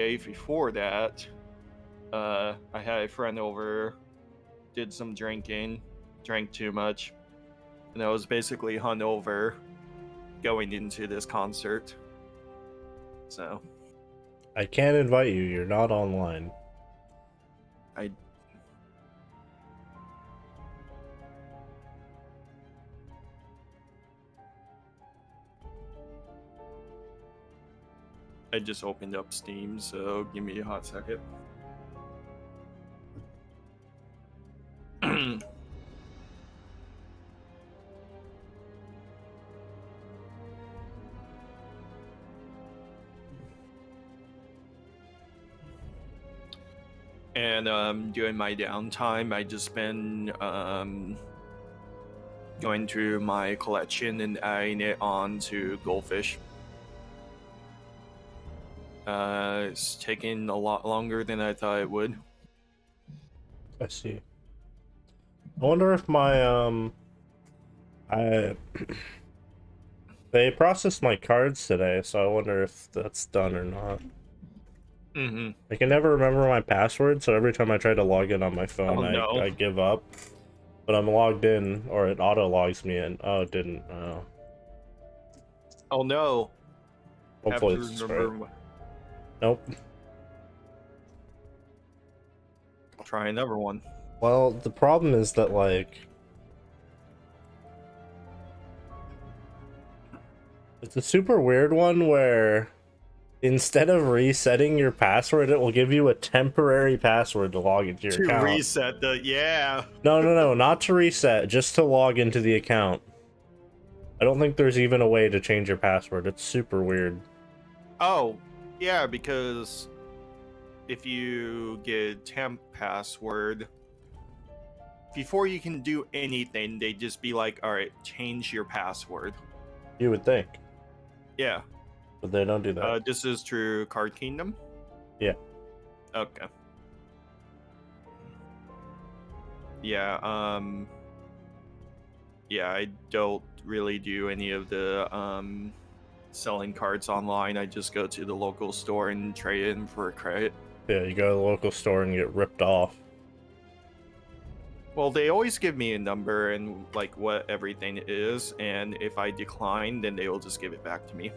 day before that, I had a friend over, did some drinking, drank too much, and I was basically hungover going into this concert. So I can't invite you. You're not online. I just opened up Steam, so give me a hot second. And during my downtime, I just been going through my collection and adding it onto Goldfish. It's taking a lot longer than I thought it would. I see. I wonder if my they processed my cards today, so I wonder if that's done or not. I can never remember my password, so every time I try to log in on my phone, I give up. But I'm logged in, or it auto logs me in. Oh, it didn't. Oh. Oh no. Hopefully it's right. Nope. I'll try another one. Well, the problem is that, like, it's a super weird one where instead of resetting your password, it will give you a temporary password to log into your account. To reset the, yeah. No, not to reset, just to log into the account. I don't think there's even a way to change your password. It's super weird. Oh, yeah, because if you get temp password, before you can do anything, they just be like, all right, change your password. You would think. Yeah. But they don't do that. This is true Card Kingdom? Yeah. Okay. Yeah, yeah, I don't really do any of the selling cards online. I just go to the local store and trade in for a credit. Yeah, you go to the local store and get ripped off. Well, they always give me a number and like what everything is, and if I decline, then they will just give it back to me.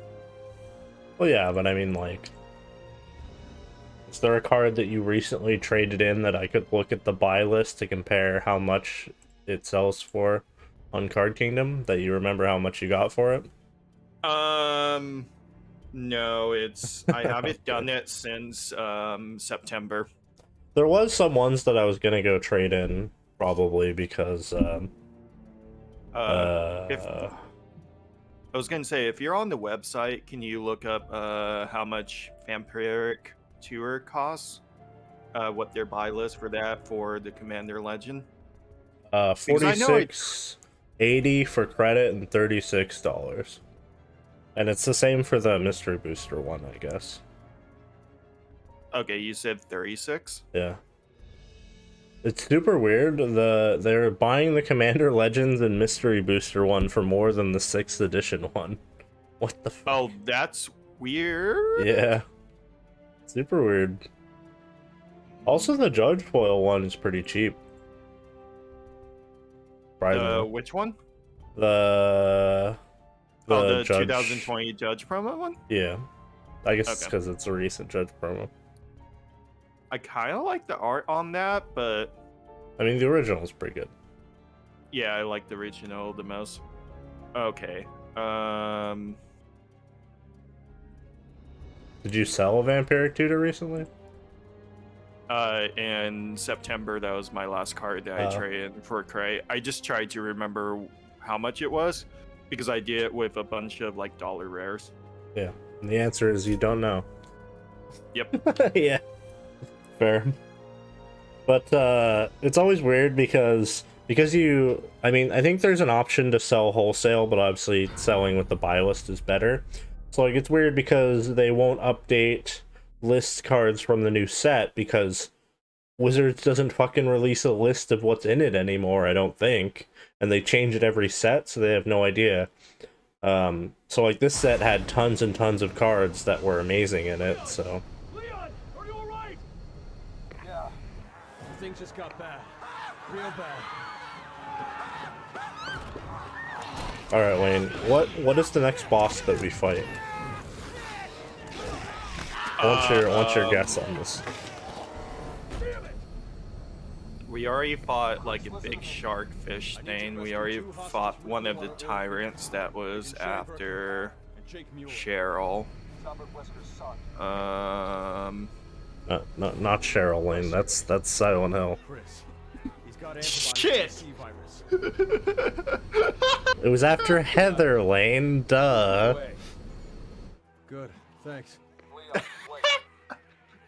Well, yeah, but I mean, like, is there a card that you recently traded in that I could look at the buy list to compare how much it sells for on Card Kingdom, that you remember how much you got for it? No, it's I haven't done it since September. There was some ones that I was gonna go trade in, probably, because I was gonna say, if you're on the website, can you look up how much Vampiric Tour costs? What their buy list for that for the Commander Legend? 46.80 for credit and $36. And it's the same for the Mystery Booster one, I guess. Okay, you said 36? Yeah. It's super weird. They're buying the Commander Legends and Mystery Booster one for more than the 6th edition one. What the fuck? Oh, that's weird. Yeah. Super weird. Also, the Judge Foil one is pretty cheap. Which one? The the Judge... 2020 Judge promo one? Yeah. I guess it's because it's a recent Judge promo. I kind of like the art on that, but... I mean, the original is pretty good. Yeah, I like the original the most. Okay. Did you sell a Vampiric Tutor recently? In September, that was my last card that I traded for a crate. I just tried to remember how much it was, because I did it with a bunch of, like, dollar rares. Yeah, and the answer is you don't know. Yep. Yeah. Fair. But it's always weird because you, I mean, I think there's an option to sell wholesale, but obviously selling with the buy list is better. So like, it's weird because they won't update list cards from the new set because Wizards doesn't fucking release a list of what's in it anymore, I don't think. And they change it every set, so they have no idea. So like, this set had tons and tons of cards that were amazing in it, so Things just got bad. Real bad. All right, Wayne. What is the next boss that we fight? What's your guess on this? We already fought like a big shark fish thing. We already fought one of the tyrants that was after Cheryl. Not Cheryl, Wayne. That's Silent Hill. Shit! It was after Heather, Lane. Duh. Good. Thanks.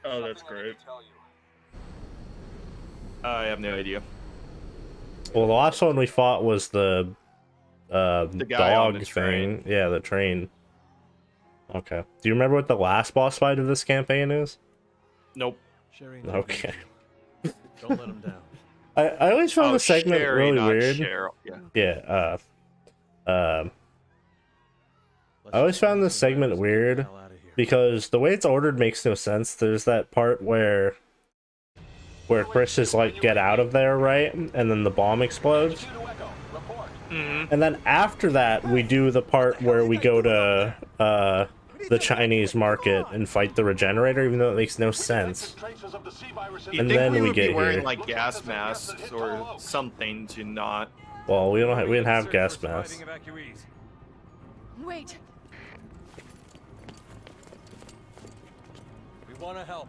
Oh, that's great. I have no idea. Well, the last one we fought was the guy on dog the thing. train. Yeah, the train. Okay. Do you remember what the last boss fight of this campaign is? Nope. Okay. Don't let him down. I always found the segment Sherry, really not weird. Cheryl. Yeah. Yeah. I always found this segment weird because the way it's ordered makes no sense. There's that part where Chris is like, get out of there, right? And then the bomb explodes. And then after that, we do the part where we go to the Chinese market and fight the regenerator, even though it makes no sense. And then we would be wearing like gas masks or something to not. Well, we didn't have gas masks. Wait. We want to help.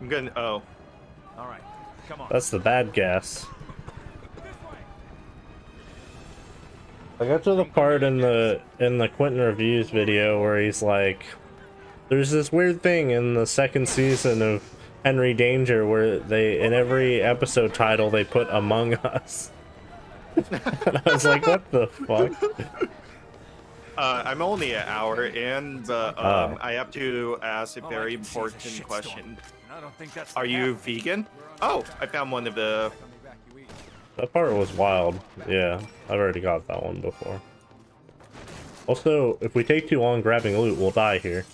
I'm gonna. Oh. All right. Come on. That's the bad gas. I got to the part in the Quentin Reviews video where he's like, there's this weird thing in the second season of Henry Danger where they, in every episode title, they put Among Us. And I was like, what the fuck? I'm only an hour in, but I have to ask a very important question. Are you vegan? Oh, I found one of the... That part was wild. Yeah, I've already got that one before. Also, if we take too long grabbing loot, we'll die here.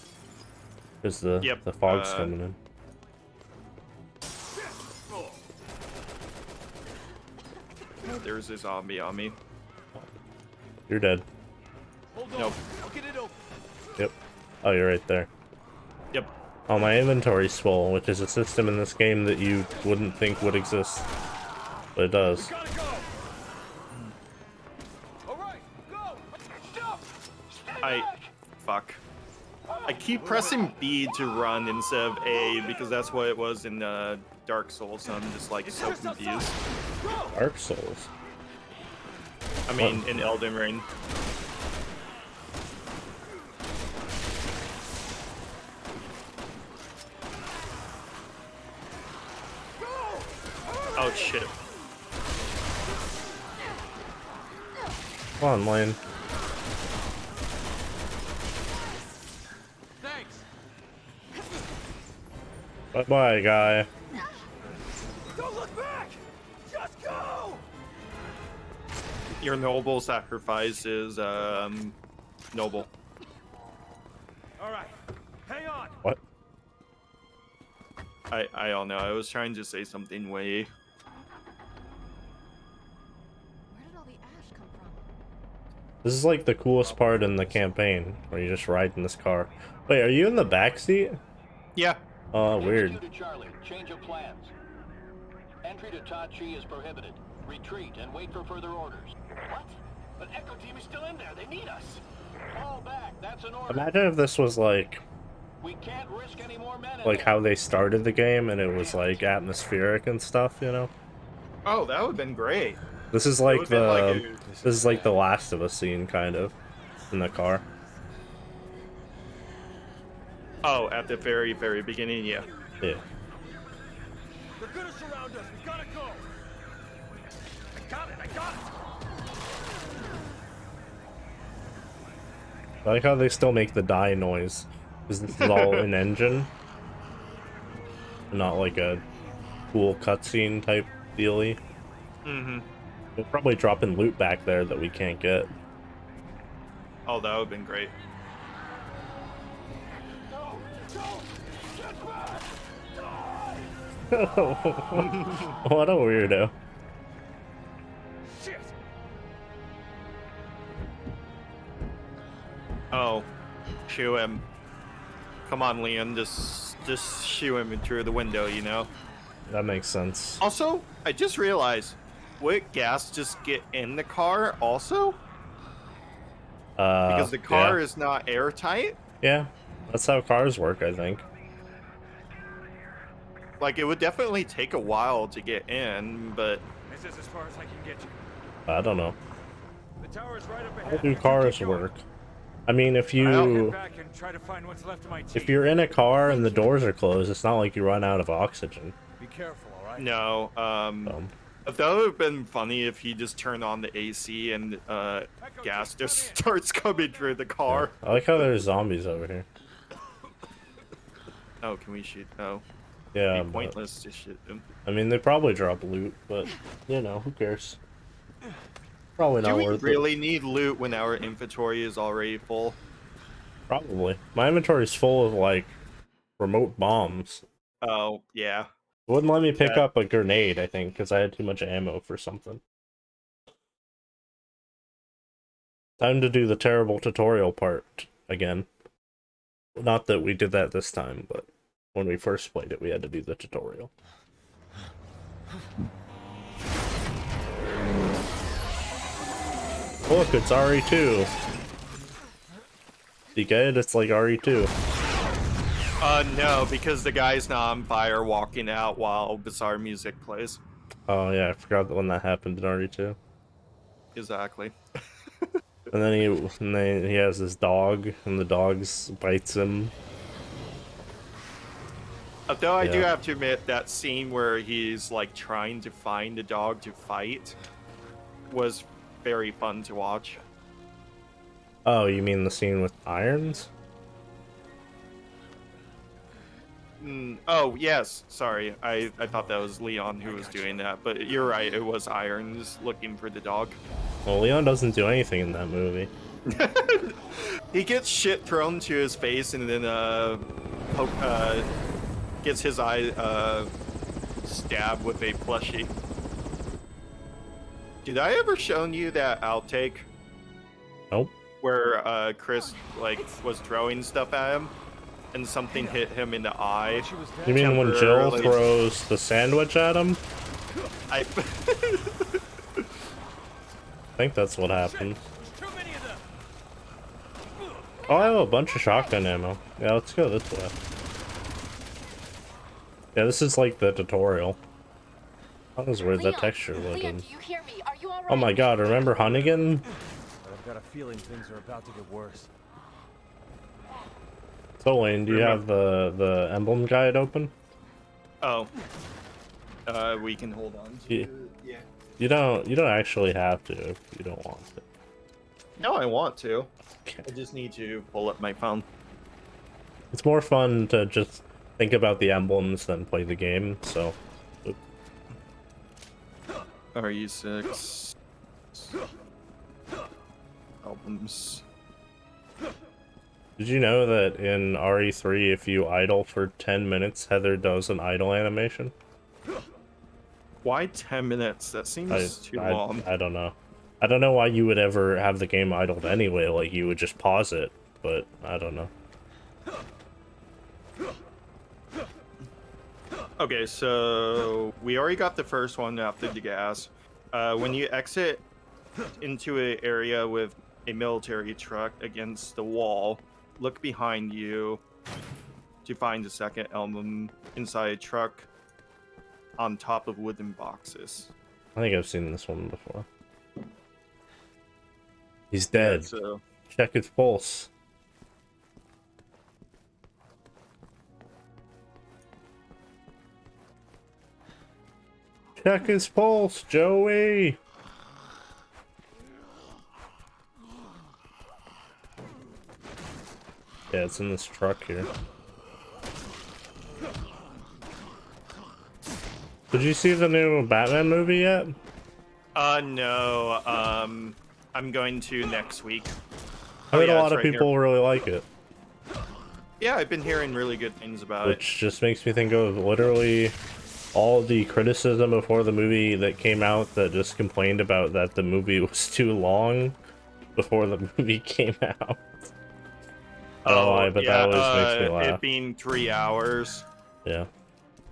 Because the fog's coming in. There's a zombie on me. You're dead. Nope. Yep. Oh, you're right there. Yep. Oh, my inventory's full, which is a system in this game that you wouldn't think would exist. But it does. Fuck. I keep pressing B to run instead of A because that's what it was in Dark Souls, so I'm just like so confused. Dark Souls? I mean, in Elden Ring. Oh shit. Come on, Lane. Thanks. Bye-bye, guy. Don't look back. Just go. Your noble sacrifice is noble. All right. Hang on. What? I don't know. I was trying to say something way. Where did all the ash come from? This is like the coolest part in the campaign, where you just ride in this car. Wait, are you in the back seat? Yeah. Oh, weird. Charlie, change of plans. Entry to Tachi is prohibited. Retreat and wait for further orders. What? But Echo Team is still in there. They need us. Fall back. That's an order. Imagine if this was like We can't risk any more men. like how they started the game and it was like atmospheric and stuff, you know? Oh, that would have been great. This is It like would've been the this is like the Last of Us scene kind of in the car. Oh, at the very, very beginning, yeah. Yeah. They're gonna surround us. We gotta go. I got it. I like how they still make the die noise. Because this is all in engine. Not like a cool cutscene type dealy. Mm-hmm. We'll probably drop in loot back there that we can't get. Oh, that would have been great. No! No! Get back! Die! What a weirdo. Shit! Oh, shoo him. Come on, Leon, just shoo him through the window, you know? That makes sense. Also, I just realized, would gas just get in the car also? Because the car is not airtight? Yeah, that's how cars work, I think. Like, it would definitely take a while to get in, but... This is as far as I can get you. I don't know. The tower is right up ahead. How do You cars keep going. work? I mean, if I'll you head back and try to find what's left of my team. if you're in a car and the doors are closed, it's not like you run out of oxygen. Be careful, all right? No, that would have been funny if he just turned on the AC and gas just starts coming through the car. I like how there's zombies over here. Oh, can we shoot? No. Yeah, It'd be pointless to shoot them. I mean, they probably drop loot, but you know, who cares? Probably Do not we worth it. really need loot when our inventory is already full? Probably. My inventory's full of like remote bombs. Oh, yeah. It wouldn't let me pick Yeah. up a grenade, I think, because I had too much ammo for something. Time to do the terrible tutorial part again. Not that we did that this time, but when we first played it, we had to do the tutorial. Look, it's RE2. You get it? It's like RE2. No, because the guy's not on fire walking out while bizarre music plays. Oh yeah, I forgot that when that happened in RE2. Exactly. And then he has this dog, and the dog bites him. Although I do Yeah. have to admit, that scene where he's like trying to find a dog to fight was very fun to watch. Oh, you mean the scene with irons? Oh, yes. Sorry. I thought that was Leon who was doing that, but you're right. It was Irons looking for the dog. Well, Leon doesn't do anything in that movie. He gets shit thrown to his face and then gets his eye stabbed with a plushie. Did I ever show you that outtake Nope. where Chris like was throwing stuff at him and something hit him in the eye? She was dead. You mean when Jill Temporarily. throws the sandwich at him? I I think that's what happened. There's too many of them. Oh, I have a bunch of shotgun ammo. Yeah, let's go this way. Yeah, this is like the tutorial. That was weird, that Leon, texture Leon, looking. do you hear me? Are you alright? Oh my god, remember Hunnigan? But I've got a feeling things are about to get worse. So Wayne, do you have the emblem guide open? oh. We can hold on to Yeah. it. Yeah. You don't actually have to if you don't want to. No, I want to. Okay. I just need to pull up my phone. It's more fun to just think about the emblems than play the game, so RE6 albums. did you know that in RE3 if you idle for 10 minutes, Heather does an idle animation? Why 10 minutes? That seems too long. I don't know. I don't know why you would ever have the game idled anyway, like you would just pause it, but I don't know. Okay, so we already got the first one after the gas. When you exit into an area with a military truck against the wall, look behind you to find the second album inside a truck on top of wooden boxes. I think I've seen this one before. He's dead. Yeah, so Check his pulse. Check his pulse, Joey! Yeah, it's in this truck here. Did you see the new Batman movie yet? no, I'm going to next week. I heard a yeah, lot it's of right here. people really like it, Yeah, I've been hearing really good things about it. which just makes me think of literally all the criticism before the movie that came out that just complained about that the movie was too long before the movie came out. I don't know why, but that always makes me laugh. It being 3 hours. Yeah.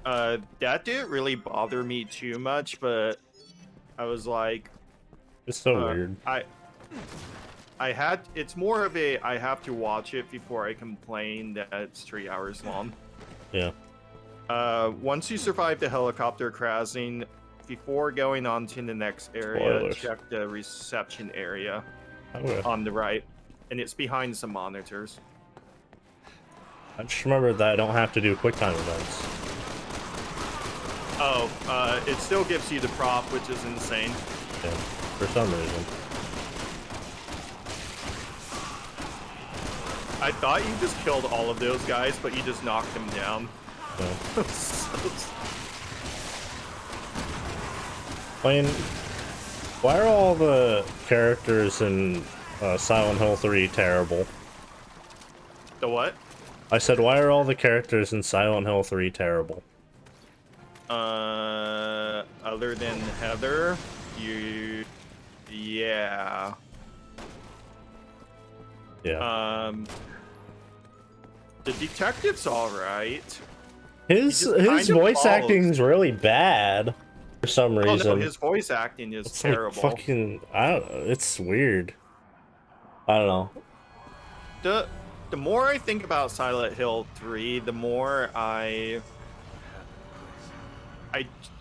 That didn't really bother me too much, but I was like, It's so weird. it's more of a, I have to watch it before I complain that it's 3 hours long. Yeah. Once you survive the helicopter crashing, before going on to the next area, Spoilers. check the reception area Okay. on the right, and it's behind some monitors. I just remembered that I don't have to do QuickTime events. Oh, it still gives you the prop, which is insane. Yeah, for some reason. I thought you just killed all of those guys, but you just knocked them down. Yeah. So- I mean, why are all the characters in Silent Hill 3 terrible? The what? I said, why are all the characters in Silent Hill 3 terrible? Other than Heather, yeah. Yeah. The detective's alright. His just kind of voice follows. acting's really bad for some Oh reason. no, his voice acting is It's like terrible. fucking, I don't know, it's weird. I don't know. The more I think about Silent Hill 3, the more I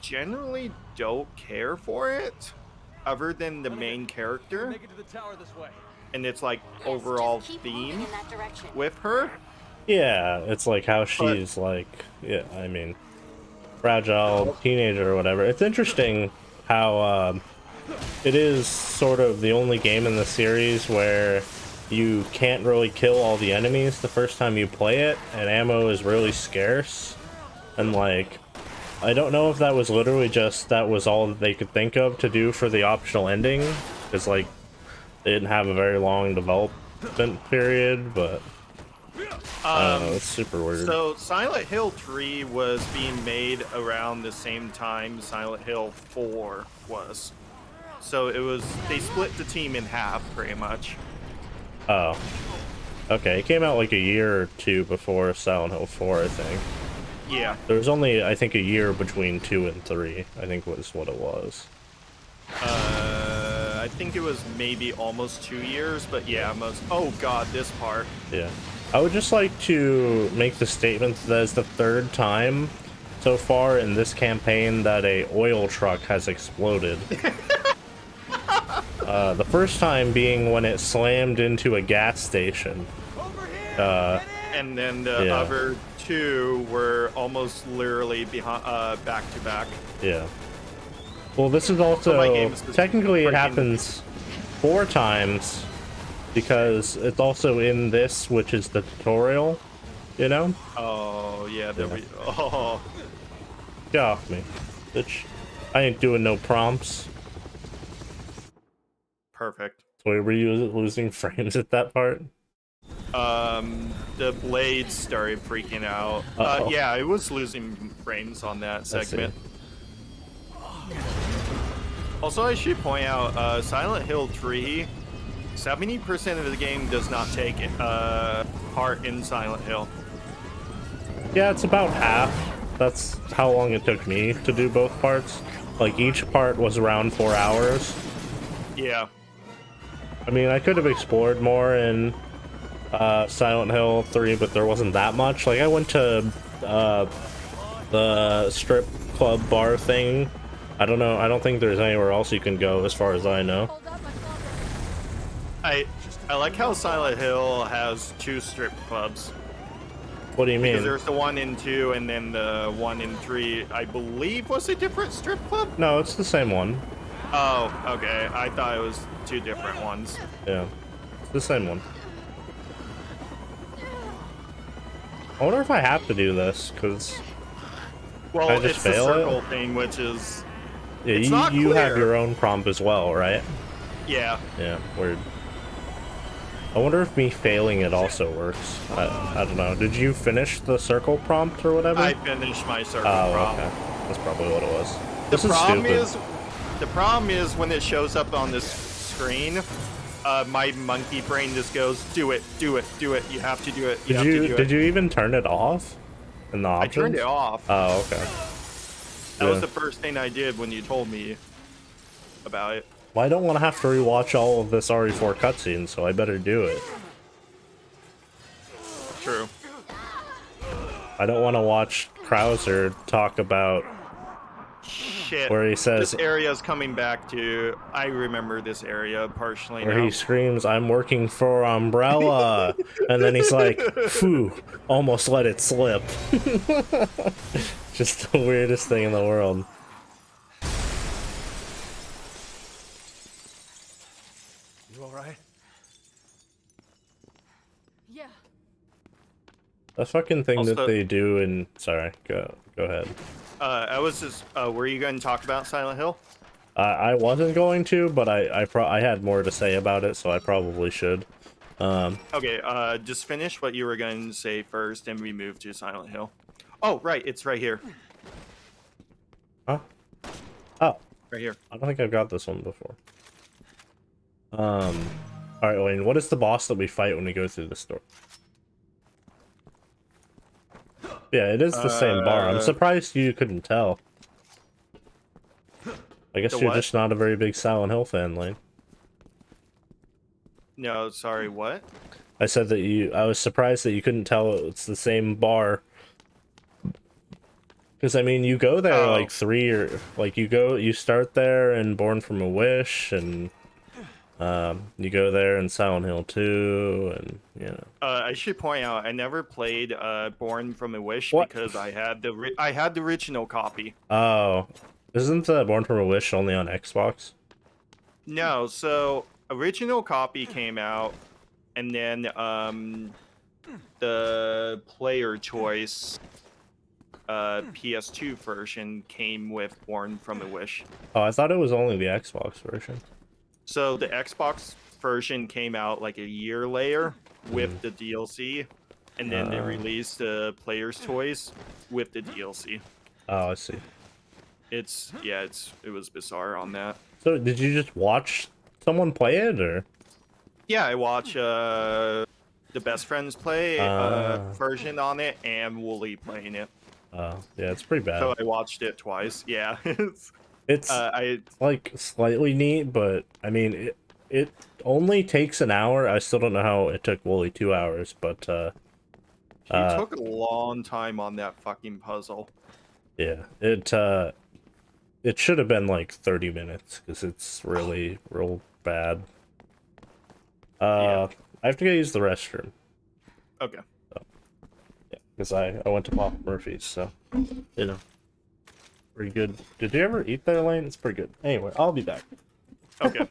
generally don't care for it, other than the main character, Make it to the tower this way. and it's like Yes, overall just keep moving theme in that direction. with her. Yeah, it's like how she's like, yeah, I mean, fragile teenager or whatever. It's interesting how it is sort of the only game in the series where you can't really kill all the enemies the first time you play it, and ammo is really scarce. And like, I don't know if that was literally just that was all that they could think of to do for the optional ending, because like they didn't have a very long development period, but I don't know, it's super weird. So Silent Hill 3 was being made around the same time Silent Hill 4 was. So it was, they split the team in half pretty much. Oh. Okay, it came out like a year or two before Silent Hill 4, I think. Yeah. There was only, I think, a year between 2 and 3, I think was what it was. I think it was maybe almost 2 years, but yeah, most. Oh god, this part. Yeah. I would just like to make the statement that it's the third time so far in this campaign that a oil truck has exploded. The first time being when it slammed into a gas station. Over here. And then the Yeah. other two were almost literally behind, back to back. Yeah. Well, this is my also game is just technically it freaking- happens 4 times because it's also in this, which is the tutorial. You know? Oh yeah, there Yeah. we. Oh, Get off me, bitch! I ain't doing no prompts. perfect. So were you losing frames at that part? The blades started freaking out. Uh-oh. Yeah, I was losing frames on that I see. segment. Also, I should point out, Silent Hill 3, 70% of the game does not take part in Silent Hill. Yeah, it's about half. That's how long it took me to do both parts. Like, each part was around 4 hours. Yeah. I mean, I could have explored more in Silent Hill 3, but there wasn't that much. Like, I went to the strip club bar thing. I don't know. I don't think there's anywhere else you can go, as far as I know. Hold up, I found I like how Silent Hill has 2 strip clubs. What do you Because mean? there's the 1 in 2, and then the 1 in 3, I believe, was a different strip club? No, it's the same one. Oh, okay. I thought it was 2 different ones. Yeah, it's the same one. I wonder if I have to do this, because Well, Can I just it's the fail it? circle thing, which is... yeah, It's not you have clear. your own prompt as well, right? Yeah. Yeah, weird. I wonder if me failing it also works. I don't know. Did you finish the circle prompt or whatever? I finished my circle Oh, prompt. okay. That's probably what it was. The This is problem stupid. the problem is when it shows up on this screen, my monkey brain just goes, do it, do it, do it. You have to do it. You have to do it. Did you even turn it off in the I options? turned it off. Oh, okay. That Yeah. was the first thing I did when you told me about it. Well, I don't want to have to rewatch all of this RE4 cutscene, so I better do it. True. I don't want to watch Krauser talk about Shit. where he says, This area's coming back to. I remember this area partially where now. he screams, "I'm working for Umbrella," and then he's like, "Phew, almost let it slip." Just the weirdest thing in the world. You alright? Yeah. The fucking thing that Also- they do in... Sorry, go ahead. I was just. Were you going to talk about Silent Hill? I wasn't going to, but I had more to say about it, so I probably should. Okay. Just finish what you were going to say first, and we move to Silent Hill. Oh, right. It's right here. Huh? Oh, Right here. I don't think I've got this one before. Alright, Wayne, what is the boss that we fight when we go through this door? Yeah, it is the same bar. I'm surprised you couldn't tell. I guess The you're what? just not a very big Silent Hill fan, Lane. No, sorry. What? I said that I was surprised that you couldn't tell it's the same bar. Because, I mean, you go there Oh. like you start there in Born from a Wish, and you go there in Silent Hill 2, and, you know. I should point out I never played Born from a Wish What? because I had the original copy. Oh, isn't Born from a Wish only on Xbox? No, so original copy came out, and then the player choice PS2 version came with Born from a Wish. Oh, I thought it was only the Xbox version. So the Xbox version came out like a year later with the DLC, and then they released the player's choice with the DLC. Oh, I see. It was bizarre on that. So, did you just watch someone play it, or? Yeah, I watch the best friends play version on it and Wooly playing it. Oh, yeah, it's pretty bad. So I watched it twice. Yeah, It's like slightly neat, but I mean, it only takes an hour. I still don't know how it took Wooly 2 hours, but he took a long time on that fucking puzzle. yeah, it should have been like 30 minutes because it's really real bad. Yeah. I have to go use the restroom. Okay. Yeah, because I went to Papa Murphy's, so you know, pretty good. Did you ever eat there, Lane? It's pretty good. Anyway, I'll be back. Okay.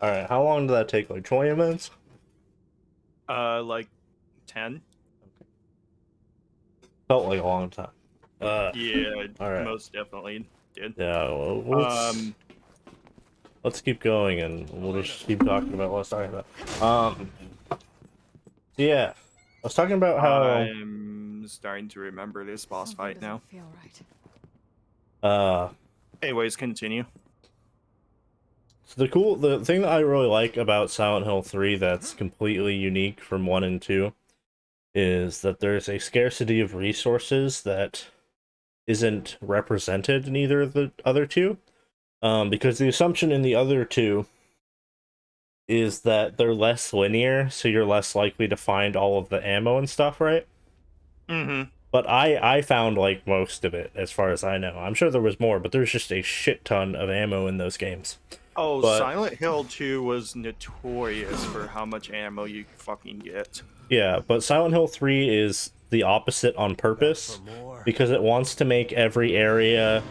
All right, how long did that take? Like 20 minutes? Like 10. Felt like a long time. Yeah, all right. most definitely did. Yeah, well, let's keep going, and we'll just keep talking about what I was talking about. Yeah, I was talking about how I'm starting to remember this boss Something fight now. doesn't feel right. Anyways, continue. So the thing that I really like about Silent Hill 3 that's completely unique from 1 and 2 is that there's a scarcity of resources that isn't represented in either of the other two. Because the assumption in the other two is that they're less linear, so you're less likely to find all of the ammo and stuff, right? Mm-hmm. But I found like most of it, as far as I know. I'm sure there was more, but there's just a shit ton of ammo in those games. Oh, But- Silent Hill 2 was notorious for how much ammo you fucking get. Yeah, but Silent Hill 3 is the opposite on purpose, because it wants to make every area...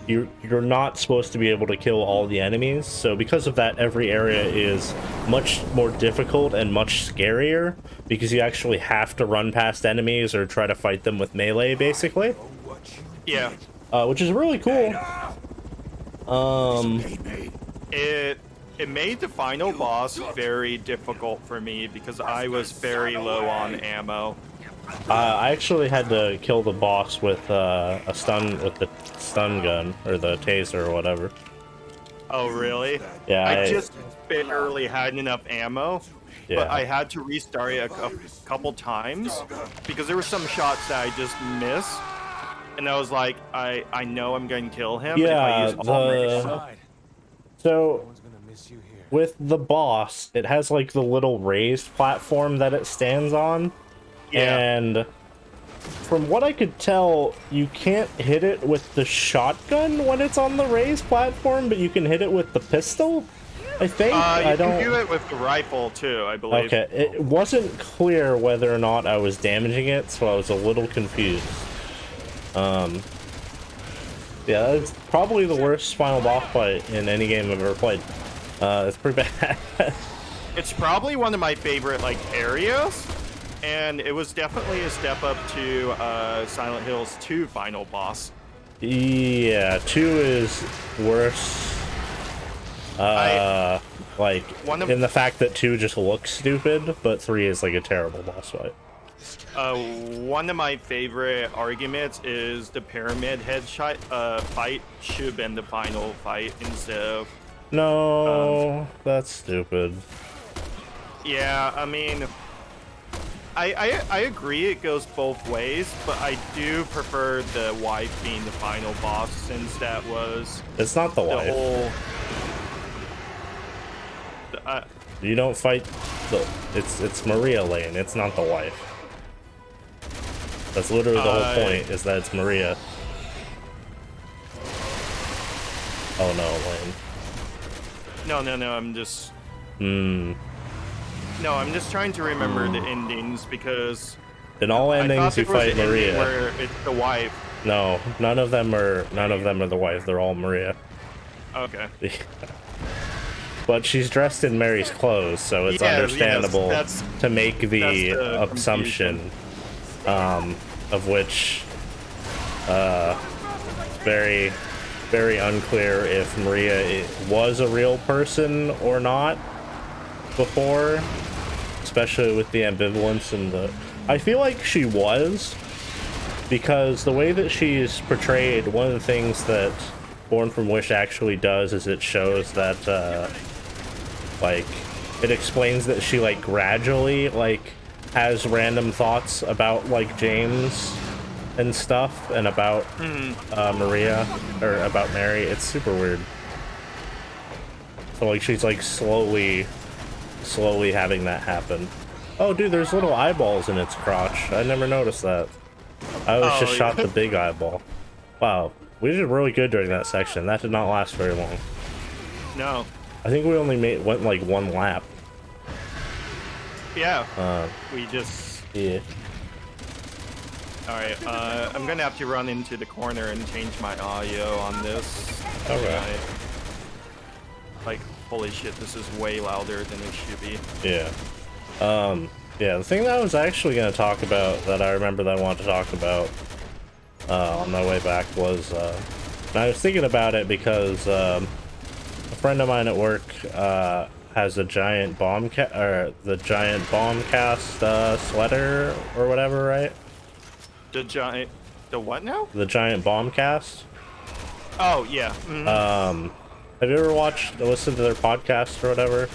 You're not supposed to be able to kill all the enemies, so because of that, every area is much more difficult and much scarier, because you actually have to run past enemies or try to fight them with melee, basically. Yeah. Which is really cool. It made the final boss very difficult for me because I was very low on ammo. I actually had to kill the boss with the stun gun or the taser or whatever. Oh, really? Yeah, I just barely had enough ammo, yeah. but I had to restart it a couple times because there were some shots that I just missed, and I was like, I know I'm going to kill him if I use all my ammo. So with the boss, it has like the little raised platform that it stands on. Yeah. And from what I could tell, you can't hit it with the shotgun when it's on the raised platform, but you can hit it with the pistol, I think. You can do it with the rifle too, I believe. Okay, it wasn't clear whether or not I was damaging it, so I was a little confused. Yeah, that's probably the worst final boss fight in any game I've ever played. It's pretty bad. It's probably one of my favorite like areas. And it was definitely a step up to Silent Hill's 2 final boss. Yeah, 2 is worse. Like, in the fact that 2 just looks stupid, but 3 is like a terrible boss fight. One of my favorite arguments is the Pyramid Headshot fight should have been the final fight instead of... No, that's stupid. Yeah, I mean... I agree it goes both ways, but I do prefer the wife being the final boss since that was... It's not the wife. Whole... You don't fight the... It's Maria Lane, it's not the wife. That's literally the whole point, is that it's Maria. Oh no, Lane. No, I'm just... No, I'm just trying to remember the endings because in all endings you fight Maria. Where it's the wife. No, none of them are the wife. They're all Maria. Okay. But she's dressed in Mary's clothes, so it's understandable to make the assumption, of which very, very unclear if Maria was a real person or not before. Especially with the ambivalence and the... I feel like she was, because the way that she's portrayed, one of the things that Born from Wish actually does is it shows that, like, it explains that she, like, gradually, like, has random thoughts about, like, James and stuff, and about Maria, or about Mary. It's super weird. So, like, she's, like, slowly having that happen. Oh, dude, there's little eyeballs in its crotch. I never noticed that. I always just shot the big eyeball. Wow, we did really good during that section. That did not last very long. No. I think we only went like 1 lap. Yeah. We just... Yeah. Alright, I'm gonna have to run into the corner and change my audio on this. Okay. Like, holy shit, this is way louder than it should be. Yeah. Yeah, the thing that I was actually going to talk about, that I remember that I wanted to talk about on my way back was, and I was thinking about it because a friend of mine at work has a giant the giant bombcast sweater or whatever, right? The what now? The giant bombcast. Oh yeah. Mhm. Have you ever listened to their podcast or whatever?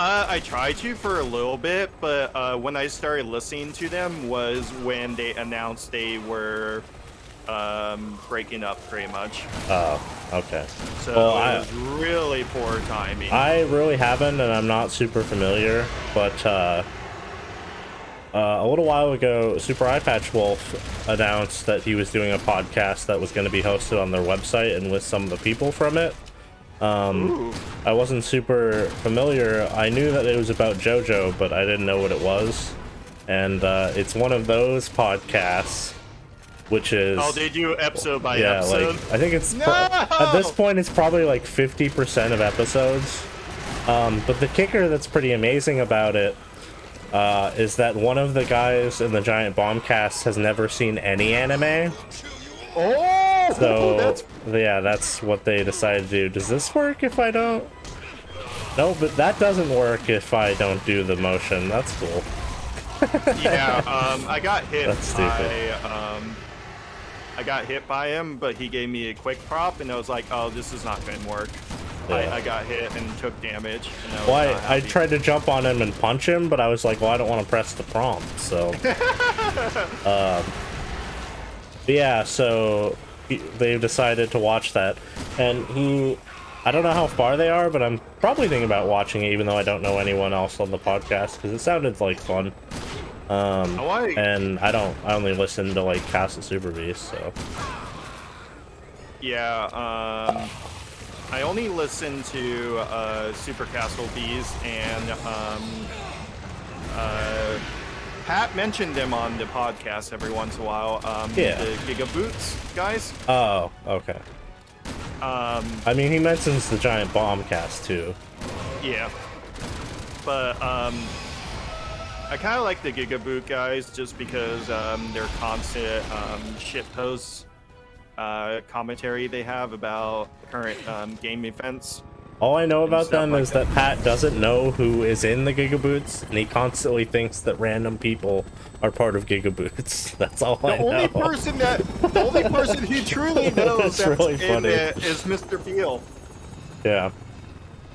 I tried to for a little bit, but when I started listening to them was when they announced they were breaking up pretty much. Oh, okay. So well, it was really poor timing. I really haven't, and I'm not super familiar, but a little while ago, Super Eyepatch Wolf announced that he was doing a podcast that was going to be hosted on their website and with some of the people from it. I wasn't super familiar. I knew that it was about JoJo, but I didn't know what it was. And it's one of those podcasts, which is... Oh, they do episode by episode? Like, I think it's... At this point, it's probably like 50% of episodes. But the kicker that's pretty amazing about it is that one of the guys in the Giant Bombcast has never seen any anime. Oh! So, yeah, that's what they decided to do. Does this work if I don't? No, but that doesn't work if I don't do the motion. That's cool. Yeah, I got hit That's stupid. by, I got hit by him, but he gave me a quick prop, and I was like, oh, this is not going to work. Yeah. I got hit and took damage. And I was Well, not I happy. tried to jump on him and punch him, but I was like, well, I don't want to press the prompt, so... yeah, so they've decided to watch that, and I don't know how far they are, but I'm probably thinking about watching it, even though I don't know anyone else on the podcast, because it sounded like fun. And I only listen to like Castle Super Beast, so... Yeah, I only listen to Super Castle Bees, and Pat mentioned them on the podcast every once in a while. Yeah. The Gigaboots guys. Oh, okay. I mean, he mentions the Giant Bombcast too. Yeah. But I kind of like the Gigaboot guys just because their constant shitpost commentary they have about current game events. All I know about stuff them like is that Pat doesn't know who is in the Gigaboots, and he constantly thinks that random people are part of Gigaboots. That's all I know. The only person he truly knows That's really in funny. it is Mr. Peel. Yeah.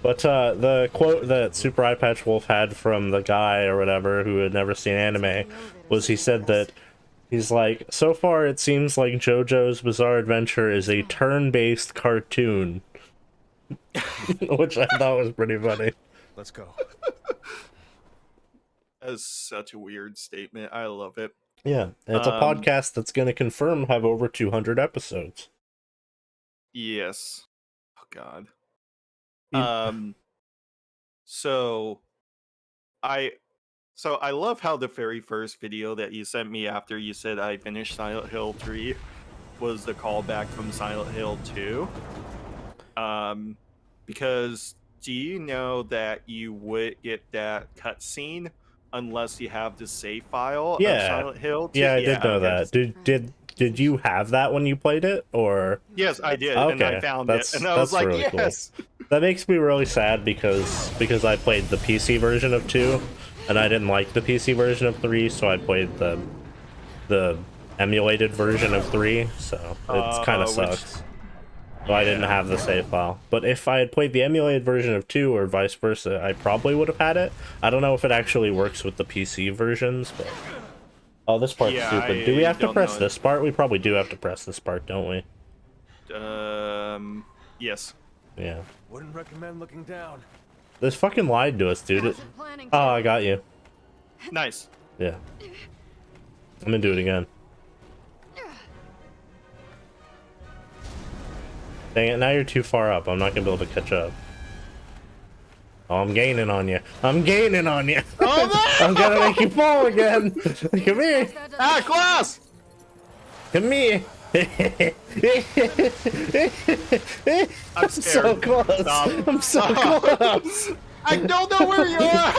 But the quote that Super Eyepatch Wolf had from the guy or whatever who had never seen anime was he said that he's like, so far it seems like JoJo's Bizarre Adventure is a turn-based cartoon. Which I thought was pretty funny. Let's go. That's such a weird statement. I love it. Yeah, and it's a podcast that's going to confirm have over 200 episodes. Yes. Oh God. You- So I love how the very first video that you sent me after you said I finished Silent Hill 3 was the callback from Silent Hill 2. Because do you know that you would get that cutscene unless you have the save file of Silent Hill 2? Yeah, I did know okay. that. Did you have that when you played it, or? Yes, I did, and I Okay, found that's- it, and I was that's like, really cool. yes! That makes me really sad because I played the PC version of 2, and I didn't like the PC version of 3, so I played the emulated version of 3, so it kind of sucks. So I didn't have the save file. But if I had played the emulated version of 2 or vice versa, I probably would have had it. I don't know if it actually works with the PC versions, but... Oh, this part's stupid. Do we have to press this part? We probably do have to press this part, don't we? Yes. Yeah. Wouldn't recommend looking down. This fucking lied to us, dude. Oh, I got you. Nice. Yeah. I'm gonna do it again. Dang it, now you're too far up. I'm not gonna be able to catch up. Oh, I'm gaining on you. I'm gaining on you. Oh, no! I'm gonna make you fall again. Come here. Ah, glass! Come here. I'm so scared. close. Stop. I'm so close. I don't know where you are.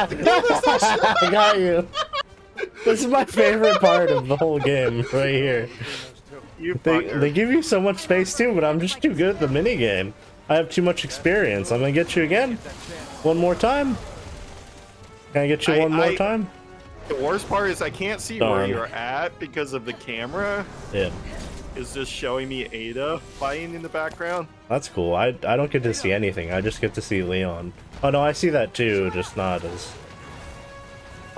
I got you. This is my favorite part of the whole game right here. You They fucker. give you so much space too, but I'm just too good at the mini game. I have too much experience. I'm gonna get you again. One more time. Can I get you one more time? The worst part is I can't see where Darn. you're at because of the camera. Yeah, Is just showing me Ada fighting in the background. that's cool. I don't get to see anything. I just get to see Leon. Oh no, I see that too, just not as.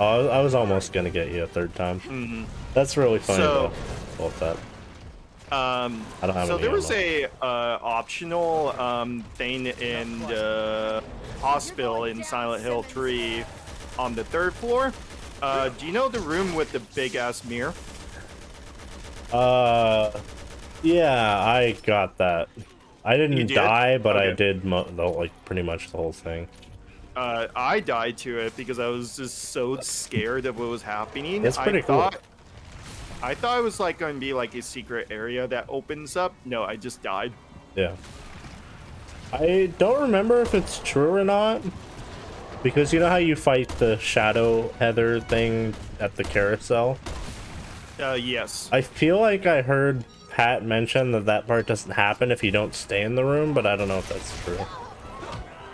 Oh, I was almost gonna get you a third time. Mm-hmm. That's really funny So- though. About that. I don't have So any there was ammo. a optional thing in the hospital in Silent Hill 3 on the 3rd floor. Do you know the room with the big ass mirror? Yeah, I got that. I You didn't did? die, but I Okay. did like pretty much the whole thing. I died to it because I was just so scared of what was happening. It's pretty cool. I thought it was like going to be like a secret area that opens up. No, I just died. Yeah. I don't remember if it's true or not. Because you know how you fight the Shadow Heather thing at the carousel? Yes. I feel like I heard Pat mention that that part doesn't happen if you don't stay in the room, but I don't know if that's true.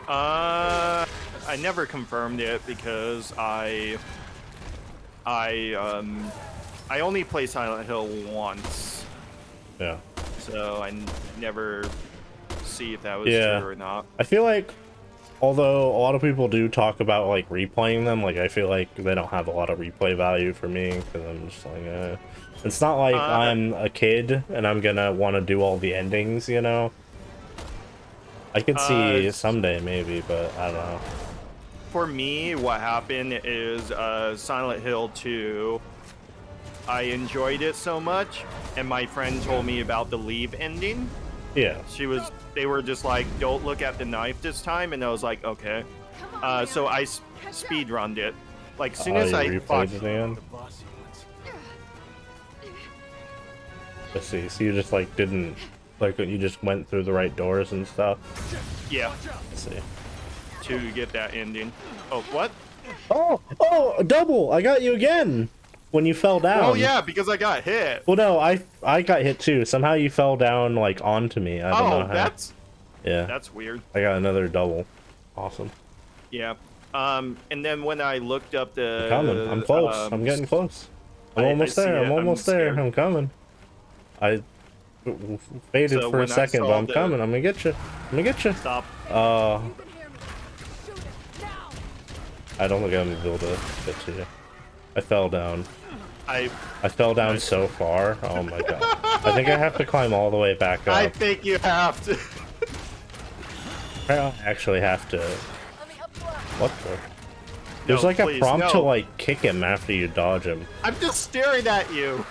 I never confirmed it because I only play Silent Hill once, Yeah. so I never see if that was Yeah. true or not. I feel like, although a lot of people do talk about like replaying them, like I feel like they don't have a lot of replay value for me because I'm just like, it's not like I'm a kid and I'm gonna want to do all the endings, you know. I could see someday maybe, but I don't know. For me, what happened is Silent Hill 2, I enjoyed it so much, and my friend told me about the leave ending. Yeah. They were just like, don't look at the knife this time, and I was like, okay. So I speed runned it. Like, soon as I replayed it again. Let's see. So you just like didn't like you just went through the right doors and stuff. yeah, Let's see. to get that ending. Oh, what? Oh, a double! I got you again when you fell down. Oh yeah, because I got hit. Well, no, I got hit too. Somehow you fell down like onto me. I don't know how. Yeah. That's weird. I got another double. Awesome. Yeah. And then when I looked up the Coming. I'm close. I'm getting close. I'm I almost see there. it. I'm I'm almost there. scared. I'm coming. I faded So for a when I second, but saw I'm the- coming. I'm gonna get you. I'm gonna get you. Stop. I don't think I'm gonna be able to get to you. I fell down. I fell down so far. Oh my god. I think I have to climb all the way back up. I think you have to. I actually have to. What the? There's No, like please, a prompt to no. like kick him after you dodge him. I'm just staring at you.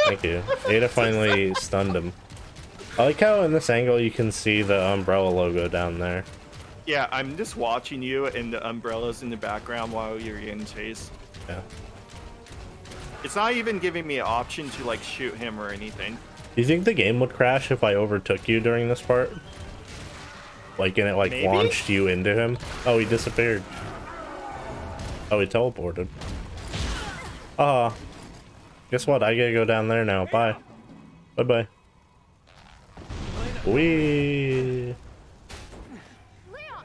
Thank you. Ada finally stunned him. I like how in this angle you can see the umbrella logo down there. Yeah, I'm just watching you and the umbrellas in the background while you're getting chased. Yeah. It's not even giving me an option to like shoot him or anything. Do you think the game would crash if I overtook you during this part? Like, and it like Maybe? launched you into him? Oh, he disappeared. Oh, he teleported. Guess what? I gotta go down there now. Bye. Bye-bye. Wee.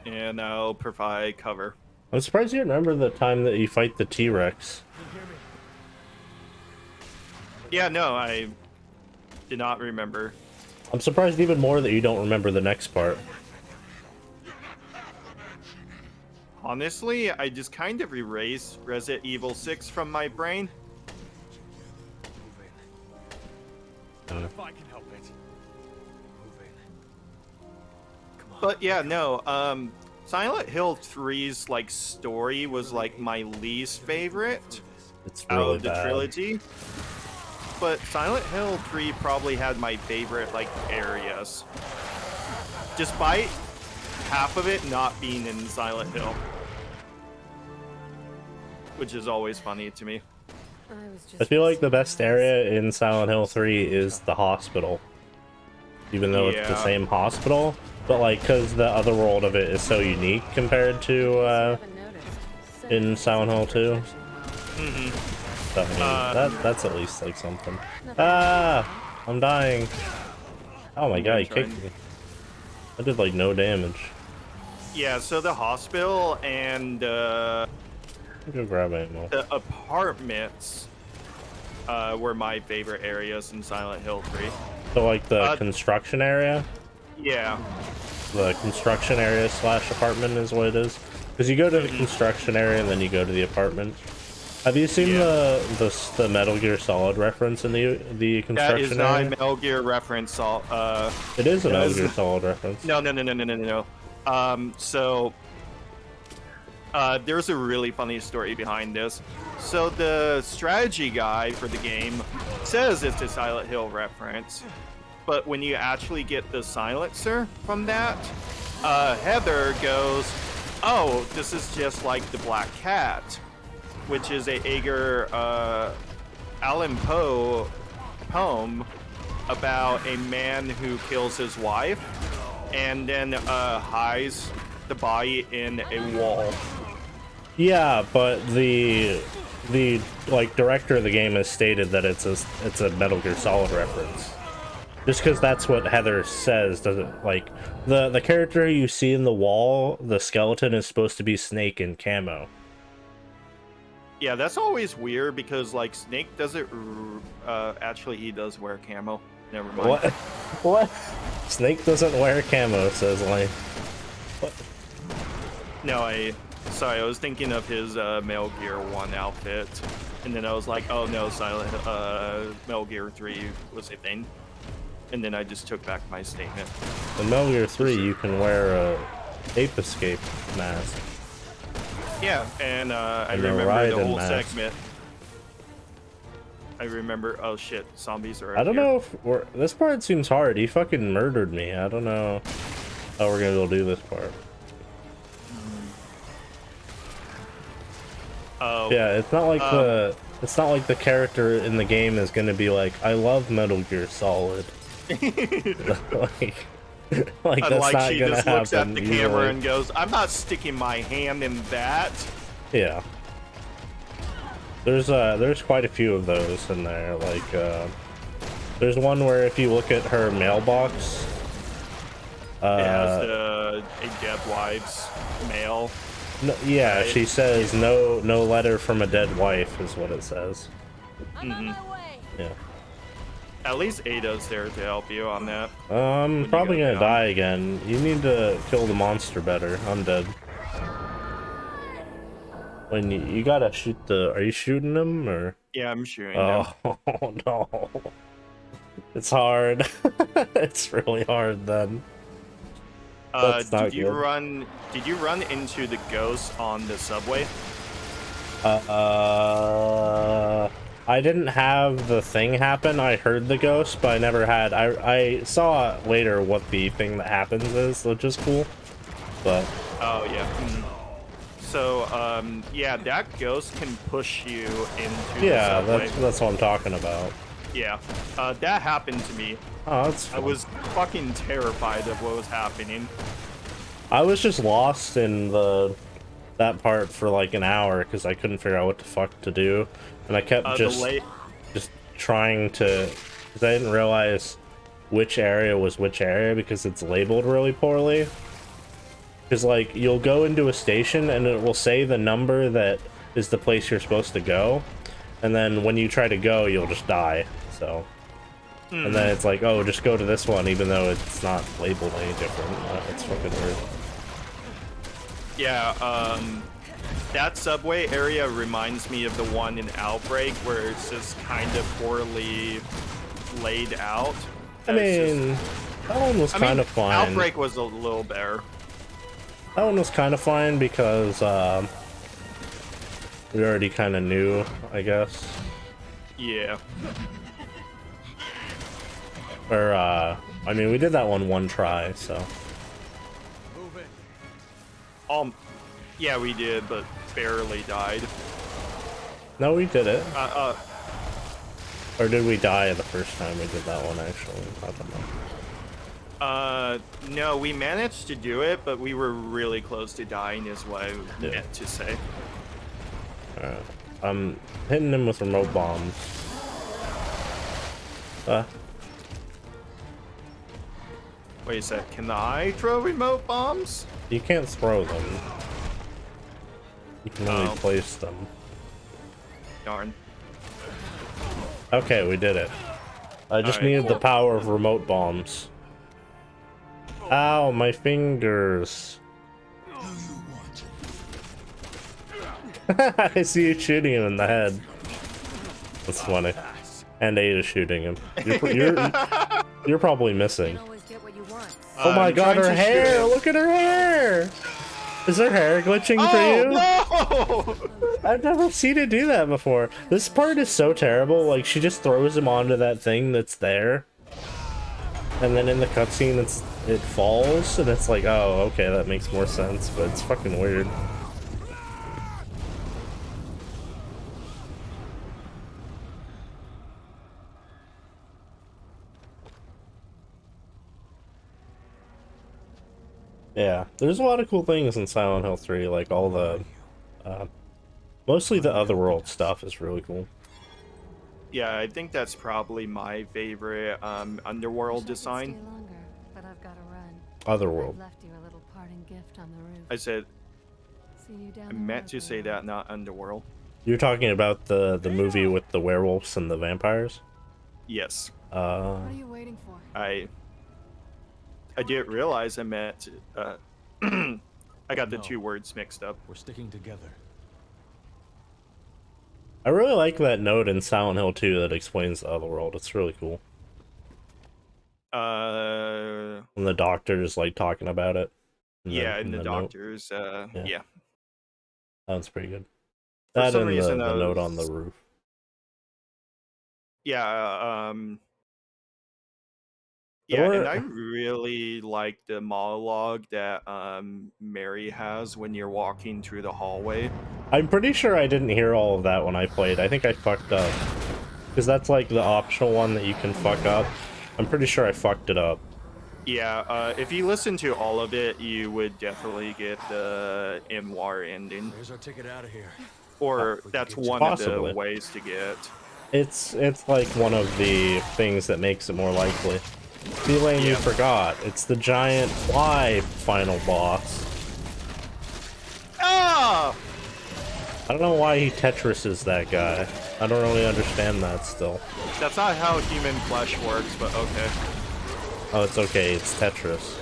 And I'll provide cover. I'm surprised you remember the time that you fight the T-Rex. Yeah, no, I did not remember. I'm surprised even more that you don't remember the next part. Honestly, I just kind of erased Resident Evil 6 from my brain. If I can help it. But yeah, no, Silent Hill 3's like story was like my least favorite It's out really of the bad. trilogy. But Silent Hill 3 probably had my favorite like areas. Despite half of it not being in Silent Hill. Which is always funny to me. I feel like the best area in Silent Hill 3 is the hospital. Even though it's the Yeah. same hospital, but like, cause the other world of it is so unique compared to in Silent Hill 2. So, I mean, that's at least like something. Ah, I'm dying. Oh my god, he kicked me. I did like no damage. Yeah, so the hospital and Go grab ammo. the apartments were my favorite areas in Silent Hill 3. So like the construction area? Yeah. The construction area slash apartment is what it is. Because you go to the construction area and then you go to the apartment. Have you seen the Metal Gear Solid reference in the construction That is not area? a Metal Gear reference. It is a Metal Gear Solid reference. No. So there's a really funny story behind this. So the strategy guy for the game says it's a Silent Hill reference, but when you actually get the silencer from that, Heather goes, "Oh, this is just like the Black Cat," which is a Edgar Allan Poe poem about a man who kills his wife and then hides the body in a wall. Yeah, but the like director of the game has stated that it's a Metal Gear Solid reference. Just because that's what Heather says doesn't, like, the character you see in the wall, the skeleton, is supposed to be Snake in camo. Yeah, that's always weird because like Snake doesn't actually he does wear camo. Never mind. What? What? Snake doesn't wear camo, says Lane. What? No, sorry, I was thinking of his Metal Gear 1 outfit, and then I was like, oh no, Metal Gear 3 was a thing, and then I just took back my statement. In Metal Gear 3, you can wear a ape escape mask. Yeah, and I And a remember the Raiden whole mask. segment. I remember. Oh shit, zombies are. I don't know if this part seems hard. He fucking murdered me. I don't know how we're gonna be able to do this part. Oh. Yeah, it's not like the character in the game is gonna be like, I love Metal Gear Solid. like that's not she gonna just happen. looks at the camera easily. and goes, "I'm not sticking my hand in that." Yeah. There's quite a few of those in there. Like there's one where if you look at her mailbox, It has a dead wife's mail. no, yeah, right? she says no letter from a dead wife is what it says. I'm on my way. Yeah. At least Ada's there to help you on that. I'm you probably go gonna down. die again. You need to kill the monster better. I'm dead. When you gotta shoot the, are you shooting him or? Yeah, I'm shooting them. Oh no. It's hard. It's really hard then. That's not Did you good. run into the ghost on the subway? I didn't have the thing happen. I heard the ghost, but I never had. I saw later what the thing that happens is, which is cool. But Oh yeah. So yeah, that ghost can push you into yeah, the subway. that's what I'm talking about. Yeah, that happened to me. Oh, that's I fun. was fucking terrified of what was happening. I was just lost in that part for like an hour because I couldn't figure out what the fuck to do, and I kept just trying to, because I didn't realize which area was which area because it's labeled really poorly. Because like you'll go into a station and it will say the number that is the place you're supposed to go, and then when you try to go, you'll just die. So. And then it's like, oh, just go to this one, even though it's not labeled any different. It's fucking weird. Yeah, that subway area reminds me of the one in Outbreak where it's just kind of poorly laid out. I mean, that one was kind of fine. Outbreak was a little better. That one was kind of fine because we already kind of knew, I guess. Yeah. Or, I mean, we did that one try, so. Move in. Yeah, we did, but barely died. No, we did it. Uh, Or did we die the first time we did that one, actually? I don't know. No, we managed to do it, but we were really close to dying is what I Yeah. meant to say. Alright. I'm hitting him with remote bombs. Wait a sec, can I throw remote bombs? You can't throw them. You can only Oh. place them. Darn. Okay, we did it. I just Alright. needed the power of remote bombs. Ow, my fingers. I see you shooting him in the head. That's funny. And Ada's shooting him. You're probably missing. Always get what you want. Oh my I'm god, trying her to shoot hair! it. Look at her hair! Is her hair glitching for you? Oh, no! I've never seen it do that before. This part is so terrible. Like, she just throws him onto that thing that's there. And then in the cutscene, it falls, and it's like, oh, okay, that makes more sense, but it's fucking weird. Yeah, there's a lot of cool things in Silent Hill 3, like all the, mostly the Otherworld stuff is really cool. Yeah, I think that's probably my favorite underworld Wish I could design. stay longer, but I've got to run. Otherworld. I've left you a little parting gift on the roof. I said, See you down I the meant road, to say Leon. that, not underworld. You're talking about the movie with the werewolves and the vampires? Yes, What are you waiting for? I didn't realize I meant, I got the No. two words mixed up. We're sticking together. I really like that note in Silent Hill 2 that explains the Otherworld. It's really cool. When the doctor's like talking about it. Yeah, in the note. doctors, Yeah. yeah. That's pretty good. For That some and reason, the note on the those- roof. Yeah, There yeah, were- and I really like the monologue that Mary has when you're walking through the hallway. I'm pretty sure I didn't hear all of that when I played. I think I fucked up. Because that's like the optional one that you can fuck up. I'm pretty sure I fucked it up. Yeah, if you listen to all of it, you would definitely get the Anwar ending. There's our ticket out of here. Or we that's could get one Possibly. of the ways to get. It's like one of the things that makes it more likely. See, Lane, you Yeah. forgot. It's the giant fly final boss. Ah! I don't know why he Tetrises that guy. I don't really understand that still. That's not how human flesh works, but okay. Oh, it's okay. It's Tetris.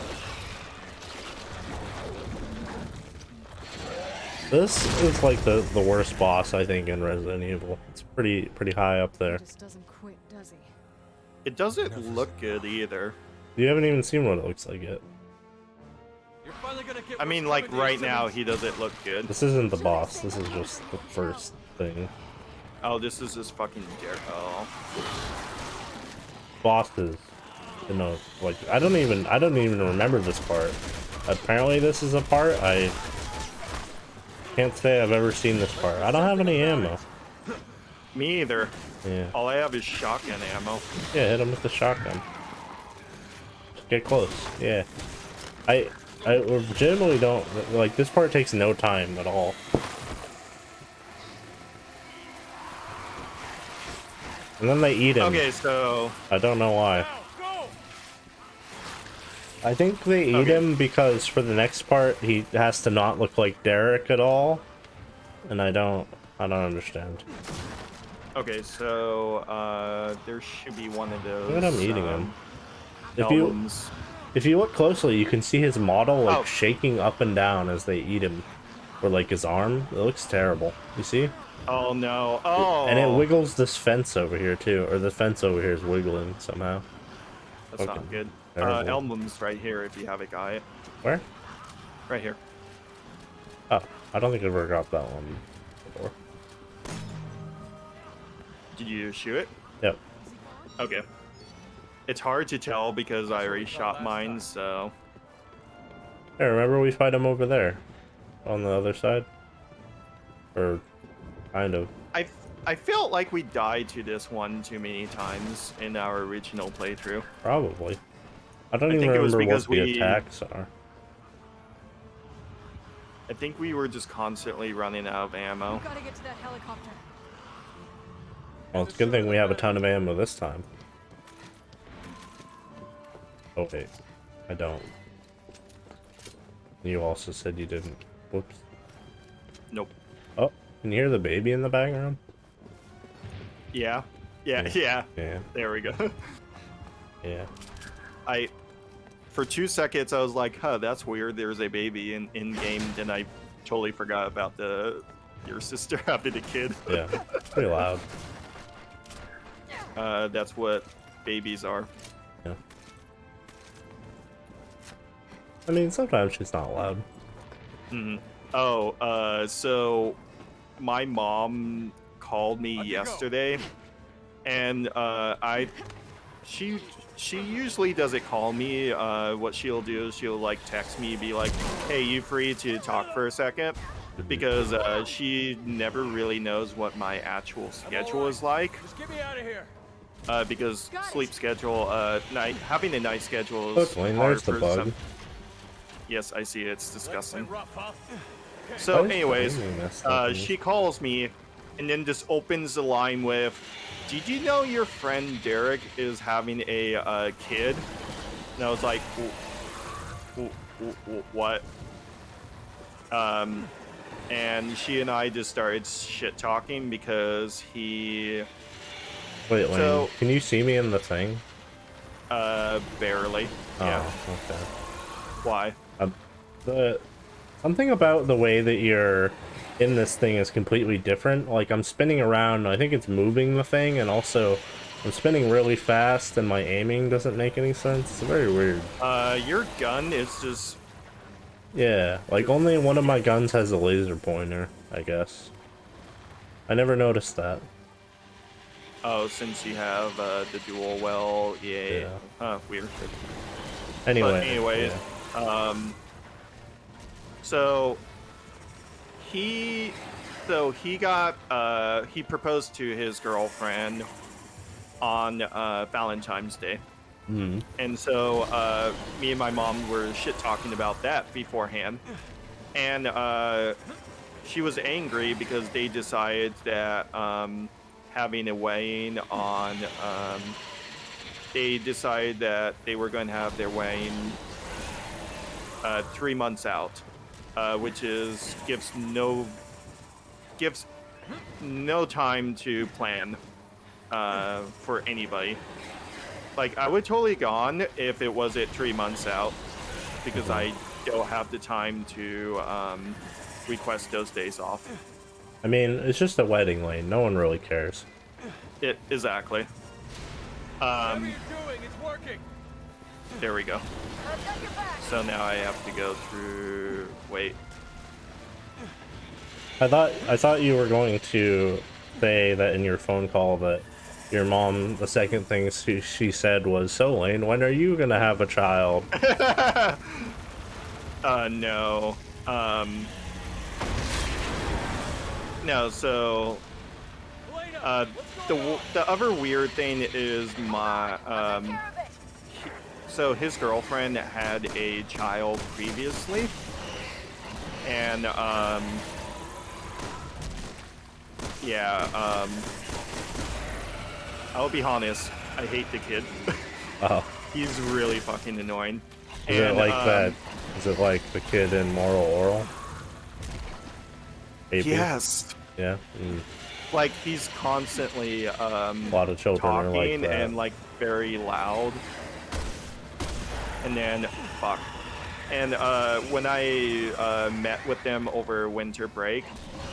This is like the worst boss I think in Resident Evil. It's pretty high up there. Just doesn't quit, does he? It doesn't look good either. You haven't even seen what it looks like yet. You're finally gonna get I what's mean, like coming to you, right now, Simmons. he doesn't look good. This isn't the boss. This is just the first thing. Oh, this is his fucking dare. Oh. Bosses. You know, like I don't even remember this part. Apparently, this is a part I can't say I've ever seen this part. I don't have any ammo. Me either. Yeah. All I have is shotgun ammo. Yeah, hit him with the shotgun. Get close. Yeah. I legitimately don't like this part takes no time at all. And then they eat him. Okay, so I don't know why. Now, go! I think they eat Okay. him because for the next part he has to not look like Derek at all. And I don't understand. okay, so there should be one of those. Look at him eating him. If you look closely, you can see his model like Oh. shaking up and down as they eat him, or like his arm. It looks terrible. You see? Oh no! Oh, And it wiggles this fence over here too, or the fence over here is wiggling somehow. That's Okay. not good. Terrible. Elmham's right here if you have a guy. Where? Right here. Oh, I don't think I've ever got that one before. Did you shoot it? Yep. Okay. It's hard to tell because I already shot mine, so. Hey, remember we fight him over there, on the other side, or kind of. I felt like we died to this one too many times in our original playthrough. Probably. I don't I even think it was remember what because the we- attacks are. I think we were just constantly running out of ammo. You gotta get to that helicopter. Well, it's a good thing we have a ton of ammo this time. Oh wait, I don't. You also said you didn't. Whoops. Nope. Oh, can you hear the baby in the background? Yeah. Yeah. Yeah. Yeah. Yeah. There we go. Yeah. For 2 seconds, I was like, huh, that's weird. There's a baby in game. Then I totally forgot about your sister having a kid. Yeah. Pretty loud. That's what babies are. Yeah. I mean, sometimes she's not loud. Hmm. Oh, so my mom called me yesterday, and she usually doesn't call me. What she'll do is she'll like text me, be like, "Hey, you free to talk for a second?" Because she never really knows what my actual schedule is like. Just get me out of here. Because sleep schedule, having a night schedule is Look, Wayne, hard there's the for bug. some. Yes, I see. It's disgusting. Rough, huh? So, Why is anyways, framing messed up in this? she calls me, and then just opens the line with, "Did you know your friend Derek is having a kid?" And I was like, "What?" And she and I just started shit talking because he, Wait, Wayne, so- can you see me in the thing? barely. Yeah. Oh, okay. Why? Something about the way that you're in this thing is completely different. Like, I'm spinning around, I think it's moving the thing, and also I'm spinning really fast and my aiming doesn't make any sense. It's very weird. Your gun is just Yeah, like only one of my guns has a laser pointer, I guess. I never noticed that. Oh, since you have the dual well, yeah. Yeah. Weird. Anyway. But anyways, yeah. So he got he proposed to his girlfriend on Valentine's Day. Mhm. And so me and my mom were shit talking about that beforehand. And she was angry because they decided that having a wedding on they decided that they were going to have their wedding 3 months out, which gives no time to plan for anybody. Like, I would totally gone if it was at 3 months out, because I don't have the time to request those days off. I mean, it's just a wedding lane. No one really cares. Exactly. Whatever you're doing, it's working. There we go. So now I have to go through. Wait. I thought you were going to say that in your phone call that your mom, the second thing she said was, "So Lane, when are you gonna have a child?" No. No, so Elena, the other weird thing is my so his girlfriend had a child previously, and yeah, I'll be honest, I hate the kid. Oh, He's really fucking annoying. is it like that? Is it like the kid in Moral Oral? Maybe. Yes. Yeah. Mm. Like, he's constantly A lot of children are like talking that. and like very loud. And then fuck. And when I met with them over winter break,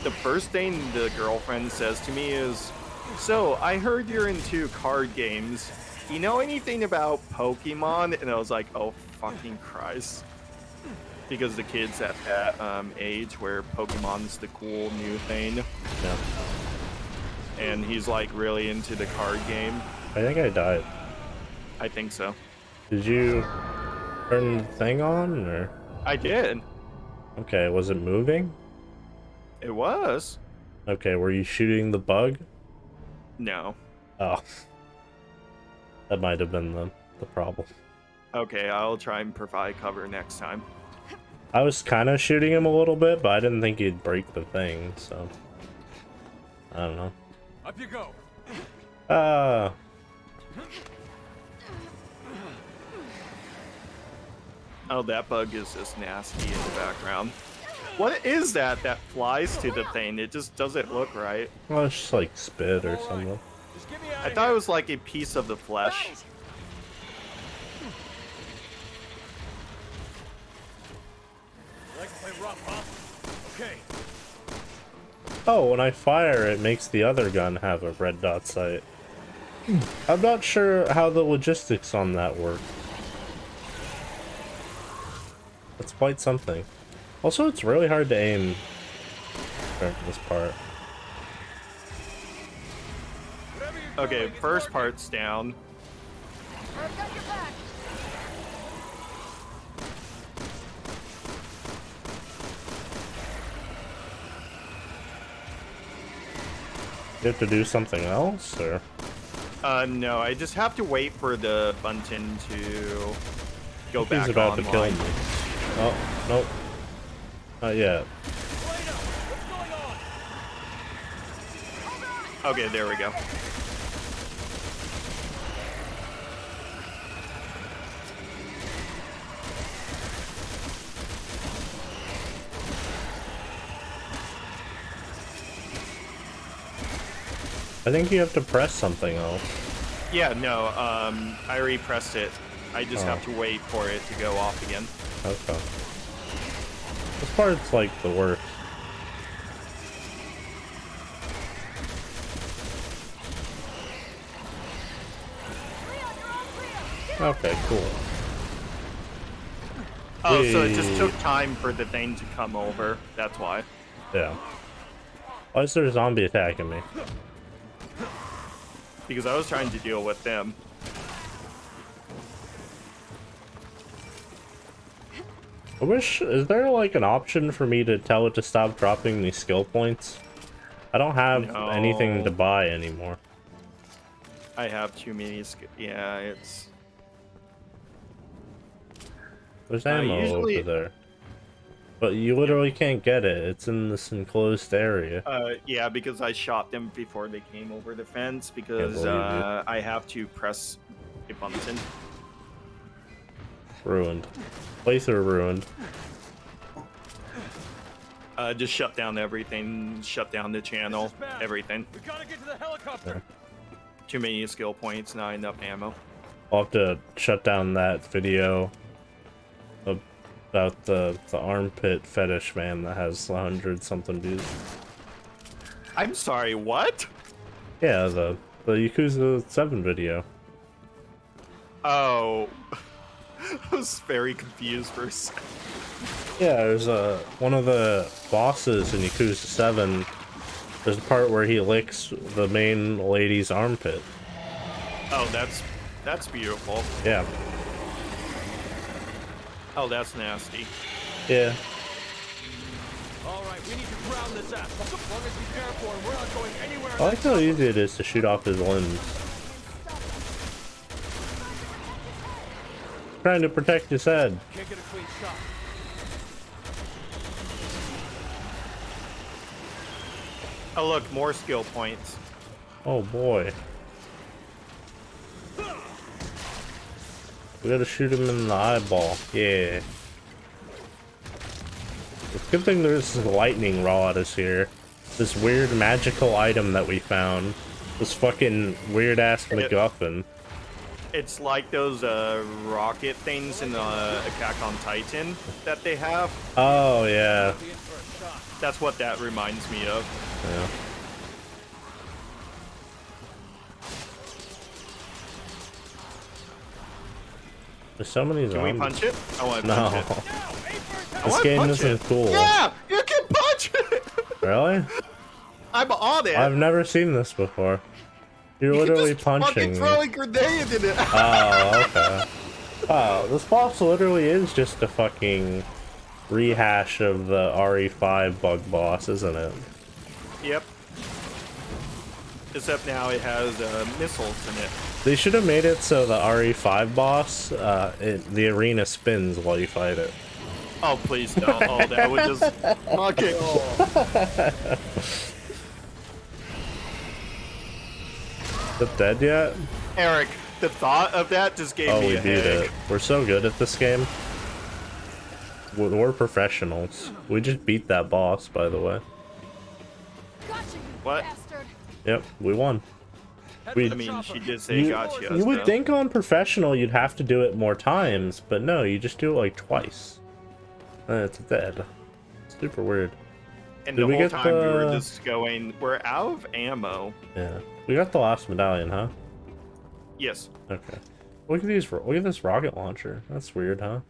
the first thing the girlfriend says to me is, "So, I heard you're into card games. You know anything about Pokemon?" And I was like, "Oh fucking Christ." Because the kids at that age where Pokemon's the cool new thing. Yeah. And he's like really into the card game. I think I died. I think so. Did you turn the thing on, or? I did. Okay, was it moving? It was. Okay, were you shooting the bug? No. Oh. That might have been the problem. Okay, I'll try and provide cover next time. I was kind of shooting him a little bit, but I didn't think he'd break the thing, so... I don't know. Up you go. Oh, that bug is just nasty in the background. What is that flies to the thing? It just doesn't look right. Well, it's just like spit or something. Just get me out I of thought here. it was like a piece of the flesh. You like to play rough, huh? Okay. Oh, when I fire, it makes the other gun have a red dot sight. I'm not sure how the logistics on that work. That's quite something. Also, it's really hard to aim for this part. Whatever you're Okay, doing, it's first working. part's down. I've got your back. You have to do something else, or? No, I just have to wait for the button to go back He's about online. to kill me. Oh, nope. Not yet. Elena, what's going on? Okay, there we go. I think you have to press something else. Yeah, no, I repressed it. I just Oh. have to wait for it to go off again. Okay. This part's like the worst. Okay, cool. Oh, so it just Whee. took time for the thing to come over. That's why. Yeah. Why is there a zombie attacking me? Because I was trying to deal with them. I wish, is there like an option for me to tell it to stop dropping these skill points? I don't have anything to No. buy anymore. I have too many. Yeah, it's. There's ammo usually- over there. But you literally can't get it. It's in this enclosed area. Yeah, because I shot them before they came over the fence. Because believe you. I have to press a button. Ruined. Playthrough ruined. Just shut down everything. Shut down the channel. This is bad. Everything. We gotta get to the helicopter. Too many skill points. Not enough ammo. I'll have to shut down that video about the armpit fetish man that has 100 something views. I'm sorry. What? Yeah, the Yakuza 7 video. Oh. I was very confused for a second. Yeah, there's one of the bosses in Yakuza 7. There's a part where he licks the main lady's armpit. Oh, that's beautiful. Yeah. Oh, that's nasty. Yeah. All right, we need to ground this ass. As long as we care for him, we're not going anywhere. I like how easy it is to shoot off his limbs. Trying to protect his head. Can't get a clean shot. Oh, look, more skill points. Oh boy. We gotta shoot him in the eyeball. Yeah. It's a good thing there's lightning rod is here. This weird magical item that we found. This fucking weird ass MacGuffin. It's like those rocket things in Attack on Titan that they have. Oh yeah. Be in for a shot. That's what that reminds me of. Yeah. There's so many Can we zombies. punch it? I want to No. punch it. Now, aim for his I This wanna game punch isn't it. cool. Yeah, you can punch it. Really? I'm on it. I've never seen this before. You're You can literally just punching fucking me. throw a grenade in it. Oh, okay. Oh, this boss literally is just a fucking rehash of the RE5 bug boss, isn't it? Yep. Except now it has missiles in it. They should have made it so the RE5 boss, the arena spins while you fight it. Oh, please don't. Oh, that would just fuck it all. Is it dead yet? Eric, the thought of that just gave Oh, me we a beat headache. it. We're so good at this game. We're professionals. We just beat that boss, by the way. Gotcha, you What? bastard. Yep, we won. Head We- for I the mean, she chopper. did say gotcha. You would so- think on professional you'd have to do it more times, but no, you just do it like twice. It's dead. Super weird. And Did the we whole get time we were the- just going, we're out of ammo. Yeah, we got the last medallion, huh? Yes. Okay. Look at these. Look at this rocket launcher. That's weird, huh?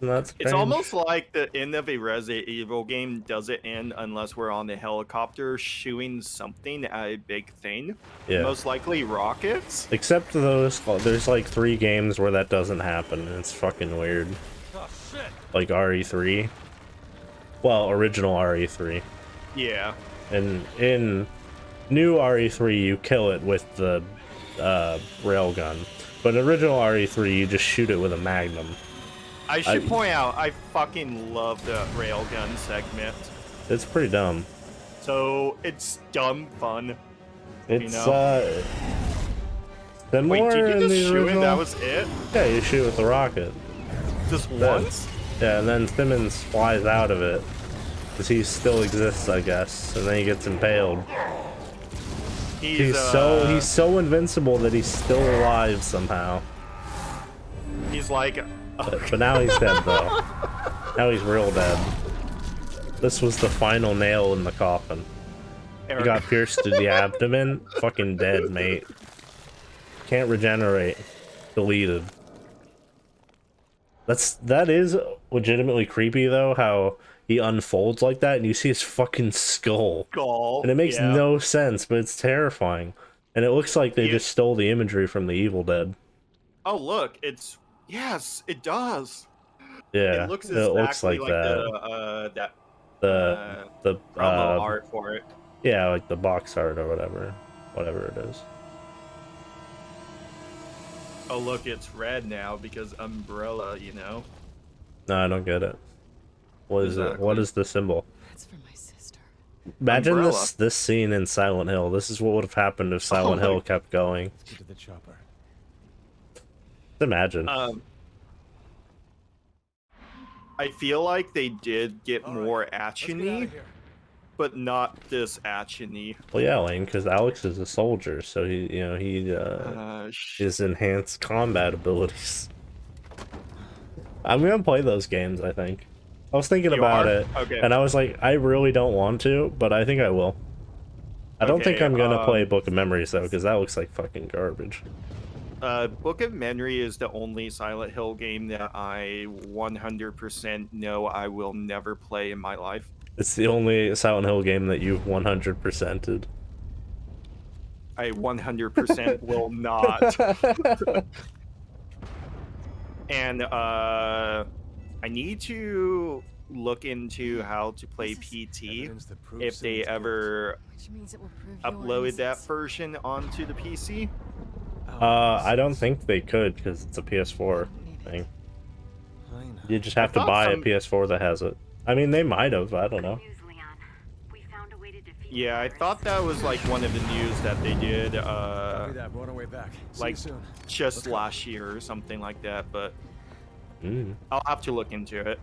Isn't that It's strange? almost like the end of a Resident Evil game doesn't end unless we're on the helicopter shooting something at a big thing. Yeah. Most likely rockets. Except those, there's like 3 games where that doesn't happen, and it's fucking weird. Oh, shit. Like RE3. Well, original RE3. Yeah. And in new RE3, you kill it with the railgun. But original RE3, you just shoot it with a magnum. I should point out, I fucking love the railgun segment. It's pretty dumb. So it's dumb fun. It's know. similar Wait, did in you just the shoot original. it? That was it? Yeah, you shoot with the rocket. Just Then- once? Yeah, and then Simmons flies out of it. Because he still exists, I guess. And then he gets impaled. He's so invincible that he's still alive somehow. He's like, But now he's dead though. Now he's real dead. This was the final nail in the coffin. He Eric, got pierced to the abdomen. Fucking dead, mate. Can't regenerate. Deleted. That is legitimately creepy though, how he unfolds like that and you see his fucking skull. Skull. And it makes yeah. no sense, but it's terrifying. And it looks like they Yeah. just stole the imagery from the Evil Dead. Oh, look, yes, it does. Yeah, It looks exactly like that. that The promo art for it. yeah, like the box art or whatever it is. Oh, look, it's red now because umbrella, you know? No, I don't get it. What is it? Exactly. What is the symbol? That's for my sister. Imagine Umbrella. this scene in Silent Hill. This is what would have happened if Silent my- Hill kept going. Let's get to the chopper. Imagine. I feel like they did get All right, more Let's get out actiony, of here. but not this actiony. Well, yeah, Lane, because Alex is a soldier, so he his enhanced combat abilities. I'm gonna play those games. I think. I was thinking You about are? it, Okay. and I was like, I really don't want to, but I think I will. I don't think Okay, I'm gonna play Book of Memories though, because that looks like fucking garbage. Book of Memory is the only Silent Hill game that I 100% know I will never play in my life. It's the only Silent Hill game that you've 100%ed. I 100% will not. And I need to look into how to play PT Evidence that proves if they Simmons' guilt. ever Which means it will prove your uploaded that innocence. version onto the PC. I don't think they could because it's a PS4 thing. I know. You just have to thought buy a some- PS4 that has it. I mean, they might have. I don't know. News, Leon. We found a way to defeat Yeah, I the thought that was like one of the news that they did Copy that. We're on our way back. See like you soon. just last year or something like that, but Mm. I'll have to look into it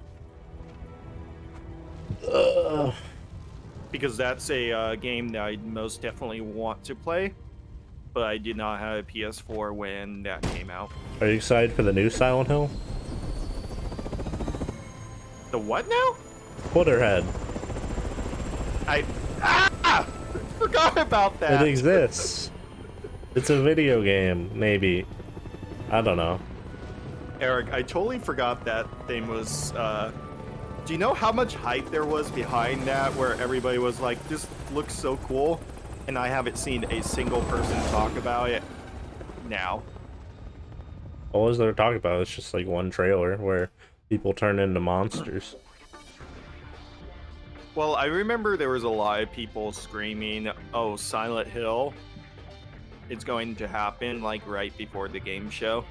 because that's a game that I most definitely want to play, but I did not have a PS4 when that came out. Are you excited for the new Silent Hill? The what now? Twitterhead. I forgot about that. It exists. It's a video game, maybe. I don't know. Eric, I totally forgot that thing was. Do you know how much hype there was behind that, where everybody was like, "This looks so cool," and I haven't seen a single person talk about it now. What was there to talk about? It's just like one trailer where people turn into monsters. Well, I remember there was a lot of people screaming, "Oh, Silent Hill! It's going to happen like right before the game show,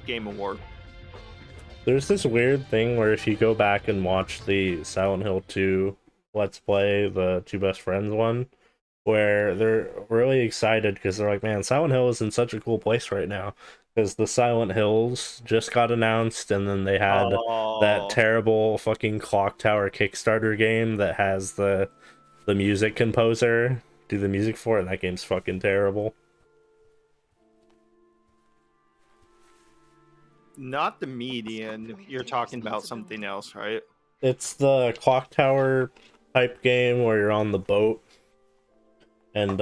Game Award." There's this weird thing where if you go back and watch the Silent Hill 2 Let's Play, the Two Best Friends one, where they're really excited because they're like, man, Silent Hill is in such a cool place right now. Because the Silent Hills just got announced, and then they had that Oh, terrible fucking Clock Tower Kickstarter game that has the music composer do the music for it, and that game's fucking terrible. not the median. We have You're to talking take about something else, right? It's the Clock Tower type game where you're on the boat, and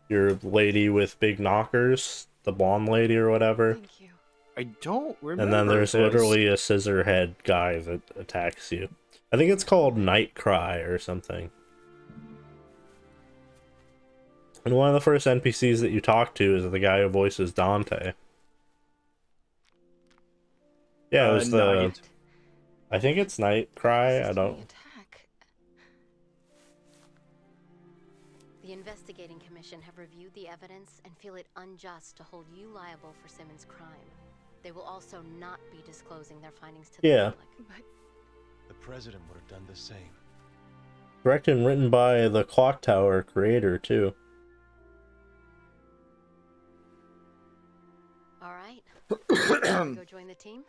you're a lady with big knockers, the blonde lady or whatever. Thank you. I don't remember. And then there's this. literally a scissor head guy that attacks you. I think it's called Night Cry or something. And one of the first NPCs that you talk to is the guy who voices Dante. Yeah, it was the... Night. I think it's Night Cry, I don't... Attack. The investigating commission have reviewed the evidence and feel it unjust to hold you liable for Simmons' crime. They will also not be disclosing their findings to the Yeah. public. But The president would have done the same. Directed and written by the Clock Tower creator, too. All right. Go join the team.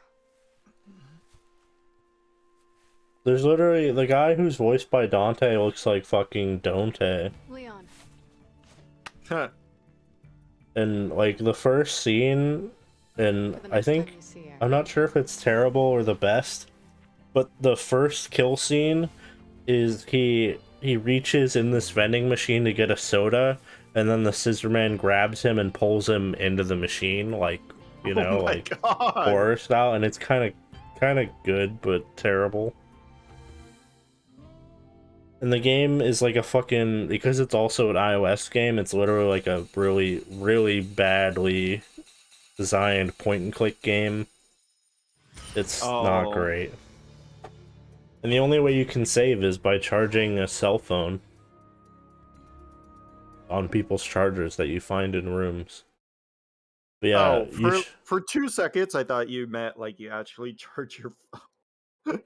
There's literally... The guy who's voiced by Dante looks like fucking Dante. Leon, Huh. And, like, the first scene... And for the I next time think... you see her. I'm not sure if it's terrible or the best, but the first kill scene is he reaches in this vending machine to get a soda, and then the scissor man grabs him and pulls him into the machine, like, you know, Oh my like God. horror style, and it's kind of good but terrible. And the game is like a fucking, because it's also an iOS game, it's literally like a really, really badly designed point and click game. It's not Oh. great. And the only way you can save is by charging a cell phone on people's chargers that you find in rooms. But yeah, Oh, for 2 seconds, I thought you meant like you actually charge your phone.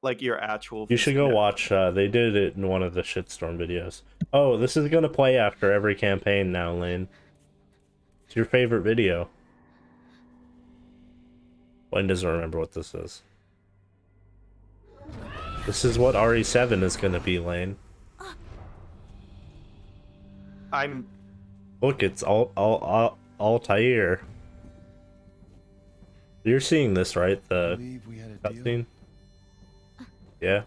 Like your actual. you should go physical- watch, they did it in one of the shitstorm videos. Oh, this is gonna play after every campaign now, Lane. It's your favorite video. Lane doesn't remember what this is. This is what RE7 is gonna be, Lane. I'm. Look, it's Altair. You're seeing this, right? The Believe we had a deal. cutscene? Yeah,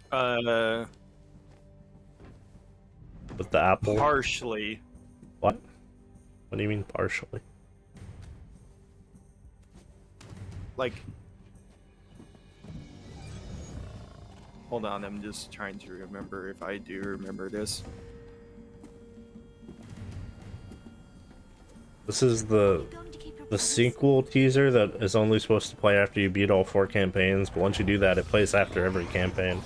with the apple. Partially. What? What do you mean partially? Like. Hold on, I'm just trying to remember if I do remember this. This is the sequel teaser that is only supposed to play after you beat all 4 campaigns, but once you do that, it plays after every campaign.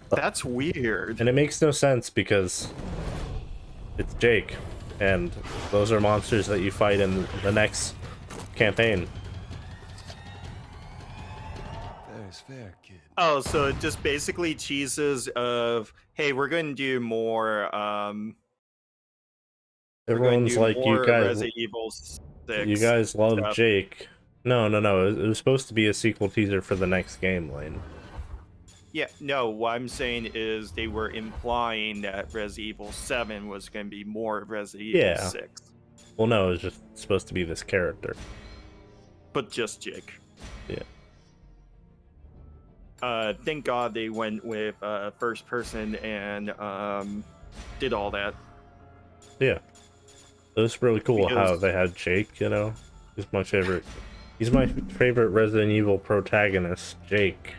That's weird. And it makes no sense because it's Jake, and those are monsters that you fight in the next campaign. Fair is fair, kid. Oh, so it just basically cheeses of, hey, we're going to do more. We're going to Everyone's do like, more you guys, Resident Evil 6. you guys love stuff." Jake. No. It was supposed to be a sequel teaser for the next game, Lane. Yeah, no, what I'm saying is they were implying that Resident Evil 7 was going to be more Resident Evil Yeah. 6. Well, no, it was just supposed to be this character. But just Jake. Yeah. Thank God they went with first person and did all that. Yeah. It was really cool how Because- they had Jake, you know? He's my favorite. He's my favorite Resident Evil protagonist, Jake.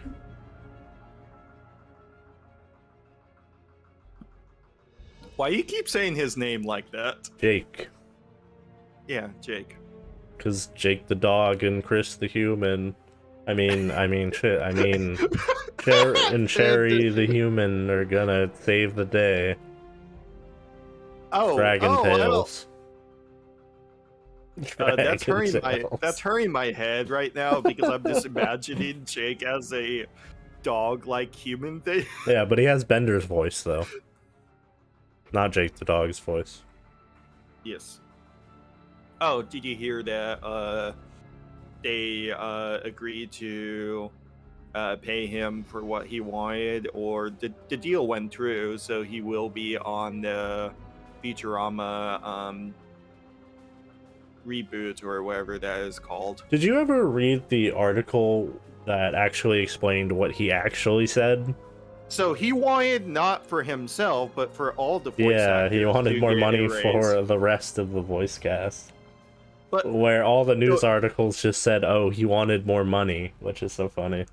Why you keep saying his name like that? Jake. Yeah, Jake. Because Jake the dog and Chris the human. I mean, shit. I mean, and Sherry the human are gonna save the day. Oh, Dragon oh, Tales. that's Dragon that's Tales. hurting my head right now because I'm just imagining Jake as a dog-like human thing. Yeah, but he has Bender's voice though, not Jake the dog's voice. Yes. Oh, did you hear that? They agreed to pay him for what he wanted, or the deal went through, so he will be on the Futurama reboot or whatever that is called. Did you ever read the article that actually explained what he actually said? So he wanted not for himself, but for all the voice Yeah, actors he wanted to more get money a raise. for the rest of the voice cast. But Where all the news articles just said, oh, he wanted more money, which is so funny.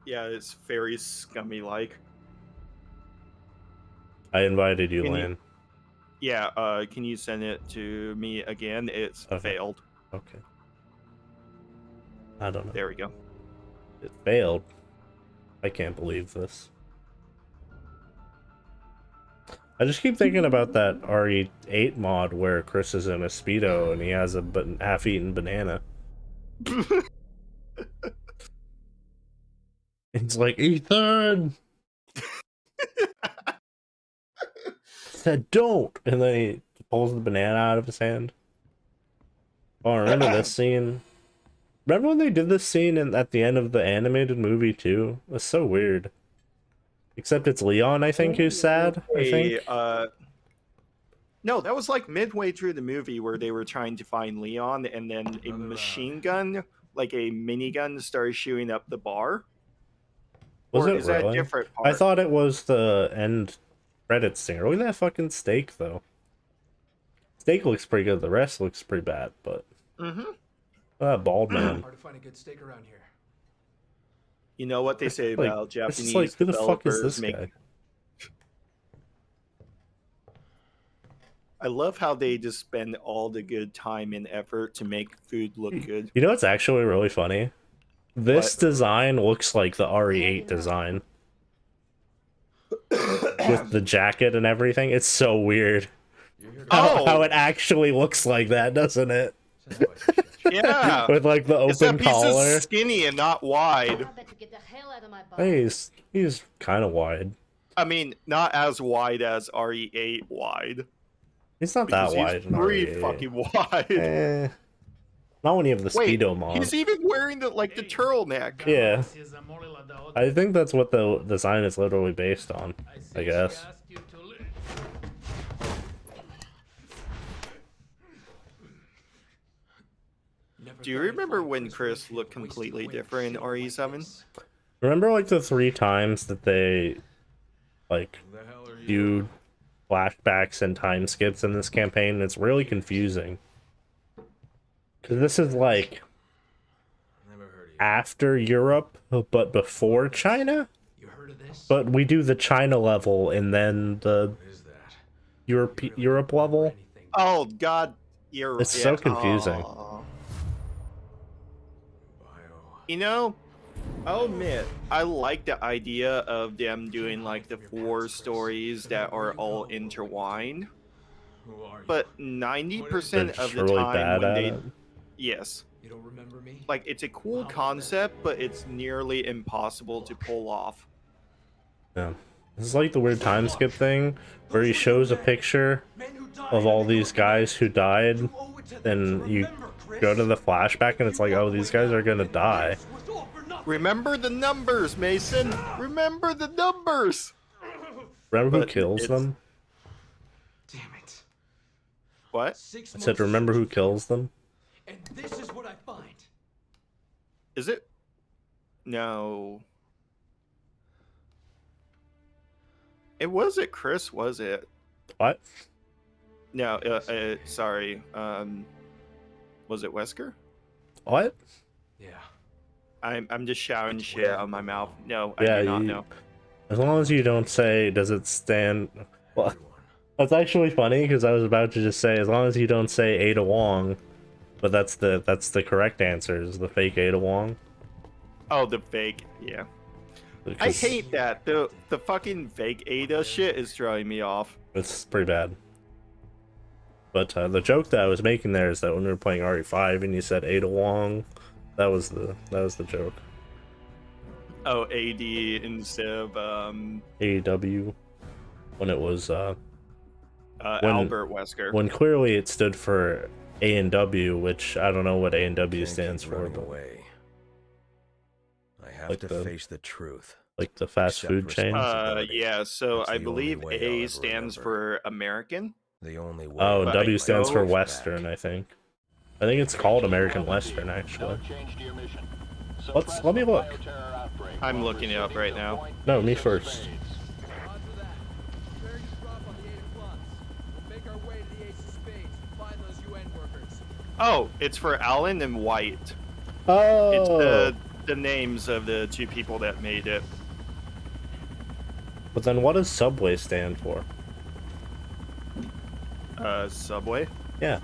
yeah, it's very scummy like. I invited you, Can you- Lan. Yeah, can you send it to me again? It's Okay. failed. Okay. I don't know. There we go. It failed. I can't believe this. I just keep thinking about that RE8 mod where Chris is in a Speedo and he has a half-eaten banana. It's like, Ethan! Said don't! And then he pulls the banana out of his hand. Oh, I remember this scene. Remember when they did this scene at the end of the animated movie too? It was so weird. Except it's Leon, I think, who's sad. I think. No, that was like midway through the movie where they were trying to find Leon, and then a machine gun, like a minigun, started shooting up the bar. Was Or it is that a really? different part? I thought it was the end credits scene. Look at that fucking steak, though. Steak looks pretty good. The rest looks pretty bad, but that bald man. Hard to find a good steak around here. You know what they say Like, about this is Japanese like, who the fuck is developers this make. guy? I love how they just spend all the good time and effort to make food look good. You know what's actually really funny? This What? design looks like the RE8 design. With the jacket and everything. It's so weird. How it actually looks like that, doesn't it? Yeah, With like the except open he's collar. just skinny and not wide. Hey, he's kind of wide. I mean, not as wide as RE8 wide. He's not Because that wide. he's in pretty RE8. fucking wide. Eh, not when you have the Wait, Speedo mod. he's even wearing the turtleneck. Yeah. I think that's what the design is literally based on, I guess. Do you remember when Chris looked completely different in RE7? Remember like the 3 times that they like do flashbacks and time skips in this campaign? It's really confusing. Cause this is like after Europe, but before China? But we do the China level and then the Europe level. Oh God, you're. It's so confusing. Aw. You know, I'll admit, I like the idea of them doing like the 4 stories that are all intertwined. But 90% of the really time bad when at they, it. yes, You don't remember me? like it's a cool concept, but it's nearly impossible to pull off. Yeah. This is like the weird time skip thing where he shows a picture of all these guys who died, and you go to the flashback and it's like, oh, these guys are gonna die. Remember the numbers, Mason. Remember the numbers. Remember who But kills it's- them? Damn it. What? I said, remember who kills them? And this is what I find. Is it? No. It wasn't Chris, was it? What? No, sorry. Was it Wesker? What? Yeah. I'm just shouting shit out of my mouth. No, I Yeah, do not you- know. As long as you don't say, does it stand... Well, that's actually funny, because I was about to just say, as long as you don't say Ada Wong, but that's the correct answer, is the fake Ada Wong. Oh, the fake. Yeah. I hate that. The fucking fake Ada shit is driving me off. It's pretty bad. But the joke that I was making there is that when we were playing RE5 and you said Ada Wong, that was the joke. Oh, AD instead of AEW, when it was Albert Wesker. when clearly it stood for A&W, which I don't know what A&W Can't stands keep for, running but away. I have like to the- face the truth. like the fast Accept food chain. responsibility. Yeah, so That's I the believe only way I'll A ever stands remember. for American. The only way. Oh, and But W I stands for know- Western, I think. I think it's called American Western, actually. No change to your mission. Let me look. I'm looking it up right now. No, me first. Spades. Roger that. Prepare to drop on the 8 o'clock. We'll make our way to the Ace of Spades and find those UN workers. Oh, it's for Allen and White. It's Oh, the names of the two people that made it. but then what does Subway stand for? Subway. Yeah.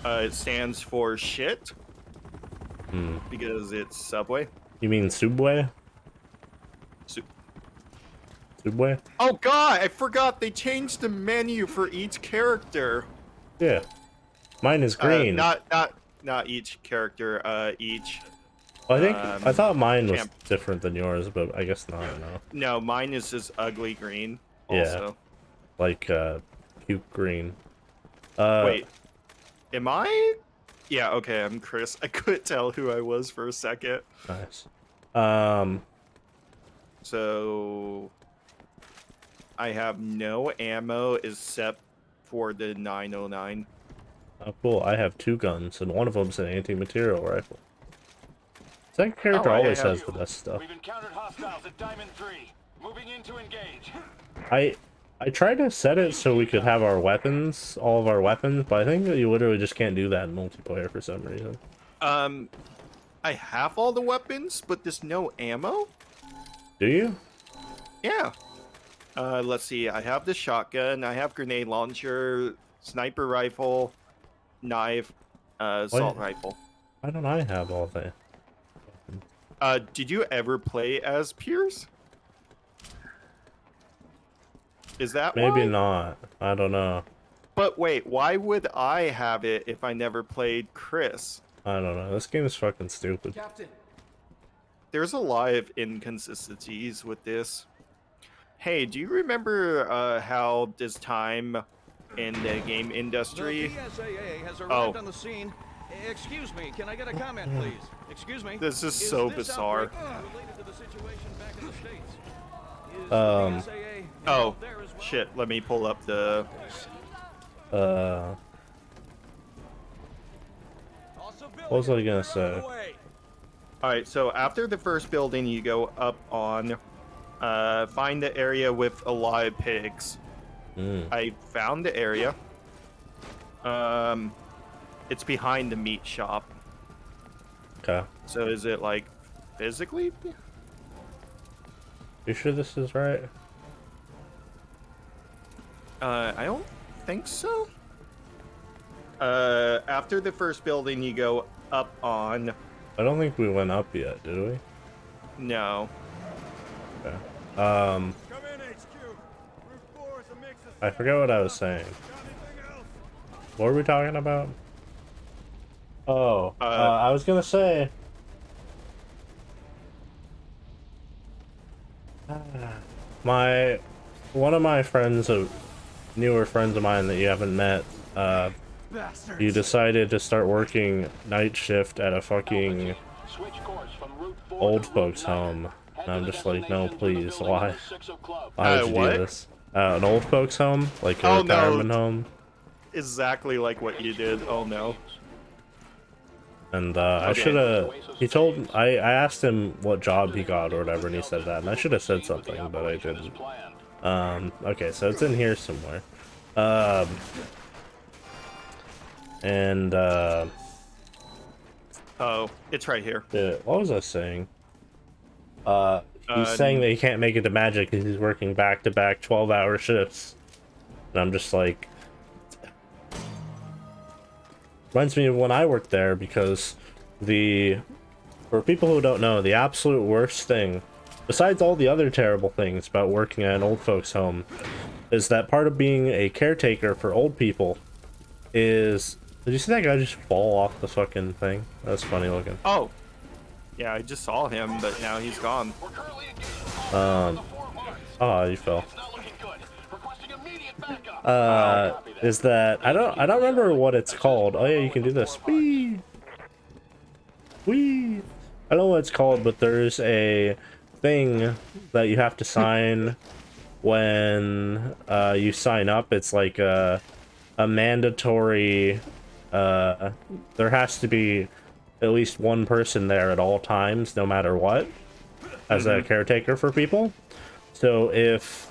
It stands for shit Hmm. because it's Subway. You mean Subway? Su- Subway? Oh god, I forgot they changed the menu for each character. Yeah. Mine is green. Not each character. Each. I think I thought mine was champ. different than yours, but I guess not. No. No, mine is just ugly green. Yeah. Also. Like puke green. Wait. Am I? Yeah. Okay. I'm Chris. I couldn't tell who I was for a second. Nice. So I have no ammo except for the 909. Oh, cool. I have 2 guns, and one of them's an anti-material rifle. Second character Oh, I always have- has the best stuff. We've encountered hostiles at Diamond 3. Moving in to engage. I tried to set it so we could have our weapons, all of our weapons, but I think that you literally just can't do that in multiplayer for some reason. I have all the weapons, but there's no ammo. Do you? Yeah. Let's see. I have the shotgun. I have grenade launcher, sniper rifle, knife, assault rifle. Why don't I have all that? Did you ever play as Pierce? Is that Maybe why? not. I don't know. But wait, why would I have it if I never played Chris? I don't know. This game is fucking stupid. Captain, There's a lot of inconsistencies with this. Hey, do you remember how this time in the game industry? The PSAA has arrived Oh. on the scene. Excuse me, can I get a comment, please? Excuse me. This is so this bizarre. outbreak related to the situation back in the States? Is the PSAA Oh, involved there as well? shit. Let me pull up the... What was I gonna say? Alright, so after the first building, you go up on... find the area with a lot of pigs. I found the area. It's behind the meat shop. Okay. So is it, like, physically? You sure this is right? I don't think so. After the first building, you go up on... I don't think we went up yet, did we? No. Okay. Come in, HQ. Route 4 is a mix of... I forgot what I was saying. Got anything else? What were we talking about? Oh, I was gonna say... One of my friends, newer friends of mine that you haven't met, he decided to start working night shift at a fucking Switch course from Route 4 old to Route folks 9. home. Head And I'm to the just like, no, destination through the please, building why? on the 6 o'clock. Why would you what? do this? An old folks home? Like a Oh, no. retirement home? Exactly like what you did. Oh, no. And I Okay. should have. I asked him what job he got or whatever, and he said that. And I should have said something, but I didn't. Okay, so it's in here somewhere. Oh, it's right here. Yeah, what was I saying? He's saying that he can't make it to Magic because he's working back-to-back 12-hour shifts. And I'm just like... Reminds me of when I worked there, because the For people who don't know, the absolute worst thing, besides all the other terrible things about working at an old folks' home, is that part of being a caretaker for old people is... Did you see that guy just fall off the fucking thing? That's funny looking. Oh. Yeah, I just saw him, but now he's gone. Oh, you fell. Is that... I don't remember what it's called. Oh yeah, you can do this. Whee! Whee! I don't know what it's called, but there's a thing that you have to sign when you sign up. It's like a mandatory... there has to be at least one person there at all times, no matter what, as a caretaker for people. So if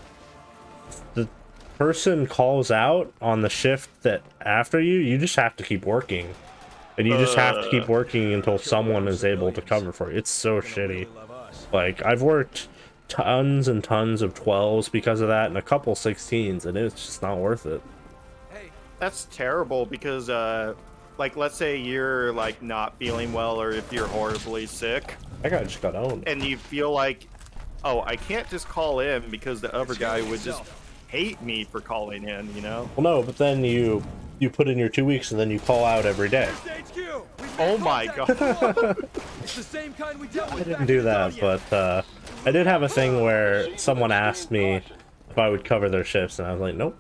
the person calls out on the shift that after you, you just have to keep working. And you just have to keep working until someone is able to cover for you. It's so shitty. Like, I've worked tons and tons of 12s because of that, and a couple 16s, and it's just not worth it. That's terrible because, like, let's say you're, like, not feeling well, or if you're horribly sick. That guy just got owned. And you feel like, oh, I can't just call in because the other guy would just hate me for calling in, you know? Well, no, but then you put in your 2 weeks and then you call out every day. Oh my god. It's the same kind we dealt with. I didn't do that, but I did have a thing where someone asked me if I would cover their shifts, and I was like, nope.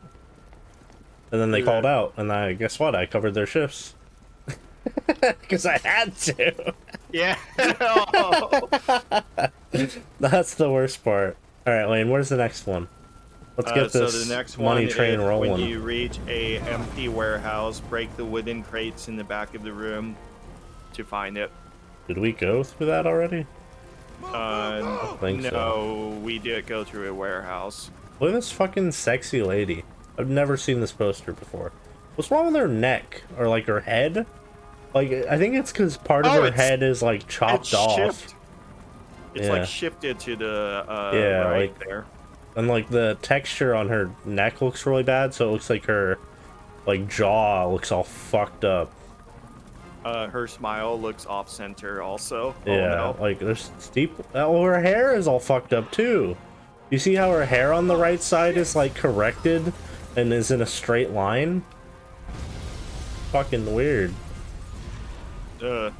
And then they called out, and guess what? I covered their shifts. Because I had to. Yeah. That's the worst part. Alright, Lane, where's the next one? Let's get this so the next money one train is rolling. when you reach a empty warehouse, break the wooden crates in the back of the room to find it. Did we go through that already? I think no, so. we did go through a warehouse. Look at this fucking sexy lady. I've never seen this poster before. What's wrong with her neck? Or like her head? Like, I think it's because part of her head is like chopped off. It's like shifted to the right like, there. And like the texture on her neck looks really bad, so it looks like her like jaw looks all fucked up. Her smile looks off center also. Yeah, oh, no. like there's steep. Oh, her hair is all fucked up too. You see how her hair on the right side is like corrected and is in a straight line? Fucking weird. That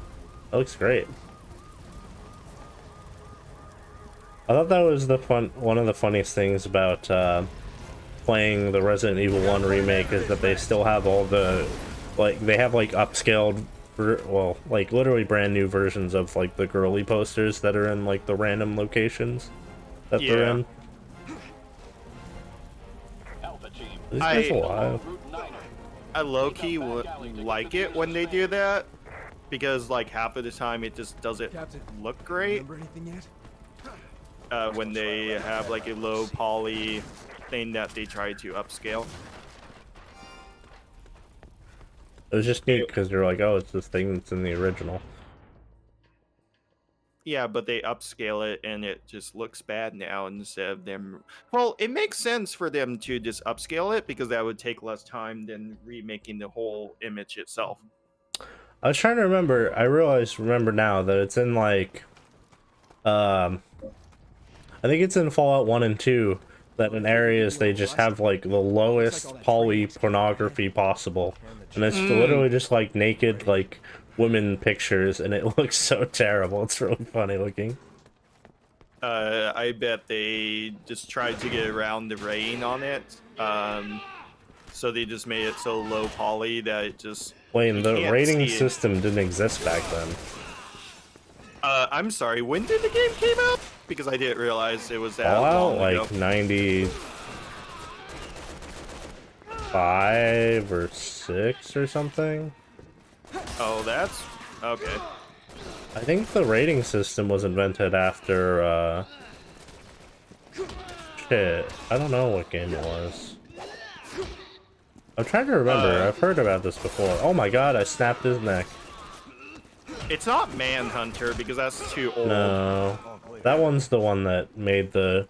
looks great. I thought that was one of the funniest things about playing the Resident Evil 1 remake is that they still have all the, like, they have like upscaled, well, like literally brand new versions of like the girly posters that are in like the random locations that they're in. These guys alive. I low-key would like it when they do that, because like half of the time it just doesn't look great. When they have like a low poly thing that they try to upscale. It was just neat because you're like, oh, it's this thing that's in the original. Yeah, but they upscale it and it just looks bad now instead of them. Well, it makes sense for them to just upscale it because that would take less time than remaking the whole image itself. I was trying to remember. I remember now that it's in like, I think it's in Fallout 1 and 2 that in areas they just have like the lowest poly pornography possible, and it's literally just like naked like women pictures, and it looks so terrible. It's really funny looking. I bet they just tried to get around the rating on it, so they just made it so low poly that it just. Wayne, the rating system didn't exist back then. I'm sorry, when did the game came out? Because I didn't realize it was that Fallout, long ago. like 95 or 6 or something. Oh, that's okay. I think the rating system was invented after shit. I don't know what game it was. I'm trying to remember. I've heard about this before. Oh my god, I snapped his neck. It's not Manhunter because that's too old. No. That one's the one that made the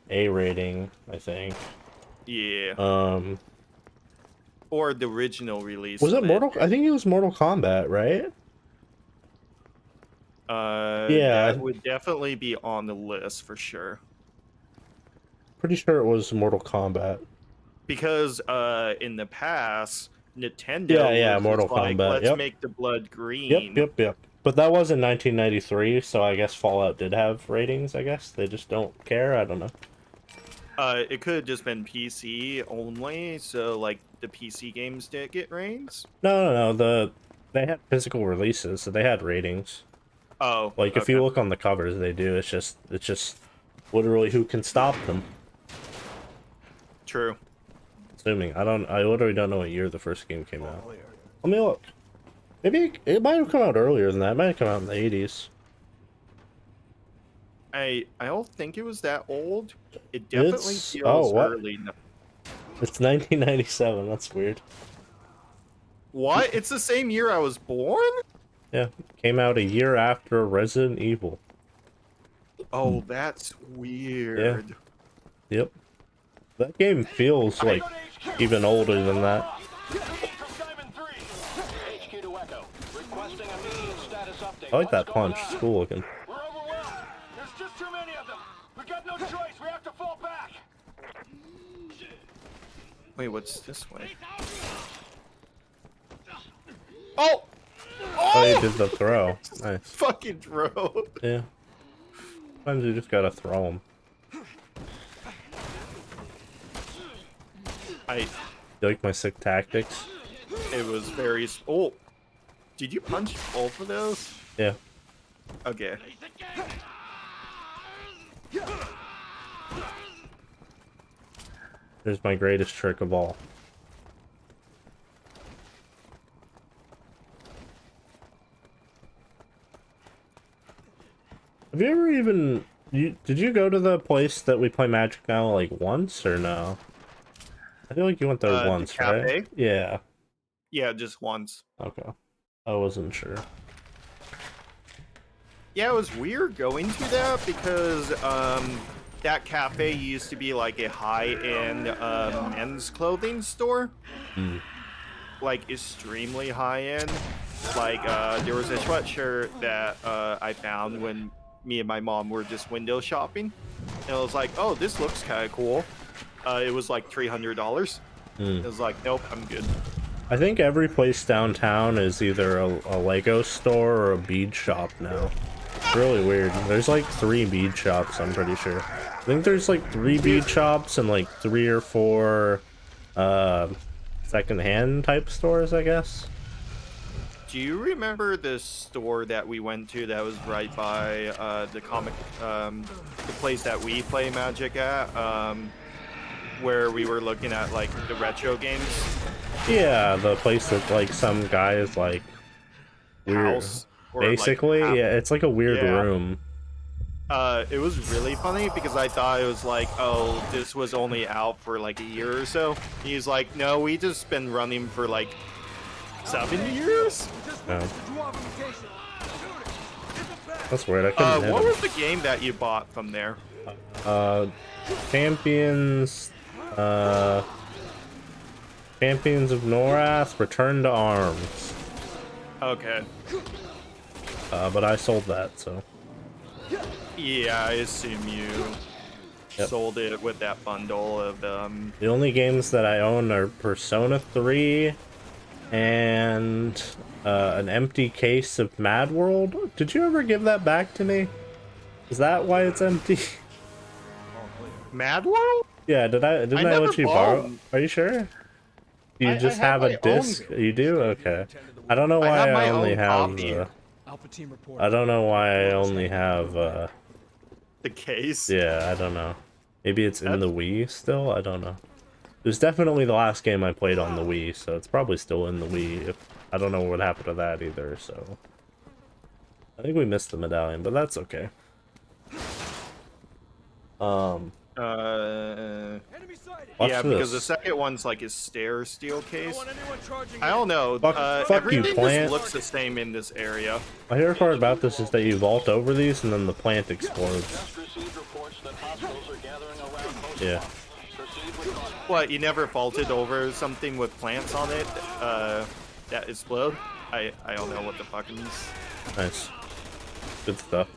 A rating, I think. Yeah. Or the original release. Was it Mortal? I think it was Mortal Kombat, right? Yeah. That would definitely be on the list for sure. Pretty sure it was Mortal Kombat. Because in the past, Nintendo Yeah, was Mortal just like, Kombat. let's Yep. make the blood green. Yep. But that was in 1993, so I guess Fallout did have ratings, I guess. They just don't care, I don't know. It could have just been PC only, so like the PC games did get ratings. No. They had physical releases, so they had ratings. Oh, Like if you look on the covers, they do. It's just literally who can stop them. True. Assuming I literally don't know what year the first game came out. Let me look. Maybe it might have come out earlier than that. It might have come out in the 80s. I don't think it was that old. It definitely feels early. It's 1997. That's weird. What? It's the same year I was born? Yeah, came out a year after Resident Evil. Oh, that's weird. Yep. That game feels like even older than that. I like that punch. It's cool looking. We're overwhelmed. There's just too many of them. We got no choice. We have to fall back. Wait, what's this way? Oh! Oh, you did the throw. Nice. Fucking throw. Yeah. Sometimes you just gotta throw them. You like my sick tactics? It was very... Oh! Did you punch both of those? Yeah. Okay. Here's my greatest trick of all. Have you ever even... did you go to the place that we play Magic now, like, once, or no? I feel like you went there once, the right? cafe? Yeah. Yeah, just once. Okay. I wasn't sure. Yeah, it was weird going to that because that cafe used to be like a high-end men's clothing store. Like extremely high-end. Like there was a sweatshirt that I found when me and my mom were just window shopping, and I was like, oh, this looks kind of cool. It was like $300. It was like, nope, I'm good. I think every place downtown is either a Lego store or a bead shop now. It's really weird. There's like 3 bead shops, I'm pretty sure. I think there's like 3 bead shops and like 3 or 4 secondhand type stores, I guess. Do you remember the store that we went to that was right by the place that we play Magic at, where we were looking at like the retro games? Yeah, the place that like some guy is like weird. House, basically, like, yeah, it's like a weird room. It was really funny because I thought it was like, oh, this was only out for like a year or so. He's like, no, we just been running for like 7 years. Yeah. That's weird. I couldn't hit what him. was the game that you bought from there? Champions of Norath, Return to Arms. Okay. But I sold that, so. Yeah, I assume you sold it with that bundle of The only games that I own are Persona 3 and an empty case of Mad World. Did you ever give that back to me? Is that why it's empty? Mad World? Yeah, didn't I let you borrow? Are you sure? You just have a disc? You do? Okay. I don't know why I only have I don't know why I only have the case. Yeah, I don't know. Maybe it's in the Wii still? I don't know. It was definitely the last game I played on the Wii, so it's probably still in the Wii. I don't know what happened to that either, so I think we missed the medallion, but that's okay. Yeah, because the second one's like a stair steel case. I don't know. Fuck everything you, plant. just looks the same in this area. My favorite part about this is that you vault over these and then the plant explodes. Yeah. What, you never vaulted over something with plants on it that explode? I don't know what the fuck it is. Nice. Good stuff.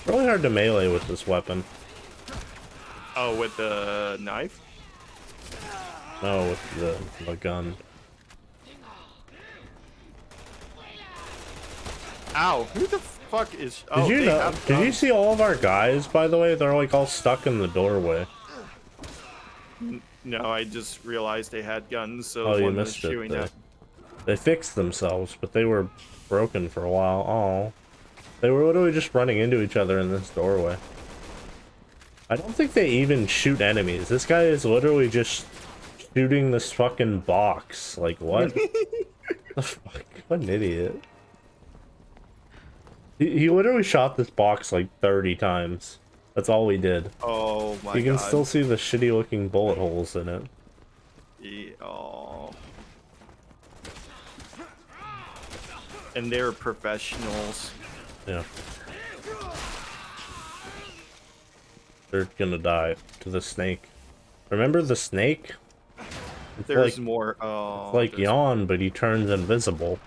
Really hard to melee with this weapon. Oh, with the knife? No, with the gun. Ow! Who the fuck is? Oh, Did you they know? have Did you guns. see all of our guys? By the way, they're like all stuck in the doorway. No, I just realized they had guns, so Oh, you one was missed it. shooting at. They fixed themselves, but they were broken for a while. Oh, they were literally just running into each other in this doorway. I don't think they even shoot enemies. This guy is literally just shooting this fucking box. Like, what? The fuck? What an idiot. He literally shot this box like 30 times. That's all he did. Oh my god. You can still see the shitty looking bullet holes in it. Yeah, oh. And they're professionals. Yeah. They're gonna die to the snake. Remember the snake? It's There's like, more. Oh, it's like there's- Yawn, but he turns invisible.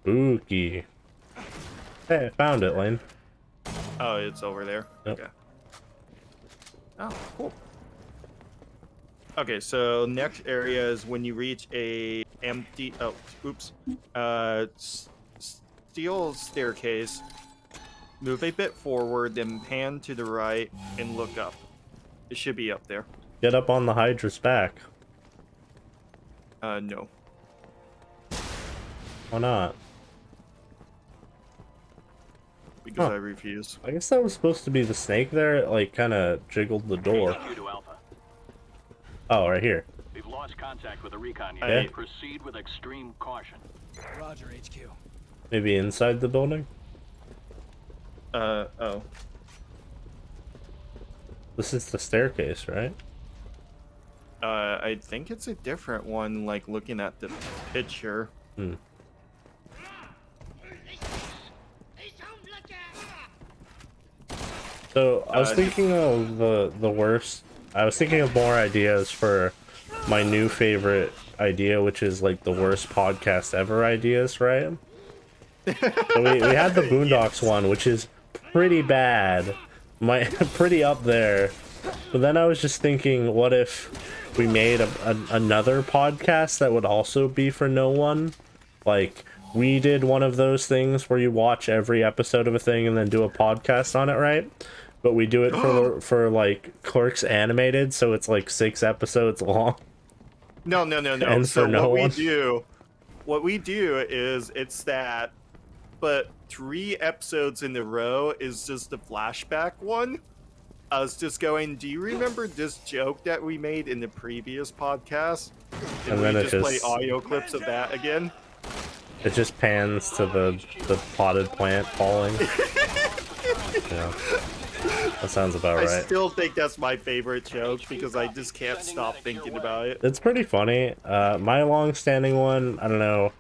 Spooky. Hey, I found it, Lane. Oh, it's over there. Yep. Okay. Oh, cool. Okay, so next area is when you reach a empty. Oh, oops. Steel staircase. Move a bit forward, then pan to the right and look up. It should be up there. Get up on the Hydra's back. No. Why not? Because Huh. I refuse. I guess that was supposed to be the snake there. It, like, kind of jiggled the door. HQ to Alpha. Oh, right here. We've lost contact with the recon Yeah. unit. Proceed with extreme caution. Roger, HQ. Maybe inside the building? Oh. This is the staircase, right? I think it's a different one, like looking at the picture. Hmm. So I was thinking of the worst. I was thinking of more ideas for my new favorite idea, which is like the worst podcast ever ideas, right? So we had the Boondocks one, which is pretty bad, pretty up there. But then I was just thinking, what if we made another podcast that would also be for no one? Like, we did one of those things where you watch every episode of a thing and then do a podcast on it, right? But we do it for like Clerks Animated, so it's like 6 episodes long. No. And So for no one. what we do is it's that, but 3 episodes in a row is just the flashback one. I was just going, do you remember this joke that we made in the previous podcast? And then we it just play just- audio clips of that again. It just pans to the potted plant falling. Yeah. That sounds about I right. still think that's my favorite joke because I just can't stop thinking about it. It's pretty funny. My long-standing one, I don't know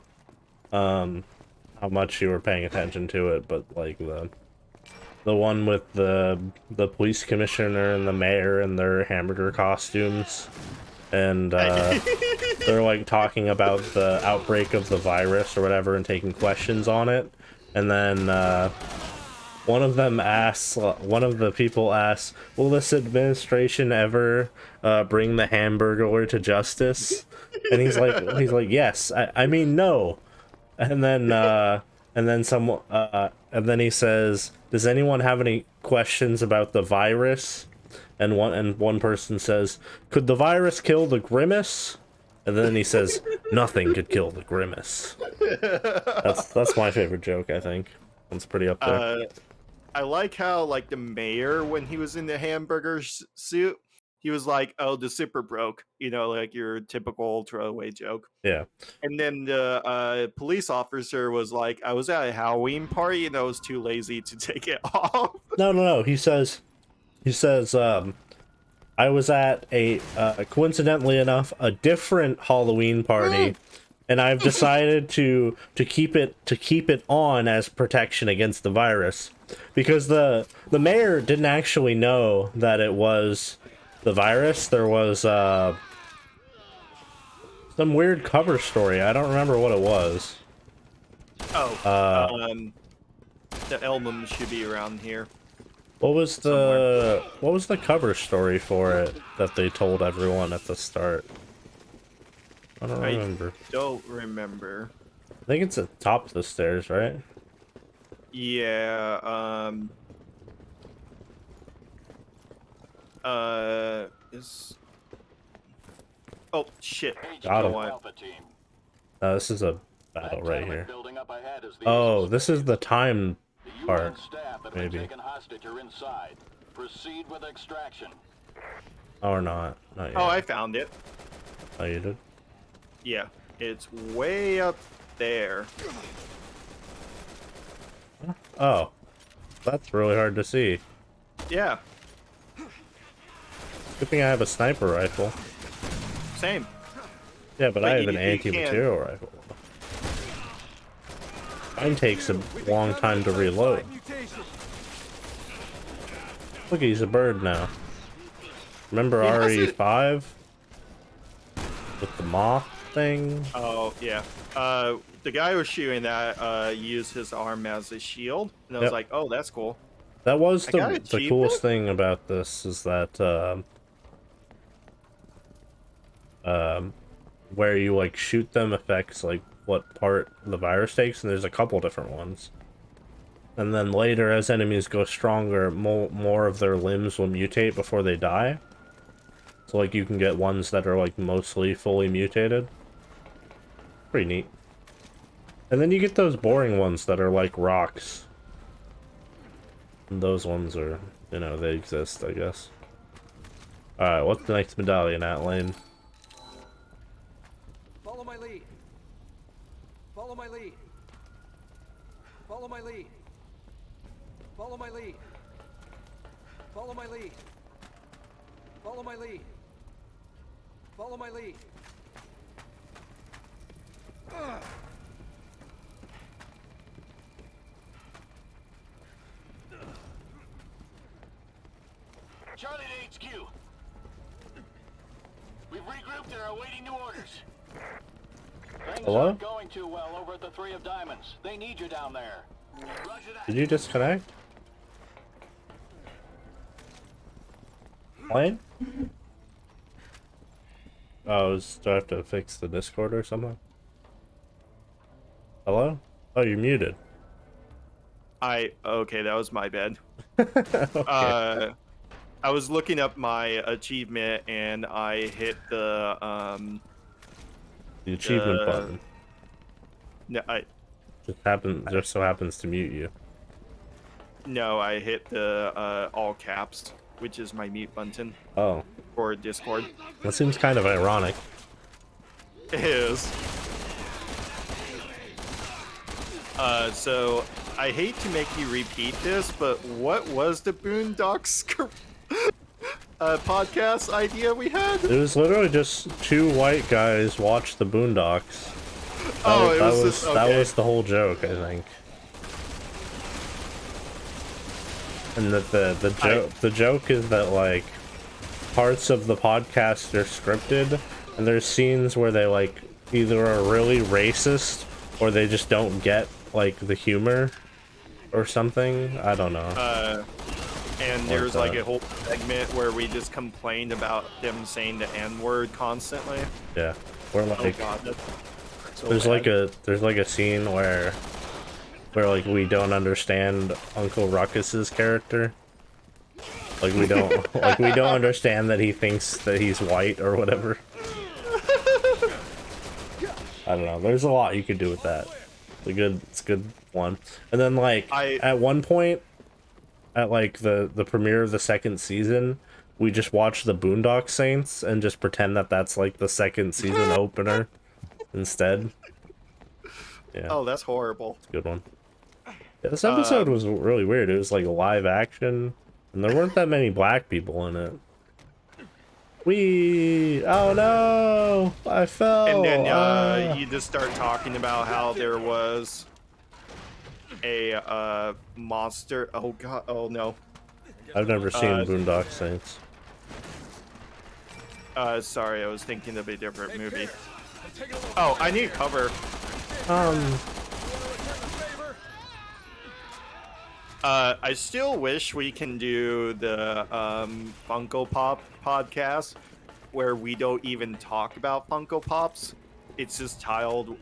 how much you were paying attention to it, but like the one with the police commissioner and the mayor in their hamburger costumes, and they're like talking about the outbreak of the virus or whatever and taking questions on it, and then one of the people asks, will this administration ever bring the Hamburglar to justice? And he's like, yes. I mean, no. And then he says, does anyone have any questions about the virus? And one person says, could the virus kill the Grimace? And then he says, nothing could kill the Grimace. That's my favorite joke, I think. It's pretty up there. I like how, like, the mayor, when he was in the hamburger suit, he was like, oh, the zipper broke. You know, like your typical throwaway joke. Yeah. And then the police officer was like, I was at a Halloween party and I was too lazy to take it off. No. He says, I was at a, coincidentally enough, a different Halloween party, and I've decided to keep it on as protection against the virus, because the mayor didn't actually know that it was the virus. There was some weird cover story. I don't remember what it was. Oh, the album should be around here. What was the cover story for it that they told everyone at the start? I don't remember. Don't remember. I think it's at the top of the stairs, right? Yeah, oh, shit. Got him. Go on. Alpha team. This is a battle That right tenement here. building up ahead is the Oh, ace this is the space. time The UN part. staff that have maybe. been taken hostage are inside. Proceed with extraction. Or not. Not yet. Oh, I found it. Oh, you did? Yeah, it's way up there. Oh. That's really hard to see. Yeah, Good thing I have a sniper rifle. same. Yeah, but I have an you anti-material rifle. Mine takes a long time to reload. Look, he's a bird now. Remember He has it. RE5? With the moth thing? Oh, yeah. The guy who was shooting that used his arm as a shield, and I was Yep. like, oh, that's cool. That was I got an the coolest achievement? thing about this is that where you like shoot them affects like what part the virus takes, and there's a couple different ones. And then later, as enemies go stronger, more of their limbs will mutate before they die. So like you can get ones that are like mostly fully mutated. Pretty neat. And then you get those boring ones that are like rocks. And those ones are, you know, they exist, I guess. Alright, what's the next medallion at, Lane? Follow my lead. Follow my lead. Follow my lead. Follow my lead. Follow my lead. Follow my lead. Follow my lead. Charlie to HQ. We've regrouped and are awaiting new orders. Things Hello? aren't going too well over at the Three of Diamonds. They need you down there. Roger that. Did you disconnect? Lane? Oh, do I have to fix the Discord or something? Hello? Oh, you're muted. Okay, that was my bad. Okay. I was looking up my achievement and I hit the The achievement button no, just so happens to mute you. I hit the all caps, which is my mute button Oh, for Discord. that seems kind of ironic. It is. So I hate to make you repeat this, but what was the Boondocks podcast idea we had? It was literally just two white guys watch the Boondocks. That was the whole joke, I think. And that the joke is that like parts of the podcast are scripted, and there's scenes where they like either are really racist or they just don't get like the humor or something. I don't know. And there's like a whole segment where we just complained about them saying the N-word constantly. Yeah, we're like, Oh god, that's so there's bad. like a scene where like we don't understand Uncle Ruckus's character. Like we don't understand that he thinks that he's white or whatever. I don't know. There's a lot you could do with that. It's a good one. And then like at one point, at like the premiere of the second season, we just watched the Boondock Saints and just pretend that that's like the second season opener instead. Yeah. Oh, that's horrible. It's a good one. Yeah, this episode was really weird. It was like live action, and there weren't that many black people in it. Oh no! I fell! And then you just start talking about how there was a monster. Oh god! Oh no! I've never seen Boondock Saints. Sorry, I was thinking of a different movie. Oh, I need cover. I still wish we can do the Funko Pop podcast where we don't even talk about Funko Pops. It's just titled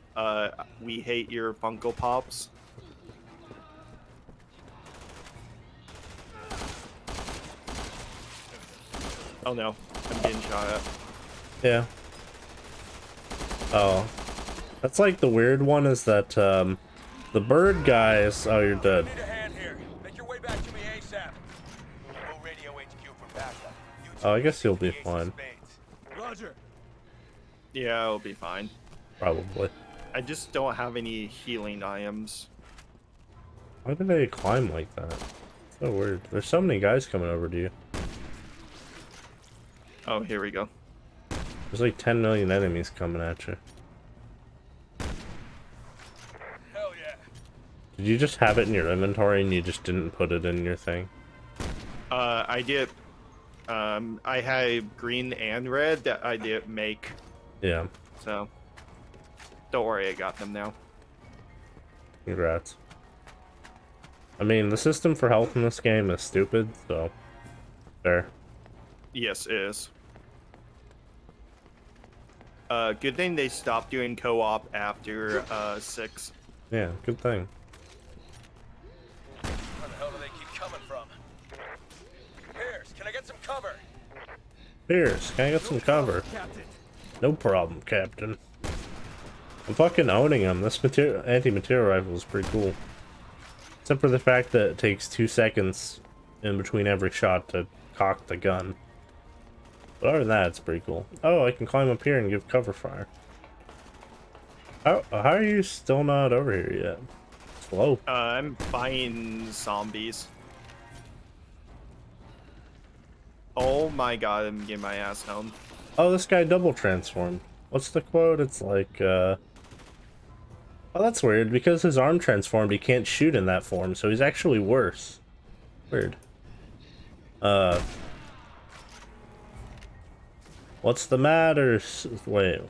"We Hate Your Funko Pops." Oh no, I'm getting shot at. Yeah. Oh. That's like the weird one is that the bird guys. Oh, you're dead. Need a hand here. Make your way back to me ASAP. We'll radio HQ for backup. You two Oh, I guess you'll be Ace of fine. Spades. Roger. Yeah, I'll be fine. Probably. I just don't have any healing items. Why do they climb like that? So weird. There's so many guys coming over to you. Oh, here we go. There's like 10 million enemies coming at you. Hell yeah. Did you just have it in your inventory and you just didn't put it in your thing? I did. I had green and red that I didn't make, Yeah. so don't worry, I got them now. Congrats. I mean, the system for health in this game is stupid, so fair. Yes, it is. Good thing they stopped doing co-op after 6. Yeah, good thing. Where the hell do they keep coming from? Pierce, can I get some cover? Pierce, can I get some cover? Captain. No problem, Captain. I'm fucking owning them. This anti-material rifle is pretty cool. Except for the fact that it takes 2 seconds in between every shot to cock the gun. But other than that, it's pretty cool. Oh, I can climb up here and give cover fire. How are you still not over here yet? Slow. I'm fighting zombies. Oh my god, I'm getting my ass home. Oh, this guy double transformed. What's the quote? It's like, oh, that's weird. Because his arm transformed, he can't shoot in that form, so he's actually worse. Weird. What's the matter? Wait.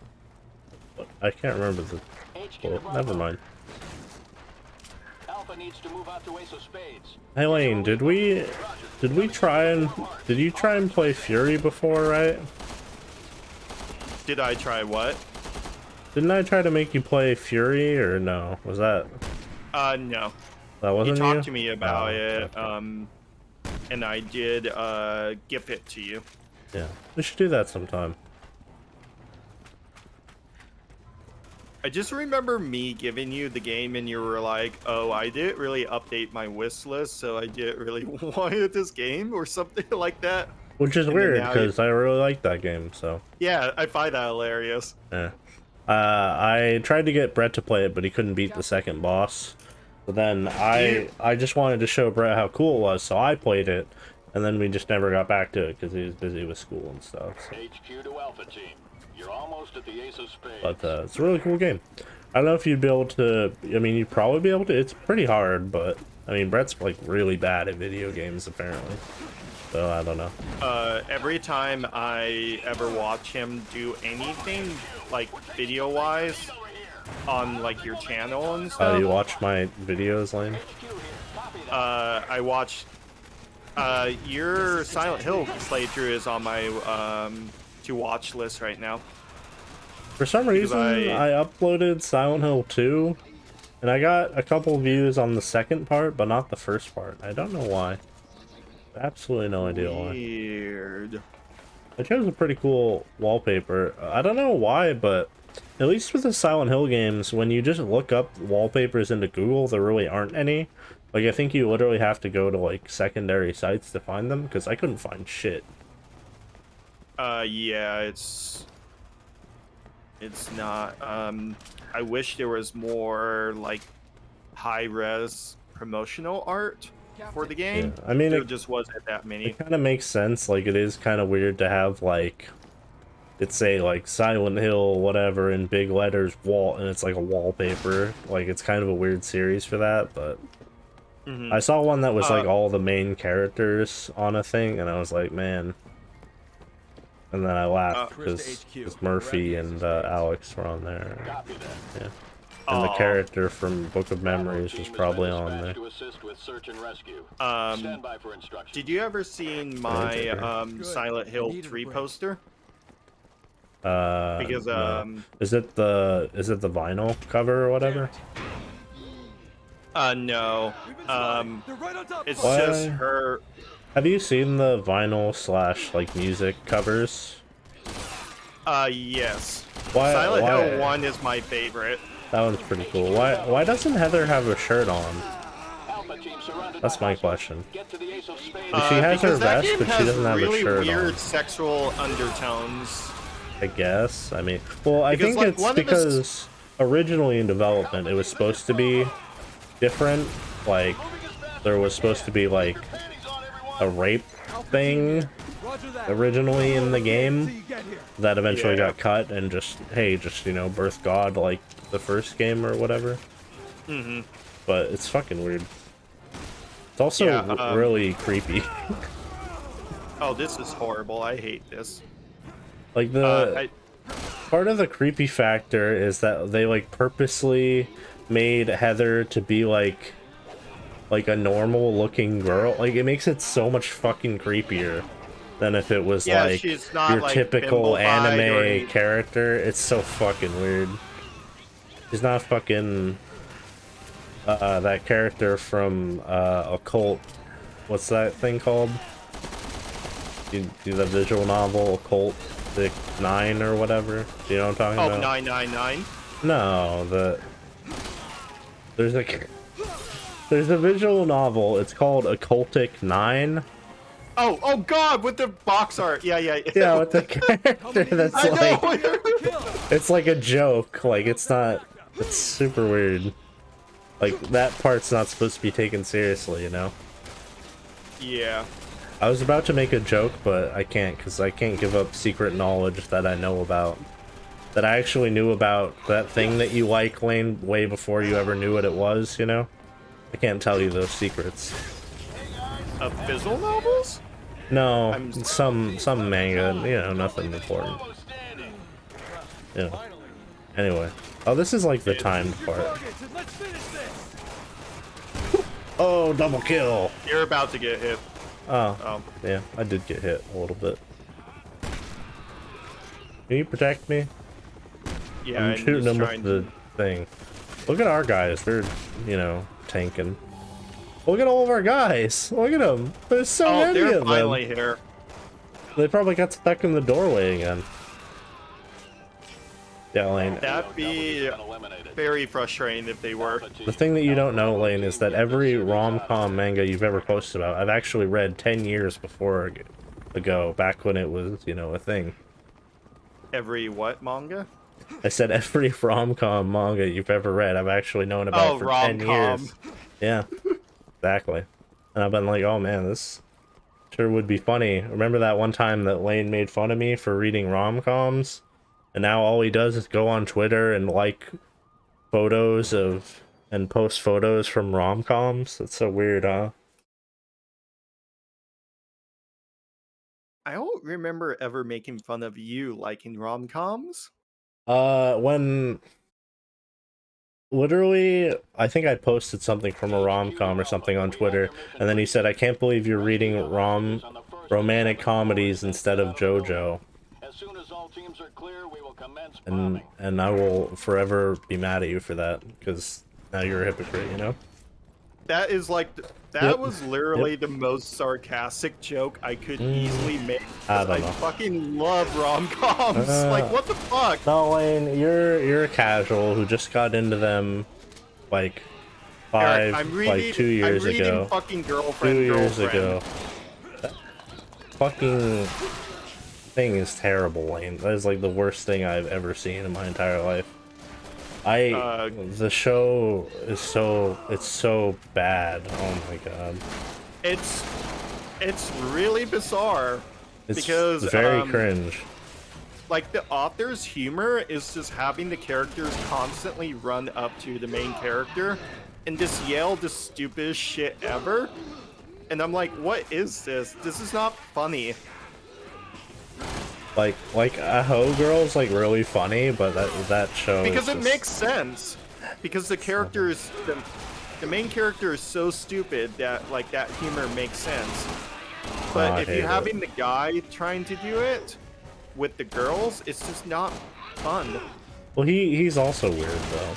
I can't remember the quote. Never mind. Alpha needs to move out to Ace of Spades. Hey Lane, did you try and play Fury before, right? Did I try what? Didn't I try to make you play Fury, or no? Was that? No. That wasn't You you? talked to me about Oh, it, okay. and I did gift it to you. Yeah, we should do that sometime. I just remember me giving you the game and you were like, oh, I didn't really update my wish list, so I didn't really want this game or something like that. Which is And then weird, now because I really like that game, so. Yeah, I find that hilarious. Yeah. I tried to get Brett to play it, but he couldn't beat the second boss. But then I just wanted to show Brett how cool it was, so I played it, and then we just never got back to it, because he was busy with school and stuff. So. HQ to Alpha Team. You're almost at the Ace of Spades. But it's a really cool game. I don't know if you'd be able to, I mean, you'd probably be able to, it's pretty hard, but, I mean, Brett's, like, really bad at video games, apparently. So, I don't know. Every time I ever watch him do anything, like, video-wise, on, like, your channel and stuff. Do you watch my videos, Lane? I watched, your Silent Hill playthrough is on my, to-watch list right now. For some reason, I uploaded Silent Hill 2, and I got a couple views on the second part, but not the first part. I don't know why. Absolutely no idea why. Weird. I chose a pretty cool wallpaper. I don't know why, but at least with the Silent Hill games, when you just look up wallpapers into Google, there really aren't any. Like, I think you literally have to go to, like, secondary sites to find them, because I couldn't find shit. Yeah, it's not, I wish there was more, like, high-res promotional art for the game. Yeah, I mean, there just wasn't that many. It kind of makes sense. Like, it is kind of weird to have, like, it's say, like, Silent Hill, whatever, in big letters, wall, and it's like a wallpaper. Like, it's kind of a weird series for that, but I saw one that was, like, all the main characters on a thing, and I was like, man. And then I laughed because Murphy and Alex were on there. Copy that. Yeah. And the Aw. character from Book of Memories was probably on there. To assist with search and rescue. Um, Stand by for instructions. did you ever seen my Silent Hill 3 poster? Because No. Is it the vinyl cover or whatever? No. They're right on top It's of us. just her. Have you seen the vinyl / like music covers? Yes. Why? Silent Hill 1 is my favorite. That one's pretty cool. Why doesn't Heather have a shirt on? Alpha team surrounded That's by my hostiles. question. Get to the ace of spades. She has her Because that vest, game but she has doesn't have a really shirt weird on. sexual undertones. I guess. I mean, well, I Because, think like, it's one of the because originally in development it was supposed to be different. Like, there was supposed to be like a rape thing Roger that. originally in the Till game you get here. that eventually Yeah. got cut and just, hey, just, you know, birth God like the first game or whatever. Mm-hmm. But it's fucking weird. It's also Yeah, really creepy. Oh, this is horrible. I hate this. Like part of the creepy factor is that they like purposely made Heather to be like a normal looking girl. Like, it makes it so much fucking creepier than if it was like she's not, your like, typical bimbo-fied or anime any- character. It's so fucking weird. She's not fucking that character from Occult. What's that thing called? Do the visual novel Occult the 9 or whatever? Do you know what I'm talking Oh, about? 999. No, there's a visual novel. It's called Occultic 9. Oh God, with the box art. Yeah. Yeah, with the character that's I like, know. it's like a joke. Like, it's not. It's super weird. Like, that part's not supposed to be taken seriously, you know? Yeah. I was about to make a joke, but I can't, because I can't give up secret knowledge that I know about. That I actually knew about that thing that you like, Lane, way before you ever knew what it was, you know? I can't tell you those secrets. Visual novels? No, I'm some manga, you know, nothing important. Yeah. Anyway. Oh, this is like the timed part. Targets, and let's finish this. Oh, double kill! You're about to get hit. Oh, yeah, I did get hit a little bit. Can you protect me? Yeah, I'm and shooting he's them with trying the thing. Look at our guys, they're, you know, tanking. Look at all of our guys! Look at them! There's so Oh, many they're of finally them! here. They probably got stuck in the doorway again. Yeah, Lane. That'd be very frustrating if they were. The thing that you don't know, Lane, is that every rom-com manga you've ever posted about, I've actually read 10 years ago, back when it was, you know, a thing. Every what manga? I said every rom-com manga you've ever read, I've actually known about for 10 years. Yeah, exactly. And I've been like, oh man, this sure would be funny. Remember that one time that Lane made fun of me for reading rom-coms? And now all he does is go on Twitter and like photos of and post photos from rom-coms. That's so weird, huh? I don't remember ever making fun of you liking rom-coms. When literally, I think I posted something from a rom-com or something on Twitter, and then he said, "I can't believe you're reading romantic comedies instead of JoJo." As soon as all teams are clear, we will commence And bombing. and I will forever be mad at you for that, because now you're a hypocrite, you know? That is like, that Yep. was literally the most sarcastic joke I could easily make. I don't know. Fucking love rom-coms. Uh, Like, what the fuck? No, Lane, you're a casual who just got into them like Eric, I'm reading, 2 years I'm reading ago. fucking girlfriend, 2 years girlfriend. ago. That fucking thing is terrible, Lane. That is like the worst thing I've ever seen in my entire life. The show is so bad. Oh my god. It's really bizarre. It's because very cringe. Like, the author's humor is just having the characters constantly run up to the main character and just yell the stupidest shit ever. And I'm like, what is this? This is not funny. Like a Ho Girl's like really funny, but that show Because is it just, makes sense. because the characters, the main character is so stupid that like that humor makes sense. But I if hate you're it. having the guy trying to do it with the girls, it's just not fun. Well, he's also weird though.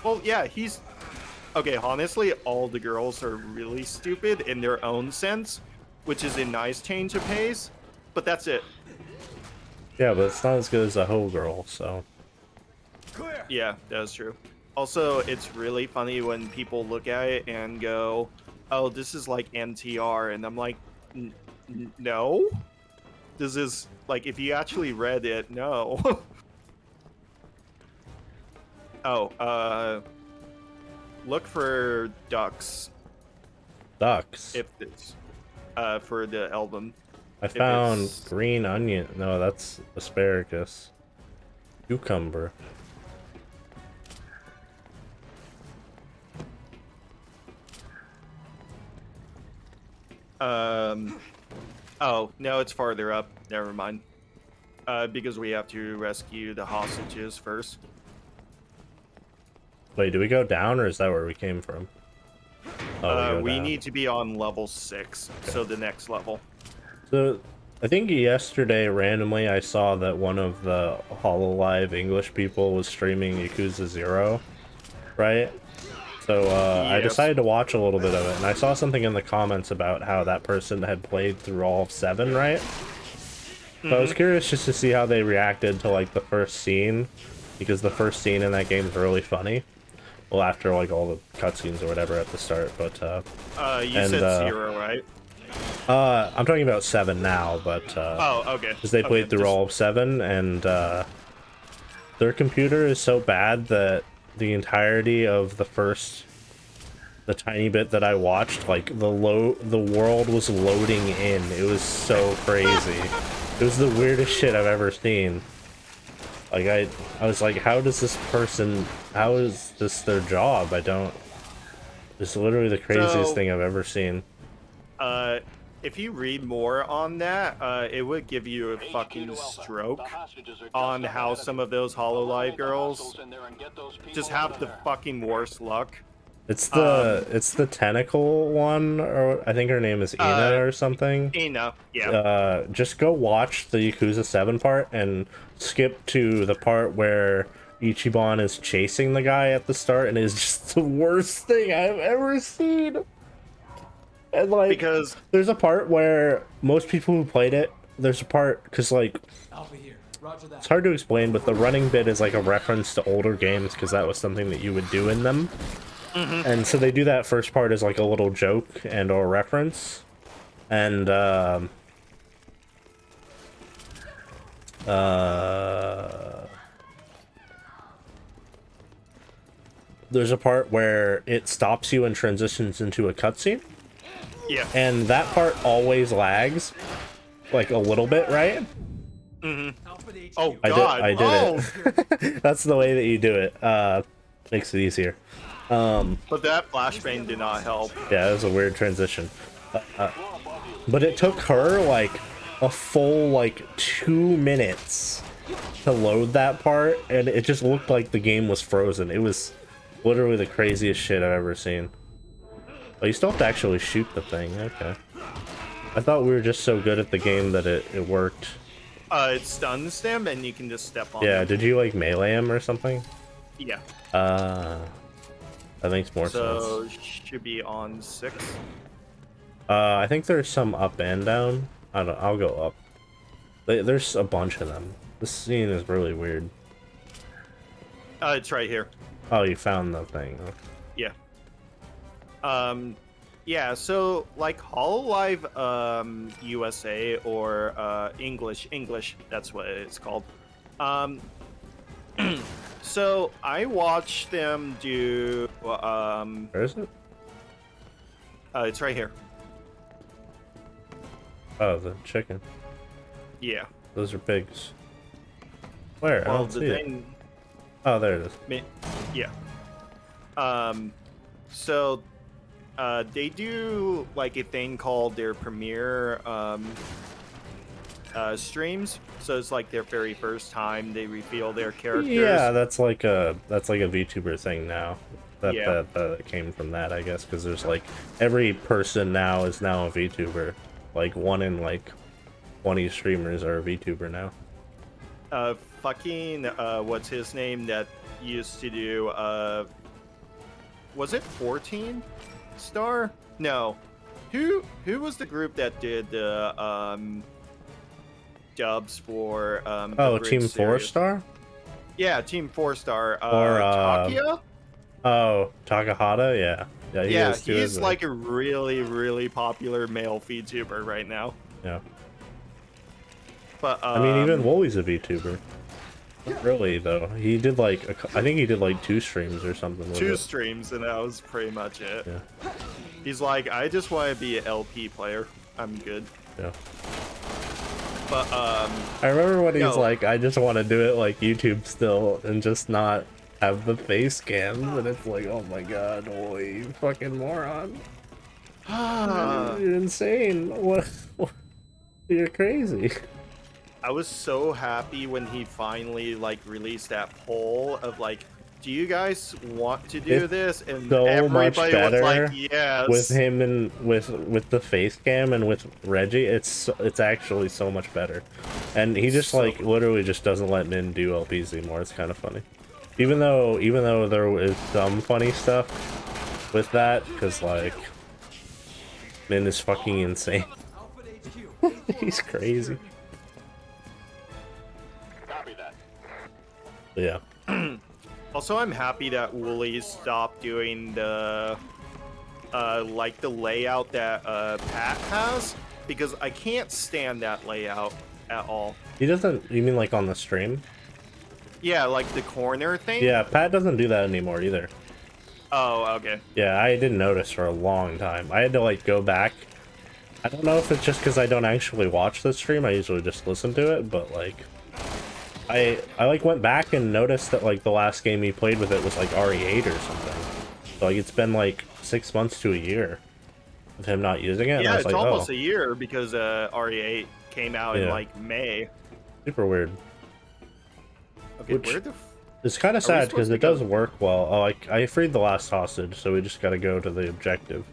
Well, yeah, he's okay. Honestly, all the girls are really stupid in their own sense, which is a nice change of pace. But that's it. Yeah, but it's not as good as a hoe girl, so. Clear. Yeah, that's true. Also, it's really funny when people look at it and go, "Oh, this is like NTR," and I'm like, "No, this is like if you actually read it, no." Oh, look for ducks Ducks. if it's for the album. I found it's- green onion. No, that's asparagus. Cucumber. Oh no, it's farther up. Never mind. Because we have to rescue the hostages first. Wait, do we go down or is that where we came from? Oh, We down. need to be on level 6, so the next level. So, I think yesterday, randomly, I saw that one of the HoloLive English people was streaming Yakuza 0, right? So, I Yes. decided to watch a little bit of it, and I saw something in the comments about how that person had played through all of 7, right? So I was curious just to see how they reacted to, like, the first scene, because the first scene in that game is really funny. Well, after, like, all the cutscenes or whatever at the start, but, You said 0, right? I'm talking about 7 now, but, Oh, okay. because they played through all of 7, and their computer is so bad that the entirety of the tiny bit that I watched, like the world was loading in. It was so crazy. It was the weirdest shit I've ever seen. Like I was like, how is this their job? It's literally the craziest thing I've ever seen. If you read more on that, it would give you a fucking stroke on how some of those HoloLive girls just have the fucking worst luck. It's the tentacle one, or I think her name is Ina or something. Ina, yeah. Just go watch the Yakuza 7 part and skip to the part where Ichiban is chasing the guy at the start, and it's just the worst thing I've ever seen. And like, Because there's a part where most people who played it, there's a part, because like, Alpha here. Roger that. it's hard to explain, but the running bit is like a reference to older games, because that was something that you would do in them. And so they do that first part as like a little joke and or reference. And there's a part where it stops you and transitions into a cutscene. yeah. And that part always lags like a little bit, right? Alpha to HQ. Oh I god. did it. That's the way that you do it. Makes it easier. But that flashbang did not help. Yeah, it was a weird transition. But it took her like a full like 2 minutes to load that part, and it just looked like the game was frozen. It was literally the craziest shit I've ever seen. Oh, you still have to actually shoot the thing. Okay. I thought we were just so good at the game that it worked. It stuns them and you can just step on Yeah, them. did you like melee him or something? Yeah. That makes more So sense. should be on 6. I think there's some up and down. I'll go up. There's a bunch of them. This scene is really weird. It's right here. Oh, you found the thing. Okay. Yeah. Yeah, so like HoloLive USA or English, that's what it's called. So I watched them do Where is it? it's right here. Oh, the chicken. Yeah. Those are pigs. Where? I Well, don't the see it. thing Oh, there it is. yeah. So they do like a thing called their premiere streams, so it's like their very first time they reveal their characters. Yeah, that's like a VTuber thing now. That Yeah. that came from that, I guess, because there's like every person now is now a VTuber. Like 1 in like 20 streamers are a VTuber now. Fucking what's his name that used to do was it 14 Star? No. Who was the group that did the dubs for Oh, Team 4-Star? Yeah, Team 4-Star. Or Takia? Oh, Takahata, yeah. Yeah, he Yeah, is too, he's isn't he? like a really popular male VTuber right now. Yeah. But I mean, even Wooly's a VTuber. Not really, though. He did like, I think he did like 2 streams or something. With 2 it. streams, and that was pretty much it. Yeah. He's like, I just want to be an LP player. I'm good. Yeah. But I remember when he's like, I just want to do it like YouTube still, and just not have the face cams, and it's like, oh my god, Wooly, you fucking moron. You're insane. What? You're crazy. I was so happy when he finally like released that poll of like, do you guys want to do this? And So everybody much better was like, yes. with him and with the face cam and with Reggie. It's actually so much better, and he just like literally just doesn't let Min do LPs anymore. It's kind of funny, even though there is some funny stuff with that, because like Min is fucking insane. He's crazy. Copy that. Yeah. Also, I'm happy that Wooly stopped doing the like the layout that Pat has, because I can't stand that layout at all. He doesn't. You mean like on the stream? Yeah, like the corner thing. Yeah, Pat doesn't do that anymore either. Oh, okay. Yeah, I didn't notice for a long time. I had to like go back. I don't know if it's just because I don't actually watch the stream. I usually just listen to it, but like I like went back and noticed that like the last game he played with it was like RE8 or something. So like it's been like 6 months to a year of him not using it. And I Yeah, was it's like, almost oh, a year because RE8 came out in like May. super weird. Okay, Which- where the It's kind of Are we sad because supposed to it does go? work well. Oh, I freed the last hostage, so we just got to go to the objective.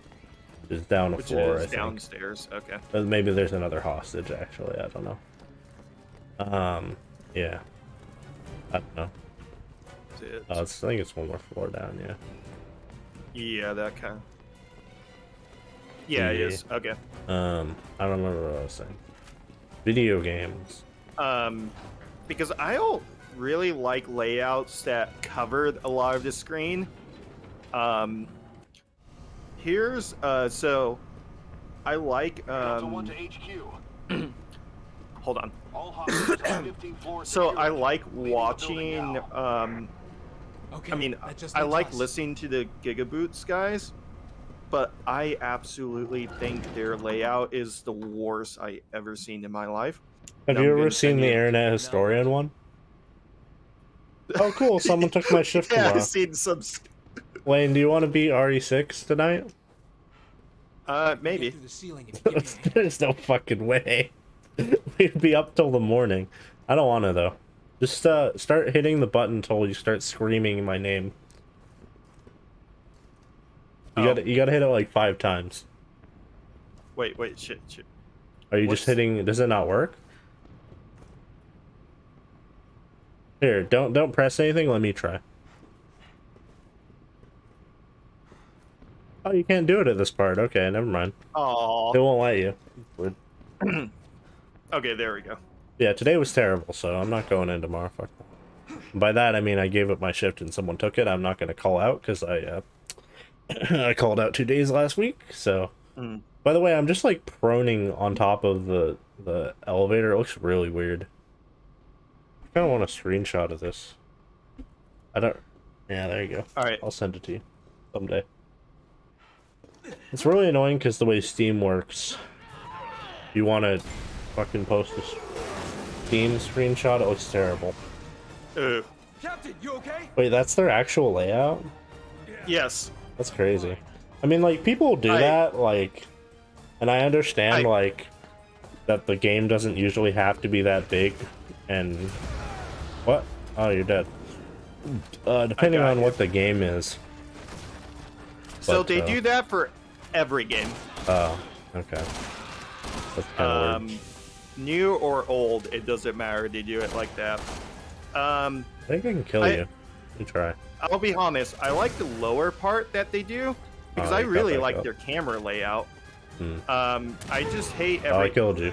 It's down a which floor, is I think. downstairs. Okay. Maybe there's another hostage, actually. I don't know. Yeah. I don't know. That's it. I think it's one more floor down, yeah. Yeah, that kind of. Yeah, it Yeah. is. Okay. I don't remember what I was saying. Video games. Because I don't really like layouts that cover a lot of the screen. Here's so I like Delta 1 to HQ. hold on. All hostages on 15th floor So I security. like Leaving the building watching now. Okay, I mean that just I leaves like us. listening to the Gigaboots guys, but I absolutely think their layout is the worst I ever seen in my life. Have I'm you gonna ever seen send the you- Internet Historian one? Oh, cool. Someone took my shift Yeah, tomorrow. I've seen some. Wayne, do you want to beat RE6 tonight? Maybe. Get through the ceiling if you give me a hand. There's no fucking way. We'd be up till the morning. I don't want to, though. Just start hitting the button until you start screaming my name. You Oh. gotta hit it like 5 times. Wait, shit. Are you What's- just hitting? Does it not work? Here, don't press anything. Let me try. Oh, you can't do it at this part. Okay, never mind. Oh. It won't let you. Weird. Okay, there we go. Yeah, today was terrible, so I'm not going in tomorrow. Fuck. By that I mean I gave up my shift and someone took it. I'm not gonna call out because I I called out 2 days last week. So, Mm. by the way, I'm just like proning on top of the elevator. It looks really weird. I kind of want a screenshot of this. I don't. Yeah, there you go. All right. I'll send it to you someday. It's really annoying because the way Steam works. You want to fucking post a Steam screenshot? It looks terrible. Captain, you okay? Wait, that's their actual layout? Yes. That's crazy. I mean, like, people do that, like, and I understand, like, that the game doesn't usually have to be that big, and what? Oh, you're dead. Depending on what the game is. So But, they do that for every game. Oh, okay. That's kind of weird. New or old, it doesn't matter. They do it like that. I think I can kill you. You try. I'll be honest. I like the lower part that they do because I you got really back like up. their camera layout. Hmm. I just hate Oh, I every. killed you.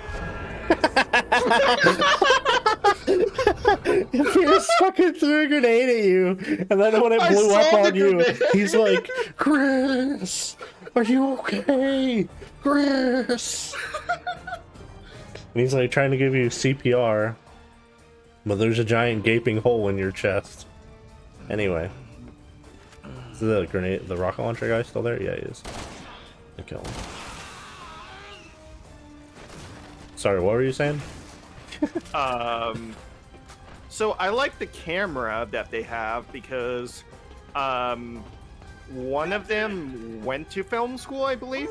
Pierce fucking threw a grenade at you, and then when it I blew up saw the on you, grenade. he's like, "Chris, are you okay, Chris?" And he's like trying to give you CPR, but there's a giant gaping hole in your chest. Anyway, is the grenade, the rocket launcher guy still there? Yeah, he is. I kill him. Sorry, what were you saying? So I like the camera that they have because one of them went to film school, I believe.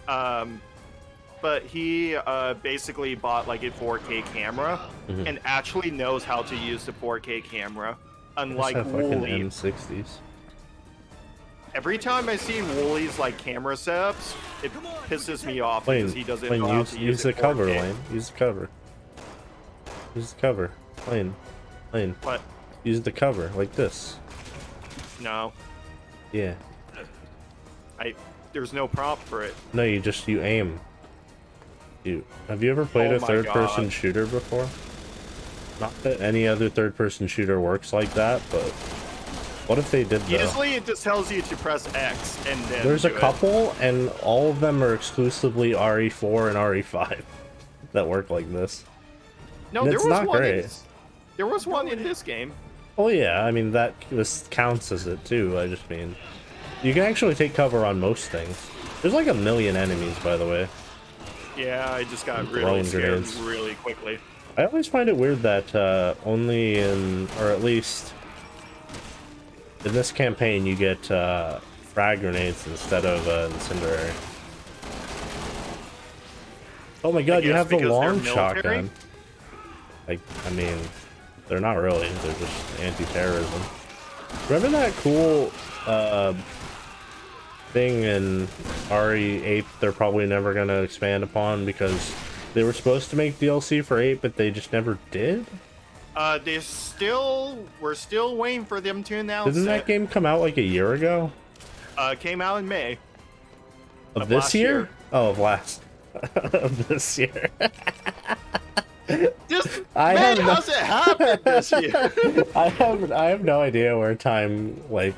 But he basically bought like a 4K camera and actually knows how to use the 4K camera. Unlike Fucking Wooly. M60s. Every time I see Wooly's like camera setups, it pisses me off because he doesn't know how to use use the it cover, 4K. Lane. Use the cover. Use the cover. Lane. What? Use the cover, like this. No. Yeah. There's no prompt for it. No, you aim. Have you ever played Oh a my third-person God. shooter before? Not that any other third-person shooter works like that, but what if they did though? Usually it just tells you to press X and then There's a do it. couple, and all of them are exclusively RE4 and RE5 that work like this. No, And there it's was not one. great. There was one in this game. Oh yeah, I mean that counts as it too. I just mean you can actually take cover on most things. There's like a million enemies, by the way. Yeah, I just got Throwing really scared grenades. really quickly. I always find it weird that only in, or at least in this campaign, you get frag grenades instead of incendiary. Oh my god, you guess have the because they're long military? shotgun. Like, I mean, they're not really. They're just anti-terrorism. Remember that cool thing in RE8 they're probably never going to expand upon because they were supposed to make DLC for 8, but they just never did? We're still waiting for them to announce Didn't that it. game come out like a year ago? Came out in May. Of Of this last year? year. Oh, of last. Of this year. Just, I man, have no- how's it happen this year? I have no idea where time, the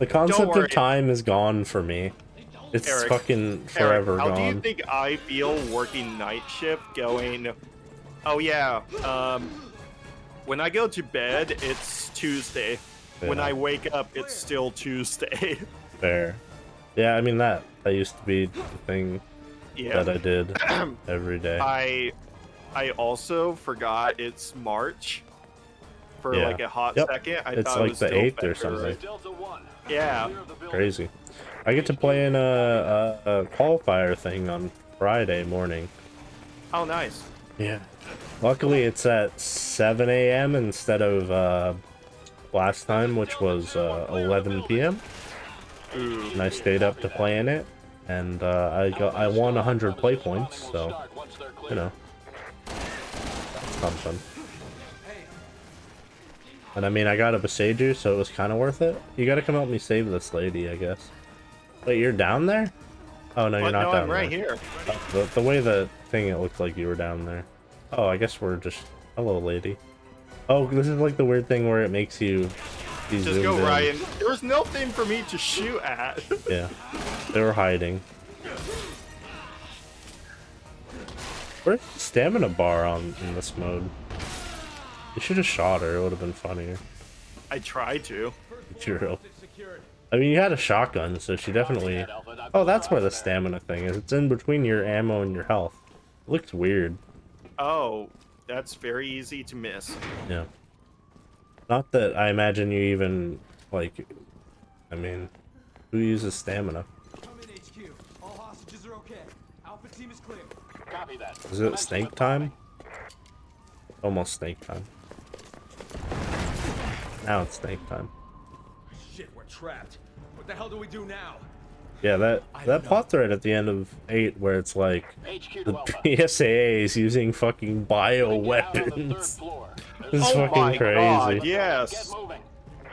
concept worry. of time is gone for me. It's Eric, fucking forever Eric, how gone. do you think I feel working night shift going... Oh yeah, when I go to bed, it's Tuesday. When Yeah. I wake up, it's still Tuesday. Fair. Yeah, I mean that used to be the thing Yeah. that I did every day. I also forgot it's March for Yeah. like a hot Yep. second. I It's thought it like was the still 8th or February. something. Delta 1. Yeah. Clear of the building. Crazy. I get to play in a qualifier thing on Friday morning. Oh, nice. Yeah. Luckily, it's at 7 a.m. instead of last time, which was 11 p.m. Ooh. And I stayed up to play in it, and I won 100 play points, so you know, that's something. And I mean, I got a Besaju, so it was kind of worth it. You got to come help me save this lady, I guess. Wait, you're down there? Oh no, you're But not no, down I'm right there. here. The way the thing, it looked like you were down there. Oh, I guess we're just... Hello, lady. Oh, this is like the weird thing where it makes you... be Just zoomed go, in. Ryan. There was nothing for me to shoot at. Yeah. They were hiding. Where's the stamina bar in this mode? You should have shot her, it would have been funnier. I tried to. True. I mean, you had a shotgun, so she definitely... Oh, that's where the stamina thing is. It's in between your ammo and your health. It looks weird. Oh, that's very easy to miss. Yeah. Not that I imagine you even, like... I mean, who uses stamina? I'm in HQ. All hostages are okay. Alpha team is clear. Copy that. Is it snake time? Almost snake time. Now it's snake time. Shit, we're trapped. What the hell do we do now? Yeah, that plot thread at the end of 8 where it's like HQ the to Alpha. PSAA is using fucking bio Get out on the third weapons. floor. It's Oh fucking my crazy. God, Get yes. moving.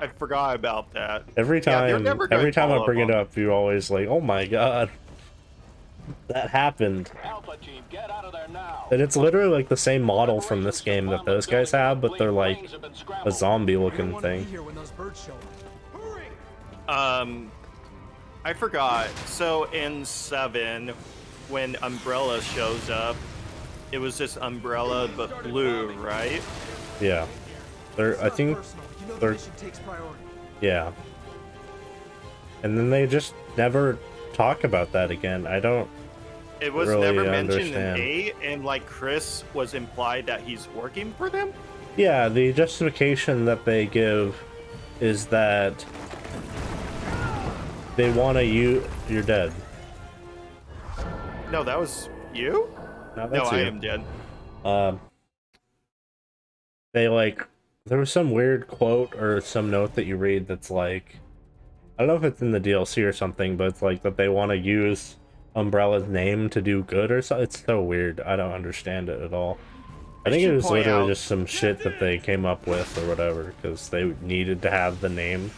I forgot about that. Every Yeah, they're time, never gonna every time I follow bring it them. up, you're always like, "Oh my god, that happened." Alpha team, get out of there now. And it's literally like the same model from this game that those guys have, but they're like a zombie-looking want to be thing. here when those birds show up. Hurry! I forgot. So in 7, when Umbrella shows up, it was just Umbrella but blue, right? Yeah, I think, Personal. You know the they're- mission takes priority. yeah. And then they just never talk about that again. I don't. It was Really never mentioned understand. in 8, and like Chris was implied that he's working for them. Yeah, the justification that they give is that they want to you're dead. No, that was you? No, No, that's I you. am dead. They like there was some weird quote or some note that you read that's like, I don't know if it's in the DLC or something, but it's like that they want to use Umbrella's name to do good or something. It's so weird. I don't understand it at all. I think it should was point literally out- just some shit that they came up with or whatever because they needed to have the name.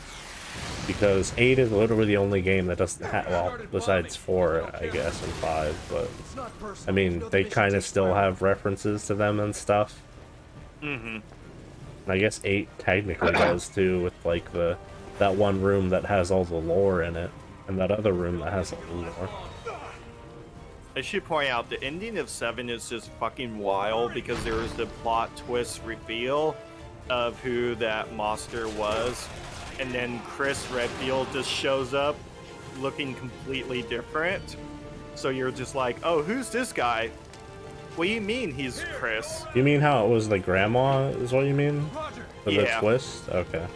Because 8 is literally the only game that doesn't have, well, besides 4, I guess, and 5, but It's not personal. I You mean, know the they mission kind of takes still priority. have references to them and stuff. Mm-hmm. I guess 8 technically does too, with like that one room that has all the lore in it, and that other room that has all the lore. I should point out the ending of 7 is just fucking wild because there was the plot twist reveal of who that monster was, and then Chris Redfield just shows up looking completely different. So you're just like, oh, who's this guy? What do you mean he's Chris? You mean how it was the grandma, is what you mean? Roger. For the Yeah. twist? Okay.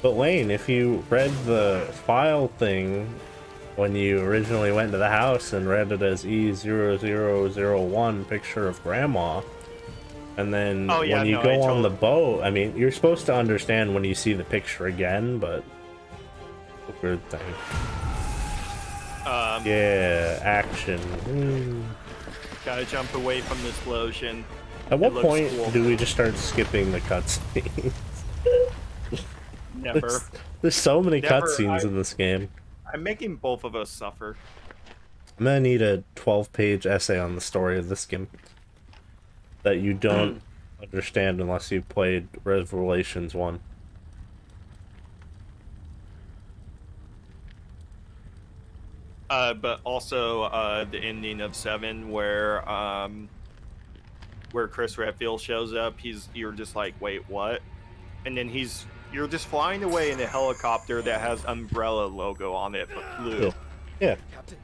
But Lane, if you read the file thing when you originally went to the house and read it as E0001 picture of grandma, and then Oh, yeah, when you no, go I on the told- boat, I mean, you're supposed to understand when you see the picture again, but it's a weird thing. Yeah, action. Gotta jump away from this explosion. At what looks point cool. do we just start skipping the cutscenes? Never. There's so many Never, cutscenes in this game. I'm making both of us suffer. I'm gonna need a 12-page essay on the story of this game that you don't understand unless you've played Revelations 1. But also the ending of 7 where Chris Redfield shows up, you're just like, wait, what? And then you're just flying away in a helicopter that has Umbrella logo on it, but blue. Yeah. Captain,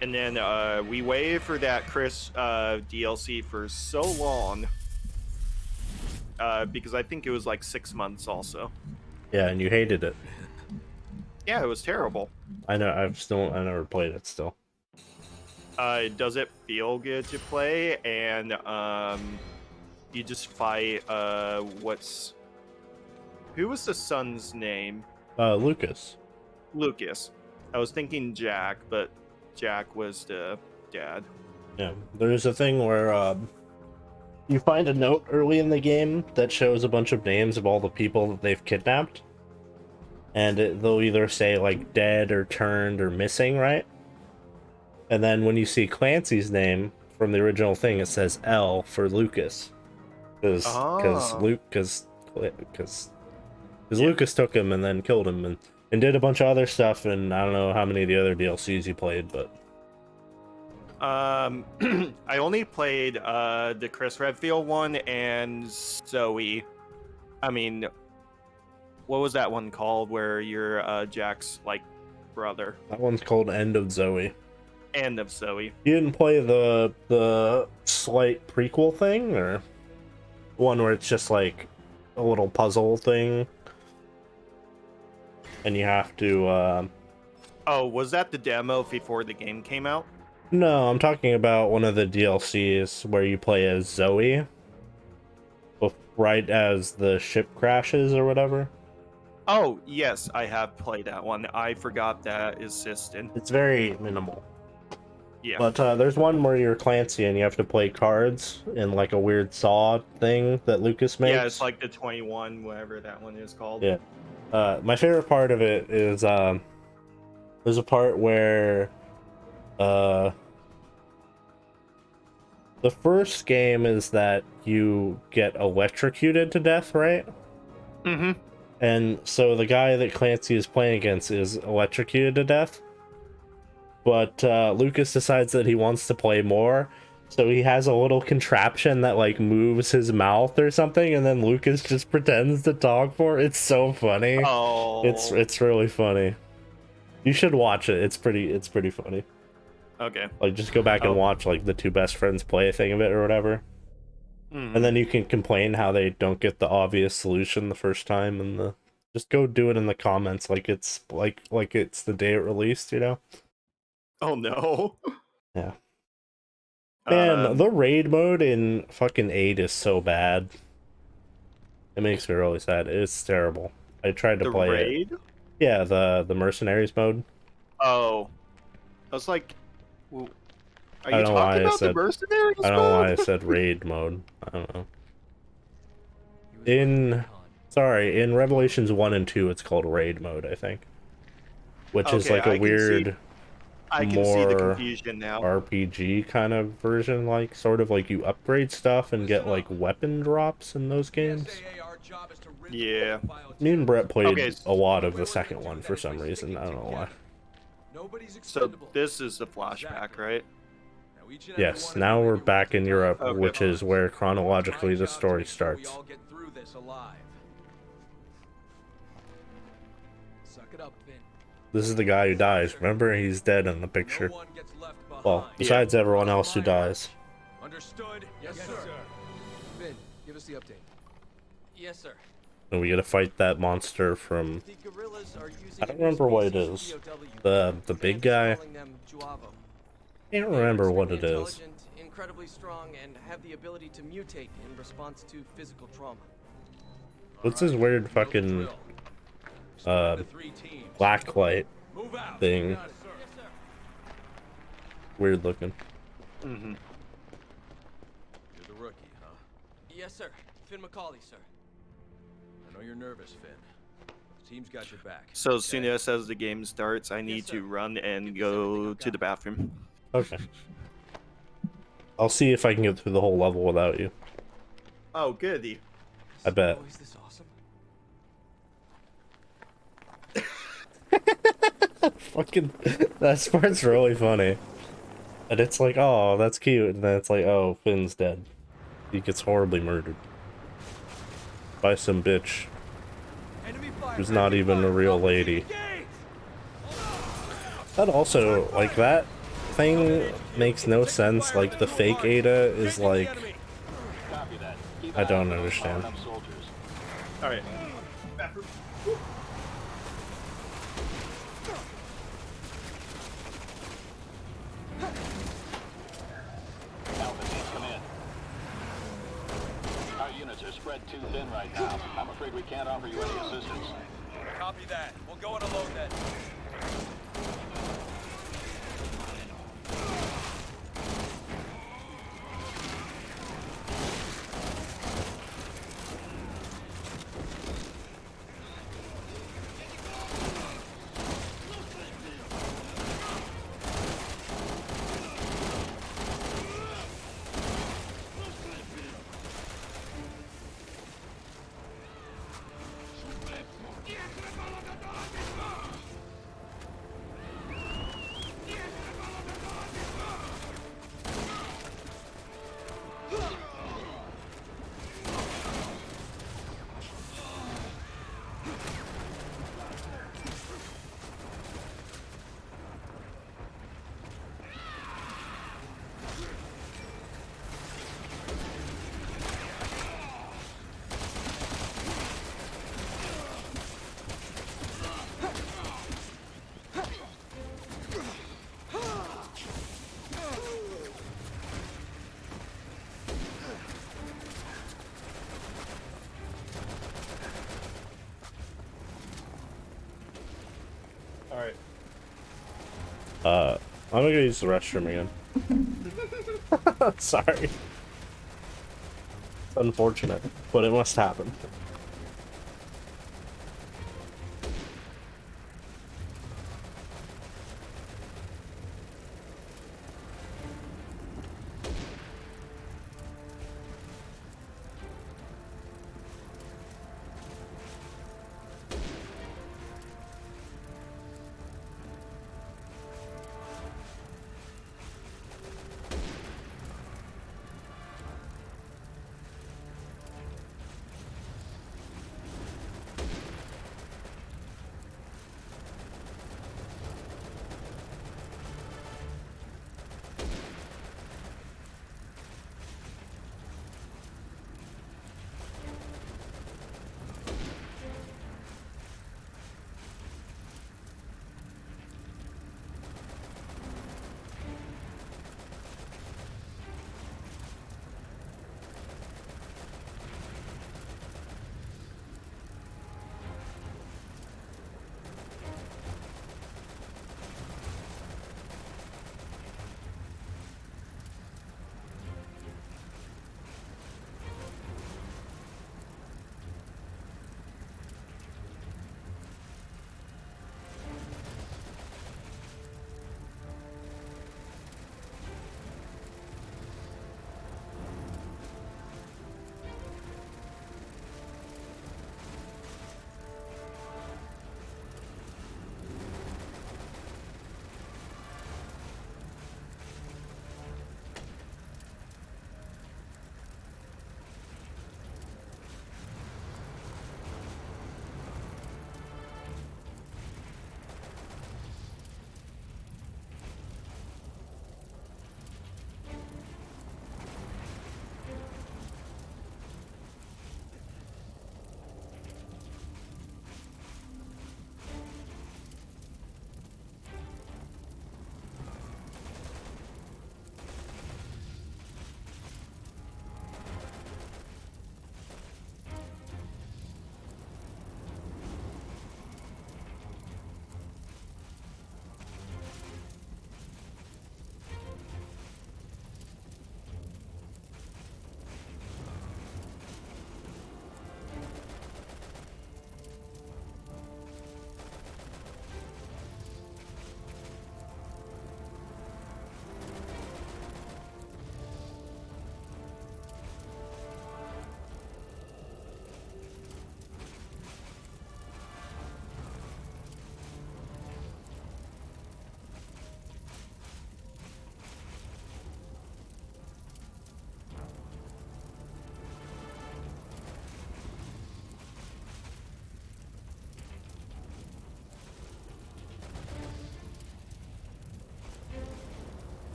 And then we waited for that Chris DLC for so long because I think it was like 6 months also. Yeah, and you hated it. Yeah, it was terrible. I know, I never played it still. Does it feel good to play? And you just fight who was the son's name? Lucas. Lucas. I was thinking Jack, but Jack was the dad. Yeah, there's a thing where you find a note early in the game that shows a bunch of names of all the people that they've kidnapped. And they'll either say like dead or turned or missing, right? And then when you see Clancy's name from the original thing, it says L for Lucas, because Ah. Lucas took him and then killed him and did a bunch of other stuff. And I don't know how many of the other DLCs you played, but I only played the Chris Redfield one and Zoe. I mean, what was that one called where you're Jack's like brother? that one's called End of Zoe. End of Zoe. You didn't play the slight prequel thing, or one where it's just like a little puzzle thing, and you have to. Oh, was that the demo before the game came out? No, I'm talking about one of the DLCs where you play as Zoe, right as the ship crashes or whatever. Oh, yes, I have played that one. I forgot that assistant. It's very minimal. Yeah. But there's one where you're Clancy and you have to play cards in like a weird saw thing that Lucas makes. Yeah, it's like the 21, whatever that one is called. Yeah. My favorite part of it is there's a part where the first game is that you get electrocuted to death, right? Mm-hmm. And so the guy that Clancy is playing against is electrocuted to death. But Lucas decides that he wants to play more, so he has a little contraption that like moves his mouth or something, and then Lucas just pretends to talk for it. It's so funny. Oh. It's really funny. You should watch it. It's pretty funny. Okay. Like just go back and watch like the two best friends play a thing of it or whatever. And then you can complain how they don't get the obvious solution the first time, and just go do it in the comments like it's the day it released, you know? Oh no. Yeah. Man, the raid mode in fucking 8 is so bad. It makes me really sad. It's terrible. I tried to play raid? it. Yeah, the mercenaries mode. Oh. I was like, well, are I you don't know why talking I about said, the mercenaries I don't know why I mode? said raid mode. I don't know. In Revelations 1 and 2, it's called raid mode, I think. Which is like a weird, I can see the confusion now. RPG kind of version, like sort of like you upgrade stuff and get like weapon drops in those games. Yeah. Me and Brett played a lot of the second one for some reason. I don't know why. So this is the flashback, right? Yes, now we're back in Europe, which is where chronologically the story starts. This is the guy who dies. Remember, he's dead in the picture. Well, besides everyone else who dies. Understood. Yes, sir. Finn, give us the update. Yes, sir. And we gotta fight that monster from... I don't remember what it is. The big guy? I don't remember what it is. Incredibly strong and have the ability to mutate in response to physical trauma. What's his weird fucking blacklight thing? Weird looking. You're the rookie, huh? Yes, sir. Finn McCauley, sir. I know you're nervous, Finn. The team's got your back. So as soon as the game starts, I need to run and go to the bathroom. Okay. I'll see if I can get through the whole level without you. Oh, goody. I bet. Oh, is this awesome? Fucking, that part's really funny. And it's like, oh, that's cute. And then it's like, oh, Finn's dead. He gets horribly murdered. By some bitch. Who's not even a real lady. That also, like, that thing makes no sense. Like, the fake Ada is like... I don't understand. Alright. Our units are spread too thin right now. I'm afraid we can't offer you any assistance. Copy that. We'll go it alone then. I'm gonna go use the restroom again. Sorry. It's unfortunate, but it must happen.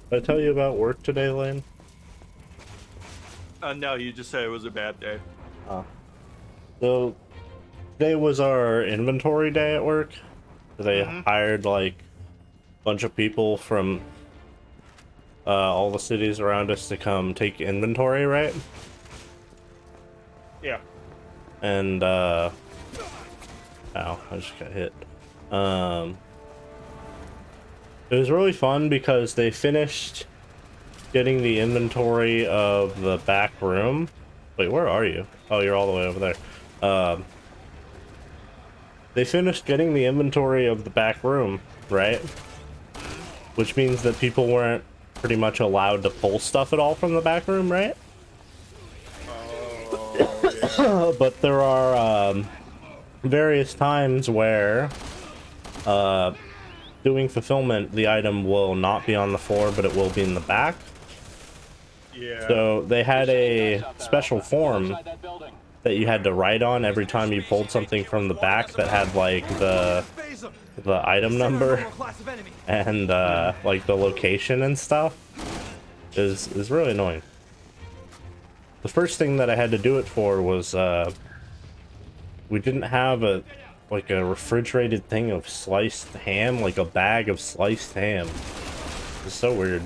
Did I tell you about work today, Lane? No, you just said it was a bad day. So today was our inventory day at work. They hired like a bunch of people from all the cities around us to come take inventory, right? Yeah. And ow, I just got hit. It was really fun because they finished getting the inventory of the back room. Wait, where are you? Oh, you're all the way over there. They finished getting the inventory of the back room, right? Which means that people weren't pretty much allowed to pull stuff at all from the back room, right? Oh, yeah. But there are various times where doing fulfillment, the item will not be on the floor, but it will be in the back. Yeah. So they had a special form that you had to write on every time you pulled something from the back that had like the item number and like the location and stuff. Is really annoying. The first thing that I had to do it for was we didn't have a refrigerated thing of sliced ham, like a bag of sliced ham. It's so weird.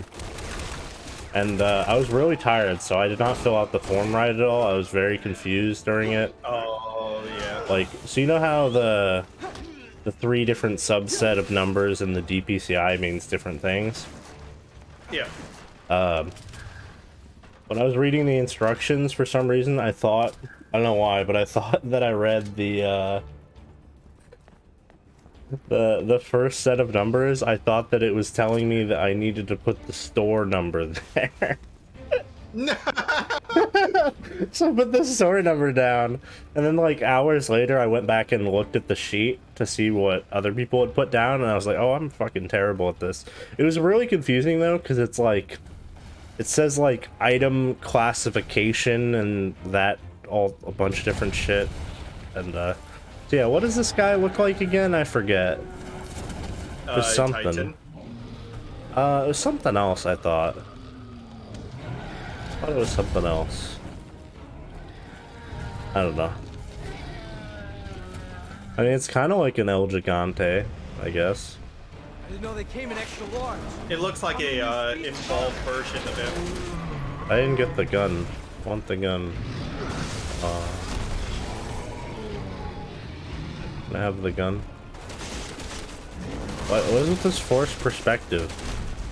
And I was really tired, so I did not fill out the form right at all. I was very confused during it. Oh, yeah. Like, so you know how the 3 different subset of numbers in the DPCI means different things? Yeah. When I was reading the instructions, for some reason, I thought, I don't know why, but I thought that I read the first set of numbers. I thought that it was telling me that I needed to put the store number there. So I put the store number down, and then like hours later I went back and looked at the sheet to see what other people had put down, and I was like, oh, I'm fucking terrible at this. It was really confusing though, because it's like, it says like item classification and that all a bunch of different shit. And so yeah, what does this guy look like again? I forget. There's something. Titan. It was something else, I thought. I thought it was something else. I don't know. I mean, it's kind of like an El Gigante, I guess. I didn't know they came in extra large. It looks like a involved version of it. I didn't get the gun. Want the gun. Can I have the gun? What wasn't this forced perspective?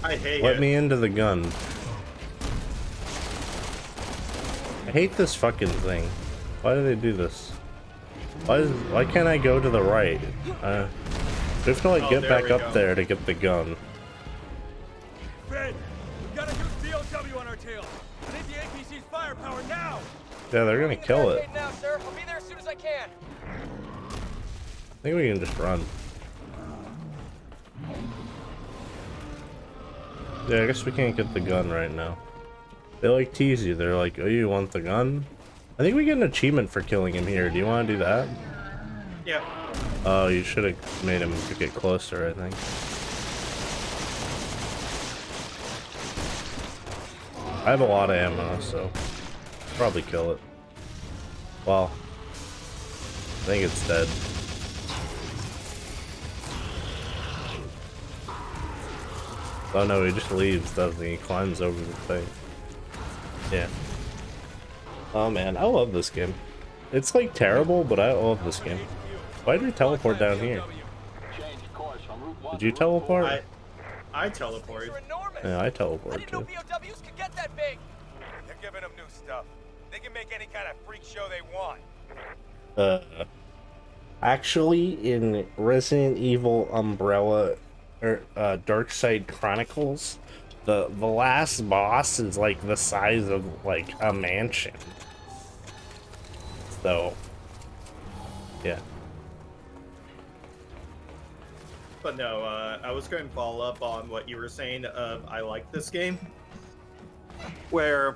I hate Let it. me into the gun. I hate this fucking thing. Why do they do this? Why can't I go to the right? I have to like get there back we up go. there to get the gun. Fred, we've got a huge BOW on our tail. I need the APC's firepower now. Yeah, they're gonna kill it. Now, sir. I'll be there as soon as I can. I think we can just run. Yeah, I guess we can't get the gun right now. They like tease you. They're like, oh, you want the gun? I think we get an achievement for killing him here. Do you want to do that? Yeah. Oh, you should have made him get closer, I think. I have a lot of ammo, so probably kill it. Well, I think it's dead. Oh no, he just leaves, doesn't he? He climbs over the thing. Yeah. Oh man, I love this game. It's like terrible, but I love this game. Why did we teleport down here? Did you teleport? I teleported. Yeah, I teleported I didn't know too. BOWs could get that big. They're giving them new stuff. They can make any kind of freak show they want. Actually, in Resident Evil Umbrella, or Darkside Chronicles, the last boss is like the size of like a mansion. So, yeah. But no, I was going to follow up on what you were saying of I like this game. Where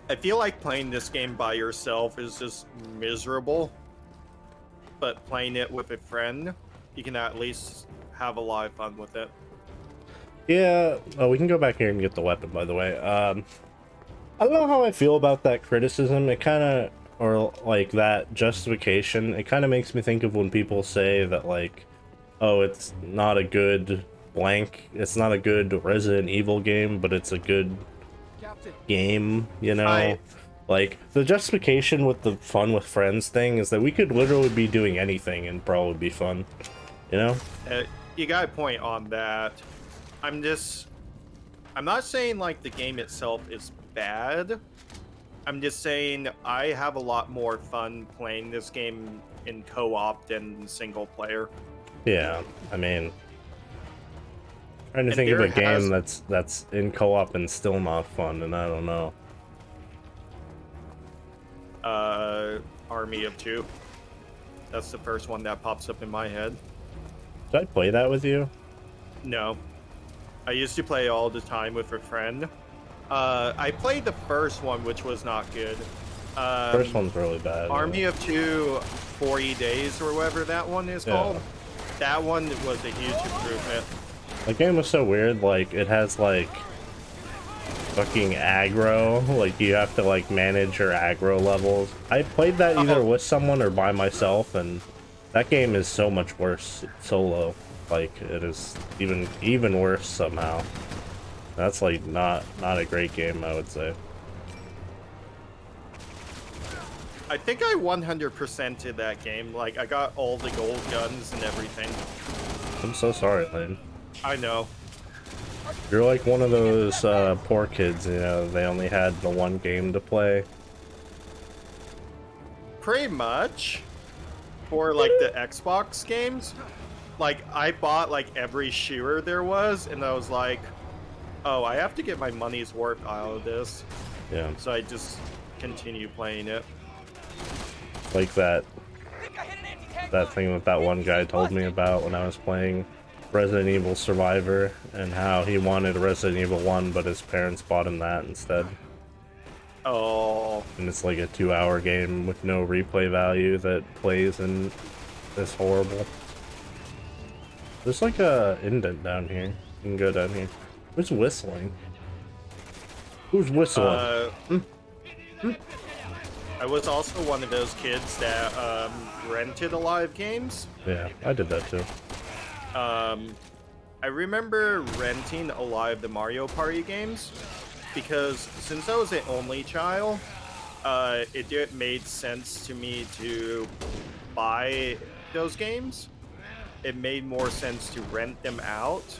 I feel like playing this game by yourself is just miserable. But playing it with a friend, you can at least have a lot of fun with it. Yeah. Oh, we can go back here and get the weapon, by the way. I don't know how I feel about that criticism. It kind of, or like that justification, it kind of makes me think of when people say that, like, oh, it's not a good blank, it's not a good Resident Evil game, but it's a good Captain. game, you know? Like, the justification with the fun with friends thing is that we could literally be doing anything and probably be fun, you know? You got a point on that. I'm not saying like the game itself is bad. I'm just saying I have a lot more fun playing this game in co-op than single player. Yeah, I mean, trying to And think of a there game has- that's in co-op and still not fun, and I don't know. Army of Two. That's the first one that pops up in my head. Did I play that with you? No. I used to play all the time with a friend. I played the first one, which was not good. First one's really bad. Army of Two, 40 Days or whatever that one is called. That one was a huge improvement. The game was so weird, like, it has, like, fucking aggro, like, you have to, like, manage your aggro levels. I played that either with someone or by myself, and that game is so much worse solo. Like, it is even worse somehow. That's, like, not a great game, I would say. I think I 100%ed that game. Like, I got all the gold guns and everything. I'm so sorry, Lane. I know. You're like one of those poor kids, you know, they only had the one game to play. Pretty much. For, like, the Xbox games. Like, I bought, like, every shooter there was, and I was like, oh, I have to get my money's worth out of this. Yeah. So I just continue playing it. Like that thing that that one guy told me about when I was playing Resident Evil Survivor, and how he wanted Resident Evil 1, but his parents bought him that instead. Oh. And it's like a 2-hour game with no replay value that plays and is horrible. There's like a indent down here. You can go down here. Who's whistling? Who's whistling? I was also one of those kids that rented Alive games. Yeah, I did that too. I remember renting Alive the Mario Party games because since I was an only child, it made sense to me to buy those games. It made more sense to rent them out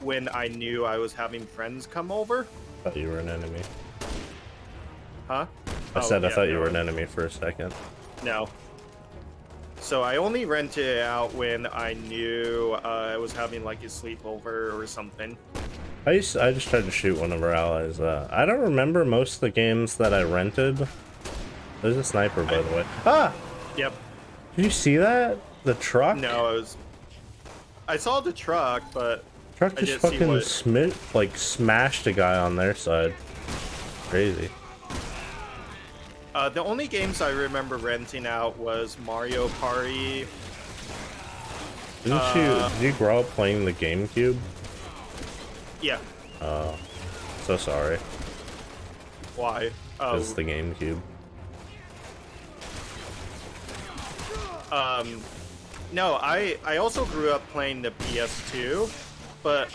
when I knew I was having friends come over. I thought you were an enemy. Huh? I said I thought you no. were an enemy for a second. No. So I only rented it out when I knew I was having like a sleepover or something. I just tried to shoot one of our allies. I don't remember most of the games that I rented. There's a sniper, by the way. Ah! Yep. Did you see that? The truck? No, I saw the truck, but Truck I just didn't see fucking smashed a guy on their side. Crazy. the only games I remember renting out was Mario Party. Did you grow up playing the GameCube? Yeah. Oh, so sorry. Why? It's the GameCube. No, I also grew up playing the PS2, but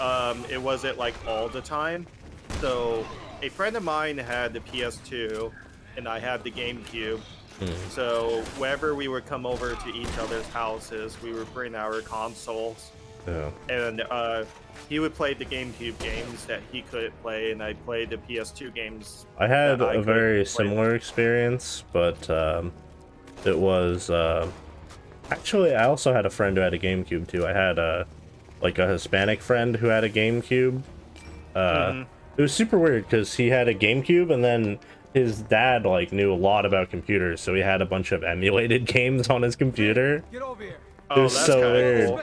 it wasn't like all the time. So a friend of mine had the PS2, and I had the GameCube. So whenever we would come over to each other's houses, we would bring our consoles. Yeah. And he would play the GameCube games that he couldn't play, and I played the PS2 games. I had that I a very couldn't play. similar experience, but it was actually I also had a friend who had a GameCube too. I had like a Hispanic friend who had a GameCube. It was super weird because he had a GameCube, and then his dad like knew a lot about computers, so he had a bunch of emulated games on his computer. Get over here. It was that's so kinda weird. cool.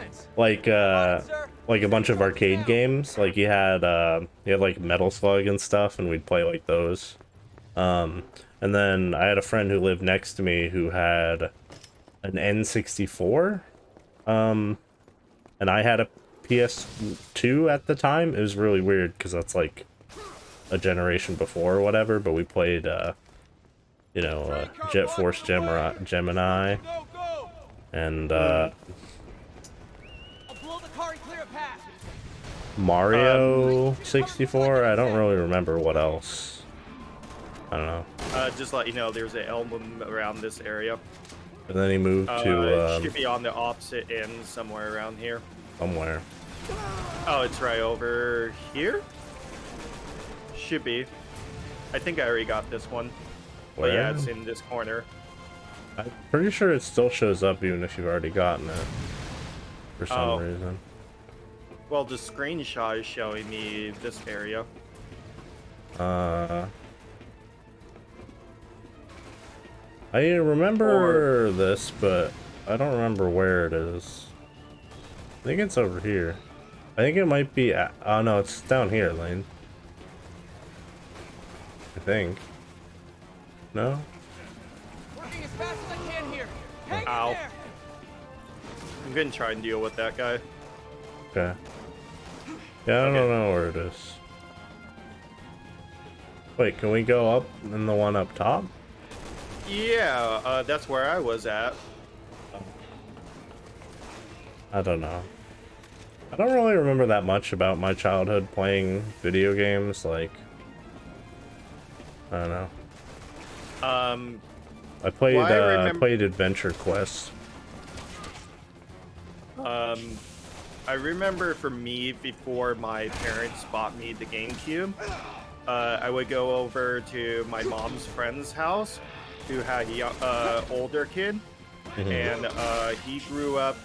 Like a bunch of arcade games. Like he had like Metal Slug and stuff, and we'd play like those. And then I had a friend who lived next to me who had an N64. And I had a PS2 at the time. It was really weird because that's like a generation before or whatever, but we played, you know, Jet Force Gemini, and I'll blow the car and clear a path. Mario 64. I don't really remember what else. I don't know. Just let you know, there's an album around this area. And then he moved It to should be on the opposite end, somewhere around here. somewhere. Oh, it's right over here? Should be. I think I already got this one. But yeah, Where? it's in this corner. I'm pretty sure it still shows up even if you've already gotten it. For some reason. Well, the screenshot is showing me this area. I remember this, but I don't remember where it is. I think it's over here. I think it might be oh no, it's down here, Lane. I think. No? Working as fast as I can here. Hang Ow. in there. I'm gonna try and deal with that guy. Okay. Yeah, I don't know where it is. Wait, can we go up in the one up top? Yeah, that's where I was at. I don't know. I don't really remember that much about my childhood playing video games, like... I don't know. I played, I played Adventure Quest. I remember for me, before my parents bought me the GameCube, I would go over to my mom's friend's house, who had a older kid, and he grew up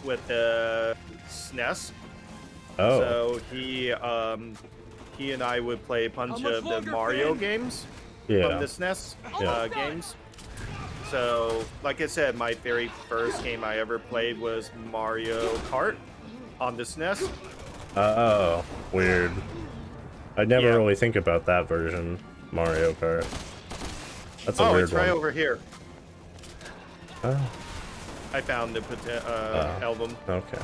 with the SNES. Oh. So he and I would play a bunch of the Mario games from the SNES games. So, like I said, my very first game I ever played was Mario Kart on the SNES. Oh, weird. I never really think about that version, Mario Kart. That's a weird one. It's right over here. Oh. I found the album. Okay.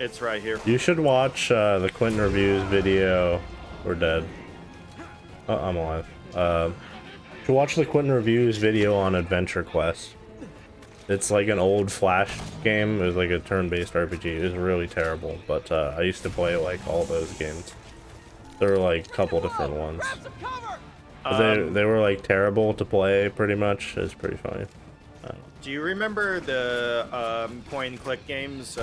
It's right here. You should watch the Quentin Reviews video. We're dead. Oh, I'm alive. You should watch the Quentin Reviews video on Adventure Quest. It's like an old Flash game. It was like a turn-based RPG. It was really terrible, but I used to play like all those games. There were like a couple different ones. But they were like terrible to play, pretty much. It's pretty funny. Do you remember the point and click games,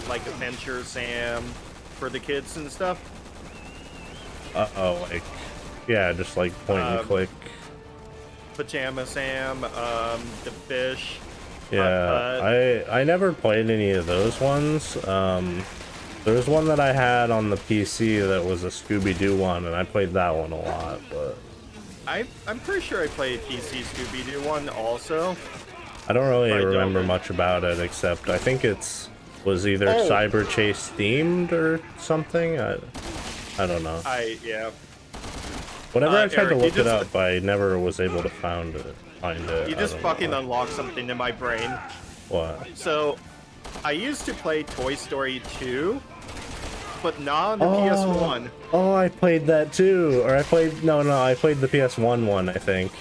like Adventure Sam for the kids and stuff? Like, yeah, just like point and click. Pajama Sam, the fish. Yeah, I never played any of those ones. There was one that I had on the PC that was a Scooby-Doo one, and I played that one a lot, but... I'm pretty sure I played PC Scooby-Doo one also. I don't really remember much about it, except I think was either Cyber Chase themed or something. I don't know. Whenever I tried to look it up, I never was able to find it. You just fucking unlocked something in my brain. What? So, I used to play Toy Story 2, but not on the PS1. Oh, I played that too. Or I played I played the PS1 one, I think.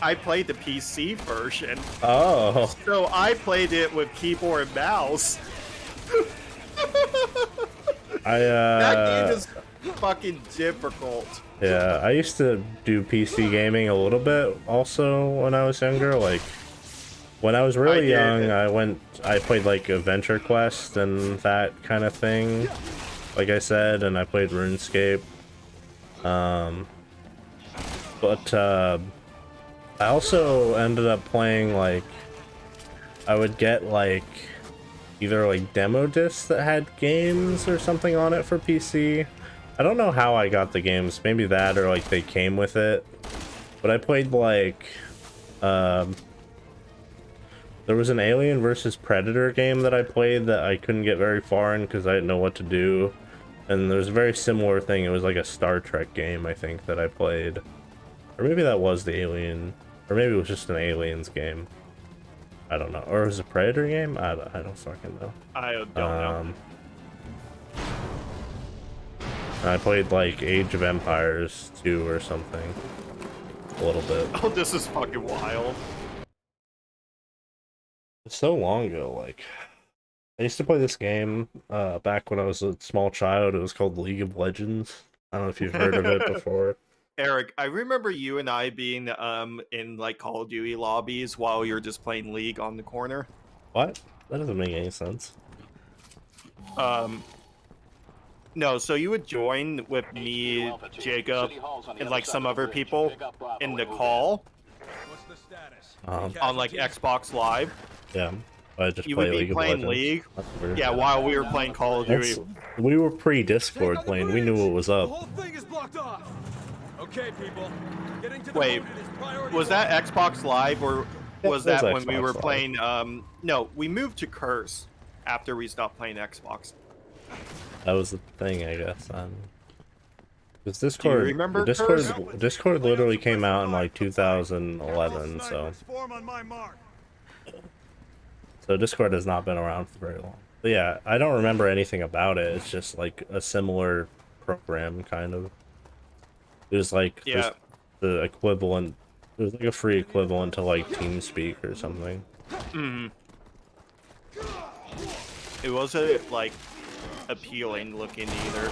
I played the PC version. Oh. So I played it with keyboard and mouse. That game is fucking difficult. Yeah, I used to do PC gaming a little bit also when I was younger. Like, when I was really young, I played like Adventure Quest and that kind of thing. Like I said, and I played RuneScape. But I also ended up playing, like, I would get like either like demo discs that had games or something on it for PC. I don't know how I got the games, maybe that or like they came with it. But I played like there was an Alien versus Predator game that I played that I couldn't get very far in because I didn't know what to do. And there's a very similar thing. It was like a Star Trek game, I think, that I played. Or maybe that was the Alien. Or maybe it was just an Aliens game. I don't know. Or was it a Predator game? I don't fucking know. I don't know. I played like Age of Empires 2 or something. A little bit. Oh, this is fucking wild. It's so long ago, like I used to play this game back when I was a small child. It was called League of Legends. I don't know if you've heard of it before. Eric, I remember you and I being in like Call of Duty lobbies while you're just playing League on the corner. What? That doesn't make any sense. No, so you would join with me, Jacob, and like some other people in the call What's the status? on like Xbox Live. Yeah. I just You play would be League playing of Legends. League. That's weird. Yeah, while we were playing Call of Duty. We were pre-Discord playing. We knew what was The up. whole thing is blocked off. Okay, people. Getting to the Wait, boat is priority was one. that Xbox Live or Yeah, was it was that when we Xbox were Live. playing? No, we moved to Curse after we stopped playing Xbox. That was the thing, I guess. Because Discord, remember Discord literally came out in like 2011, so Discord has not been around for very long. But yeah, I don't remember anything about it. It's just like a similar program, kind of. It was like just the equivalent. It was like a free equivalent to like TeamSpeak or something. It wasn't like appealing looking either.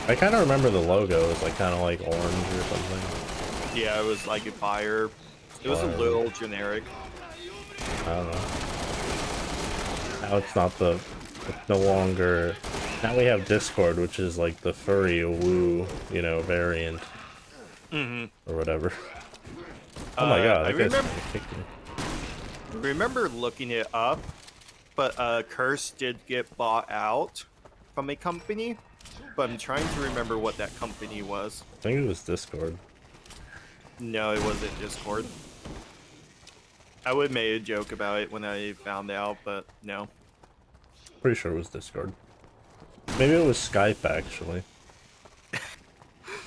I kind of remember the logo was like kind of like orange or something. Yeah, it was like a fire. It was a little generic. I don't know. Now it's not the. It's no longer. Now we have Discord, which is like the furry woo, you know, variant. Or whatever. Oh my god, I that guy's remember, kicked me. remember looking it up, but Curse did get bought out from a company, but I'm trying to remember what that company was. I think it was Discord. No, it wasn't Discord. I would have made a joke about it when I found out, but no. Pretty sure it was Discord. Maybe it was Skype, actually.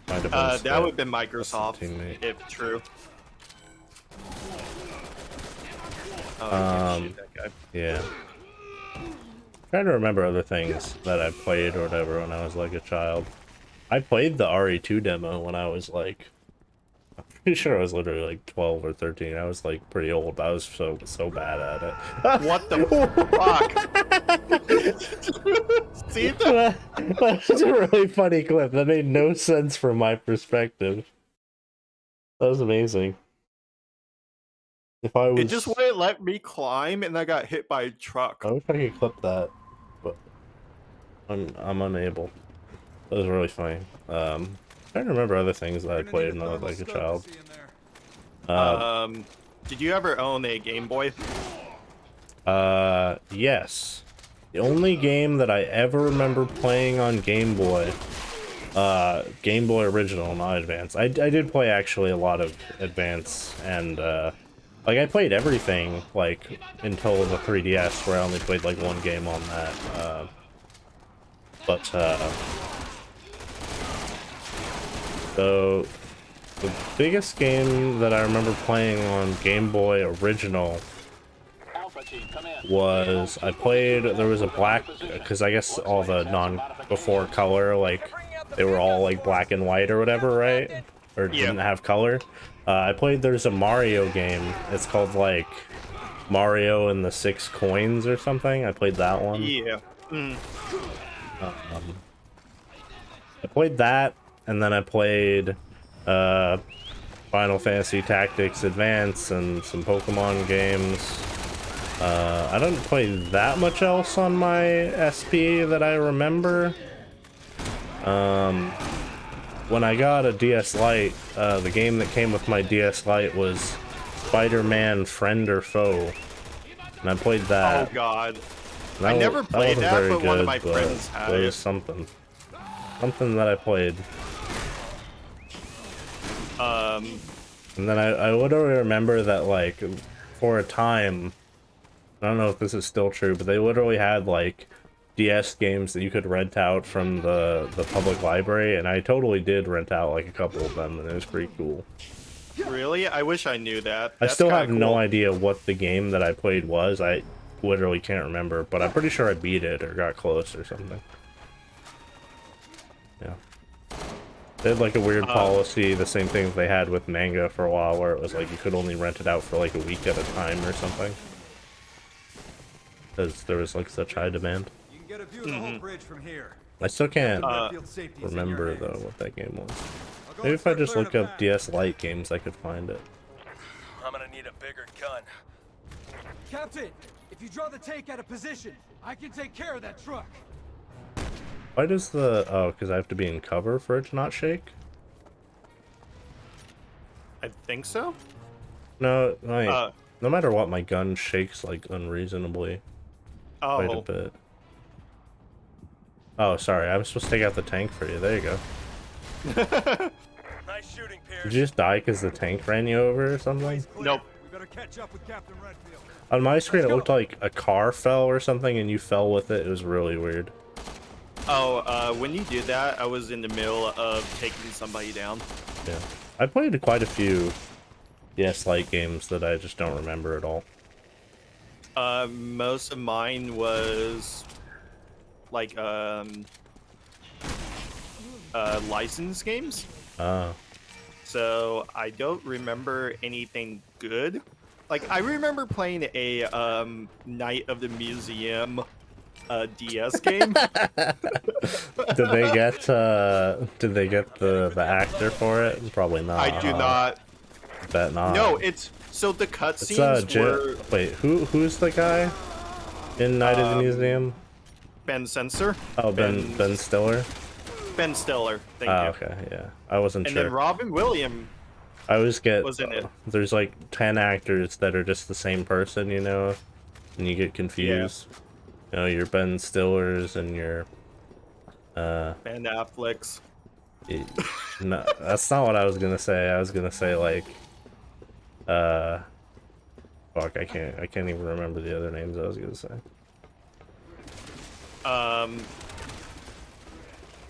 Might have been That Skype. would have been Microsoft, teammate. if true. Oh, I can't shoot that guy. Yeah. Trying to remember other things that I played or whatever when I was like a child. I played the RE2 demo when I was like, I'm pretty sure I was literally like 12 or 13. I was like pretty old, but I was so bad at it. What the fuck? See that? That's a really funny clip. That made no sense from my perspective. That was amazing. If I was, It just wouldn't let me climb, and I got hit by a truck. I wish I could clip that, but I'm unable. That was really funny. Trying to remember other things that I played when I was like a child. Did you ever own a Game Boy? Yes. The only game that I ever remember playing on Game Boy, Game Boy Original, not Advance. I did play actually a lot of Advance, and like I played everything like until the 3DS, where I only played like one game on that. So the biggest game that I remember playing on Game Boy Original was there was a black, because I guess all the before color, like they were all like black and white or whatever, right? Or didn't have color. There's a Mario game. It's called like Mario and the 6 Coins or something. I played that one. Yeah. I played that, and then I played Final Fantasy Tactics Advance and some Pokemon games. I don't play that much else on my SP that I remember. When I got a DS Lite, the game that came with my DS Lite was Spider-Man Friend or Foe, and I played that. Oh god. That I never played wasn't that, very but one of my good, friends but had it it. was something that I played. And then I literally remember that, like, for a time, I don't know if this is still true, but they literally had like DS games that you could rent out from the public library, and I totally did rent out like a couple of them, and it was pretty cool. Really? I wish I knew that. I That's still have kinda no cool. idea what the game that I played was. I literally can't remember, but I'm pretty sure I beat it or got close or something. Yeah. They had like a weird policy, the same thing they had with manga for a while, where it was like you could only rent it out for like a week at a time or something. Because there was like such high demand. You can get a view of the whole bridge from here. I still can't Redfield safety is in your remember hands. though what that game was. I'll go Maybe and if I start just clearing look it up back. DS Lite games, I could find it. I'm gonna need a bigger gun. Captain, if you draw the tank out of position, I can take care of that truck. Why does the... Oh, because I have to be in cover for it to not shake? I think so. No, like, Uh, no matter what, my gun shakes like unreasonably quite a Oh, bit. Oh, sorry, I was supposed to take out the tank for you. There you go. Nice shooting, Pierce. Did you just die because the tank ran you over or something? nope. We better catch up with Captain Redfield. On my screen, it looked like a car fell or something, and you fell with it. It was really weird. Oh, when you did that, I was in the middle of taking somebody down. Yeah, I played quite a few DS Lite games that I just don't remember at all. Most of mine was like licensed games. So I don't remember anything good. Like I remember playing a Night of the Museum DS game. Did they get the actor for it? Probably not. I do not. Bet not. No, it's so the It's cutscenes were wait, who's the guy in Night of the Museum? Ben Sensor. Oh, Ben Stiller. Ben Stiller. Thank Oh, you. okay, yeah. I wasn't And sure. then Robin Williams. I always get was in it. there's like 10 actors that are just the same person, you know, and you get confused. You know, your Ben Stillers and your Ben Affleck's. no, that's not what I was gonna say. I was gonna say like fuck, I can't even remember the other names I was gonna say.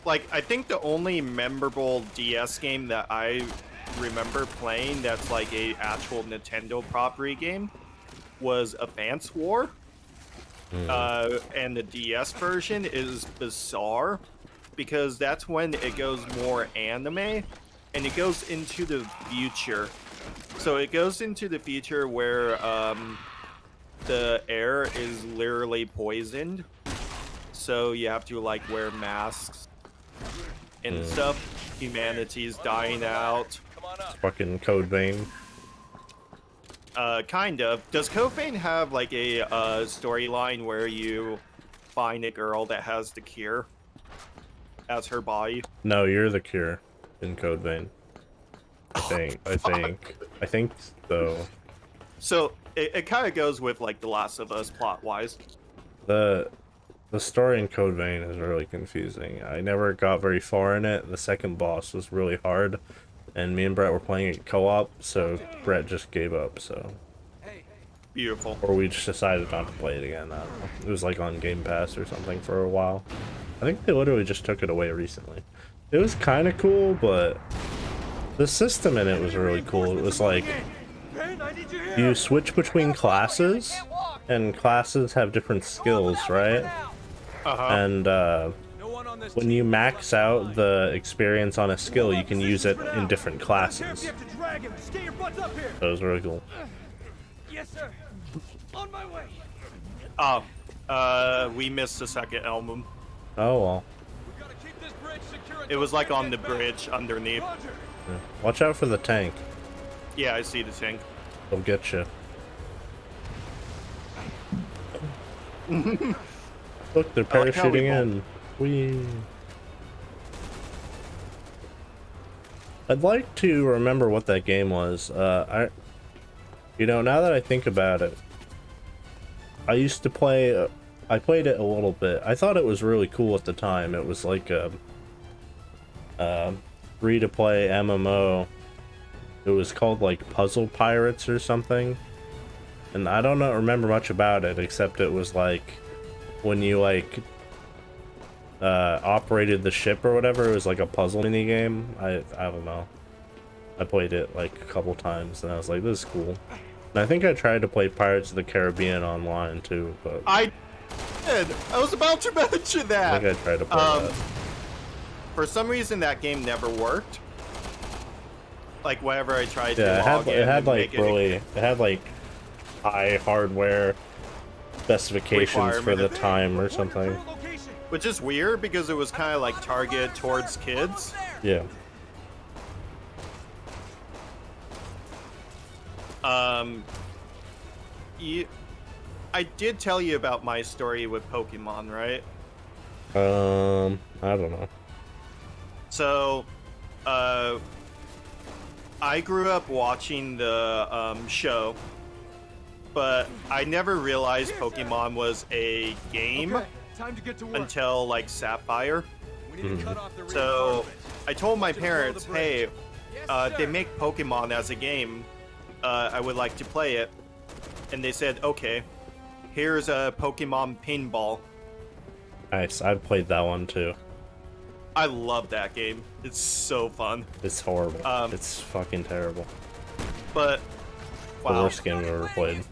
Like I think the only memorable DS game that I remember playing that's like a actual Nintendo property game was Advance War. And the DS version is bizarre because that's when it goes more anime and it goes into the future. So it goes into the future where the air is literally poisoned. So you have to like wear masks and stuff. Humanity's dying out. Come on up. Fucking Code Vein. Kind of. Does Code Vein have like a storyline where you find a girl that has the cure as her body? No, you're the cure in Code Vein. I think so. So it kind of goes with like The Last of Us plot wise. The story in Code Vein is really confusing. I never got very far in it. The second boss was really hard, and me and Brett were playing it co-op, so Brett just gave up. So, Beautiful. or we just decided not to play it again. I don't know. It was like on Game Pass or something for a while. I think they literally just took it away recently. It was kind of cool, but the system in it was really cool. It was like you switch between classes, and classes have different skills, right? And when you max out the experience on a skill, you can use it in different classes. That was really cool. Yes, sir. On my way. Oh, we missed the second album. Oh well. We gotta keep this bridge secure. It was like on the bridge underneath. Yeah. Watch out for the tank. Yeah, I see the tank. They'll get you. Look, they're I like how we parachuting both- in. Whee. I'd like to remember what that game was. You know, now that I think about it, I used to play. I played it a little bit. I thought it was really cool at the time. It was like a free-to-play MMO. It was called like Puzzle Pirates or something, and I don't remember much about it except it was like when you like operated the ship or whatever. It was like a puzzle mini game. I don't know. I played it like a couple times, and I was like, this is cool. And I think I tried to play Pirates of the Caribbean online too, but I did. I was about to mention I that. think I tried to play that. For some reason, that game never worked. Like whenever I tried Yeah, to log in it had and like make it had like high hardware specifications for the time or something. which is weird because it was kind of like targeted towards kids. Yeah. I did tell you about my story with Pokemon, right? I don't know. So, I grew up watching the show, but I never realized Pokemon was a game Time to get to work. until like Sapphire. We need to cut off the So reinforcements. I told my To blow the parents, bridge. hey, Yes, they sir. make Pokemon as a game. I would like to play it. And they said, okay, here's a Pokemon Pinball. Nice. I played that one too. I love that game. It's so fun. It's horrible. Um, It's fucking terrible. But, The wow. worst game I've ever played.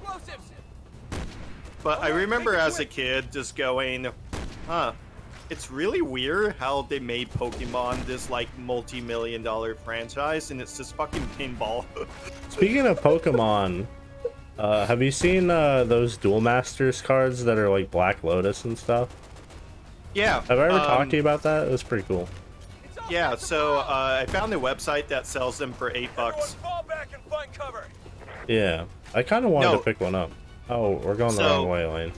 But I remember as a kid just going, huh, it's really weird how they made Pokemon this like multi-million-dollar franchise and it's just fucking pinball. Speaking of Pokemon, have you seen those Duel Masters cards that are like Black Lotus and stuff? Yeah. Have I ever talked to you about that? It was pretty cool. Yeah, so I found a website that sells them for $8. Everyone fall back and find cover. Yeah, I kind of wanted No. to pick one up. Oh, we're going the So- wrong way, Lane.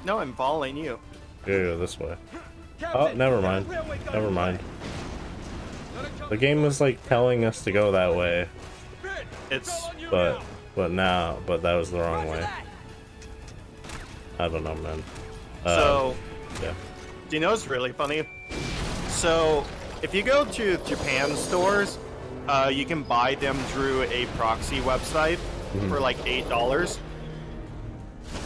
No, I'm following you. Gotta go this way. Oh, never mind. Never mind. The game was like telling us to go that way, It's but that was the wrong way. I don't know, man. so. Yeah. Do you know what's really funny? So, if you go to Japan stores, you can buy them through a proxy website for like $8.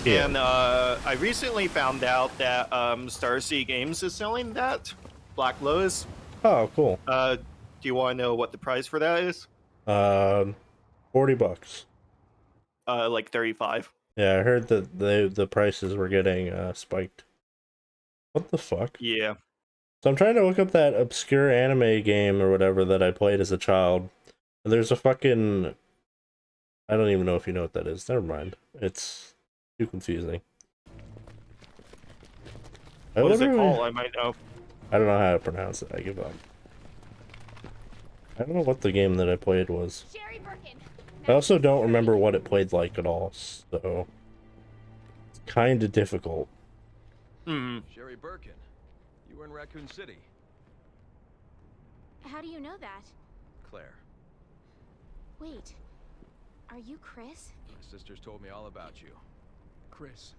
Yeah. And I recently found out that Starseed Games is selling that Black Lotus. Oh, cool. Do you want to know what the price for that is? $40. Like 35. Yeah, I heard that the prices were getting spiked. What the fuck? Yeah. So I'm trying to look up that obscure anime game or whatever that I played as a child. And there's a fucking... I don't even know if you know what that is. Never mind. It's too confusing. What is it called? I might know. I don't know how to pronounce it. I give up. I don't know what the game that I played was. I also don't remember what it played like at all, so... It's kind of difficult. Sherry Birkin, you were in Raccoon City. How do you know that? Claire, Wait, are you Chris? my sisters told me all about you. Chris,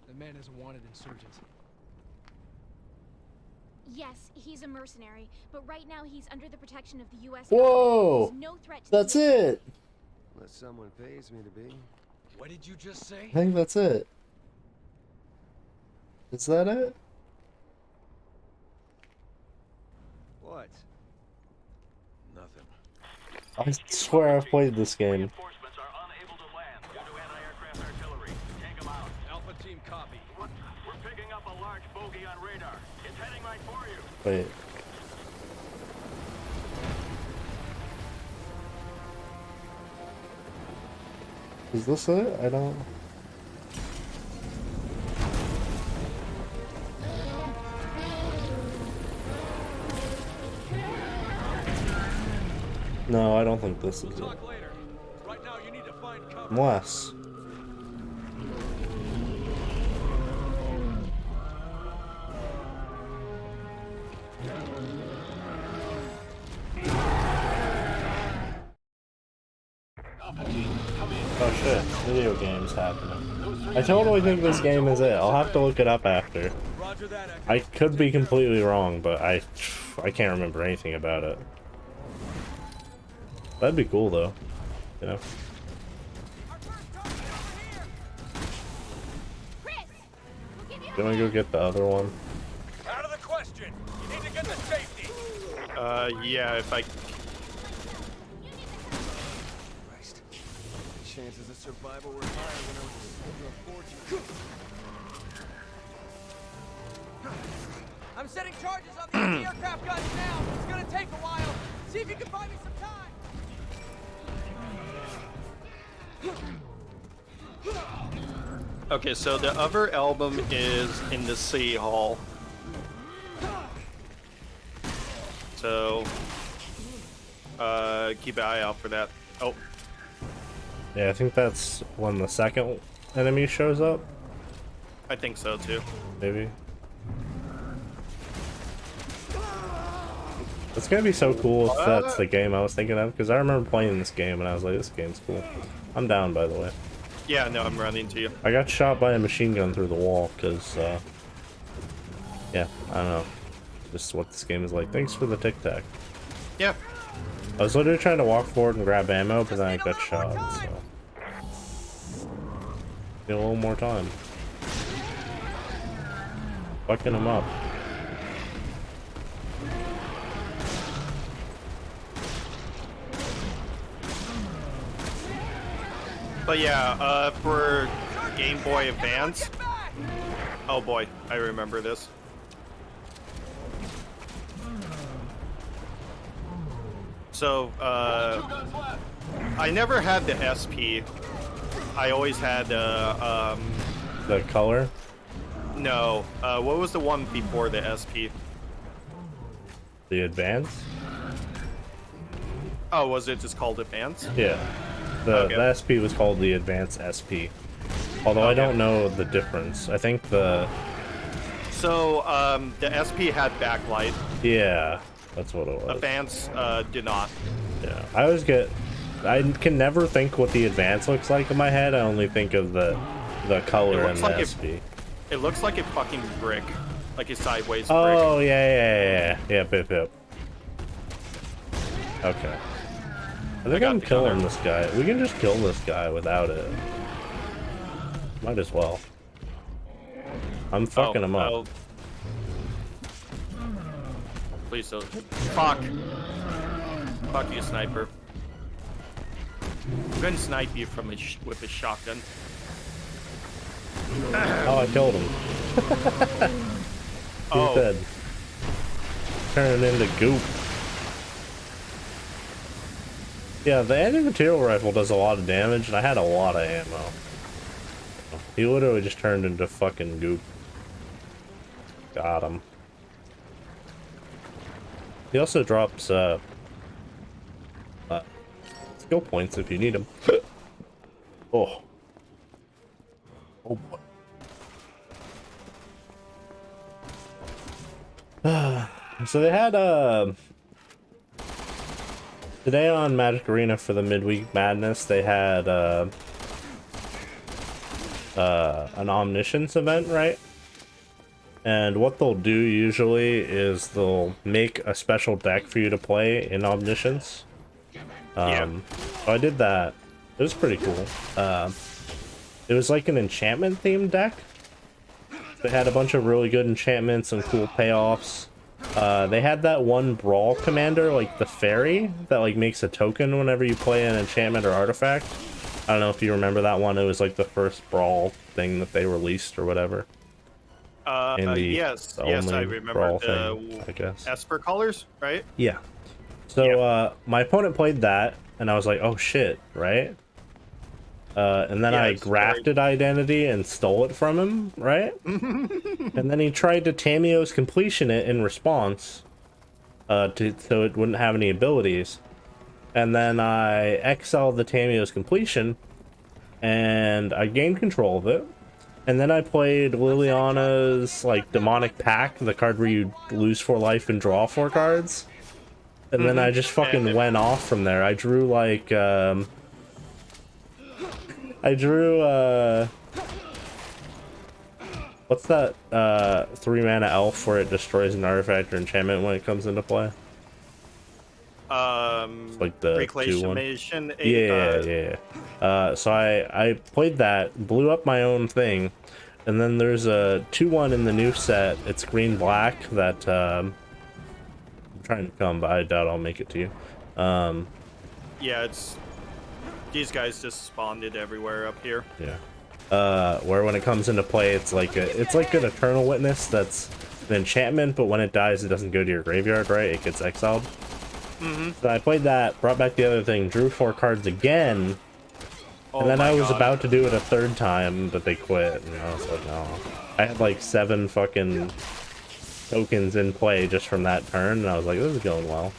the man is a wanted insurgent. Yes, he's a mercenary, but right now he's under the protection of the U.S. Whoa! He's no threat to That's the it! Unless someone pays me to be. What did you just say? I think that's it. Is that it? What? Nothing. I swear I've played this game. Reinforcements are unable to land due to anti-aircraft artillery. Take them out. Alpha team copy. We're picking up a large bogey on radar. It's heading right for you. Wait. Is this it? I don't... No, I don't think this is it. Talk later. Right now, you need to find cover. Unless... Oh shit, video games happening. I totally think this game is it. I'll have to look it up after. Roger that. I could be completely wrong, but I can't remember anything about it. That'd be cool though. You know? Do you wanna go get the other one? Out of the question. You need to get to safety. Yeah, if I... chances of survival were higher when I was a soldier of fortune. I'm setting charges on the anti-aircraft guns now. It's gonna take a while. See if you can buy me some time. Okay, so the other album is in the City Hall. So, keep an eye out for that. Oh. Yeah, I think that's when the second enemy shows up. I think so too. Maybe. It's gonna be so cool if that's the game I was thinking of, because I remember playing this game and I was like, this game's cool. I'm down, by the way. Yeah, no, I'm running to you. I got shot by a machine gun through the wall, because, yeah, I don't know. Just what this game is like. Thanks for the tic-tac. Yeah. I was literally trying to walk forward and grab ammo, but then I got shot, so... Need a little more time. Fucking him up. But yeah, for Game Boy Advance... Oh boy, I remember this. So, I never had the SP. I always had the color? No. What was the one before the SP? The Advance? Oh, was it just called Advance? Yeah. The SP was called the Advance SP. Although I don't know the difference. I think the... So, the SP had backlight. Yeah, that's what it was. Advance did not. Yeah, I always get... I can never think what the Advance looks like in my head. I only think of the color and the SP. It looks like a fucking brick. Like a sideways brick. Oh, yeah. Yep. Okay. I think I'm killing this guy. We can just kill this guy without it. Might as well. I'm fucking him up. Please don't. Fuck. Fuck you, sniper. I'm gonna snipe you from with a shotgun. Oh, I killed him. He's dead. Turning into goop. Yeah, the anti-material rifle does a lot of damage, and I had a lot of ammo. He literally just turned into fucking goop. Got him. He also drops, skill points if you need them. Oh. Oh boy. So they had, today on Magic Arena for the Midweek Madness, they had, an Omniscience event, right? And what they'll do usually is they'll make a special deck for you to play in Omniscience. So I did that. It was pretty cool. It was like an enchantment themed deck. They had a bunch of really good enchantments and cool payoffs. They had that one brawl commander, like the fairy, that like makes a token whenever you play an enchantment or artifact. I don't know if you remember that one. It was like the first brawl thing that they released or whatever. Yes, I remember the thing, I guess. Esper colors, right? Yeah. So my opponent played that, and I was like, oh shit, right? And then I grafted Identity and stole it from him, right? And then he tried to Tameo's completion it in response, so it wouldn't have any abilities. And then I exiled the Tameo's completion, and I gained control of it. And then I played Liliana's, like, Demonic Pact, the card where you lose 4 life and draw 4 cards. And then I just fucking went off from there. I drew, like, what's that, 3-mana elf where it destroys an artifact or enchantment when it comes into play? It's like the Reclamation. Yeah. So I played that, blew up my own thing, and then there's a 2/1 in the new set. It's green-black that, I'm trying to come, but I doubt I'll make it to you. Yeah, it's These guys just spawned it everywhere up here. Yeah. Where when it comes into play, it's like an Eternal Witness that's an enchantment, but when it dies, it doesn't go to your graveyard, right? It gets exiled. So I played that, brought back the other thing, drew 4 cards again, and then I was about to do it a 3rd time, but they quit, and I was like, no. I had like 7 fucking tokens in play just from that turn, and I was like, this is going well.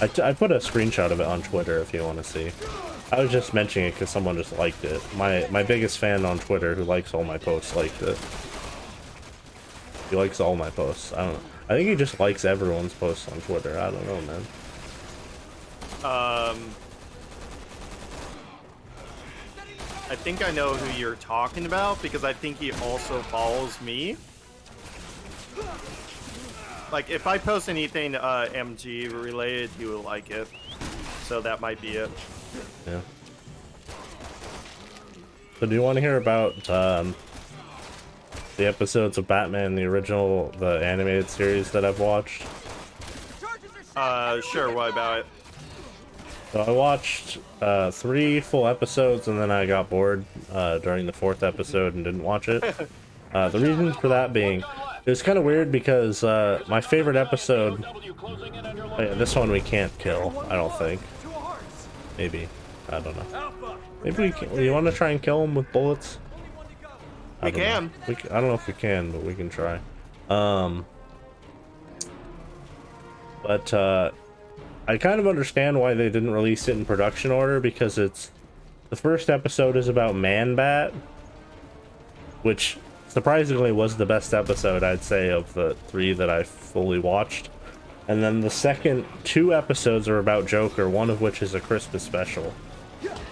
I put a screenshot of it on Twitter if you want to see. I was just mentioning it because someone just liked it. My biggest fan on Twitter who likes all my posts liked it. He likes all my posts. I don't know. I think he just likes everyone's posts on Twitter. I don't know, man. I think I know who you're talking about because I think he also follows me. Like, if I post anything MG related, he will like it. So that might be it. Yeah. So do you want to hear about the episodes of Batman, the original, the animated series that I've watched? Sure, what about it? So I watched 3 full episodes and then I got bored during the 4th episode and didn't watch it. The reason for that being, it was kind of weird because my favorite episode... Oh yeah, this one we can't kill, I don't think. Maybe. I don't know. Maybe we can. You want to try and kill him with bullets? We can. I don't know if we can, but we can try. But I kind of understand why they didn't release it in production order, because it's... The first episode is about Man-Bat, which surprisingly was the best episode, I'd say, of the 3 that I fully watched. And then the second 2 episodes are about Joker, one of which is a Christmas special.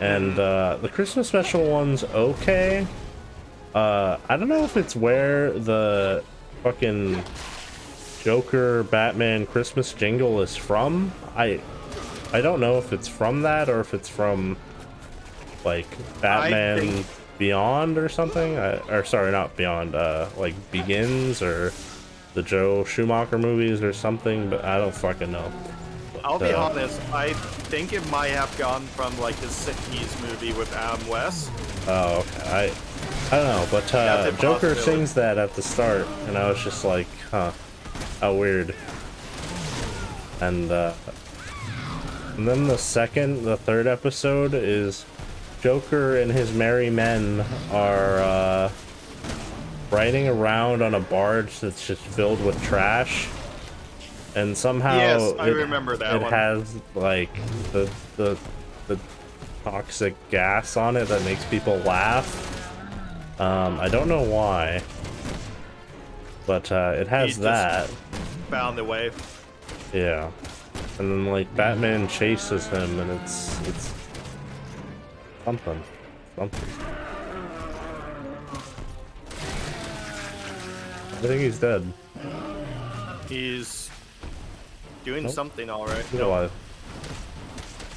And the Christmas special one's okay. I don't know if it's where the fucking Joker Batman Christmas jingle is from. I don't know if it's from that or if it's from like Batman Beyond or something. Or sorry, not Beyond, like Begins or the Joe Schumacher movies or something, but I don't fucking know. But, I'll be honest, I think it might have gone from like a 60s movie with Adam West. Oh, okay. I don't know, but Joker sings that at the start, and I was just like, huh, how weird. And then the 3rd episode is Joker and his merry men are riding around on a barge that's just filled with trash, and somehow I remember that one. It has like the toxic gas on it that makes people laugh. I don't know why, but it has that. Found a way. Yeah, and then like Batman chases him, and it's something. I think he's dead. He's doing something alright. He's alive.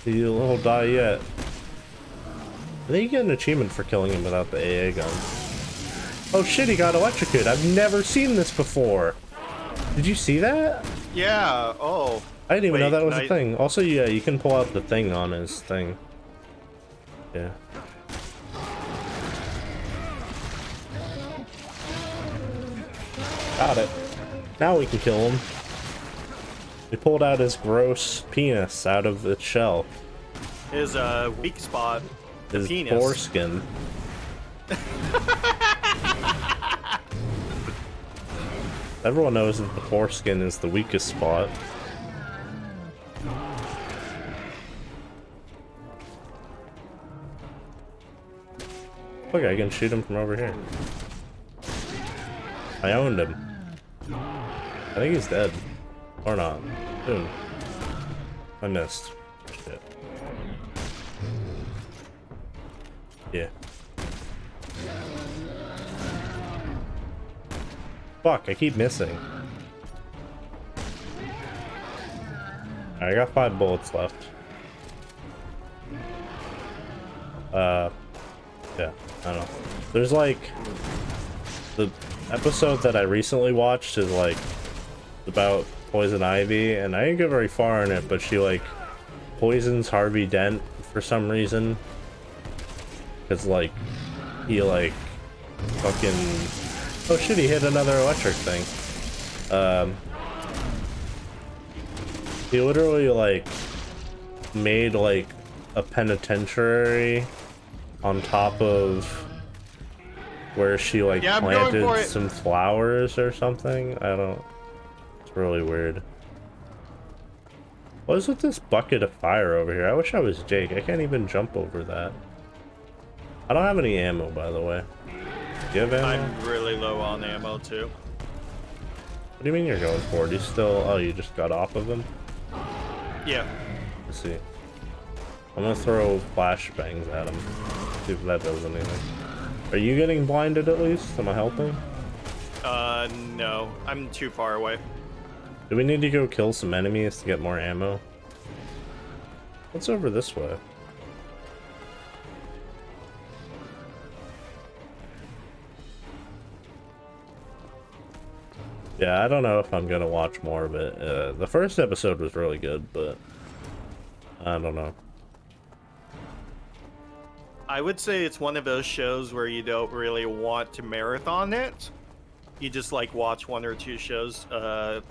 He'll die yet. I think you get an achievement for killing him without the AA gun. Oh shit, he got electrocuted. I've never seen this before. Did you see that? Yeah, oh. I didn't even know that was a thing. Also, yeah, you can pull out the thing on his thing. Yeah. Got it. Now we can kill him. We pulled out his gross penis out of its shell. His weak spot. His penis. foreskin. Everyone knows that the foreskin is the weakest spot. Look, I can shoot him from over here. I owned him. I think he's dead. Or not. Soon. I missed. Shit. Yeah. Fuck, I keep missing. I got 5 bullets left. Yeah, I don't know. There's like... The episode that I recently watched is like about Poison Ivy, and I didn't get very far in it, but she like poisons Harvey Dent for some reason. Cause like he like fucking oh shit, he hit another electric thing. He literally like made like a penitentiary on top of where she like planted some flowers or something. I don't. It's really weird. What is with this bucket of fire over here? I wish I was Jake. I can't even jump over that. I don't have any ammo, by the way. Do you have ammo? I'm really low on ammo too. What do you mean you're going for it? You still? Oh, you just got off of him? Yeah. Let's see. I'm gonna throw flashbangs at him. See if that does anything. Are you getting blinded at least? Am I helping? No. I'm too far away. Do we need to go kill some enemies to get more ammo? What's over this way? Yeah, I don't know if I'm gonna watch more of it. The first episode was really good, but I don't know. I would say it's one of those shows where you don't really want to marathon it. You just like watch 1 or 2 shows,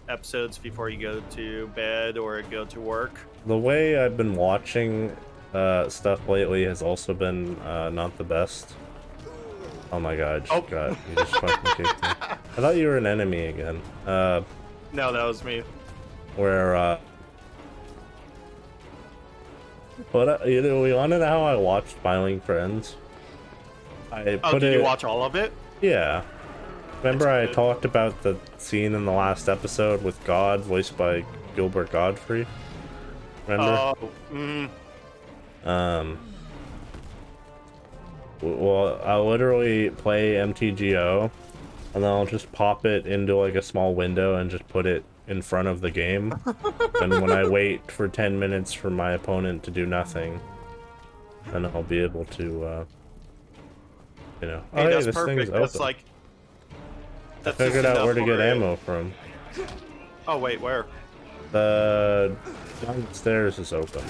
episodes before you go to bed or go to work. The way I've been watching stuff lately has also been not the best. Oh my god, you just fucking kicked me. I thought you were an enemy again. No, that was me. Where, but you know, we wanted how I watched Smiling Friends. I put did you watch all of it? Yeah. Remember I talked about the scene in the last episode with God, voiced by Gilbert Godfrey? Remember? Oh, Well, I'll literally play MTGO, and then I'll just pop it into like a small window and just put it in front of the game. And when I wait for 10 minutes for my opponent to do nothing, then I'll be able to, you know. hey, that's this perfect. thing's That's open. like. I figured out where to get ammo from. Oh wait, where? The downstairs is open.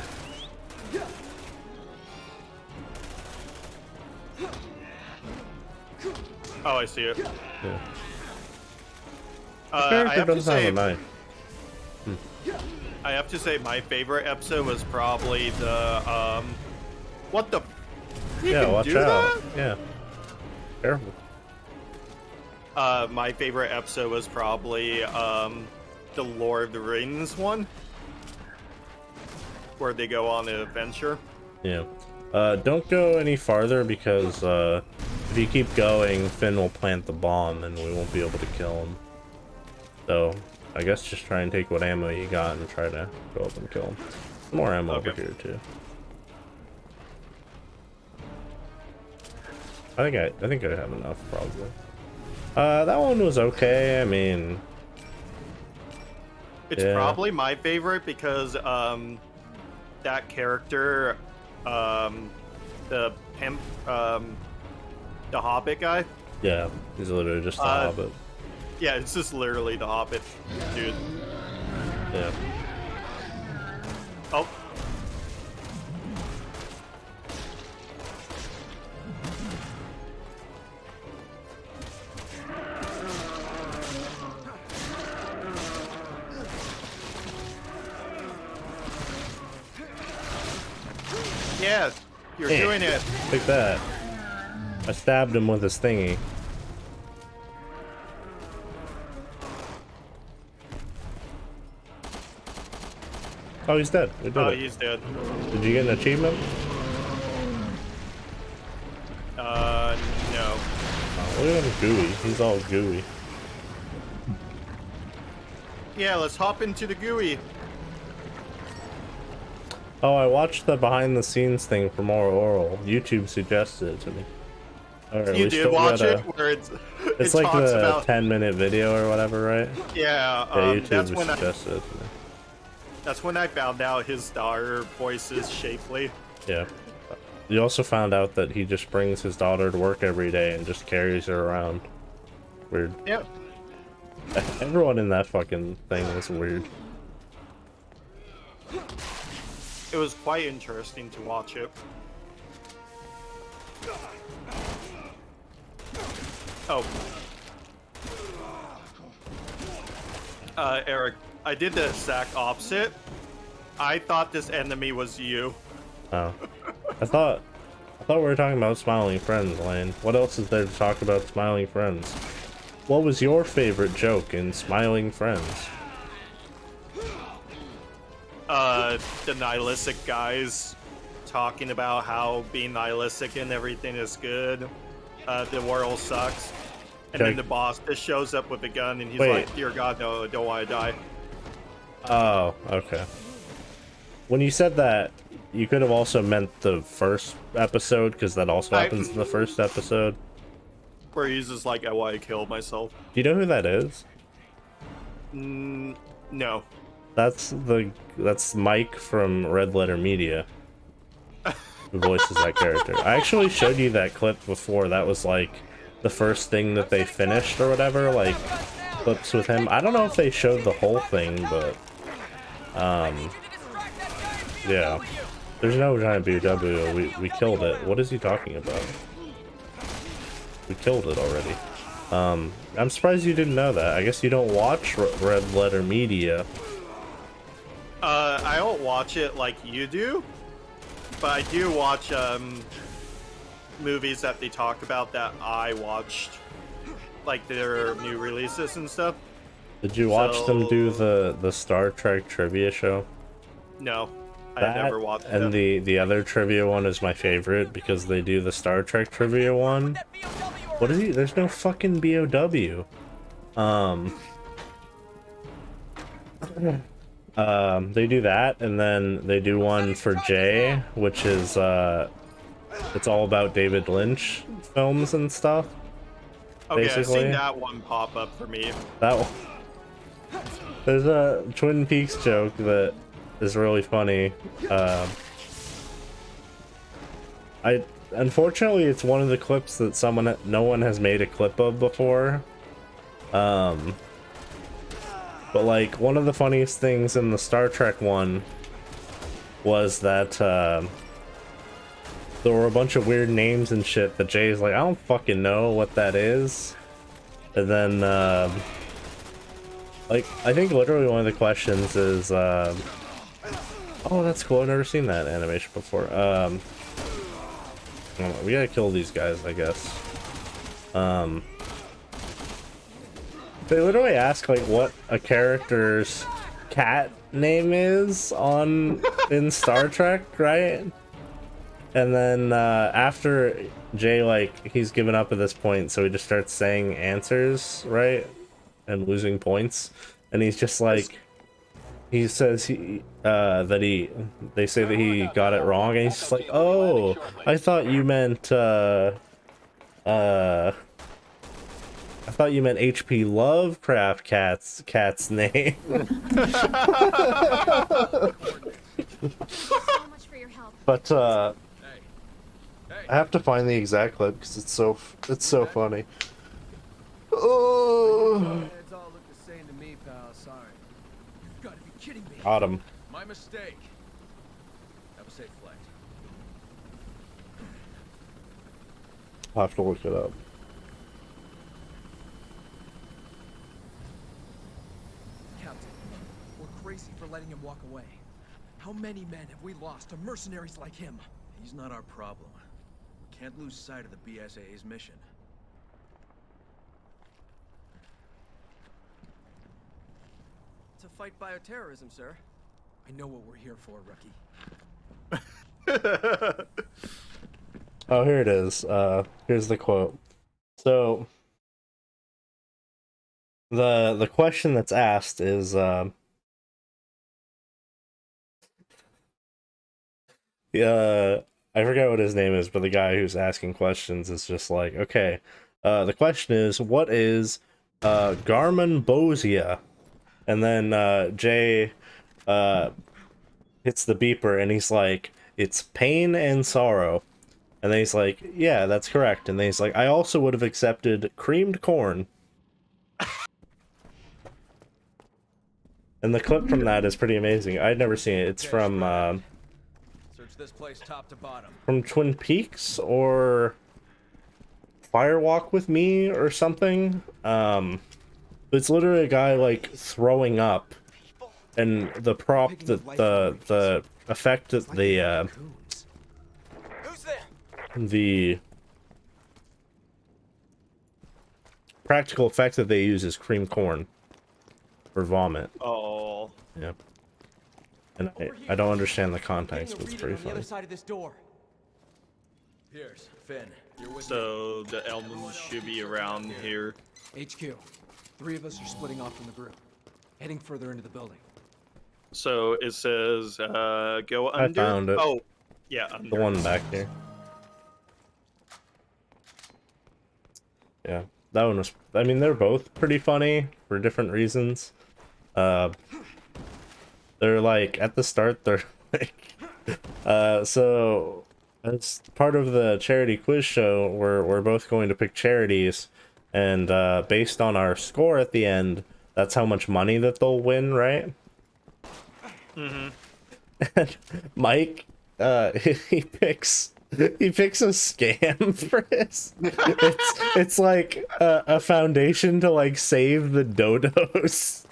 Oh, I see it. Yeah. I have to say, have a knife. I have to say, my favorite episode was probably the what the? You Yeah, can watch do out. that? Yeah. Careful. My favorite episode was probably the Lord of the Rings one, where they go on an adventure. Yeah. Don't go any farther because if you keep going, Finn will plant the bomb and we won't be able to kill him. So, I guess just try and take what ammo you got and try to go up and kill him. More ammo over here too. I think I have enough probably. That one was okay. I mean, it's probably my favorite because that character, the pimp, the Hobbit guy. Yeah, he's literally just a Hobbit. Yeah, it's just literally the Hobbit, dude. Yeah. Oh. Yeah, you're doing it. Like that. I stabbed him with his thingy. Oh, he's dead. We did it. He's dead. Did you get an achievement? No. Oh, look at him gooey. He's all gooey. Yeah, let's hop into the GUI. Oh, I watched the behind the scenes thing for more oral. YouTube suggested it to me. You did watch it? Where it's like talks the about 10-minute video or whatever, right? Yeah, YouTube that's when suggested it to me. That's when I found out his daughter voices Shapely. Yeah. You also found out that he just brings his daughter to work every day and just carries her around. Weird. Yep. Everyone in that fucking thing is weird. it was quite interesting to watch it. Oh. Eric, I did the exact opposite. I thought this enemy was you. Oh. I thought we were talking about Smiling Friends, Lane. What else is there to talk about Smiling Friends? What was your favorite joke in Smiling Friends? The nihilistic guys talking about how being nihilistic and everything is good. The world sucks. And then the boss just shows up with a gun and he's like, dear God, no, I don't want to die. Oh, okay. When you said that, you could have also meant the first episode, because that also happens in the first episode. Where he's just like, I want to kill myself. Do you know who that is? No. That's Mike from Red Letter Media, who voices that character. I actually showed you that clip before. That was like the first thing that they finished or whatever, like clips with him. I don't know if they showed the whole thing, but yeah. There's no giant BW. We killed it. What is he talking about? We killed it already. I'm surprised you didn't know that. I guess you don't watch Red Letter Media. I don't watch it like you do, but I do watch movies that they talk about that I watched, like their new releases and stuff. Did you watch them do the Star Trek trivia show? No, I never watched and that. the other trivia one is my favorite because they do the Star Trek trivia one. What is he? There's no fucking BOW. They do that, and then they do one for Jay, which is it's all about David Lynch films and stuff. Okay, basically. I've seen that one pop up for me. That one. There's a Twin Peaks joke that is really funny. Unfortunately, it's one of the clips that no one has made a clip of before. But like one of the funniest things in the Star Trek one was that there were a bunch of weird names and shit that Jay's like, I don't fucking know what that is. And then like I think literally one of the questions is oh, that's cool, I've never seen that animation before. We gotta kill these guys, I guess. They literally ask like what a character's cat name is in Star Trek, right? And then after Jay, like, he's given up at this point, so he just starts saying answers, right? And losing points. And he's just like, he says they say that he got it wrong, and he's just like, oh, I thought you meant H.P. Lovecraft cat's name. But I have to find the exact clip because it's so funny. Oh, It's all look the same to me, pal. Sorry. You've got to be kidding me. got him. My mistake. Have a safe flight. I'll have to look it up. Captain, we're crazy for letting him walk away. How many men have we lost to mercenaries like him? He's not our problem. We can't lose sight of the BSAA's mission. To fight bioterrorism, sir. I know what we're here for, rookie. Oh, here it is. Here's the quote. So the question that's asked is I forget what his name is, but the guy who's asking questions is just like, okay, the question is, what is Garmonbosia? And then Jay hits the beeper and he's like, it's pain and sorrow. And then he's like, yeah, that's correct. And then he's like, I also would have accepted creamed corn. And the clip from that is pretty amazing. I'd never seen it. It's from Search this place top to bottom. from Twin Peaks or Firewalk with Me or something. It's literally a guy like throwing up, and the prop that the effect that the practical effect that they use is cream corn or vomit. Oh. Yeah. And I don't understand the context, but it's pretty funny. Side of this door. Pierce, Finn, you're with me. So the elements should be around here. HQ. 3 of us are splitting off from the group, heading further into the building. So it says go I under. found it. Oh, yeah, under. The one back here. Yeah, that one was. I mean, they're both pretty funny for different reasons. They're like at the start. They're like, so as part of the charity quiz show, we're both going to pick charities, and based on our score at the end, that's how much money that they'll win, right? Mm-hmm. And Mike, he picks a scam for his. It's like a foundation to like save the dodos,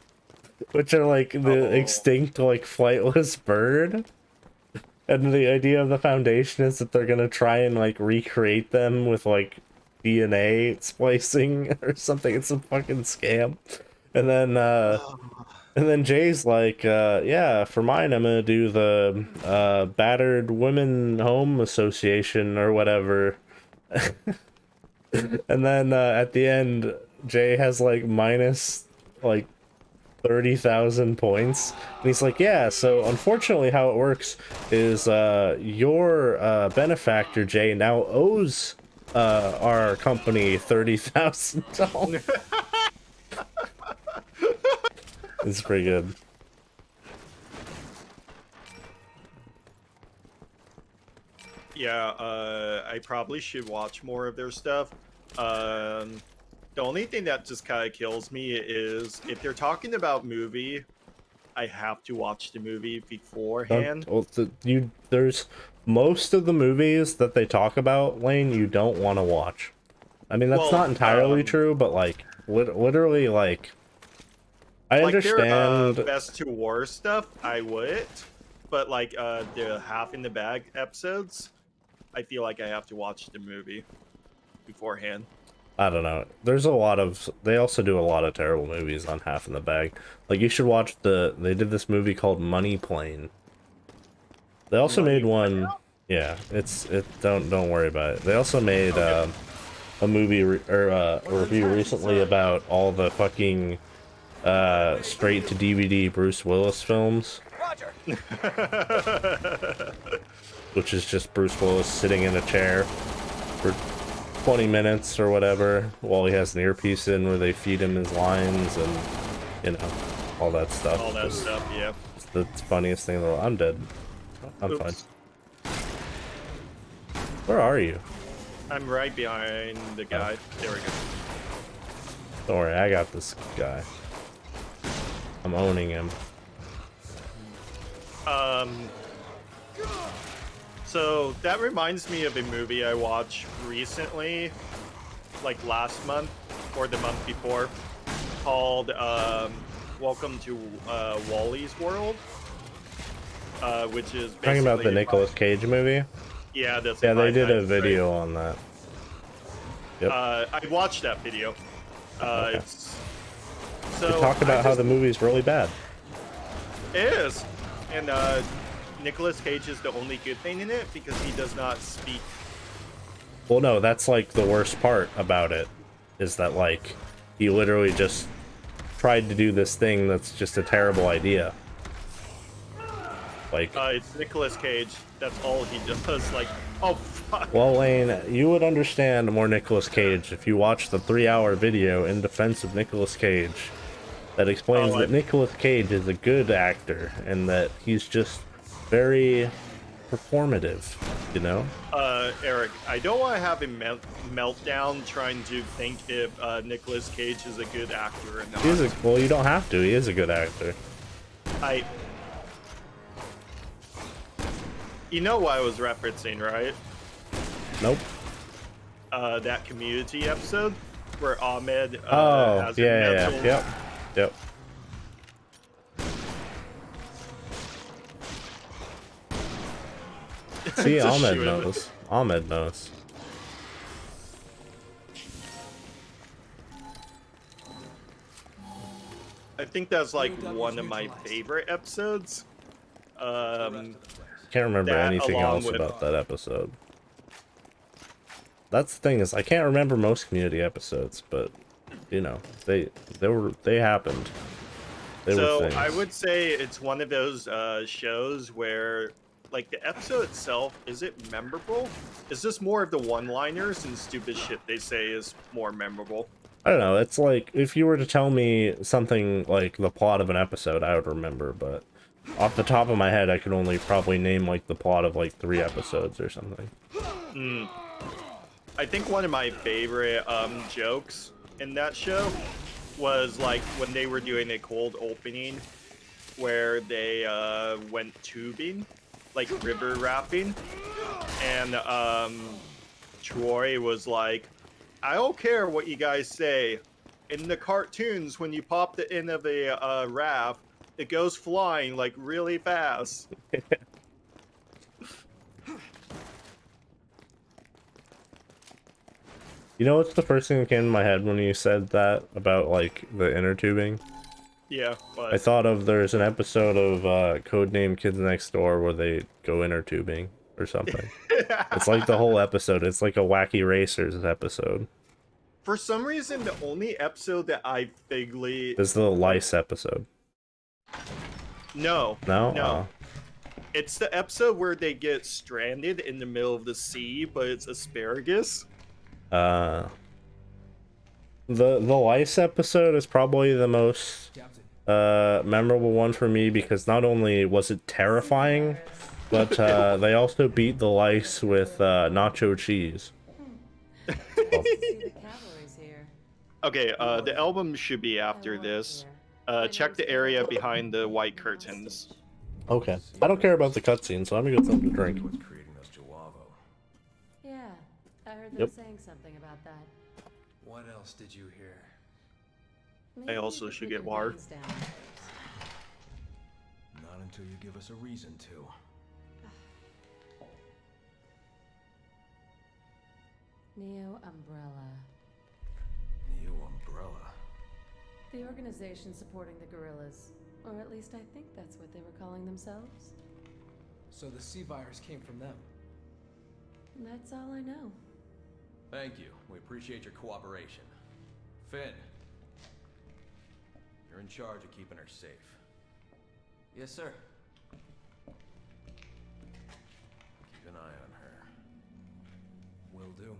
which are like the extinct like flightless bird. And the idea of the foundation is that they're gonna try and like recreate them with like DNA splicing or something. It's a fucking scam. And then Jay's like, yeah, for mine, I'm gonna do the Battered Women Home Association or whatever. And then at the end, Jay has like minus like 30,000 points. And he's like, yeah, so unfortunately how it works is your benefactor, Jay, now owes our company $30,000. It's pretty good. Yeah, I probably should watch more of their stuff. The only thing that just kind of kills me is if they're talking about movie, I have to watch the movie beforehand. There's most of the movies that they talk about, Lane, you don't want to watch. I mean, that's not entirely true, but like literally like I understand their best to worst stuff, I would, but like the half in the bag episodes, I feel like I have to watch the movie beforehand. I don't know. There's a lot of. They also do a lot of terrible movies on Half in the Bag. Like you should watch the. They did this movie called Money Plane. They also made one. Yeah, Don't worry about it. They also made a movie a review recently about all the fucking straight to DVD Bruce Willis films. Roger. Which is just Bruce Willis sitting in a chair for 20 minutes or whatever while he has an earpiece in where they feed him his lines and, you know, all that stuff. All that stuff, yeah. It's the funniest thing in the world. I'm dead. I'm fine. Where are you? I'm right behind the guy. Oh. There we go. Don't worry, I got this guy. I'm owning him. So that reminds me of a movie I watched recently, like last month or the month before, called Welcome to Wally's World, which is basically talking about the Nicolas Cage movie. Yeah, that's they did a video on that. Yep. I watched that video. Okay. So they talk about how the movie's really bad. It is, and Nicolas Cage is the only good thing in it because he does not speak. Well, no, that's like the worst part about it, is that like he literally just tried to do this thing that's just a terrible idea. Like, it's Nicolas Cage. That's all he does. Like, oh fuck. Well, Lane, you would understand more Nicolas Cage if you watched the 3-hour video in defense of Nicolas Cage that explains that Nicolas Cage is a good actor and that he's just very performative, you know? Eric, I don't want to have a meltdown trying to think if Nicolas Cage is a good actor or not. Well, you don't have to. He You know what I was referencing, right? Nope. That community episode where Ahmed Oh, has a yeah, mental... yep. See, Just Ahmed shoot him. knows. Ahmed knows. I think that's like one of my favorite episodes. Can't remember that anything along else with- about that episode. That's the thing, is I can't remember most community episodes, but you know, they happened. They were So things. I would say it's one of those shows where, like, the episode itself, is it memorable? Is this more of the one-liners and stupid shit they say is more memorable? I don't know, it's like, if you were to tell me something like the plot of an episode, I would remember, but off the top of my head, I could only probably name, like, the plot of, like, 3 episodes or something. I think one of my favorite jokes in that show was, like, when they were doing a cold opening where they went tubing, like river rafting, and Troy was like, I don't care what you guys say. In the cartoons, when you pop the end of a raft, it goes flying like really fast. You know what's the first thing that came to my head when you said that about, like, the inner tubing? Yeah, but I thought of, there's an episode of Codename Kids Next Door where they go inner tubing or something. It's like the whole episode. It's like a Wacky Racers episode. for some reason, the only episode that I vaguely... This is the lice episode. No. No? No. It's the episode where they get stranded in the middle of the sea, but it's asparagus. The lice episode is probably the most memorable one for me, because not only was it terrifying, but they also beat the lice with nacho cheese. Okay, the album should be after this. Check the area behind the white curtains. Okay. I don't care about the cutscene, so I'm gonna get something to drink. What's creating us Chihuahua? Yeah, I heard them Yep. saying something about that. What else did you hear? Maybe also we could should keep get your water. guns down. Not until you give us a reason to. Neo Umbrella. New umbrella. The organization supporting the guerrillas. Or at least I think that's what they were calling themselves. So the C virus came from them. That's all I know. Thank you. We appreciate your cooperation. Finn, you're in charge of keeping her safe. Yes, sir. Keep an eye on her. Will do.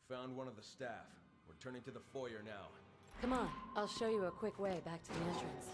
We found one of the staff. We're turning to the foyer now. Come on, I'll show you a quick way back to the entrance.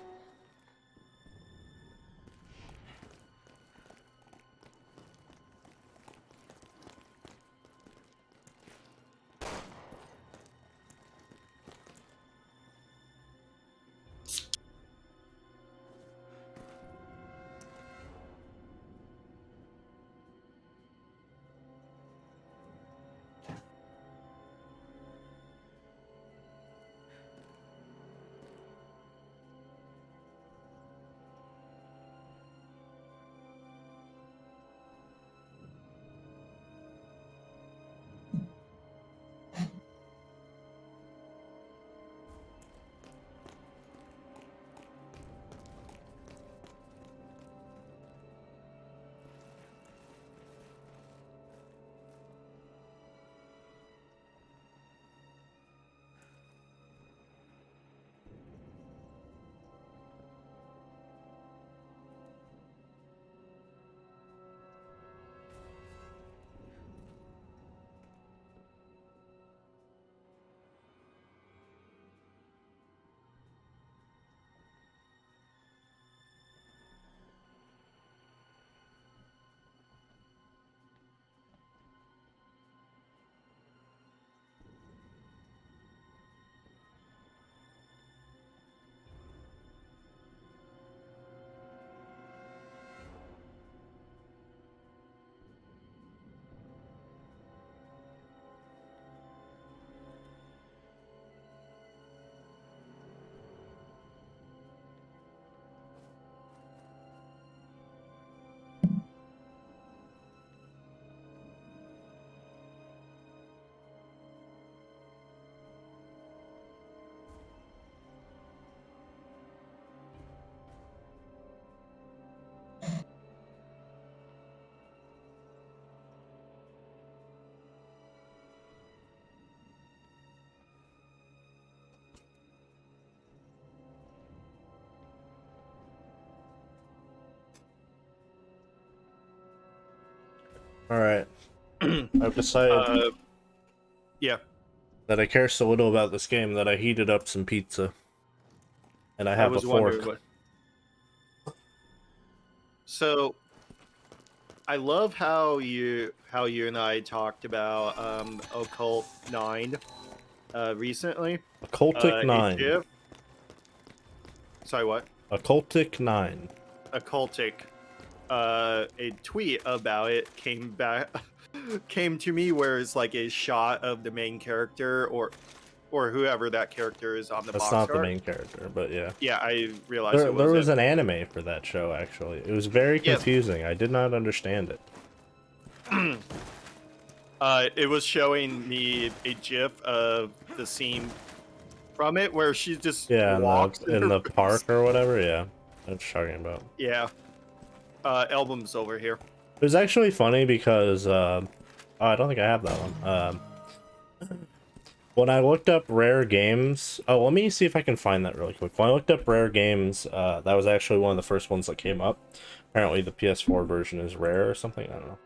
Alright. I've decided Yeah. that I care so little about this game that I heated up some pizza. And I I have a was wondering fork. what. So, I love how you and I talked about Occult 9 recently. Occultic A 9. GIF. Sorry, what? Occultic 9. Occultic. A tweet about it came to me where it's like a shot of the main character or whoever that character is on the That's box not the art. main character, but yeah. Yeah, I realized There it was was an anime for that show, actually. It was very Yes. confusing. I did not understand it. It was showing me a GIF of the scene from it where she just Yeah, walks in the park or whatever, yeah. That's what you're talking about. Yeah. Album's over here. It was actually funny because, oh, I don't think I have that one. When I looked up rare games, oh, let me see if I can find that really quick. When I looked up rare games, that was actually one of the first ones that came up. Apparently the PS4 version is rare or something, I don't know.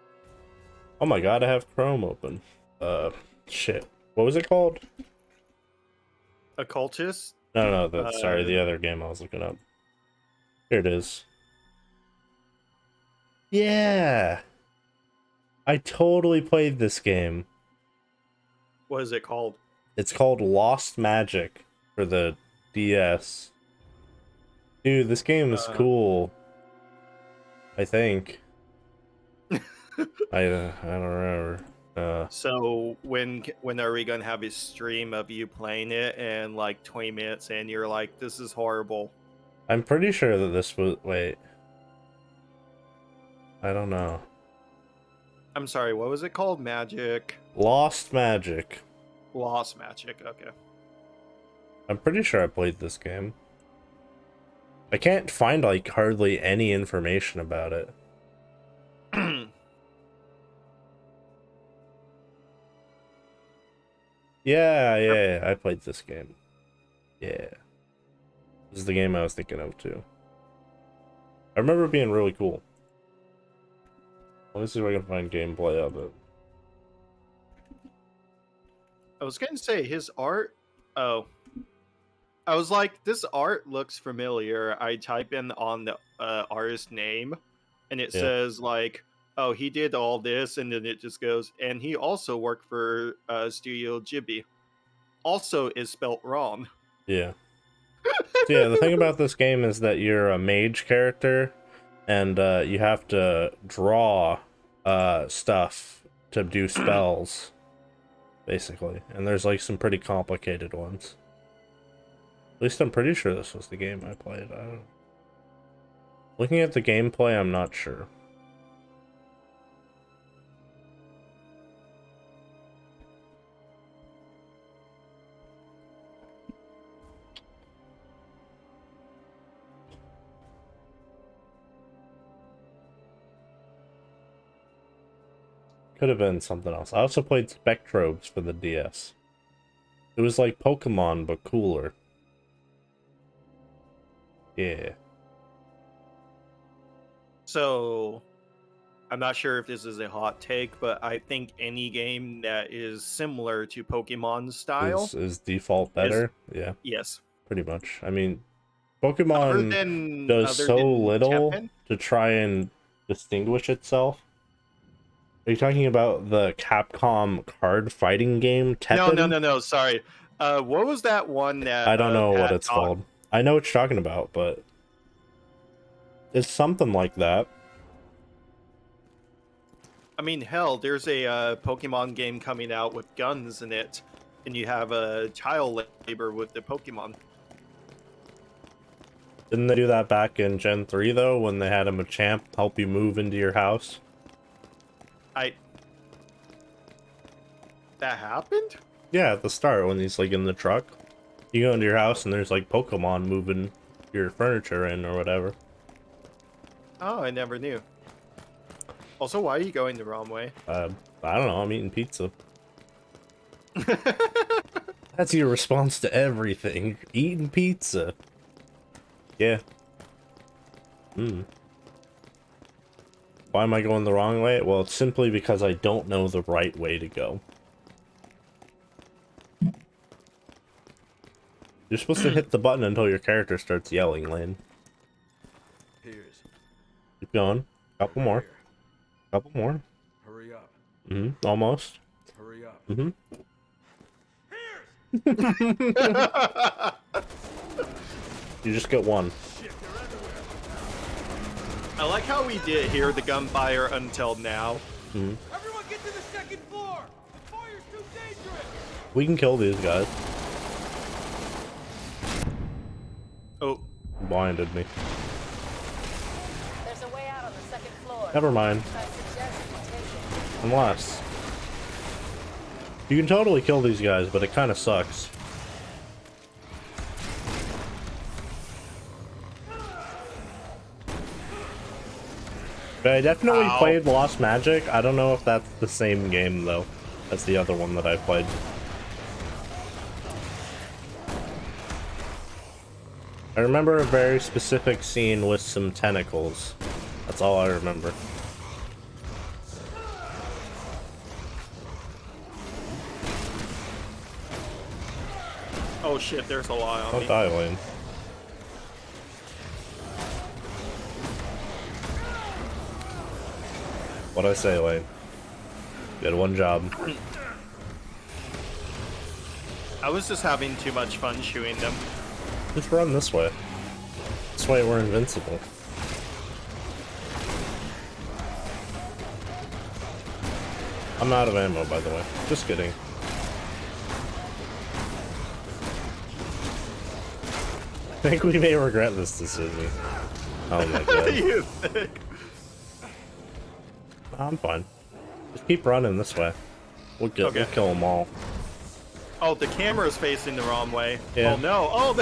Oh my god, I have Chrome open. Shit. What was it called? Occultist? No, sorry, the other game I was looking up. Here it is. Yeah! I totally played this game. What is it called? It's called Lost Magic for the DS. Dude, this game is cool. I think. I don't remember. So when are we gonna have a stream of you playing it and like 20 minutes and you're like, this is horrible? I'm pretty sure that this was... Wait. I don't know. I'm sorry, what was it called? Magic? Lost Magic. Lost Magic, okay. I'm pretty sure I played this game. I can't find, like, hardly any information about it. Yeah, I played this game. Yeah. This is the game I was thinking of, too. I remember it being really cool. Let me see if I can find gameplay of it. I was gonna say his art. Oh, I was like, this art looks familiar. I type in on the artist name, and it says like, oh, he did all this, and then it just goes, and he also worked for Studio Ghibli. Also is spelt wrong. Yeah. So yeah, the thing about this game is that you're a mage character, and you have to draw stuff to do spells, basically. And there's like some pretty complicated ones. At least I'm pretty sure this was the game I played. I don't know. Looking at the gameplay, I'm not sure. Could have been something else. I also played Spectrobes for the DS. It was like Pokemon, but cooler. Yeah. So, I'm not sure if this is a hot take, but I think any game that is similar to Pokemon style is default better. Yeah. Yes. Pretty much. I mean, Pokemon does so little Tekken? to try and distinguish itself. Are you talking about the Capcom card fighting game, Tekken? No. Sorry. What was that one that I don't know what Pat it's called. I know what you're talking about, but it's something like that. I mean, hell, there's a Pokemon game coming out with guns in it, and you have a child labor with the Pokemon. Didn't they do that back in Gen 3, though, when they had a Machamp help you move into your house? That happened? Yeah, at the start, when he's, like, in the truck. You go into your house, and there's, like, Pokemon moving your furniture in, or whatever. Oh, I never knew. Also, why are you going the wrong way? I don't know, I'm eating pizza. That's your response to everything. Eating pizza. Yeah. Why am I going the wrong way? Well, it's simply because I don't know the right way to go. You're supposed to hit the button until your character starts yelling, Lane. Here's. Keep going. Couple more. Here. Couple more. Hurry up. Mm-hmm. Almost. Hurry up. Mm-hmm. You just get one. Shit, they're everywhere. I like how we did hear the gunfire until now. Mm-hmm. Everyone get to the second floor! The fire's too dangerous! We can kill these guys. Oh, Blinded me. There's a way out on the second floor. Never mind. I suggest you take it. Unless. You can totally kill these guys, but it kind of sucks. But I definitely played Lost Magic. I don't know if that's the same game, though, as the other one that I played. I remember a very specific scene with some tentacles. That's all I remember. oh shit! There's a lot on Don't me. die, Lane. What'd I say, Lane? You had one job. I was just having too much fun shooting them. Just run this way. This way we're invincible. I'm out of ammo, by the way. Just kidding. I think we may regret this decision. Oh my god. You think? I'm fine. Just keep running this way. We'll kill them all. Oh, the camera's facing the wrong way. Yeah. Oh no! Oh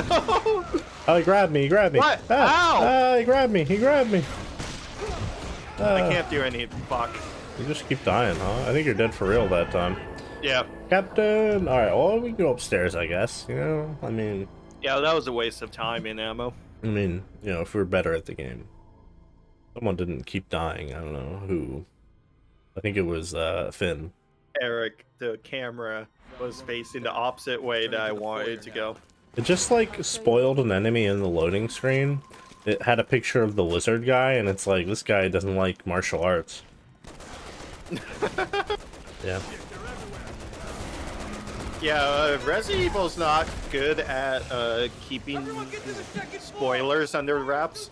no! Oh, he grabbed me, he grabbed me. What? Ah, Ow! ah, he grabbed me, he grabbed me. I can't do any. Fuck. You just keep dying, huh? I think you're dead for real that time. Yeah. Captain! Alright, well, we can go upstairs, I guess. You know, I mean, Yeah, that was a waste of time and ammo. you know, if we were better at the game. Someone didn't keep dying, I don't know who. I think it was, Finn. Eric, the camera was facing the opposite way that I wanted to go. It just, like, spoiled an enemy in the loading screen. It had a picture of the lizard guy, and it's like, this guy doesn't like martial arts. Yeah. Yeah, Resident Evil's not good at keeping spoilers under wraps.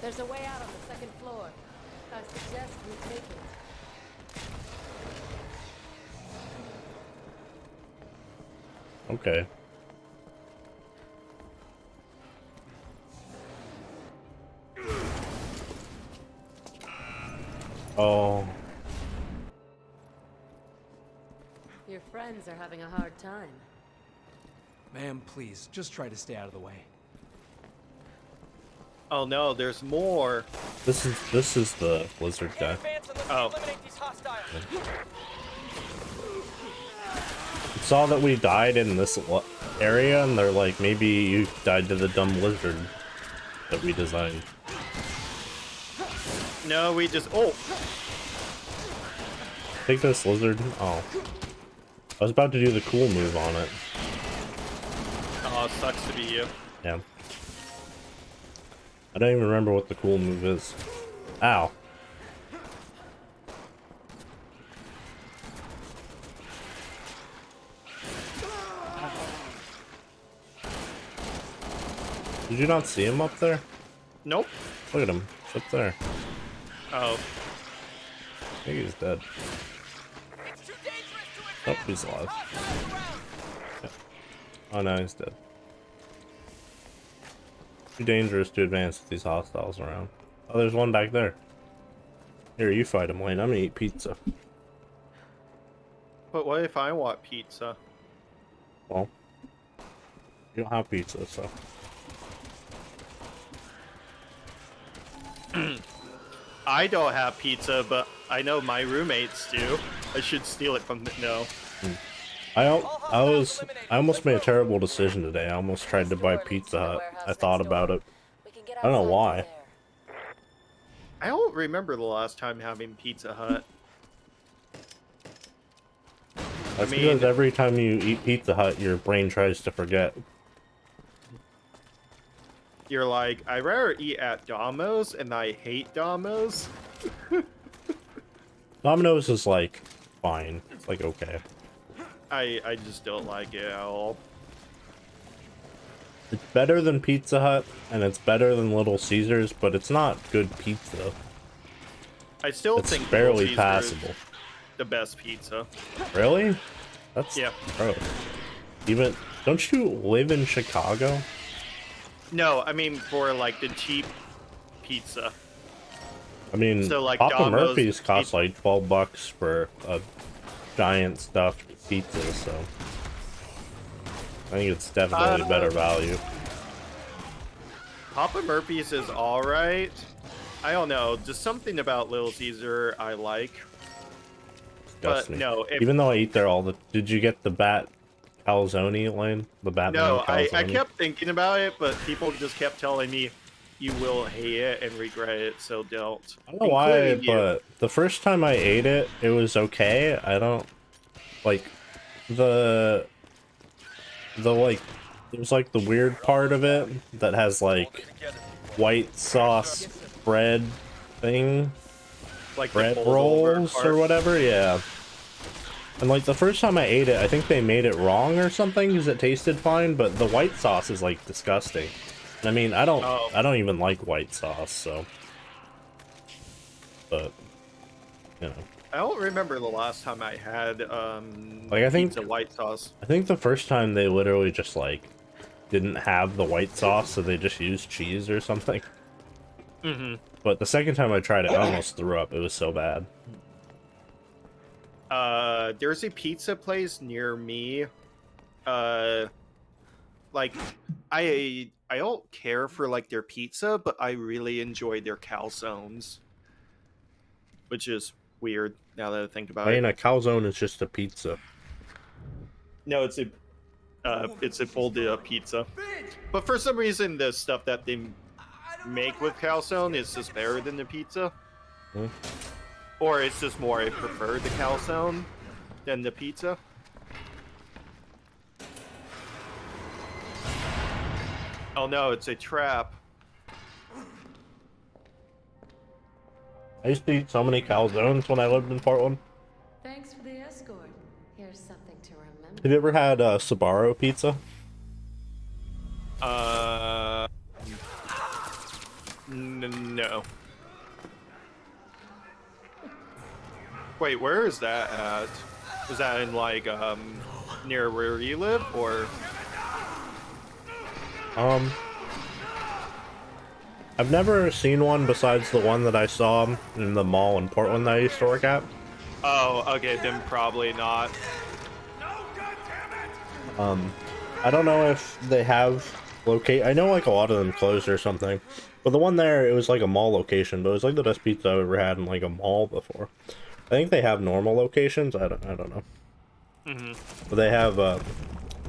There's a way out on the second floor. I suggest we take it. Okay. Oh. Your friends are having a hard time. Ma'am, please, just try to stay out of the way. Oh no, there's more. This is the lizard guy. Oh. Saw that we died in this area, and they're like, maybe you died to the dumb lizard that we designed. No, we just. Oh. Take this lizard. Oh. I was about to do the cool move on it. Oh, sucks to be you. Yeah. I don't even remember what the cool move is. Ow. Did you not see him up there? Nope. Look at him. It's up there. Oh. I think he's dead. Oh, he's alive. Yeah. Oh, no, he's dead. Too dangerous to advance with these hostiles around. Oh, there's one back there. Here, you fight him, Wayne. I'm gonna eat pizza. But what if I want pizza? Well, you don't have pizza, so. I don't have pizza, but I know my roommates do. I should steal it from the... No. I almost made a terrible decision today. I almost tried to buy Pizza Hut. I thought about it. I don't know why. I don't remember the last time having Pizza Hut. That's because every time you eat Pizza Hut, your brain tries to forget. You're like, I'd rather eat at Domino's, and I hate Domino's. Domino's is like fine. It's like okay. I just don't like it at all. It's better than Pizza Hut, and it's better than Little Caesars, but it's not good pizza. I still it's think barely Little Caesars passable. is the best pizza. Really? That's yeah. Bro. Even don't you live in Chicago? No, I mean for like the cheap pizza. I mean, so, like, Papa Murphy's costs like $12 for a giant stuffed pizza, so I think it's definitely better value. Papa Murphy's is alright. I don't know, just something about Little Caesar I like. But no, even though I eat there all the. Did you get the bat calzone, Lane? The Batman No, I calzone? kept thinking about it, but people just kept telling me you will hate it and regret it, so don't. I don't know why, but the first time I ate it, it was okay. I don't like the like. There's like the weird part of it that has like white sauce bread thing, like bread rolls or whatever. Yeah. And like the first time I ate it, I think they made it wrong or something because it tasted fine, but the white sauce is like disgusting. I mean, I don't even like white sauce, so. But, you know. I don't remember the last time I had like I think pizza white sauce. I think the first time they literally just like didn't have the white sauce, so they just used cheese or something. Mm-hmm. But the second time I tried it, I almost threw up. It was so bad. There's a pizza place near me. Like I don't care for like their pizza, but I really enjoy their calzones, which is weird now that I think about it. I mean, a calzone is just a pizza. No, it's a folded up pizza. But for some reason, the stuff that they make with calzone is just better than the pizza. Hmm. Or it's just more I prefer the calzone than the pizza. Oh no, it's a trap. I used to eat so many calzones when I lived in Portland. Thanks for the escort. Here's something to remember. Have you ever had Sbarro pizza? No. Wait, where is that at? Is that in like near where you live, or? I've never seen one besides the one that I saw in the mall in Portland that I used to work at. Oh, okay, then probably not. I don't know if they have I know like a lot of them closed or something, but the one there, it was like a mall location, but it was like the best pizza I've ever had in like a mall before. I think they have normal locations. I don't know. Mm-hmm. But they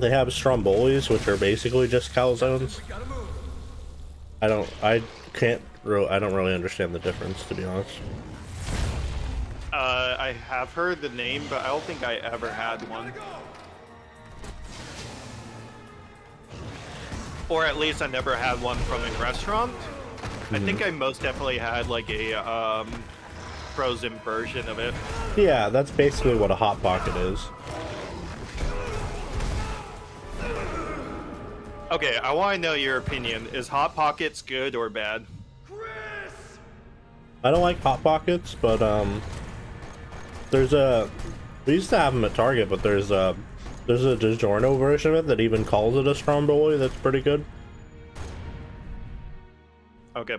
have strombolis, which are basically just calzones. I don't really understand the difference, to be honest. I have heard the name, but I don't think I ever had one. Or at least I never had one from a restaurant. I think I most definitely had like a frozen version of it. Yeah, that's basically what a Hot Pocket is. Okay, I want to know your opinion. Is Hot Pockets good or bad? I don't like Hot Pockets, but we used to have them at Target, but there's a DiGiorno version of it that even calls it a stromboli. That's pretty good. Okay.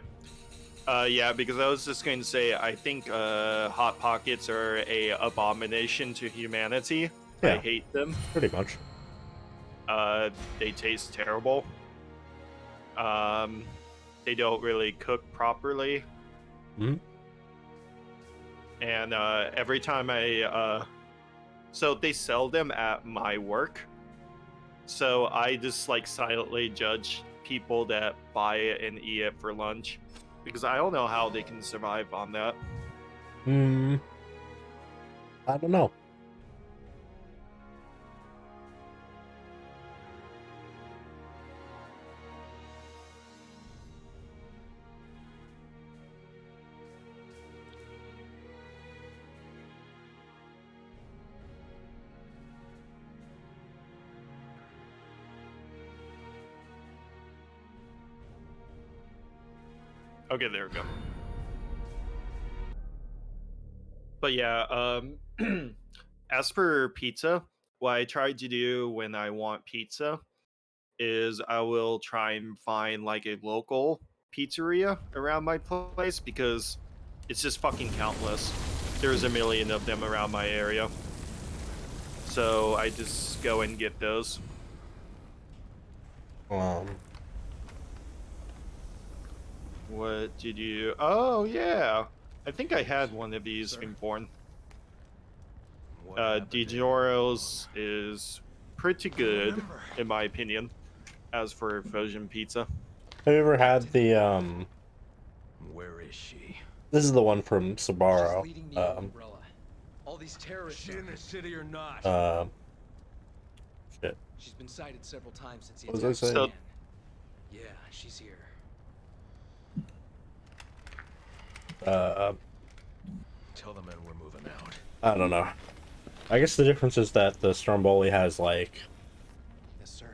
Yeah, because I was just going to say, I think Hot Pockets are a abomination to humanity. Yeah, I hate them. Pretty much. They taste terrible. They don't really cook properly. Mm-hmm. And every time I So they sell them at my work. So I just like silently judge people that buy it and eat it for lunch because I don't know how they can survive on that. I don't know. Okay, there we go. But yeah, as for pizza, what I try to do when I want pizza is I will try and find like a local pizzeria around my place because it's just fucking countless. There's a million of them around my area. So I just go and get those. What did you... Oh, yeah. I think I had one of these in Born. DiGioro's is pretty good, in my opinion, as for frozen pizza. Have you ever had the, Where is she? This is the one from She's Sabaro. leading the umbrella. All these terrorists. Is she in the city or not? Shit. She's been sighted several times since the What was I attack saying? began. Yeah, she's here. Tell the men we're moving out. I don't know. I guess the difference is that the Stromboli has, like, Yes, sir.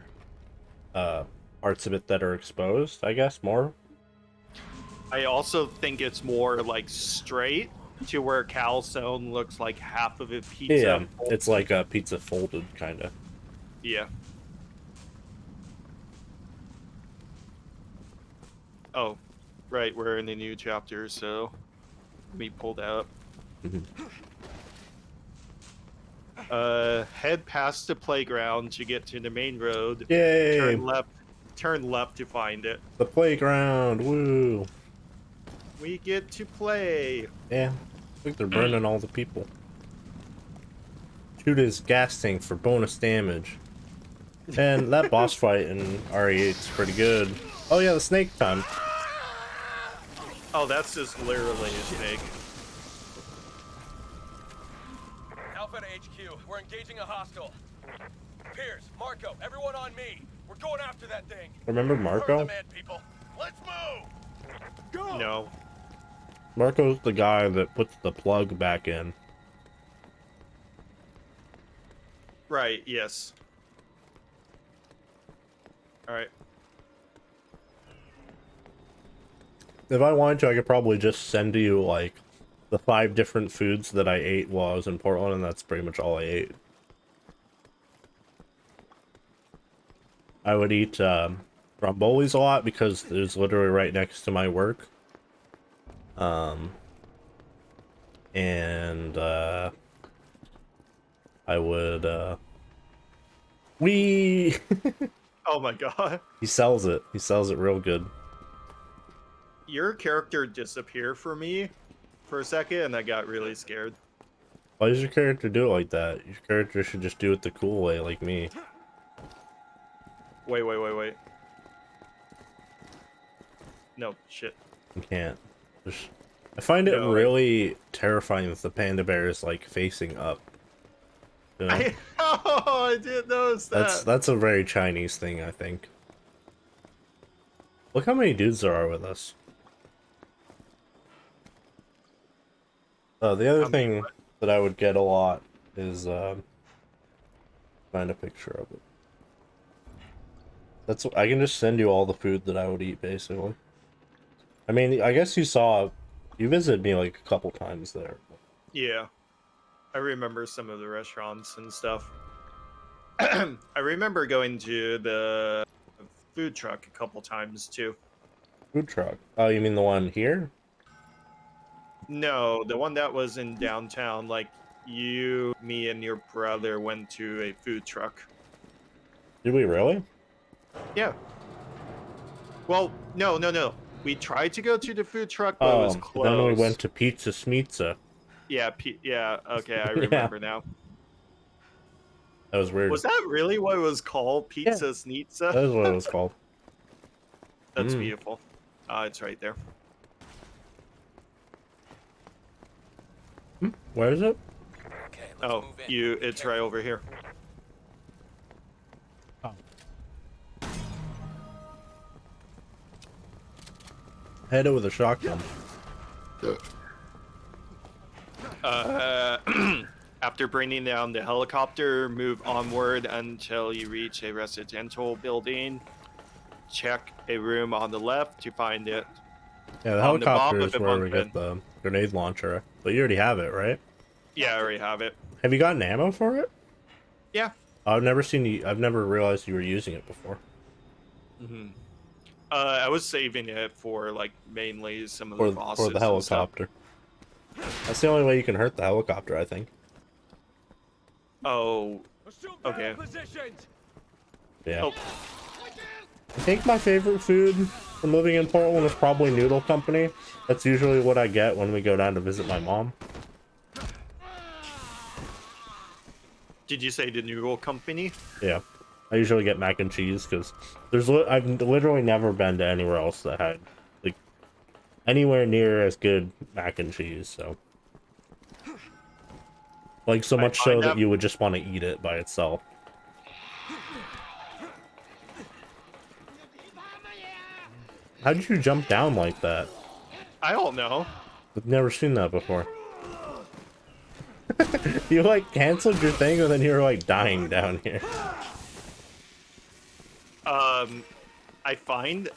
parts of it that are exposed, I guess, more. I also think it's more like straight to where calzone looks like half of it pizza. Yeah, it's like a pizza folded, kind of. Yeah. Oh, right, we're in a new chapter, so let me pull that up. Head past the playground to get to the main road. Yay! Turn left to find it. The playground, woo! We get to play. Yeah, I think they're burning all the people. Shoot his gas tank for bonus damage. And that boss fight in RE8's pretty good. Oh yeah, the snake time. Oh, that's just literally a snake. Alpha to HQ. We're engaging a hostile. Pierce, Marco, everyone on me. We're going after that thing. Remember Hurt Marco? the man, people. Let's move. Go. No. Marco's the guy that puts the plug back in. Right, yes. Alright. If I wanted to, I could probably just send you, like, the 5 different foods that I ate while I was in Portland, and that's pretty much all I ate. I would eat Rombolis a lot because it was literally right next to my work. And I would wee. Oh my god. He sells it. He sells it real good. Your character disappeared for me for a second and I got really scared. Why does your character do it like that? Your character should just do it the cool way, like me. Wait. No, shit. You can't. I find it No, really terrifying that the panda bear is like facing up. You know? I didn't notice that. That's a very Chinese thing, I think. Look how many dudes there are with us. The other thing that I would get a lot is find a picture of it. I can just send you all the food that I would eat, basically. I mean, I guess you visited me like a couple times there. Yeah. I remember some of the restaurants and stuff. I remember going to the food truck a couple times too. Food truck? Oh, you mean the one here? No, the one that was in downtown. Like you, me, and your brother went to a food truck. Did we really? Yeah. Well, no. We tried to go to the food truck, but it was closed. Then we went to Pizza Smitza. Yeah, yeah. Okay, I remember now. That was weird. Was that really what it was called? Pizza Snitza? That is what it was called. That's beautiful. It's right there. Where is it? Okay, Oh, it's right over here. Hit it with a shotgun. After bringing down the helicopter, move onward until you reach a residential building. Check a room on the left to find it. Yeah, the On the helicopter bottom is of the where bunk we get the grenade launcher. But you already have it, right? Yeah, I already have it. Have you gotten ammo for it? Yeah. I've never seen you. I've never realized you were using it before. I was saving it for like mainly some of the bosses For the and stuff. helicopter. That's the only way you can hurt the helicopter, I think. Oh, Assume okay. positions. Yeah. Oh, I think my favorite food from living in Portland is probably Noodle Company. That's usually what I get when we go down to visit my mom. did you say the noodle company? Yeah. I usually get mac and cheese because I've literally never been to anywhere else that had like anywhere near as good mac and cheese, so like so much so that you would just want to eat it by itself. How did you jump down like that? I don't know. I've never seen that before. You like canceled your thing and then you were like dying down here. I find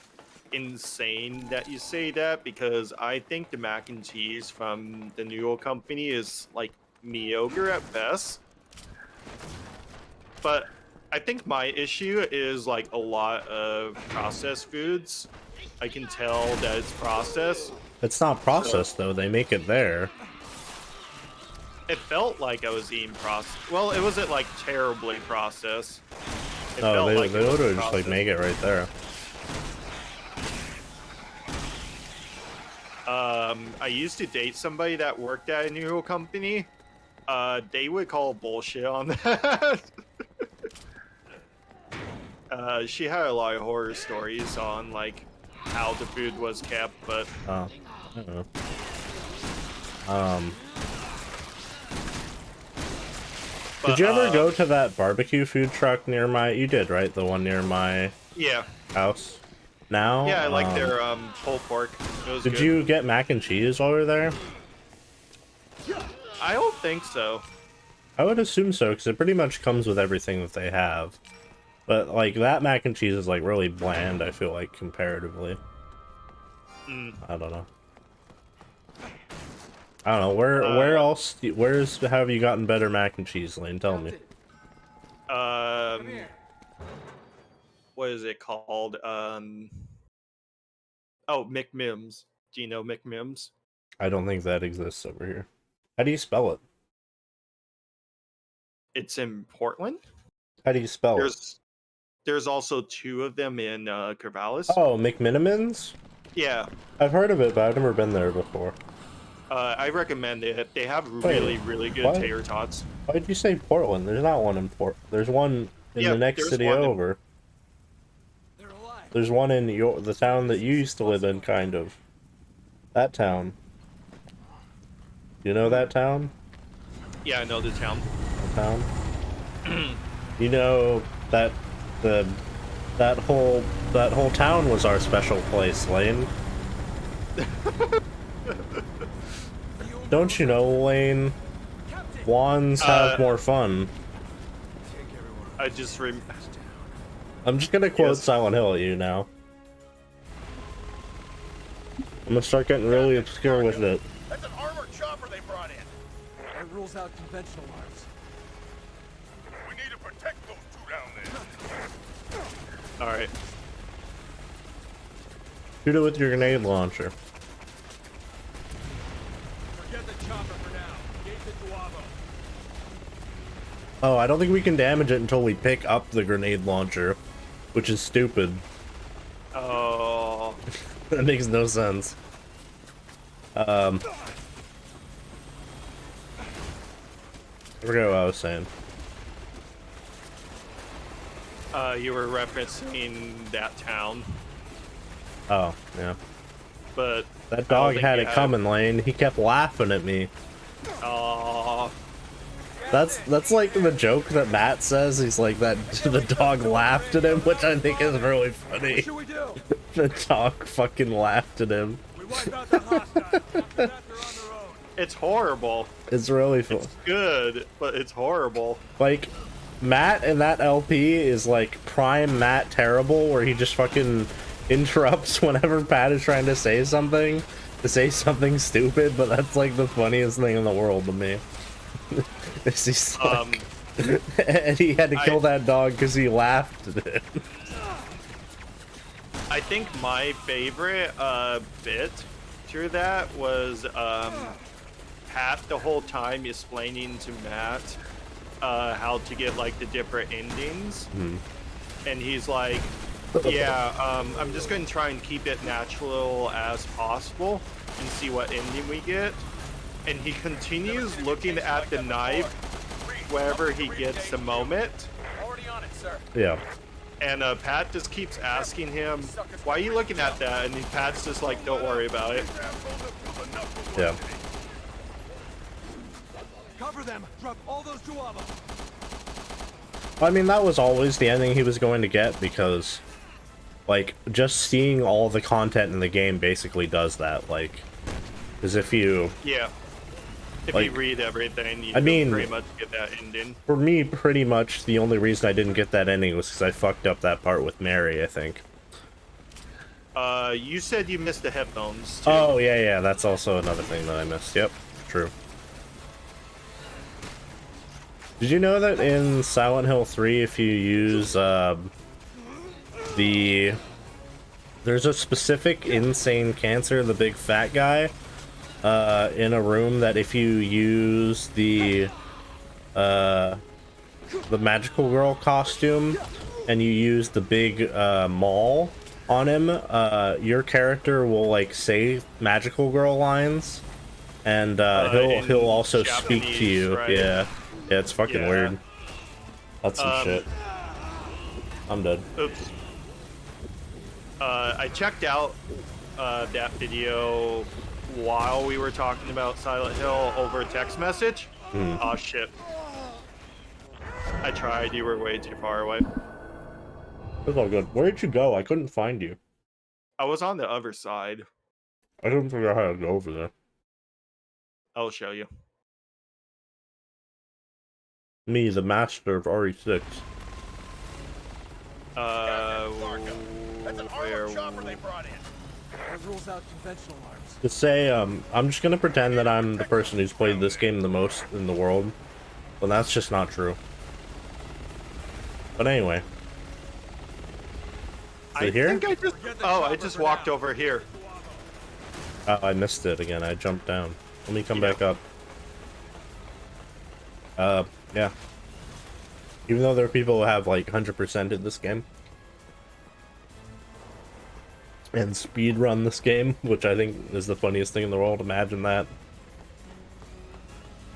insane that you say that because I think the mac and cheese from the noodle company is like mediocre at best. But I think my issue is like a lot of processed foods. I can tell that it's processed. It's not processed though, they make it there. It felt like I was eating processed. Well, it wasn't like terribly processed. It Oh, felt they like it was literally just like processed. make it right there. I used to date somebody that worked at a noodle company. They would call bullshit on that. She had a lot of horror stories on like how the food was kept, but Oh, I don't know. Did you ever go to that barbecue food truck near my? You did, right? The one near my yeah, house. Now. yeah, I like their pulled pork. It was Did good. you get mac and cheese while we were there? I don't think so. I would assume so, because it pretty much comes with everything that they have. But like that mac and cheese is like really bland. I feel like comparatively. I don't know. I don't know where else. Have you gotten better mac and cheese, Lane? Tell me. What is it called? Oh, McMims. Do you know McMims? I don't think that exists over here. How do you spell it? It's in Portland. How do you spell it? There's also two of them in Corvallis. Oh, McMinimans? Yeah. I've heard of it, but I've never been there before. I recommend it. They have really good what? tater tots. Why did you say Portland? There's not one in There's one in the next city over. There's one in the town that you used to live in, kind of. That town. You know that town? Yeah, I know the town. The town? You know that that whole town was our special place, Lane. Don't you know, Lane? Wands have more fun. I just I'm just gonna quote Silent Hill at you now. I'm gonna start getting really obscure with it. That's an armored chopper they brought in. That rules out conventional arms. We need to protect those two down there. All right. Shoot it with your grenade launcher. Forget the chopper for now. Engage the Duavo. Oh, I don't think we can damage it until we pick up the grenade launcher, which is stupid. Oh. That makes no sense. I forgot what I was saying. You were referencing that town, Oh, yeah. but That dog had it coming, Lane. He kept laughing at me. Oh, That's like the joke that Matt says. He's like that the dog laughed at him, which I think is really funny. What should we do? The dog fucking laughed at him. We wipe out the hostiles. After that, they're on their own. it's horrible. It's really fun. It's good, but it's horrible. Like, Matt in that LP is like prime Matt terrible, where he just fucking interrupts whenever Pat is trying to say something stupid, but that's like the funniest thing in the world to me. He's like, and he had to kill that dog because he laughed at it. I think my favorite bit through that was Pat the whole time explaining to Matt how to get like the different endings, and he's like, yeah, I'm just going to try and keep it natural as possible and see what ending we get. And he continues looking at the knife wherever he gets a moment. Already on it, sir. Yeah. And Pat just keeps asking him, why are you looking at that? And Pat's just like, don't worry about it. Yeah. Cover them. Drop all those Juava. I mean, that was always the ending he was going to get, because like just seeing all the content in the game basically does that. Like, because if you if like, you read everything, you pretty much get that ending. For me, pretty much the only reason I didn't get that ending was because I fucked up that part with Mary, I think. You said you missed the headphones too. Oh yeah, that's also another thing that I missed. Yep, true. Did you know that in Silent Hill 3, if you use there's a specific insane cancer, the big fat guy, in a room, that if you use the magical girl costume and you use the big maul on him, your character will like say magical girl lines, and he'll also speak to you. Right? Yeah, it's fucking weird. That's some shit. I'm dead. Oops. I checked out that video while we were talking about Silent Hill over text message. Oh shit. I tried, you were way too far away. It's all good. Where did you go? I couldn't find you. I was on the other side. I couldn't figure out how to go over there. I'll show you. Me, the master of RE6. That's an armored chopper they brought in. That rules out conventional arms. To say, I'm just gonna pretend that I'm the person who's played this game the most in the world, but that's just not true. But anyway. Is it here? I just walked over here. Oh, I missed it again. I jumped down. Let me come back up. Yeah. Even though there are people who have like 100%ed this game and speed run this game, which I think is the funniest thing in the world. Imagine that.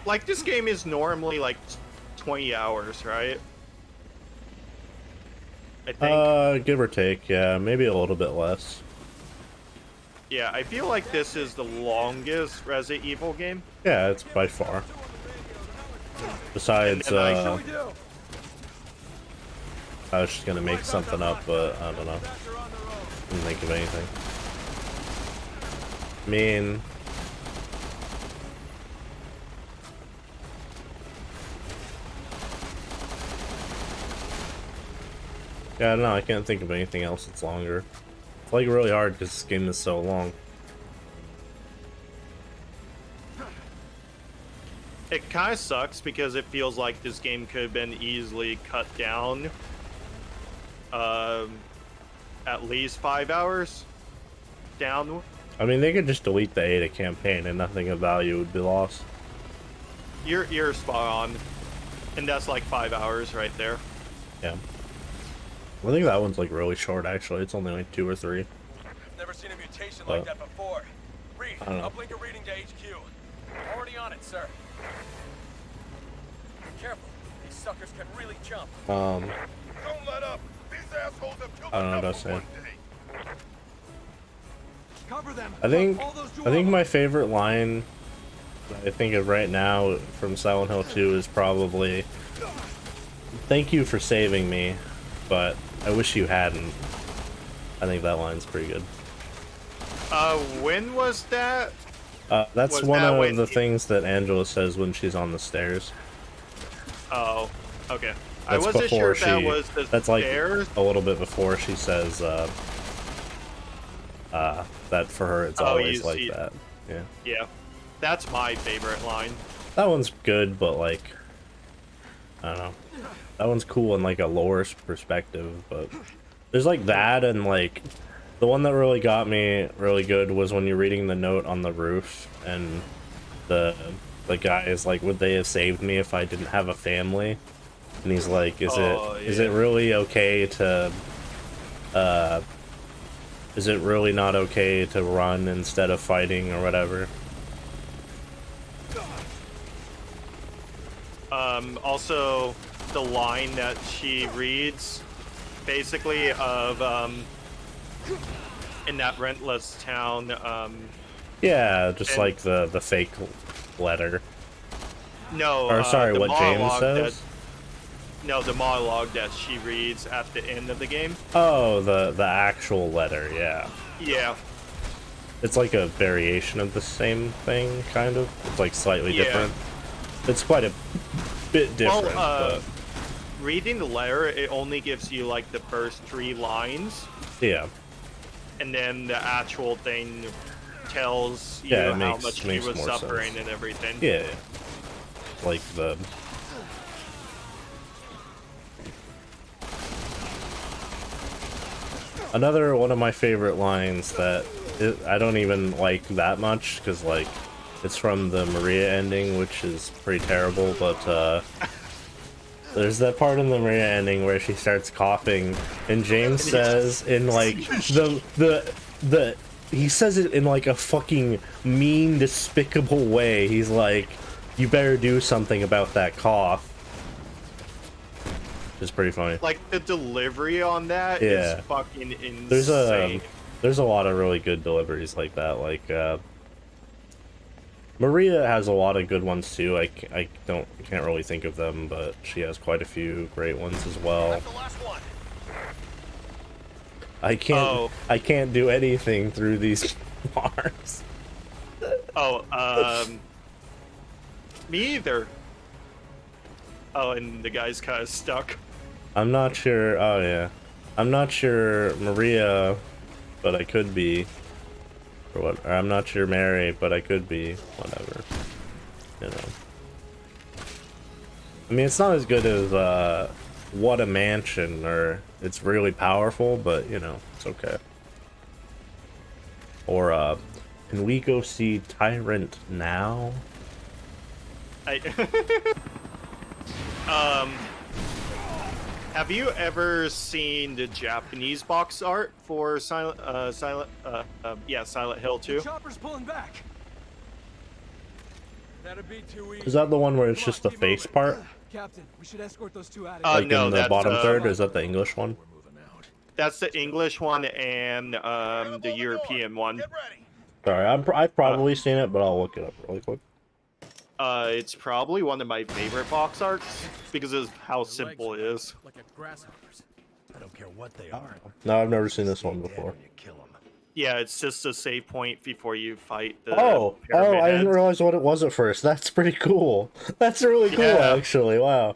Like, this game is normally like 20 hours, right? I think. Give or take, yeah, maybe a little bit less. Yeah, I feel like this is the longest Resident Evil game. Yeah, it's by far. Besides, I was just gonna make something up, but I don't know. Didn't think of anything. I mean, yeah, I don't know. I can't think of anything else that's longer. It's like really hard because this game is so long. It kind of sucks because it feels like this game could have been easily cut down at least 5 hours down. I mean, they could just delete the Ada campaign and nothing of value would be lost. You're spot on, and that's like 5 hours right there. Yeah. I think that one's like really short actually. It's only like 2 or 3. Never seen a mutation like that before. Reed, uplink a reading to HQ. Already on it, sir. Careful. These suckers can really jump. Don't let up. I don't know what I was saying. Cover them. I think All those my favorite line that I think of right now from Silent Hill 2 is probably, "Thank you for saving me, but I wish you hadn't." I think that line's pretty good. When was that? That's Was one that of when the you- things that Angela says when she's on the stairs. Oh, okay. I That's wasn't sure before if that she. was the That's like stairs. a little bit before she says that for her it's Oh, always you like see- that. Yeah, Yeah, that's my favorite line. that one's good, but like, I don't know. That one's cool in like a lore perspective, but there's like that, and like the one that really got me really good was when you're reading the note on the roof, and the guy is like, "Would they have saved me if I didn't have a family?" And he's like, "Is it really okay to is it really not okay to run instead of fighting or whatever?" Also, the line that she reads, basically, of, in that rentless town, Yeah, just and- like the fake letter. no, Or sorry, the what James monologue says? no, the monologue that she reads at the end of the game. Oh, the actual letter, yeah. Yeah. It's like a variation of the same thing, kind of. It's like slightly Yeah. different. It's quite a bit different, Well, reading the letter, it only gives you like the first 3 lines, but yeah. and then the actual thing tells you Yeah, it how makes- much he makes was more suffering sense. and everything. Yeah. Like the... Another one of my favorite lines that I don't even like that much, because like it's from the Maria ending, which is pretty terrible, but there's that part in the Maria ending where she starts coughing, and James says in like he says it in like a fucking mean, despicable way. He's like, "You better do something about that cough." It's pretty funny. Like the delivery on that is Yeah. fucking insane. There's a lot of really good deliveries like that. Like Maria has a lot of good ones too. I can't really think of them, but she has quite a few great ones as well. That's the last one. I can't do anything through these bars. Me either. Oh, and the guy's kind of stuck. I'm not sure. Oh yeah, I'm not sure Maria, but I could be. Or I'm not sure Mary, but I could be. Whatever. You know. I mean, it's not as good as What a Mansion, or it's really powerful, but you know, it's okay. Or can we go see Tyrant now? Have you ever seen the Japanese box art for Silent Hill 2? The chopper's pulling back. That'd be too easy. Is that the one where it's Come on, just the keep face moving. part? Captain, we should escort those 2 out of Like here. No, in the that's, bottom third? Or is that the English one? That's the English one and the European one. Get ready. Sorry, I've probably seen it, but I'll look it up really quick. It's probably one of my favorite box arts because of how simple it is. Like a grasshopper's. I don't care what they are. No, I've never seen this one before. You kill them. Yeah, it's just a save point before you fight the Oh, pyramid I didn't heads. realize what it was at first. That's pretty cool. That's really cool, Yeah. actually. Wow.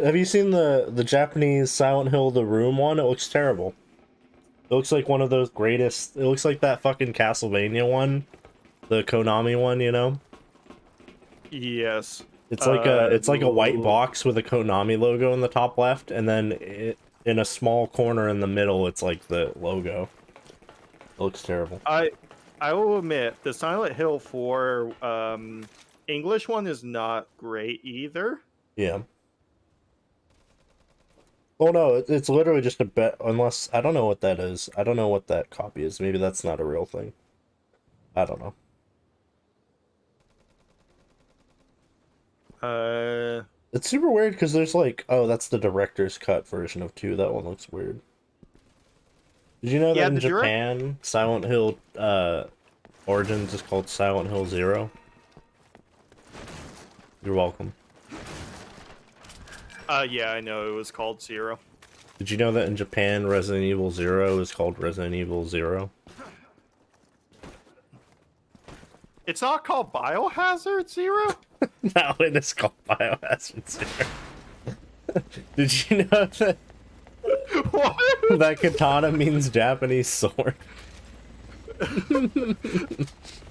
Have you seen the Japanese Silent Hill The Room one? It looks terrible. It looks like one of those greatest... It looks like that fucking Castlevania one. The Konami one, you know? Yes. It's like a white box with a Konami logo in the top left, and then in a small corner in the middle, it's like the logo. It looks terrible. I will admit the Silent Hill 4 English one is not great either. Yeah. Oh no, it's literally just a bet. Unless I don't know what that is. I don't know what that copy is. Maybe that's not a real thing. I don't know. Uh, It's super weird because there's like, oh, that's the director's cut version of 2. That one looks weird. Did you know Yeah, that in the direct- Japan, Silent Hill Origins is called Silent Hill 0? You're welcome. Yeah, I know it was called 0. Did you know that in Japan, Resident Evil 0 is called Resident Evil 0? It's not called Biohazard 0? No, it is called Biohazard 0. Did you know that What? that katana means Japanese sword?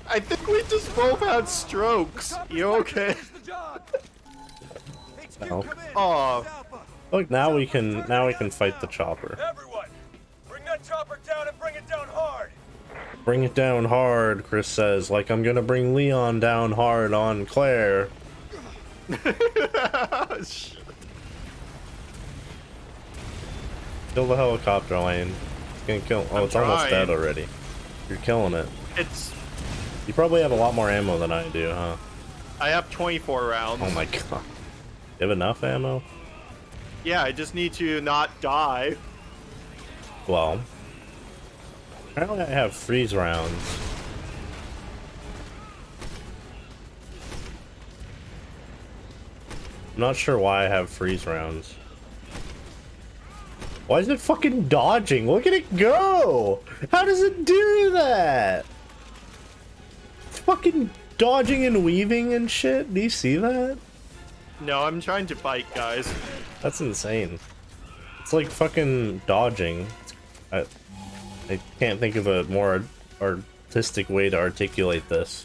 I think we just both had strokes. You okay? No. Oh, Look, now we can fight the chopper. Everyone, bring that chopper down and bring it down hard. Bring it down hard, Chris says, like I'm gonna bring Leon down hard on Claire. Kill the helicopter lane. It's gonna kill. Oh, it's almost dead already. You're killing it. it's. You probably have a lot more ammo than I do, huh? I have 24 rounds. Oh my god. You have enough ammo? Yeah, I just need to not die. Well, apparently I have freeze rounds. I'm not sure why I have freeze rounds. Why is it fucking dodging? Look at it go! How does it do that? It's fucking dodging and weaving and shit. Do you see that? No, I'm trying to fight, guys. That's insane. It's like fucking dodging. I can't think of a more artistic way to articulate this.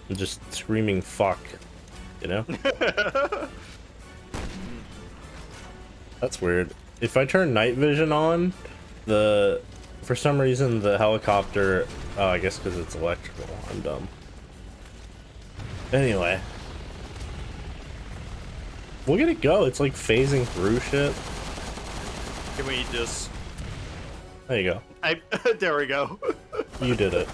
I'm just screaming fuck, you know? That's weird. If I turn night vision on, for some reason the helicopter, oh, I guess because it's electrical. I'm dumb. Anyway. Look at it go. It's like phasing through shit. Can we just... There you go. There we go. You did it.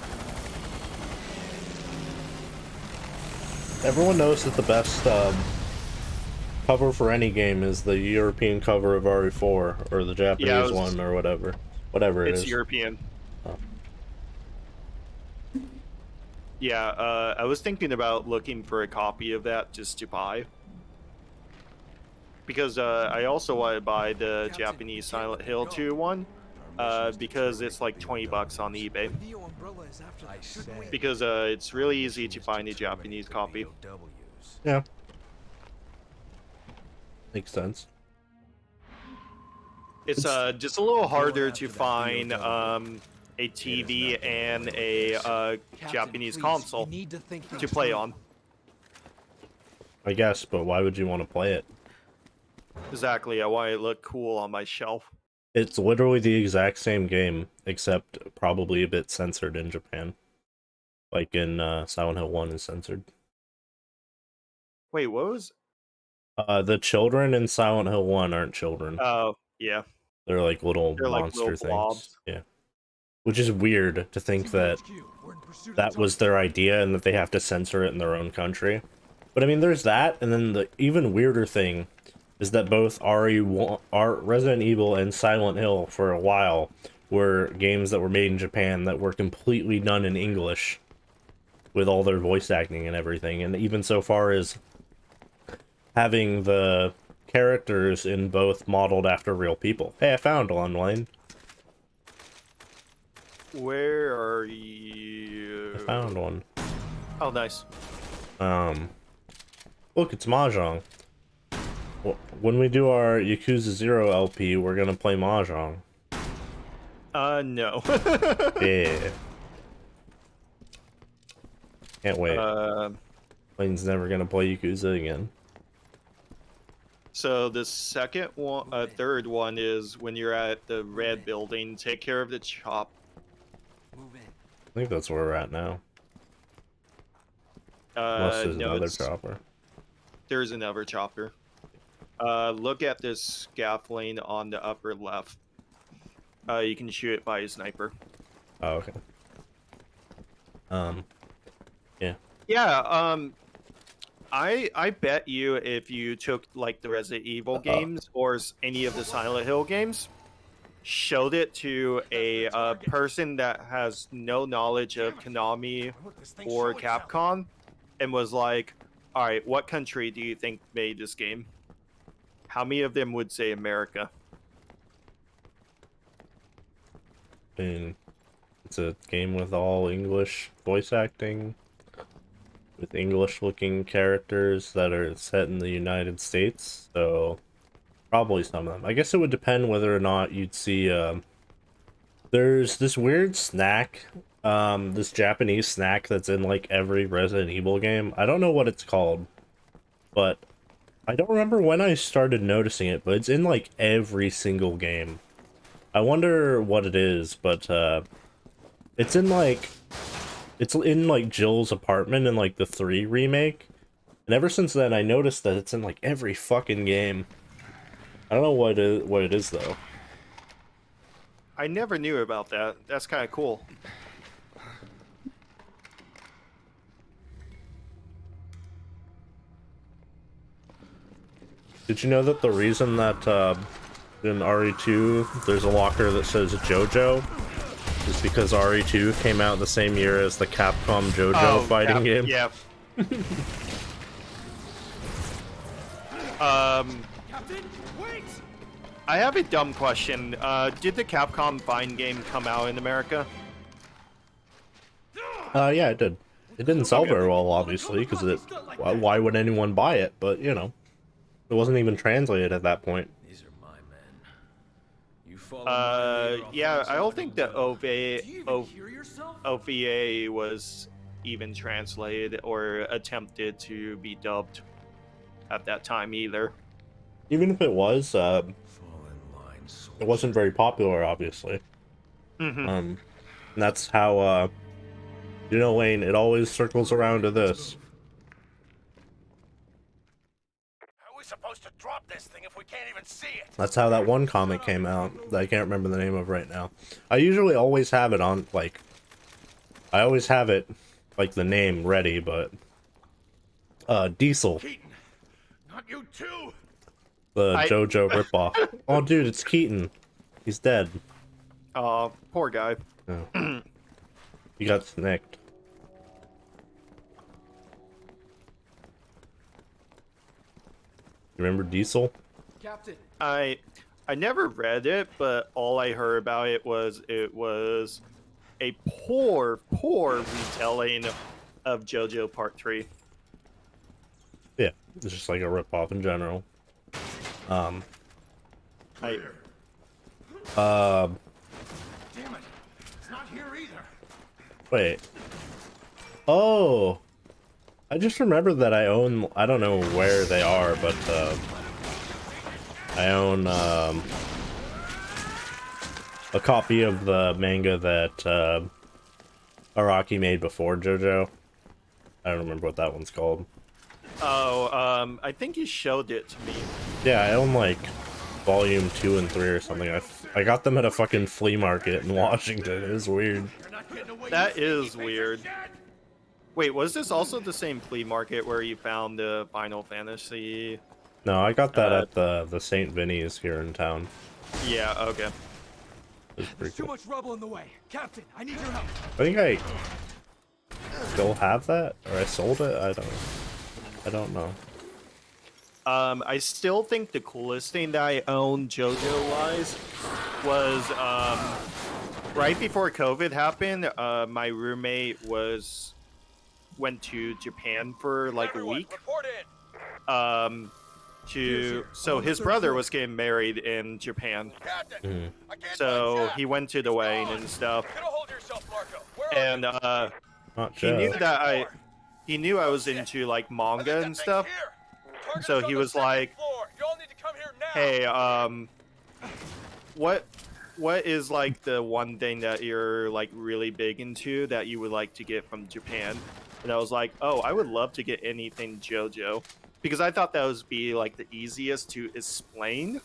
Everyone knows that the best cover for any game is the European cover of RE4 or the Japanese one or whatever. Whatever it is. It's European. Oh. Yeah, I was thinking about looking for a copy of that just to buy. Because I also want to buy the Japanese Silent Hill 2 one. Because it's like 20 bucks on eBay. Because it's really easy to find a Japanese copy. Yeah. Makes sense. It's just a little harder to find a TV and a Japanese console to play on. I guess, but why would you want to play it? Exactly, I want it to look cool on my shelf. It's literally the exact same game, except probably a bit censored in Japan. Like in Silent Hill 1 is censored. Wait, what was... The children in Silent Hill 1 aren't children. Oh, yeah. They're like little They're like monster little things. blobs. Yeah. Which is weird to think that that was their idea and that they have to censor it in their own country. But I mean, there's that, and then the even weirder thing is that both Resident Evil and Silent Hill for a while were games that were made in Japan that were completely done in English with all their voice acting and everything, and even so far as having the characters in both modeled after real people. Hey, I found one, Lane. Where are you? I found one. Oh, nice. Look, it's Mahjong. When we do our Yakuza 0 LP, we're gonna play Mahjong. No. Yeah. Can't wait. Lane's never gonna play Yakuza again. So the second one, third one is when you're at the red building, take care of the chop. I think that's where we're at now. Unless there's no, another chopper. There's another chopper. Look at this scaffolding on the upper left. You can shoot it by a sniper. Oh, okay. Yeah. Yeah, I bet you if you took like the Resident Evil games or any of the Silent Hill games, showed it to a person that has no knowledge of Konami or Capcom, and was like, "All right, what country do you think made this game?" How many of them would say America? And it's a game with all English voice acting, with English-looking characters that are set in the United States, so probably some of them. I guess it would depend whether or not you'd see, there's this weird snack, this Japanese snack that's in, like, every Resident Evil game. I don't know what it's called, but I don't remember when I started noticing it, but it's in, like, every single game. I wonder what it is, but, it's in, like, Jill's apartment in, like, the 3 remake. And ever since then, I noticed that it's in, like, every fucking game. I don't know what it is, though. I never knew about that. That's kind of cool. Did you know that the reason that in RE2 there's a locker that says JoJo is because RE2 came out the same year as the Capcom JoJo fighting game? Yeah. Captain, wait! I have a dumb question. Did the Capcom fighting game come out in America? Yeah, it did. It didn't sell very well, obviously, because why would anyone buy it? But, you know, it wasn't even translated at that point. These are my men. You follow my leader, I'll Yeah, find I don't something think the well. OVA was even translated or attempted to be dubbed at that time either. Even if it was, Fall in line, it wasn't very popular, obviously. Mm-hmm. And that's how, you know, Lane, it always circles around to this. How are we supposed to drop this thing if we can't even see it? That's how that one comic came out that I can't remember the name of right now. I usually always have it on, like, I always have it, like, the name ready, but, Diesel. Keaton, not you too! The JoJo ripoff. Oh, dude, it's Keaton. He's dead. Poor guy. Oh. He got snicked. You remember Diesel? Captain, I never read it, but all I heard about it was a poor retelling of JoJo Part 3. Yeah, it's just like a ripoff in general. Damn it, it's not here either. Wait. Oh! I just remembered that I own, I don't know where they are, but, I own, a copy of the manga that, Araki made before JoJo. I don't remember what that one's called. Oh, I think he showed it to me. Yeah, I own, like, volume 2 and 3 or something. I got them at a fucking flea market in Washington. It was weird. That is weird. Wait, was this also the same flea market where you found the Final Fantasy? No, I got that at the St. Vinny's here in town. Yeah, okay. It was pretty there's too cool. much rubble in the way. Captain, I need your help. I think I still have that, or I sold it. I don't know. I still think the coolest thing that I owned JoJo-wise was, right before COVID happened, my roommate went to Japan for like a week. Report in. So his brother was getting married in Japan. Captain, I can't So find Jack. he went to the wedding and stuff. Get a hold of yourself, Marco. Where And are Not he knew Joe. that he knew I was into like you? manga and stuff. So he was like, You all need to come here now. "Hey, what is like the one thing that you're like really big into that you would like to get from Japan?" And I was like, "Oh, I would love to get anything JoJo," because I thought that would be like the easiest to explain.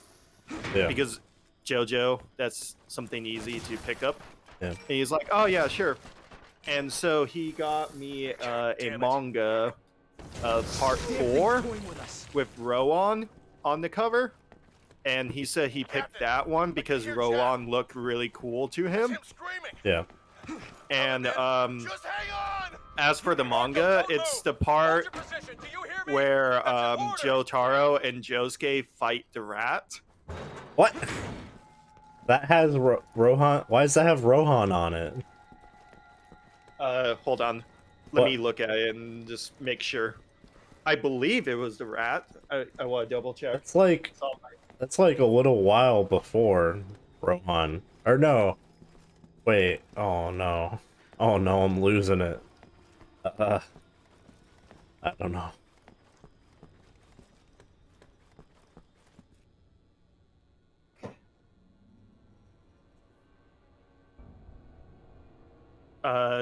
Yeah. Because JoJo, that's something easy to pick up. Yeah. And he's like, "Oh yeah, sure." And so he got me a manga of part 4 with Rowan on the cover. and he said he picked Captain, that one I because can hear Rowan looked really cool to That's him. him screaming. Yeah. And Just hang on. as for the Marco, manga, don't it's move. the Hold part your position. Do you hear me? where That's an order. Jotaro and Josuke fight the rat. What? That has Rohan. Why does that have Rohan on it? Hold on. Let What? me look at it and just make sure. I believe it was the rat. I want to double check. That's like a little while before Rohan. Or no. Wait. Oh no. Oh no, I'm losing it. I don't know.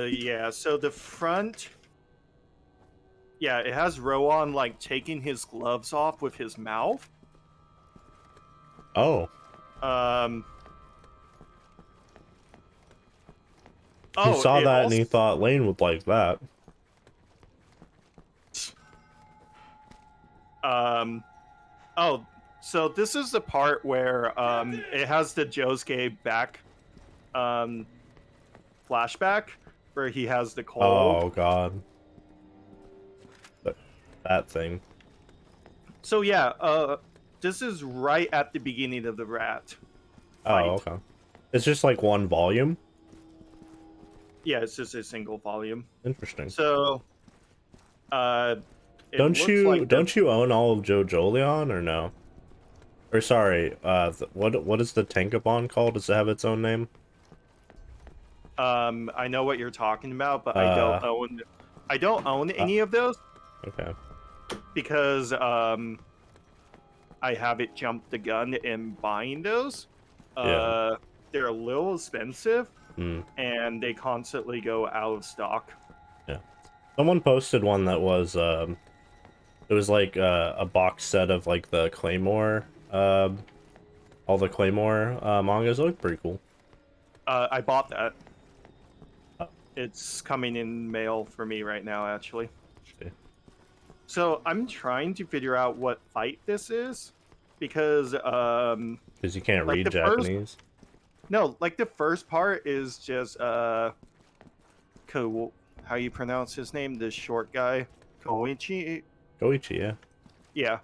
Yeah, so the front. Yeah, it has Rowan like taking his gloves off with his mouth. Oh. You saw it that and also... you thought Lane would like that. Oh, so this is the part where it has the Josuke back flashback where he has the cold. Oh god. That thing. So yeah, this is right at the beginning of the rat fight. Oh, okay. It's just like one volume? Yeah, it's just a single volume. Interesting. So don't you own all of JoJolion or no? Or sorry, what is the Tankabon called? Does it have its own name? I know what you're talking about, but I don't own any of those. Okay. Because I haven't jumped the gun in buying those. Yeah. They're a little expensive, Mm. and they constantly go out of stock. Yeah. Someone posted one that was it was like a box set of like the Claymore all the Claymore mangas. Look pretty cool. I bought that. Oh. It's coming in mail for me right now, actually. Okay. So I'm trying to figure out what fight this is, because you can't like read Japanese. No, like the first part is just how you pronounce his name? The short guy, Koichi. Koichi, yeah.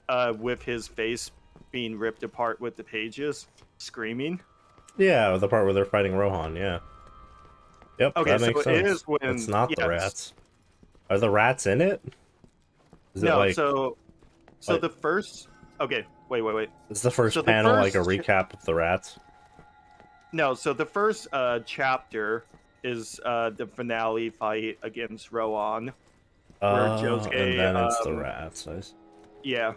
Yeah, with his face being ripped apart with the pages, screaming. Yeah, the part where they're fighting Rohan. Yeah. Yep. Okay, that makes so it sense. is when It's not the rats. Are the rats in it? Is no, it like, so like, the first. Okay, wait. Is the first so panel like a recap of the rats? No, so the first chapter is the finale fight against Rohan. Where Josuke, and then it's the rats. Yeah.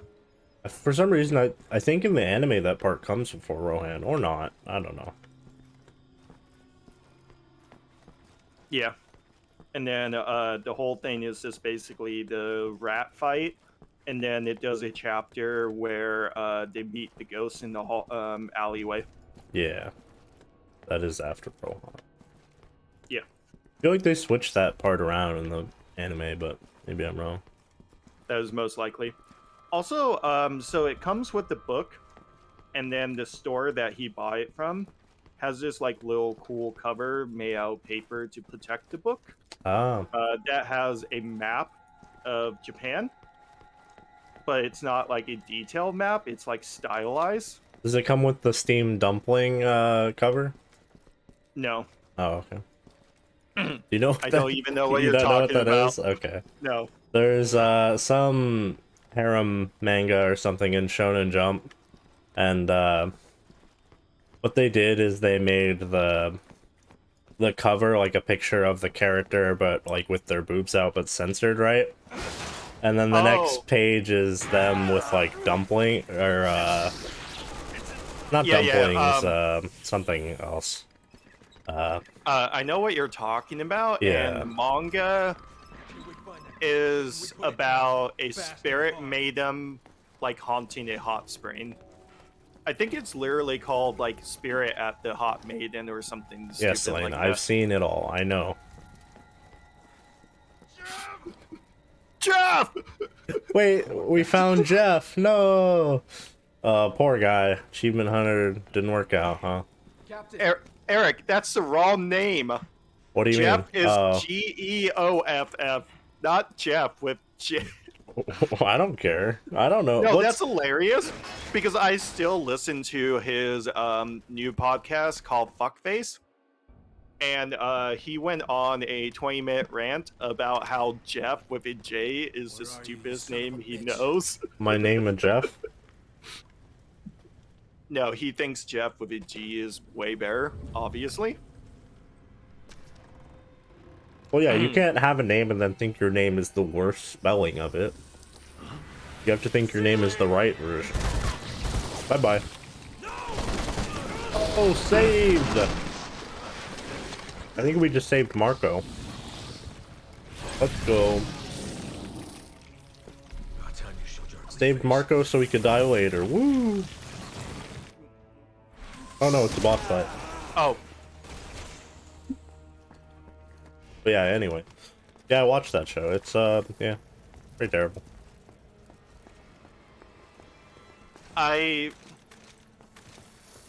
For some reason, I think in the anime that part comes before Rohan, or not. I don't know. Yeah. And then the whole thing is just basically the rat fight. And then it does a chapter where they meet the ghosts in the alleyway. Yeah. That is after Rohan. Yeah. I feel like they switched that part around in the anime, but maybe I'm wrong. That is most likely. Also, so it comes with the book, and then the store that he bought it from has this like little cool cover made out of paper to protect the book. Oh. That has a map of Japan, but it's not like a detailed map. It's like stylized. Does it come with the Steam Dumpling cover? No. Oh, okay. Do you know? I don't even know what you're talking about. Okay. No. There's some harem manga or something in Shonen Jump, and what they did is they made the cover like a picture of the character, but like with their boobs out, but censored, right? And then the next page is them with like dumpling or not dumplings, something else. I know what you're talking about, and the manga is about a spirit maiden like haunting a hot spring. I think it's literally called like Spirit at the Hot Maiden or something. Yes, Lane, like I've seen it all. I know. Jeff! Wait, we found Jeff. No. Poor guy. Achievement Hunter didn't work out, huh? Captain. Eric, that's the wrong name. What do you Jeff mean? is Geoff, not Jeff with J. I don't care. I don't know. No, that's hilarious because I still listen to his new podcast called Fuckface. And he went on a 20-minute rant about how Jeff with a J is the stupidest name he knows. My name is Jeff? No, he thinks Jeff with a G is way better, obviously. Well, yeah, you can't have a name and then think your name is the worst spelling of it. You have to think your name is the right version. Bye-bye. Oh, saved! I think we just saved Marco. Let's go. Saved Marco so we could die later. Woo! Oh no, it's a boss fight. Oh. But yeah, anyway. Yeah, I watched that show. It's, yeah, pretty terrible.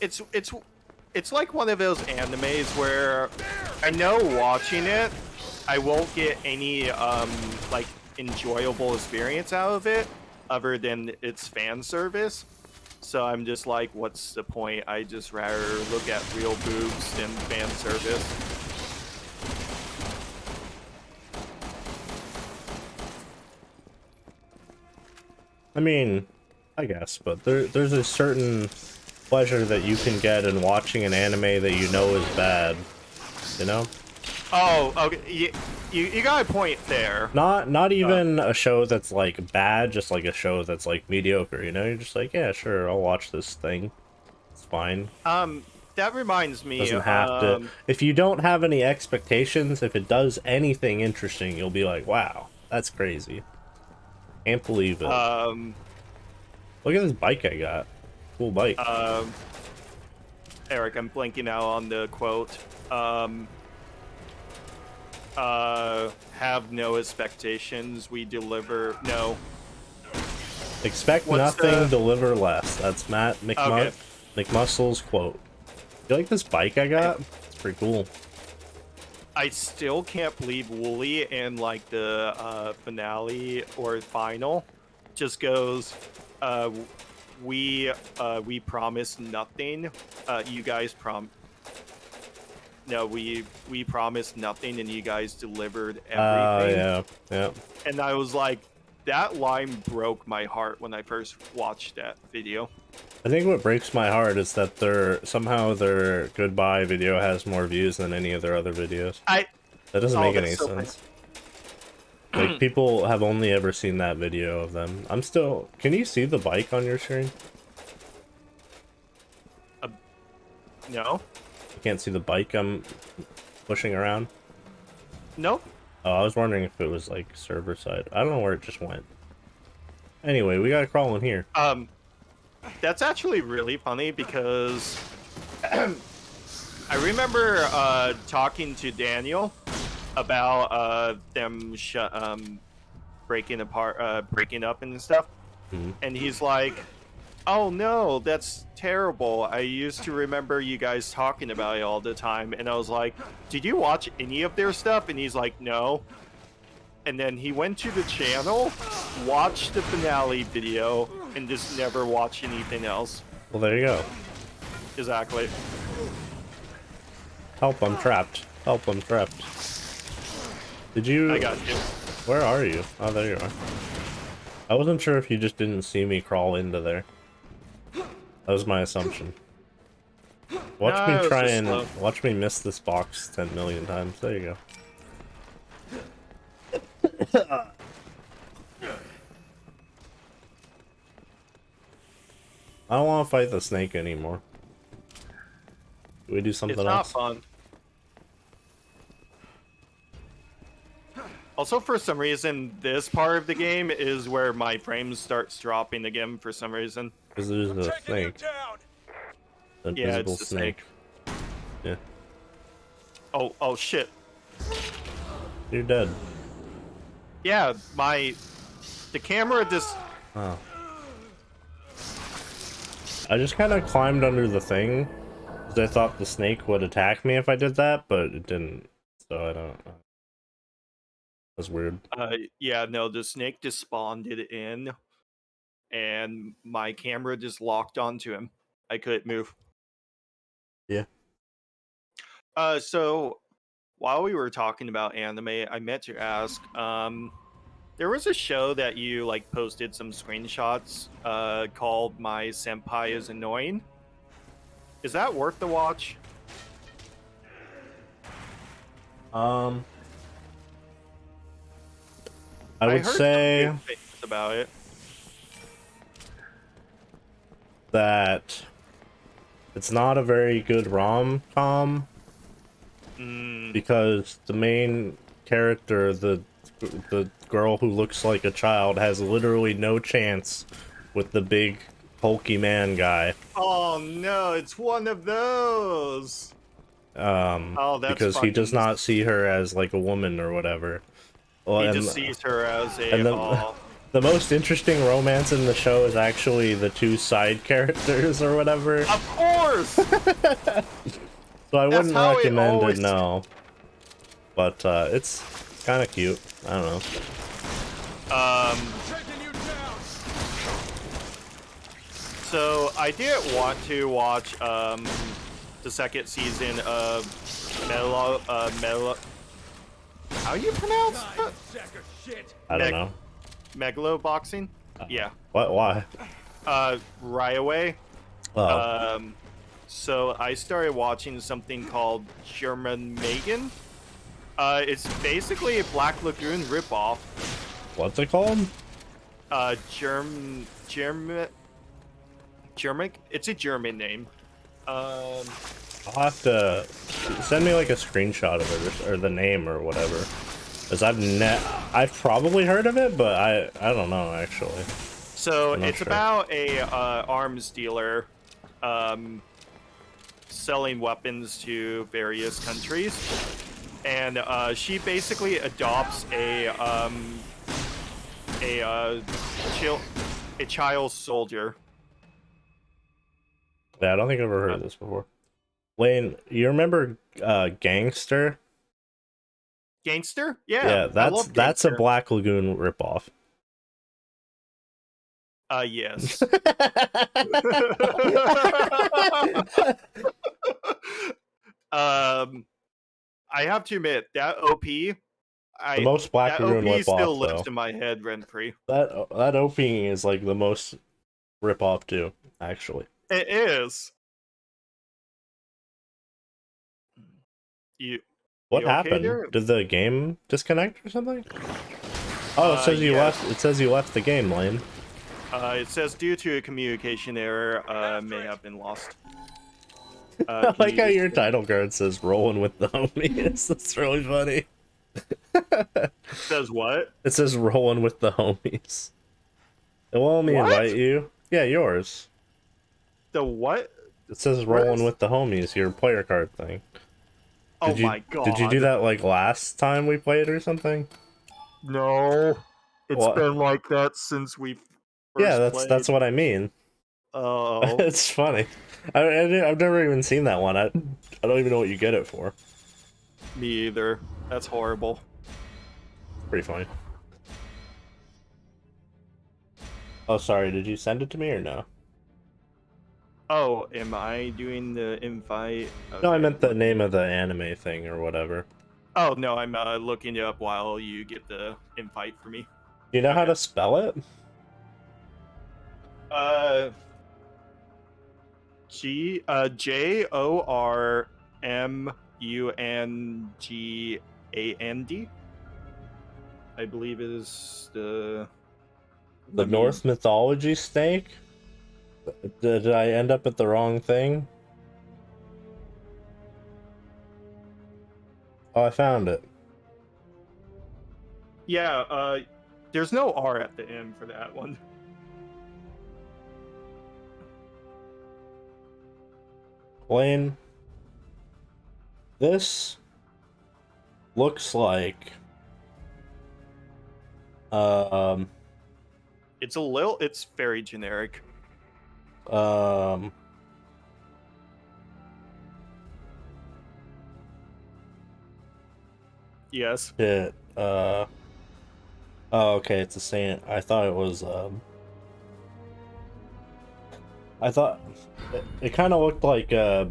It's like one of those animes where I know watching it, I won't get any, like, enjoyable experience out of it, other than its fan service. So I'm just like, what's the point? I just rather look at real boobs than fan service. I mean, I guess, but there's a certain pleasure that you can get in watching an anime that you know is bad, you know? Oh, okay, you got a point there. Not even a show that's like bad, just like a show that's like mediocre, you know? You're just like, yeah, sure, I'll watch this thing. It's fine. That reminds me. Doesn't have to. If you don't have any expectations, if it does anything interesting, you'll be like, wow, that's crazy. Can't believe it. Look at this bike I got. Cool bike. Eric, I'm blanking out on the quote. Have no expectations, we deliver. No. Expect What's nothing, deliver less. That's Matt McMuscle's quote. You like this bike I got? It's pretty cool. I still can't believe Wooly in like the finale or final just goes, we promise nothing. You guys we promised nothing and you guys delivered everything. Yeah. And I was like, that line broke my heart when I first watched that video. I think what breaks my heart is that somehow their goodbye video has more views than any of their other videos. That doesn't make any sense. Like, people have only ever seen that video of them. Can you see the bike on your screen? No. You can't see the bike I'm pushing around? Nope. Oh, I was wondering if it was like server side. I don't know where it just went. Anyway, we gotta crawl in here. That's actually really funny because I remember talking to Daniel about them breaking up and stuff, and he's like, "Oh no, that's terrible. I used to remember you guys talking about it all the time." And I was like, "Did you watch any of their stuff?" And he's like, "No." And then he went to the channel, watched the finale video, and just never watched anything else. Well, there you go. Exactly. Help, I'm trapped. Help, I'm trapped. Did you... I got you. Where are you? Oh, there you are. I wasn't sure if you just didn't see me crawl into there. That was my assumption. Watch me try and... Watch me miss this box 10 million times. There you go. I don't want to fight the snake anymore. Do we do something else? It's not fun. Also, for some reason, this part of the game is where my frames starts dropping again for some reason. Because there's a snake. The invisible snake. Yeah. Oh shit. You're dead. Yeah, the camera just... Oh. I just kind of climbed under the thing, because I thought the snake would attack me if I did that, but it didn't. So I don't know. That's weird. Yeah, no, the snake just spawned it in, and my camera just locked onto him. I couldn't move. Yeah. So while we were talking about anime, I meant to ask, there was a show that you like posted some screenshots, called My Senpai is Annoying. Is that worth the watch? I I would heard some say good things about it. that it's not a very good rom-com because the main character, the girl who looks like a child, has literally no chance with the big hulky man guy. Oh no, it's one of those. Oh, that's Because he does fucking. not see her as like a woman or whatever. Well, He and just sees her as a. and the most interesting romance in the show is actually the two side characters or whatever. Of course. So I wouldn't recommend it, no. But it's kind of cute. I don't know. So I didn't want to watch the second season of Melo. How you pronounce it? I don't know. Megalo boxing? Yeah. What? Why? Right away. Oh. So I started watching something called German Megan. It's basically a Black Lagoon ripoff. What's it called? German. It's a German name. I'll have to send me like a screenshot of it or the name or whatever. Cause I've probably heard of it, but I don't know actually. So it's about a arms dealer selling weapons to various countries, and she basically adopts a child soldier. Yeah, I don't think I've ever heard of this before. Lane, you remember Gangster? Gangster? Yeah. Yeah, that's a Black Lagoon ripoff. Yes. I have to admit that OP. The most Black Lagoon ripoff still lives though. in my head rent free. That OP is like the most ripoff too, actually. It is. What okay happened? there? Did the game disconnect or something? Oh, it says you left. It says you left the game, Lane. It says due to a communication error, may have been lost. I like how your title card says "rolling with the homies." That's really funny. It says what? It says "rolling with the homies." It won't let me invite you. Yeah, yours. The what? It says "rolling with the homies." Your player card thing. My god! Did you do that like last time we played or something? No, it's been like that since we. That's what I mean. Oh, it's funny. I've never even seen that one. I don't even know what you get it for. Me either. That's horrible. Pretty funny. Oh, sorry. Did you send it to me or no? Oh, am I doing the invite? Okay. No, I meant the name of the anime thing or whatever. Oh no, I'm looking it up while you get the invite for me. Do you know how to spell it? Jormungand. I believe is the Norse mythology snake? Did I end up at the wrong thing? Oh, I found it. Yeah, there's no R at the end for that one. Lane, this looks like it's very generic. Um. Yes. Shit. Oh, okay. It's a saint. I thought it was. I thought it kind of looked like a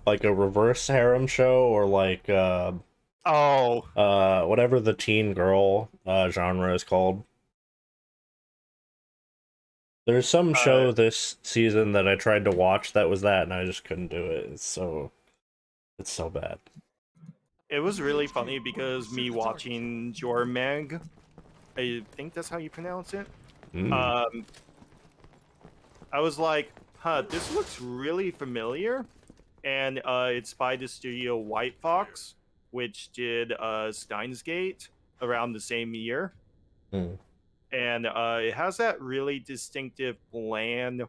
reverse harem show, or like Oh, whatever the teen girl genre is called. There's some show this season that I tried to watch that was that, and I just couldn't do it. It's so bad. it was really funny because me watching Jormag, I think that's how you pronounce it. Mm. I was like, huh, this looks really familiar. And it's by the studio White Fox, which did Steins Gate around the same year. Mm. And it has that really distinctive bland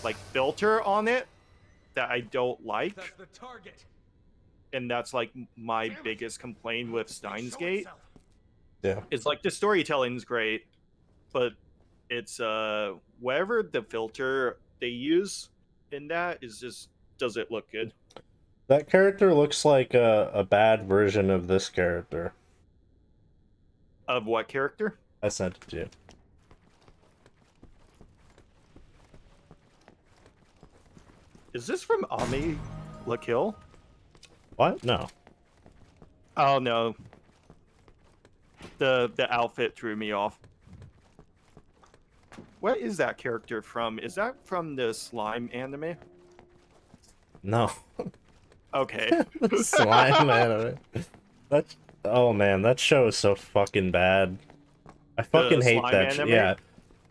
like filter on it that I don't like. That's the target. And that's like my biggest complaint with Steins Gate. Yeah. It's like the storytelling's great, but it's whatever the filter they use in that is just doesn't look good. That character looks like a bad version of this character. Of what character? I sent it to you. Is this from Ami La Kill? What? No. Oh no. The outfit threw me off. What is that character from? Is that from the Slime anime? No. Okay. Slime anime. That's, oh man, that show is so fucking bad. I fucking hate Slime that. anime? Yeah.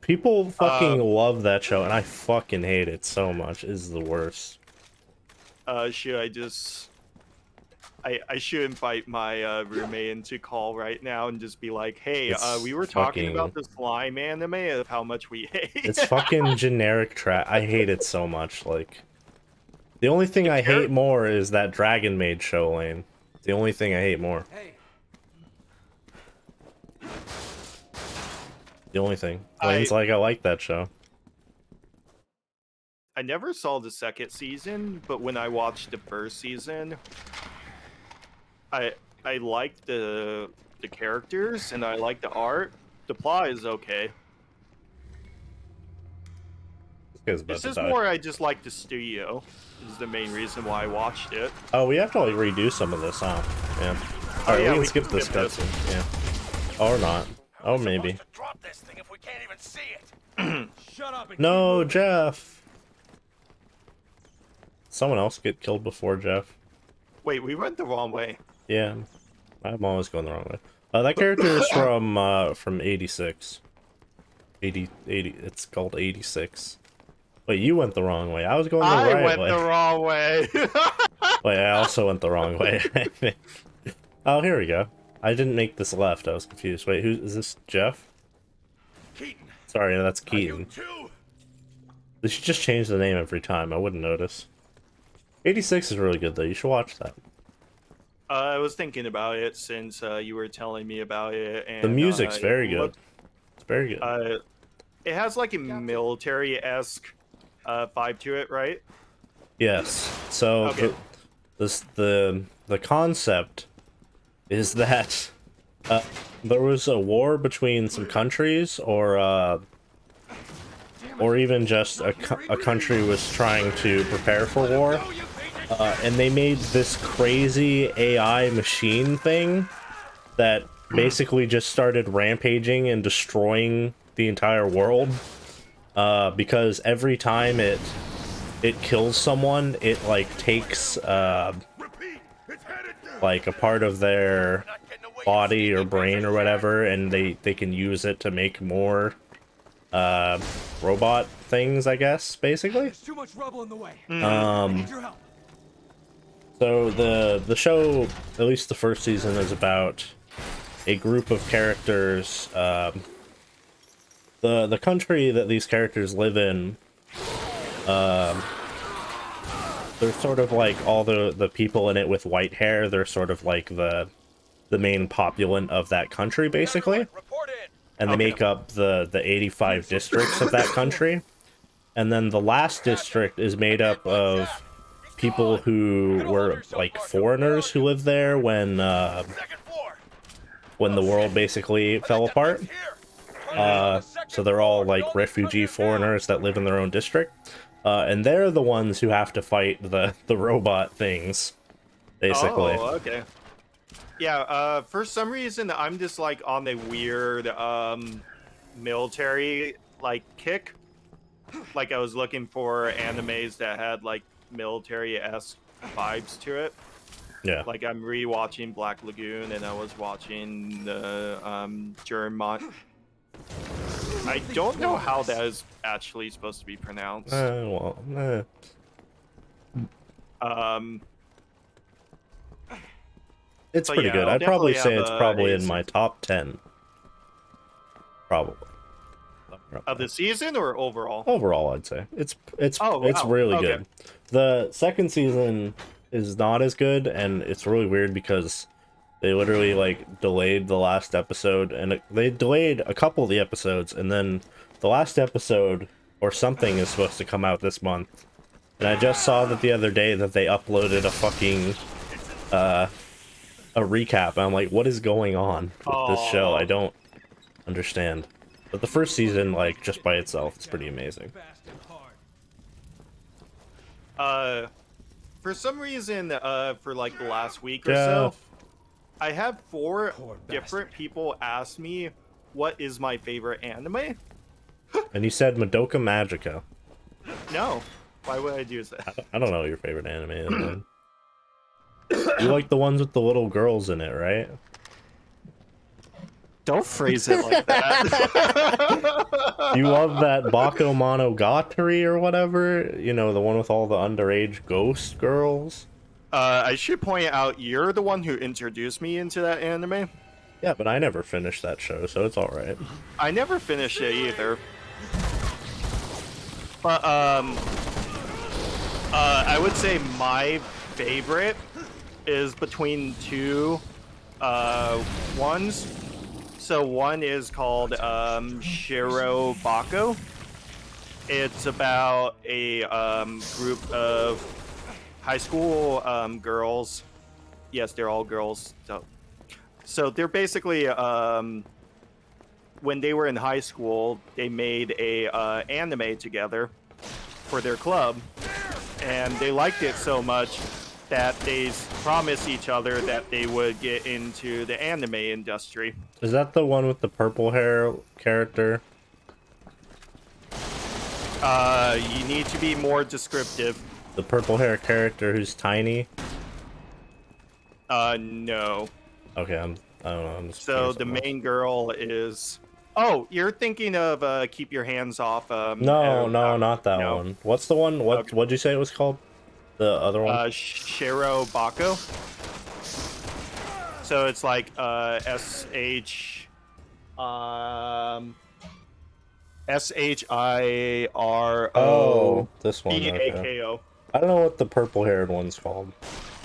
People fucking love that show, and I fucking hate it so much. It is the worst. Should I just... I should invite my roommate into call right now and just be like, hey, It's we were talking fucking- about the Slime anime of how much we hate. It's fucking generic trash. I hate it so much. Like, the only thing I hate more is that Dragon Maid show, Lane. The only thing I hate more. Hey, The only thing. Lane's like, I like that show. I never saw the second season, but when I watched the first season, I liked the characters and I liked the art. The plot is okay. This is more I just like the studio. Is the main reason why I watched it. Oh, we have to like redo some of this, huh? Yeah. Alright, yeah, we we can skip can this skip this. cutscene. Yeah. Or not. Oh, maybe. Drop this thing if we can't even see it. Shut up and No, Jeff! Someone else get killed before Jeff. Wait, we went the wrong way. Yeah. I'm always going the wrong way. That character is from 86. 80, it's called 86. Wait, you went the wrong way. I was going the right way. I went the wrong way. Wait, I also went the wrong way. Oh, here we go. I didn't make this left. I was confused. Wait, who is this? Jeff? Keaton, Sorry, no, that's are you Keaton. too? They should just change the name every time. I wouldn't notice. 86 is really good, though. You should watch that. I was thinking about it since you were telling me about it. And, The music's very good. It's very good. It has like a military-esque vibe to it, right? Yes. So Okay. the concept is that there was a war between some countries, or even just a country was trying to prepare for war, and they made this crazy AI machine thing that basically just started rampaging and destroying the entire world, because every time it kills someone, it like takes like a part of their body or brain or whatever, and they can use it to make more robot things, I guess, basically. there's too much rubble in the way. Um, I need your help. So the show, at least the first season, is about a group of characters. The country that these characters live in, they're sort of like all the people in it with white hair. They're sort of like the main populant of that country, basically. Report in. And they make up the 85 districts of that country. and then the last district is made up of people who were like foreigners who lived there when the world basically fell apart. So they're all like refugee foreigners that live in their own district, and they're the ones who have to fight the robot things, basically. Oh, okay. Yeah, for some reason, I'm just, like, on a weird, military, like, kick. Like, I was looking for animes that had, like, military-esque vibes to it. Yeah. Like, I'm rewatching Black Lagoon, and I was watching the, German... I don't know how that is actually supposed to be pronounced. It's but pretty yeah, good. I'll I'd probably definitely say have it's a probably in ASM. my top 10. Probably. Of the season or overall? Overall, I'd say. It's Oh, it's wow. really Okay. good. The second season is not as good, and it's really weird because they literally like delayed the last episode, and they delayed a couple of the episodes, and then the last episode or something is supposed to come out this month. And I just saw that the other day that they uploaded a fucking a recap. And I'm like, what is going on with this show? I don't understand. But the first season, like, just by itself, it's pretty amazing. For some reason, for like the last week or so, I have 4 different people ask me what is my favorite anime. And you said Madoka Magica. No, why would I do that? I don't know what your favorite anime is, man. You like the ones with the little girls in it, right? Don't phrase it like that. You love that Bakemonogatari or whatever? You know, the one with all the underage ghost girls? I should point out, you're the one who introduced me into that anime. Yeah, but I never finished that show, so it's alright. I never finished it either. But, I would say my favorite is between 2 ones. So one is called Shiro Bako. It's about a group of high school girls. Yes, they're all girls. So they're basically when they were in high school, they made a anime together for their club, and they liked it so much that they promised each other that they would get into the anime industry. Is that the one with the purple hair character? You need to be more descriptive. The purple hair character who's tiny? No. Okay, I don't know. I'm just So the main girl is... Oh, you're thinking of Keep Your Hands Off... No, not that one. What's the one? What'd you say it was called? The other one? Shiro Bako. So it's like S-H-I-R-O... this one. Okay. B-A-K-O. I don't know what the purple-haired one's called,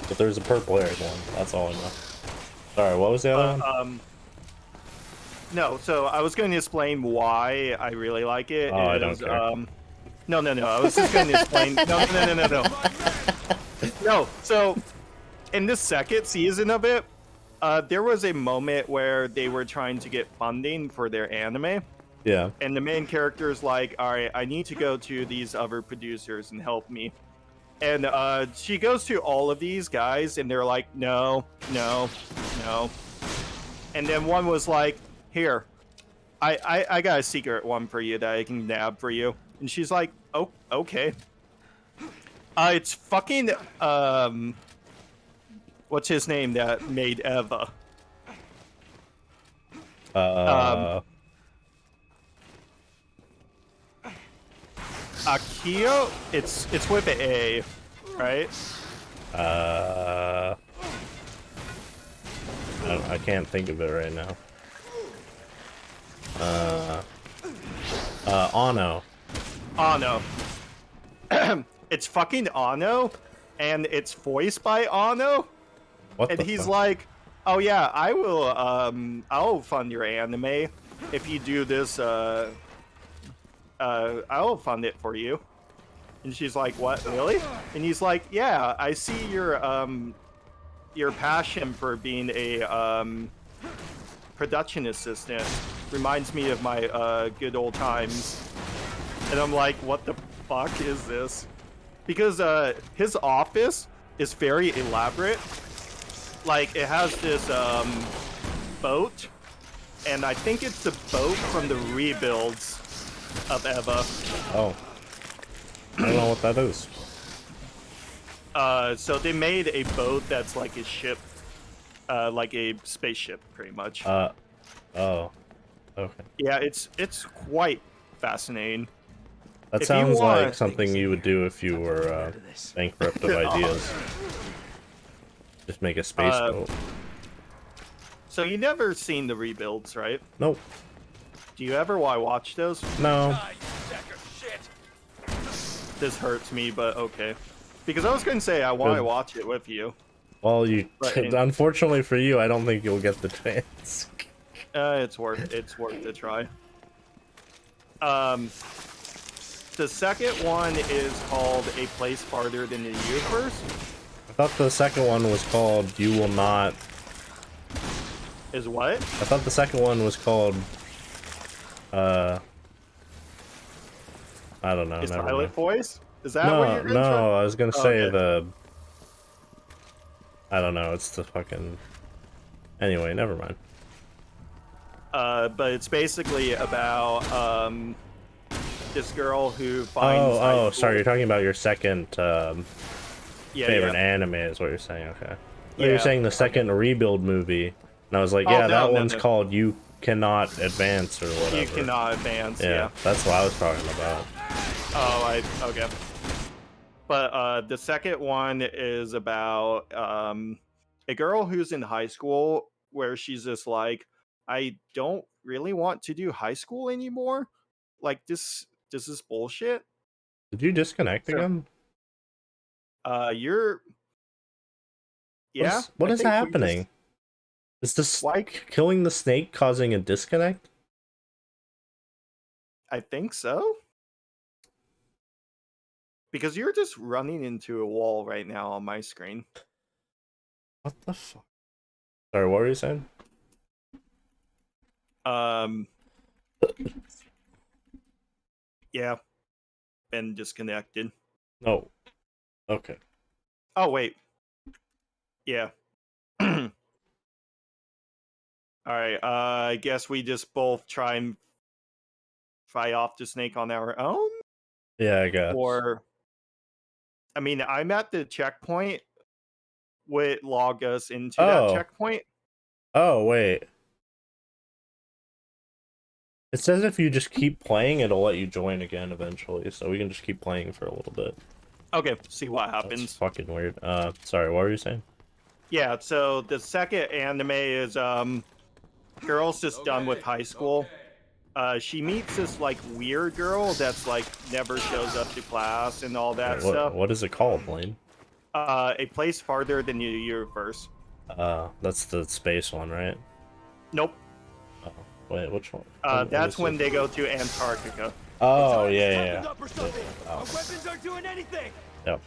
but there's a purple-haired one. That's all I know. Sorry, what was the other one? No, so I was going to explain why I really like it. Oh, I don't care. No. I was just going to explain. No. No, so in the second season of it, there was a moment where they were trying to get funding for their anime. Yeah. And the main character's like, all right, I need to go to these other producers and help me. And she goes to all of these guys, and they're like, no. And then one was like, here, I got a secret one for you that I can nab for you. And she's like, oh, okay. It's fucking, what's his name that made Eva? Akio? It's with an A, right? I can't think of it right now. Ano. Ano. It's fucking Ano, and it's voiced by Ano. What and the he's fuck? like, oh yeah, I will, I'll fund your anime if you do this, I'll fund it for you. And she's like, what, really? And he's like, yeah, I see your passion for being a production assistant. Reminds me of my good old times. And I'm like, what the fuck is this? Because his office is very elaborate. Like, it has this boat, and I think it's the boat from the rebuilds of Eva. Oh. I don't know what that is. So they made a boat that's like a ship, like a spaceship, pretty much. Oh. Okay. Yeah, it's quite fascinating. That If you sounds like want- something you would do if you were bankrupt of ideas. Just make a space boat. So you never seen the rebuilds, right? Nope. Do you ever watch those? No. Die, you sack of shit! This hurts me, but okay. Because I was going to say I want to Good. watch it with you. Well, you. Right. Unfortunately for you, I don't think you'll get the chance. It's worth a try. The second one is called A Place Farther Than the Universe. I thought the second one was called You Will Not. Is what? I thought the second one was called. I don't know. Is never Silent mind. Voice? Is that what No, you're gonna no. try? I was gonna say Okay. the. I don't know. It's the fucking. Anyway, never mind. But it's basically about this girl who finds. high Oh, school- sorry. You're talking about your second yeah, favorite yeah. anime, is what you're saying. Okay. Yeah, You're saying the second rebuild movie, and I was like, Oh, yeah, no, that no, one's no. called You Cannot Advance or whatever. You cannot advance. Yeah, Yeah. that's what I was talking about. Oh, okay. But the second one is about a girl who's in high school where she's just like, I don't really want to do high school anymore. Like this is bullshit. Did you disconnect Sure. again? You're. Yeah. What I is think we happening? just- Is this Like, killing the snake causing a disconnect? I think so. Because you're just running into a wall right now on my screen. What the fuck? Sorry, what were you saying? Yeah. Been disconnected. Oh. Okay. Oh wait. Yeah. All right. I guess we just both try and fight off the snake on our own, Yeah, I guess. or I mean, I'm at the checkpoint. Would it log us into that Oh. checkpoint? Oh, wait. It says if you just keep playing, it'll let you join again eventually, so we can just keep playing for a little bit. Okay. See what That's happens. fucking weird. Sorry, what were you saying? Yeah. So the second anime is girl's just done with high school. She meets this like weird girl that's like never shows up to class and all that Wait, stuff. what is it called, Blaine? A Place Farther Than the Universe. That's the space one, right? Nope. Oh, wait, which one? Let me That's see. when they go to Antarctica. Oh, yeah. Up or something. Our weapons aren't doing anything. Yep.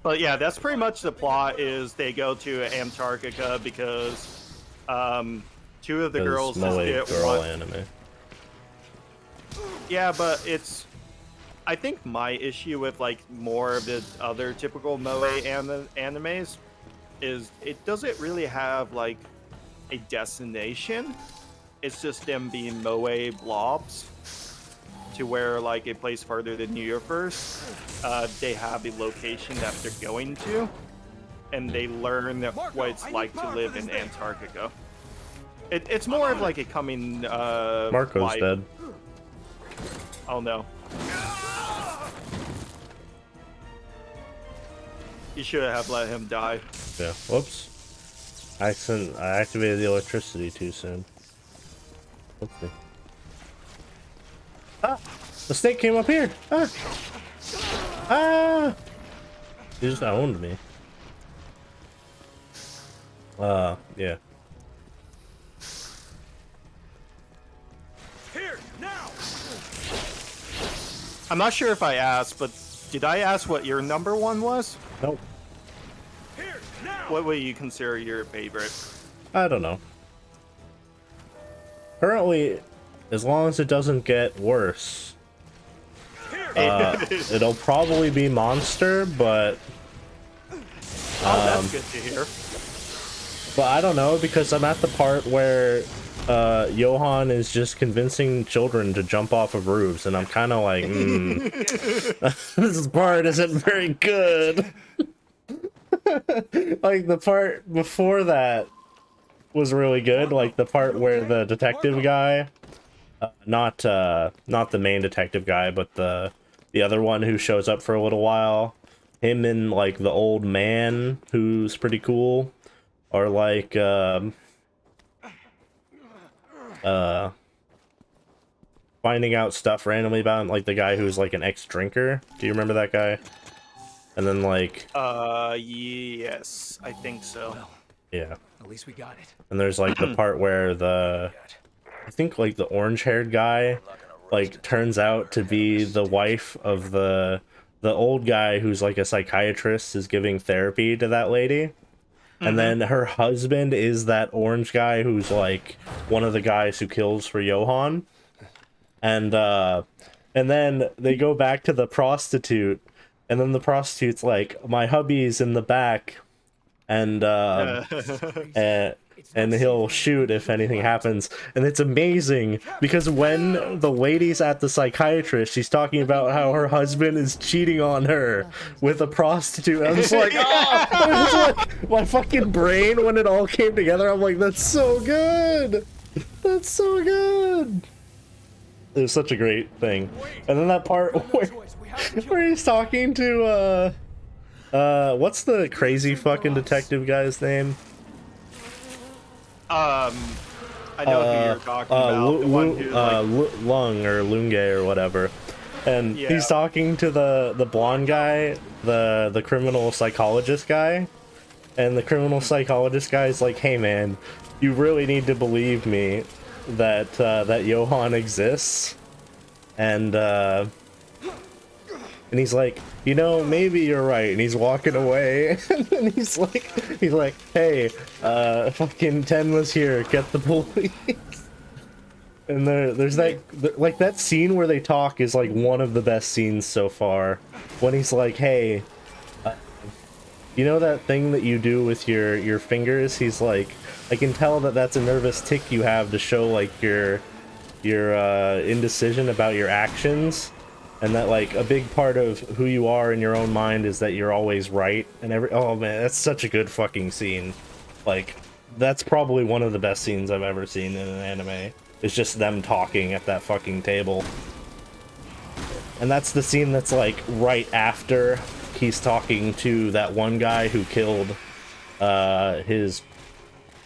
But yeah, that's pretty much the plot. Is they go to Antarctica because two of the girls just Moe get girl one. anime. Yeah, but it's. I think my issue with like more of the other typical Moe animes is it doesn't really have like a destination. It's just them being Moe blobs. To where like a Place Farther Than the Universe, they have a location that they're going to, and they learn what it's like to live in Antarctica. It's more of like a coming. Marco's life. dead. Oh no. You should have let him die. Yeah. Whoops. I activated the electricity too soon. Whoopsie. Ah! The snake came up here! Ah! Ah! He just owned me. Yeah. Here, now. I'm not sure if I asked, but did I ask what your number one was? Nope. What would you consider your favorite? I don't know. Currently, as long as it doesn't get worse, it'll probably be Monster, but... that's good to hear. But I don't know, because I'm at the part where Johan is just convincing children to jump off of roofs, and I'm kind of like, this part isn't very good. Like, the part before that was really good, like the part where the detective guy, not the main detective guy, but the other one who shows up for a little while, him and like the old man who's pretty cool, or like finding out stuff randomly about him, like the guy who's like an ex-drinker. Do you remember that guy? And then like Yes, I think so. Well, yeah. at least we got it. And there's like the part where I think like the orange-haired guy like turns out to be the wife of the old guy who's like a psychiatrist, is giving therapy to that lady. And then her husband is that orange guy who's like one of the guys who kills for Johan. And then they go back to the prostitute, and then the prostitute's like, my hubby's in the back, and he'll shoot if anything happens. And it's amazing because when the lady's at the psychiatrist, she's talking about how her husband is cheating on her with a prostitute. I'm just like, my fucking brain, when it all came together, I'm like, that's so good. That's so good. It was such a great thing. And then that part where he's talking to what's the crazy fucking detective guy's name? I know who you're talking about. The one who, Lung or Lunge or whatever. And he's talking to the blonde guy, the criminal psychologist guy. And the criminal psychologist guy's like, hey man, you really need to believe me that that Johan exists. And he's like, you know, maybe you're right. And he's walking away. And then he's like, hey, fucking Ten was here. Get the police. And there's like that scene where they talk is like one of the best scenes so far. When he's like, hey, you know that thing that you do with your fingers? He's like, I can tell that that's a nervous tick you have to show like your indecision about your actions. And that, like, a big part of who you are in your own mind is that you're always right. And oh man, that's such a good fucking scene. Like, that's probably one of the best scenes I've ever seen in an anime. It's just them talking at that fucking table. And that's the scene that's, like, right after he's talking to that one guy who killed, his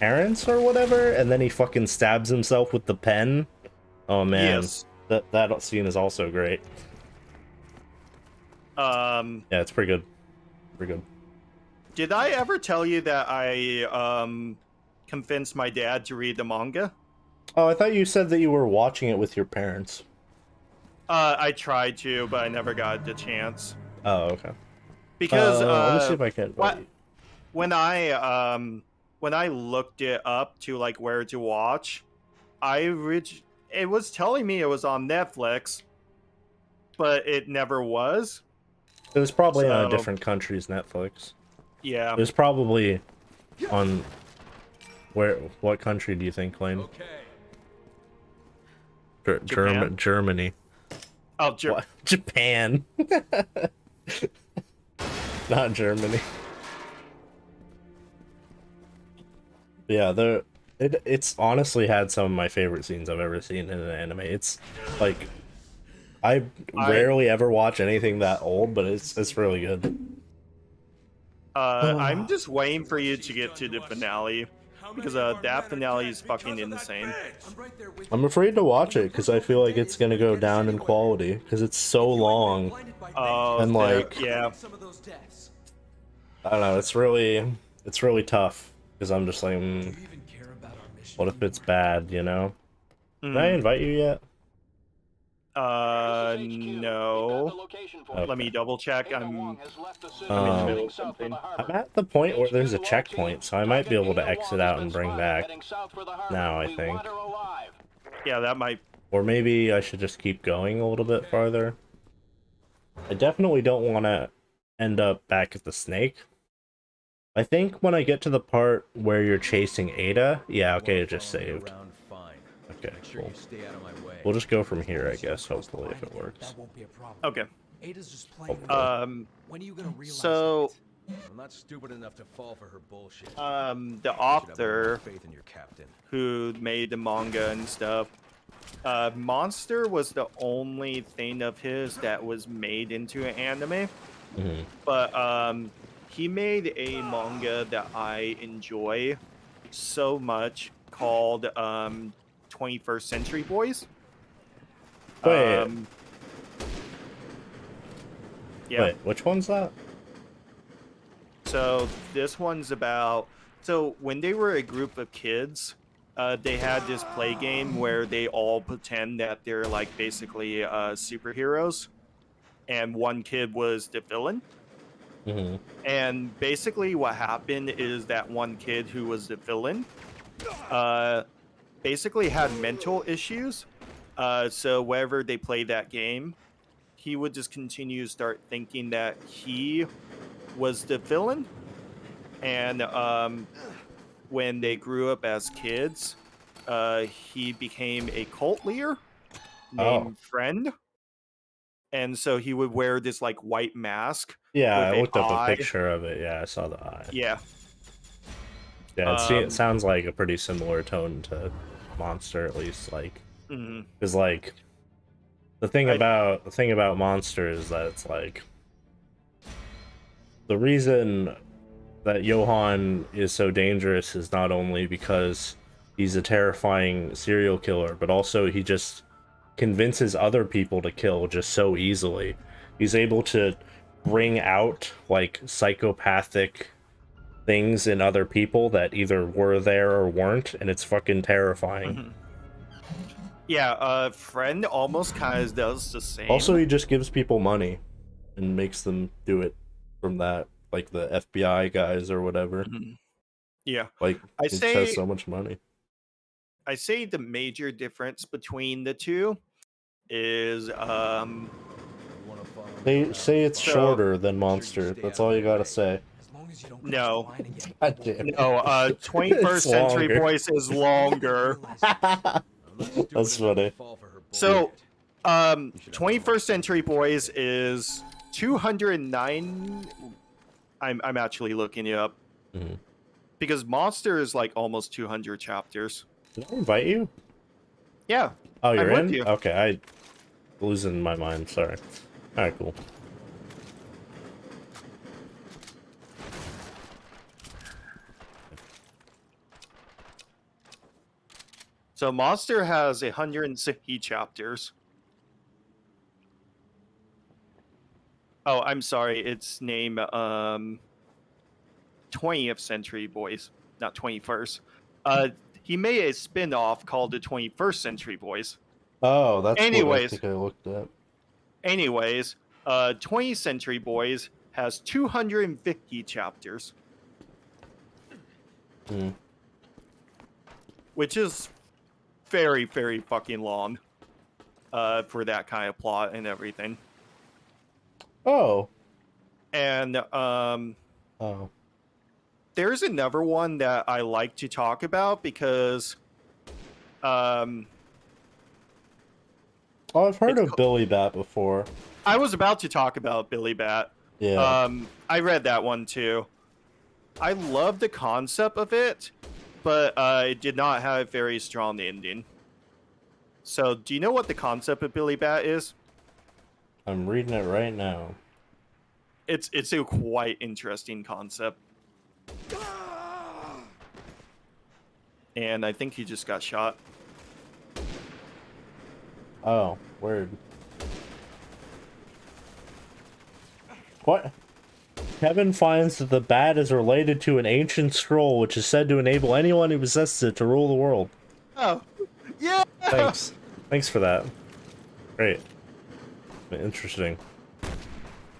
parents or whatever. And then he fucking stabs himself with the pen. Oh man. Yes. That scene is also great. Yeah, it's pretty good. Pretty good. Did I ever tell you that I convinced my dad to read the manga? Oh, I thought you said that you were watching it with your parents. I tried to, but I never got the chance. Oh, okay. Because let me see if I can. When I looked it up to like where to watch, it was telling me it was on Netflix, but it never was. It was probably on a different country's Netflix. Yeah. It was probably on what country do you think, Lane? Okay. Germany. Oh, Japan. Not Germany. Yeah, it's honestly had some of my favorite scenes I've ever seen in an anime. It's like I rarely ever watch anything that old, but it's really good. I'm just waiting for you to get to the finale, because that finale is fucking insane. I'm afraid to watch it because I feel like it's gonna go down in quality because it's so long. And like, yeah, I don't know. It's really tough because I'm just like, what if it's bad? You know? Did I invite you yet? No. Okay. Let me double check. Ada I'm Wong has left the city I'm in the and Um, middle heading of south for something. the harbor. I'm at the point where there's a HQ to all checkpoint, teams. so I might be able to Ada exit Wong has out been and bring spotted back heading south for the harbor. now, I We think. want her alive. Yeah, that might. Or maybe I should just keep going a little bit farther. I definitely don't want to end up back at the snake. I think when I get to the part where you're chasing Ada, yeah, okay, it just saved. Okay, cool. We'll just go from here, I guess, hopefully, if it works. That won't be a problem. Okay. Ada's just playing. When are you gonna realize So I'm not stupid enough to fall for her bullshit. the author Faith in your captain. who made the manga and stuff, Monster was the only thing of his that was made into an anime. Mm-hmm. But he made a manga that I enjoy so much called 21st Century Boys. Wait. Yeah. Wait, which one's that? So this one's about, so when they were a group of kids, they had this play game where they all pretend that they're like basically superheroes, and one kid was the villain. Mm-hmm. And basically what happened is that one kid who was the villain basically had mental issues. So whenever they played that game, he would just continue to start thinking that he was the villain. And when they grew up as kids, he became a cult leader named Friend. And so he would wear this like white mask. Yeah, I with looked an up a eye. picture of it. Yeah, I saw the eye. Yeah. Yeah, it sounds like a pretty similar tone to Monster, at least. Like, because like the thing about Monster is that it's like the reason that Johann is so dangerous is not only because he's a terrifying serial killer, but also he just convinces other people to kill just so easily. He's able to bring out like psychopathic things in other people that either were there or weren't, and it's fucking terrifying. Yeah, Friend almost kind of does the same. Also, he just gives people money and makes them do it from that, like the FBI guys or whatever. Yeah. Like, he just has so much money. I say the major difference between the two is They say it's shorter than Monster. That's all you gotta say. no. God damn it. No, 21st It's Century longer. Boys is longer. That's funny. So, 21st Century Boys is 209. I'm actually looking it up. Because Monster is like almost 200 chapters. Did I invite you? Yeah. Oh, you're I'm in? with you. Okay, I losing my mind, sorry. Alright, cool. So Monster has 160 chapters. Oh, I'm sorry. It's named 20th Century Boys, not 21st. He made a spin-off called the 21st Century Boys. Oh, that's what I Anyways. think I looked at. Anyways, 20th Century Boys has 250 chapters. Which is very, very fucking long for that kind of plot and everything. Oh. And there's another one that I like to talk about because Oh, I've heard of Billy Bat before. I was about to talk about Billy Bat. Yeah. I read that one too. I love the concept of it, but it did not have a very strong ending. So, do you know what the concept of Billy Bat is? I'm reading it right now. It's a quite interesting concept. And I think he just got shot. Oh, word. What? Kevin finds that the bat is related to an ancient scroll, which is said to enable anyone who possesses it to rule the world. Oh, yeah! Thanks. Thanks for that. Great. Interesting.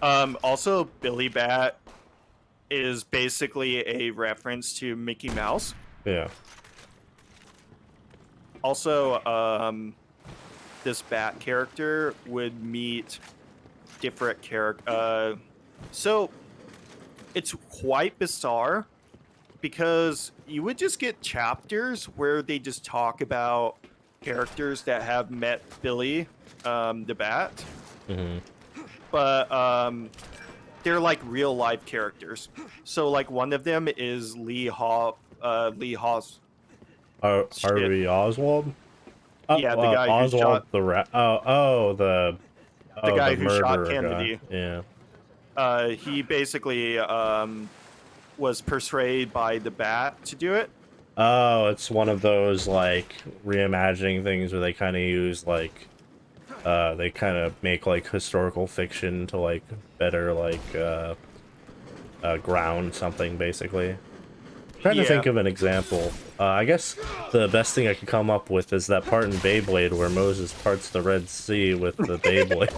Also, Billy Bat is basically a reference to Mickey Mouse. Yeah. Also, this Bat character would meet different character. So it's quite bizarre because you would just get chapters where they just talk about characters that have met Billy, the Bat. Mm-hmm. But they're like real life characters. So like one of them is Lee Hawes. Harvey Oswald? Oh, Yeah, the guy who Oswald shot the the guy who shot murderer Kennedy. guy. Yeah. He basically was persuaded by the Bat to do it. Oh, it's one of those like reimagining things where they kind of use like they kind of make like historical fiction to like better like ground something basically. Trying to think of an example. I guess the best thing I could come up with is that part in Beyblade where Moses parts the Red Sea with the Beyblade.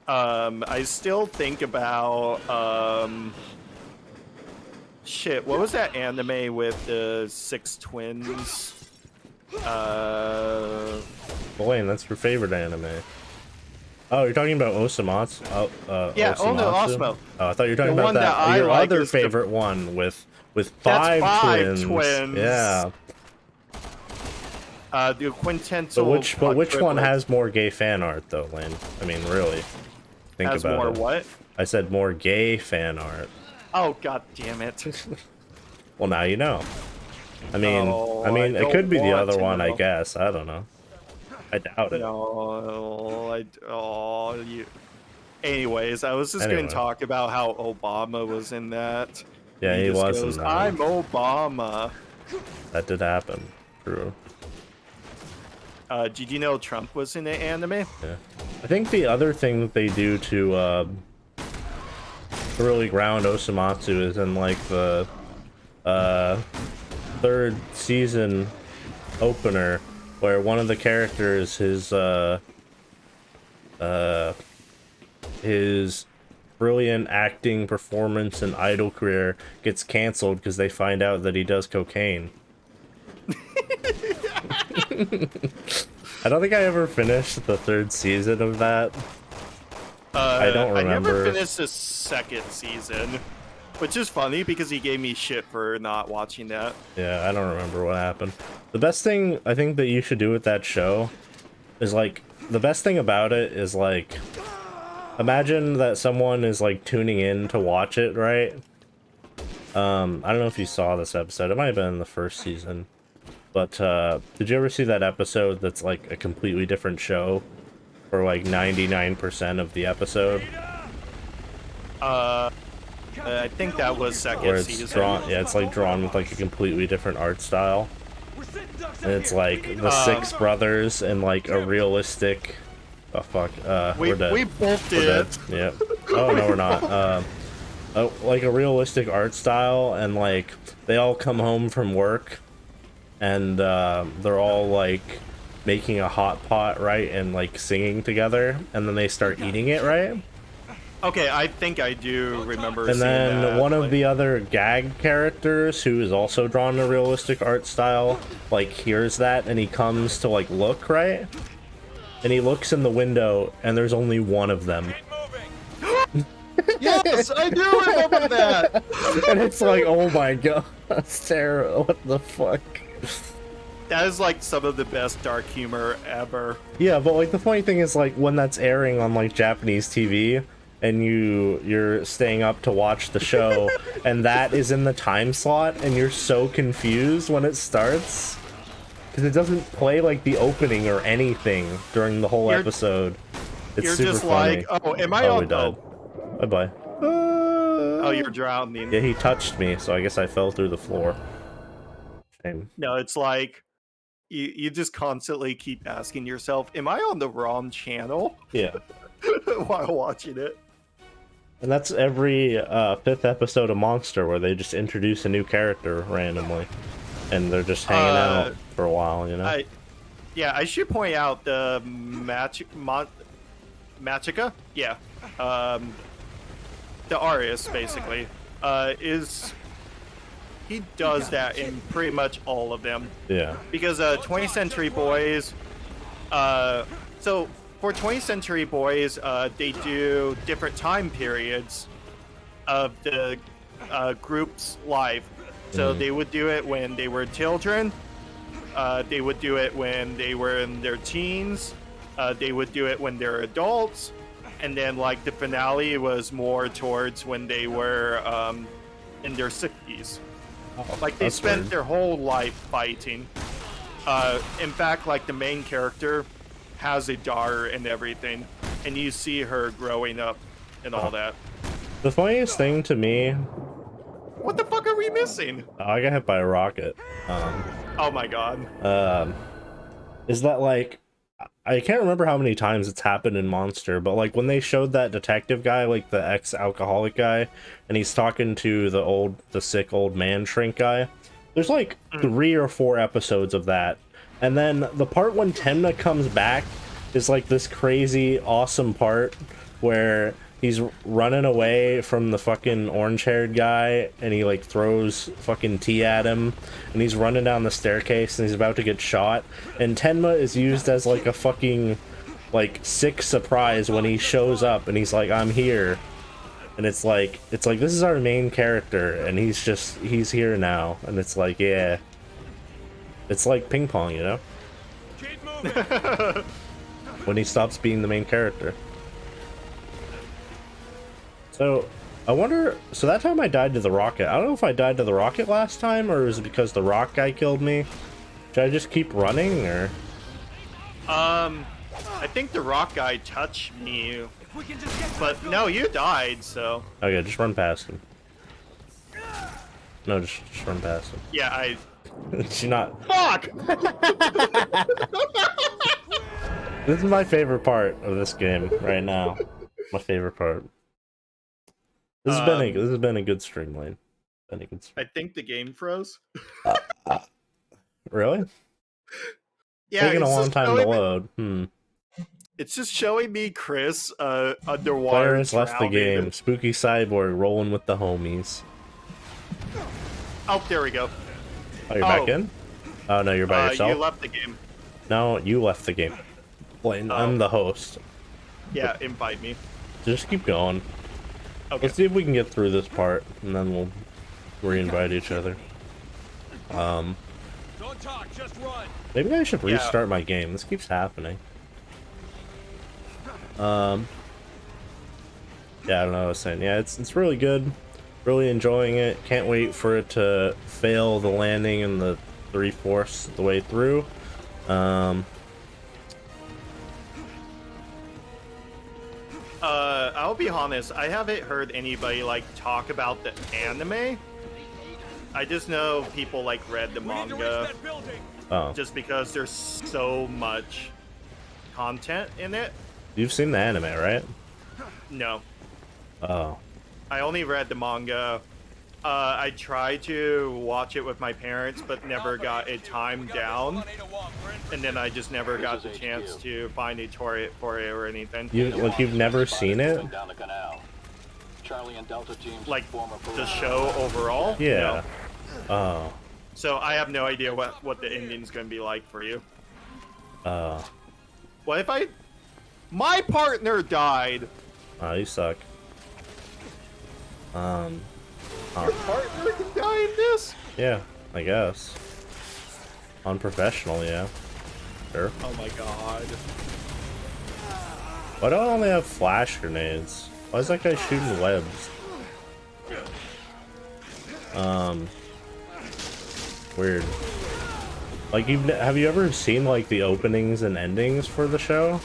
I still think about shit. What was that anime with the 6 twins? Blaine, that's your favorite anime. Oh, you're talking about Osamatsu? Yeah, Osamatsu? Osmo. Oh, I thought you were talking The about one that I your like other is the- favorite one with That's five twins. Yeah. The quintessential. But which one has more gay fan art though, Lane? I mean, really. Think has about more it. what? I said more gay fan art. Oh god damn it! Well, now you know. I mean, Oh, it I could be don't the want other to one, I know. guess. I don't know. I doubt it. No, you. Anyways, I was just Anyway. going to talk about how Obama was in that. Yeah, he just was in goes, that. I'm Obama. That did happen. True. Did you know Trump was in the anime? Yeah. I think the other thing that they do to really ground Osamatsu is in like the third season opener where one of the characters, his brilliant acting performance and idol career gets canceled because they find out that he does cocaine. I don't think I ever finished the third season of that. I don't remember. I never finished the second season, which is funny because he gave me shit for not watching that. Yeah, I don't remember what happened. The best thing I think that you should do with that show is like, the best thing about it is like, imagine that someone is like tuning in to watch it, right? I don't know if you saw this episode. It might have been in the first season. But did you ever see that episode that's like a completely different show for like 99% of the episode? I think that was second Where it's season. drawn, yeah, it's like drawn with like a completely different art style. And it's like the six brothers and like a realistic. Oh fuck, we're dead. We both We're did. dead. Yeah. Oh no, we're not. Like a realistic art style, and like they all come home from work, and they're all like making a hot pot, right, and like singing together, and then they start eating it, right? Okay, I think I do remember. And seeing then that, one of like- the other gag characters, who is also drawn in a realistic art style, like hears that and he comes to like look, right? And he looks in the window and there's only one of them. Yes, I do remember that. And it's like, oh my god, Sarah, what the fuck? That is like some of the best dark humor ever. Yeah, but like the funny thing is like when that's airing on like Japanese TV and you're staying up to watch the show and that is in the time slot and you're so confused when it starts because it doesn't play like the opening or anything during the whole episode. It's You're super just funny. like, oh, am I Oh, on? we died. Bye bye. Oh, you're drowning. Yeah, he touched me, so I guess I fell through the floor. Shame. No, it's like you just constantly keep asking yourself, am I on the wrong channel? Yeah. While watching it. And that's every fifth episode of Monster where they just introduce a new character randomly. and they're just hanging out for a while, you know. Yeah, I should point out the Machika, yeah, the Arius basically, is he does that in pretty much all of them. Yeah. Because 20th Century Boys, so for 20th Century Boys, they do different time periods of the group's life. So they would do it when they were children. They would do it when they were in their teens. They would do it when they're adults. And then, like, the finale was more towards when they were in their 60s. Like, they spent their whole life fighting. In fact, like, the main character has a daughter and everything. And you see her growing up and all that. The funniest thing to me... What the fuck are we missing? Oh, I got hit by a rocket. Oh my god. Is that, like... I can't remember how many times it's happened in Monster, but, like, when they showed that detective guy, like, the ex-alcoholic guy, and he's talking to the sick old man shrink guy, there's, like, 3 or 4 episodes of that. And then the part when Temna comes back is, like, this crazy, awesome part where he's running away from the fucking orange-haired guy, and he, like, throws fucking tea at him, and he's running down the staircase, and he's about to get shot, and Tenma is used as, like, a fucking, like, sick surprise when he shows up, and he's like, I'm here. And it's like, this is our main character, and he's here now, and it's like, yeah. It's like ping pong, you know? Keep moving. When he stops being the main character. So, I wonder... So that time I died to the rocket. I don't know if I died to the rocket last time, or is it because the rock guy killed me? Should I just keep running, or...? I think the rock guy touched me. But no, you died, so... Okay, just run past him. No, just run past him. Yeah, She's not... Fuck! This is my favorite part of this game right now. My favorite part. This has been a good stream, Lane. I think the game froze. Really? Yeah, taking a long time to load. It's just showing me Chris underwater. Player has left the game. Spooky cyborg rolling with the homies. Oh, there we go. Oh, you're back in? Oh no, you're by yourself. You left the game. No, you left the game. Blaine, I'm the host. Yeah, invite me. Just keep going. Okay. Let's see if we can get through this part, and then we'll re-invite each other. Don't talk, just run. Maybe I should restart my game. This keeps happening. Yeah, I don't know what I was saying. Yeah, it's really good. Really enjoying it. Can't wait for it to fail the landing in the 3/4 of the way through. I'll be honest, I haven't heard anybody like talk about the anime. I just know people like read the manga. Oh. Just because there's so much content in it. You've seen the anime, right? No. Oh. I only read the manga. I tried to watch it with my parents, but never got it timed down. And then I just never got the chance to find a tutorial for it or anything. You've never seen it? Like the show overall? Yeah. No. Oh. So I have no idea what the ending's gonna be like for you. What if my partner died? Oh, you suck. Your partner can die in this? Yeah, I guess. Unprofessional, yeah. Sure. Oh my god. Why do I only have flash grenades? Why is that guy shooting webs? Weird. Like, have you ever seen, like, the openings and endings for the show?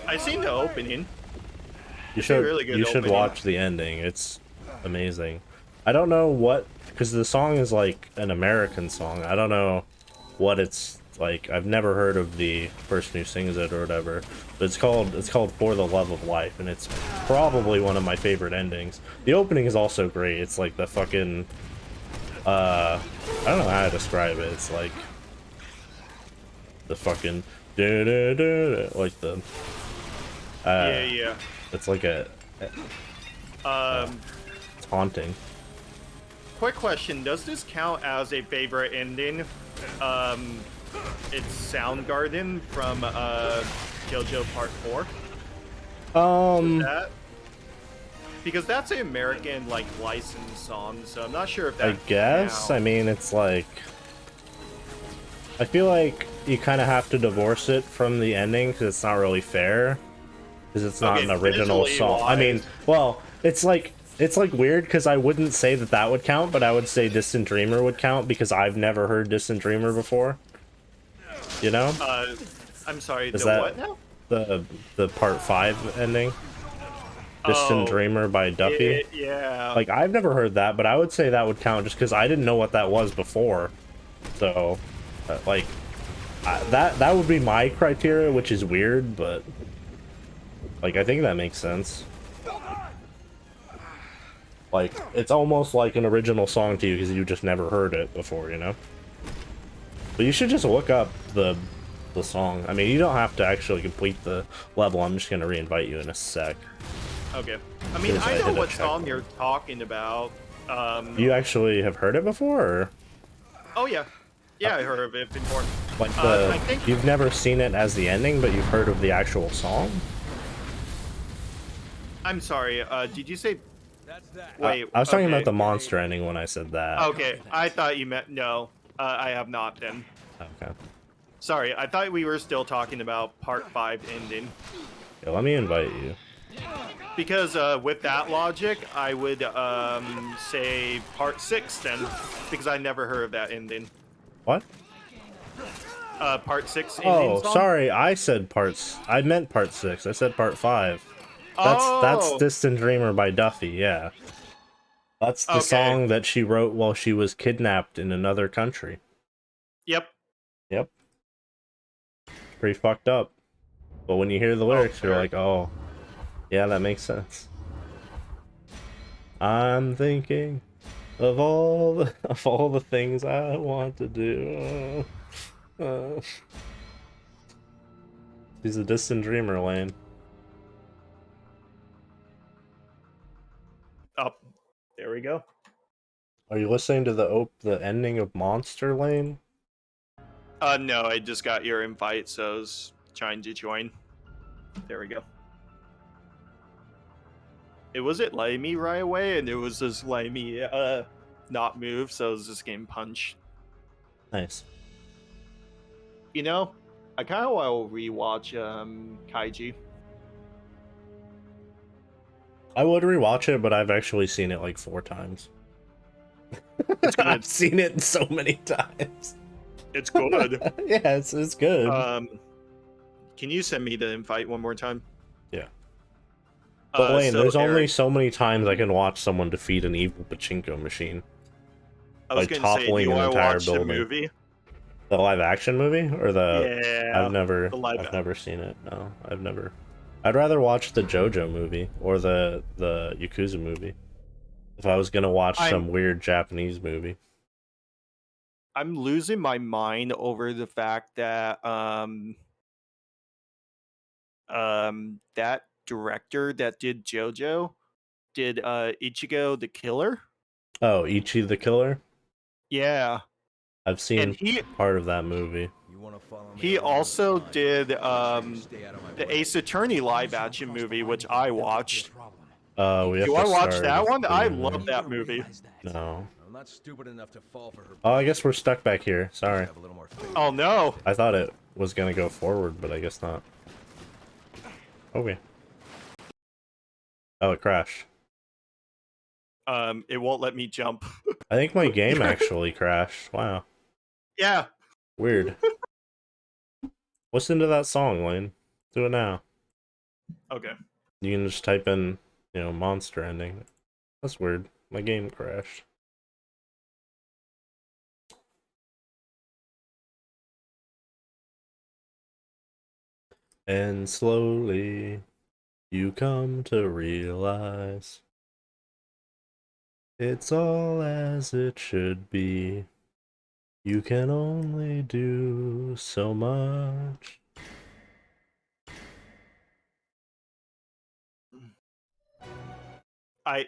I seen the opening. You should, really good you should opening. watch the ending. It's amazing. I don't know what, because the song is like an American song. I don't know what it's like. I've never heard of the person who sings it or whatever. But it's called For the Love of Life, and it's probably one of my favorite endings. The opening is also great. It's like the fucking I don't know how to describe it. It's like the fucking like the yeah. it's like a Um, it's haunting. quick question: does this count as a favorite ending? It's Soundgarden from JoJo Part 4. That? Because that's an American like licensed song, so I'm not sure if that. I guess. counts. I mean, it's like I feel like you kind of have to divorce it from the ending because it's not really fair. Because it's not Okay, an original visually song. I mean, wise- well, it's like weird because I wouldn't say that that would count, but I would say Distant Dreamer would count because I've never heard Distant Dreamer before. You know? I'm sorry. Is the that what now? the part 5 ending? Distant Oh, Dreamer by Duffy. Yeah. Like I've never heard that, but I would say that would count just because I didn't know what that was before. So, like, that would be my criteria, which is weird, but like I think that makes sense. Like it's almost like an original song to you because you just never heard it before, you know. But you should just look up the song. I mean, you don't have to actually complete the level. I'm just gonna re-invite you in a sec. Okay. I mean, Because I I know hit a what song checkpoint. you're talking about. You actually have heard it before, or Oh yeah. Yeah, I heard of it before. like I think you've never seen it as the ending, but you've heard of the actual song? I'm sorry. Did you say? That's that. Wait. I was talking about okay. the monster ending when I said that. Okay, I thought you meant no. I have not then. Okay. Sorry, I thought we were still talking about Part 5 ending. Yeah, let me invite you. Because with that logic, I would say Part 6 then, because I never heard of that ending. What? Part 6 ending Oh, song? sorry. I said parts. I meant part 6. I said part 5. That's Oh! Distant Dreamer by Duffy. Yeah. That's the Okay. song that she wrote while she was kidnapped in another country. Yep. Yep. Pretty fucked up. But when you hear the lyrics, you're fair. like, oh, yeah, that makes sense. I'm thinking of all the things I want to do. She's a distant dreamer, Lane. Up. There we go. Are you listening to the ending of Monster, Lane? No, I just got your invite, so I was trying to join. There we go. It wasn't letting me right away, and it was just letting me not move, so I was just getting punched. Nice. You know, I kind of want to rewatch Kaiji. I would rewatch it, but I've actually seen it like 4 times. It's good. I've seen it so many times. It's good. Yeah, it's good. Can you send me the invite one more time? Yeah. But Lane, so there's only Eric, so many times I can watch someone defeat an evil pachinko machine. I was By gonna say, do toppling you an want to entire watch the building. movie? The live action movie or the Yeah, I've never seen it. No, I've never. I'd rather watch the JoJo movie or the Yakuza movie if I was gonna watch some weird Japanese movie. I'm losing my mind over the fact that that director that did JoJo did Ichigo the Killer. Oh, Ichi the Killer? Yeah. I've seen And part of that movie. You want to follow me he around? also Fine. did Stay out of my the way. Ace Attorney live action movie, which I watched. We have Do you to want to watch start that one? I being love there. that movie. No. I'm not stupid enough to fall for her. Oh, I guess we're stuck back here. Sorry. Have a little more faith. Oh no. I thought it was gonna go forward, but I guess not. Okay. Oh, it crashed. It won't let me jump. I think my game actually crashed. Wow. Yeah. Weird. Listen to that song, Lane. Do it now. Okay. You can just type in, monster ending. That's weird. My game crashed. And slowly, you come to realize It's all as it should be. You can only do so much. I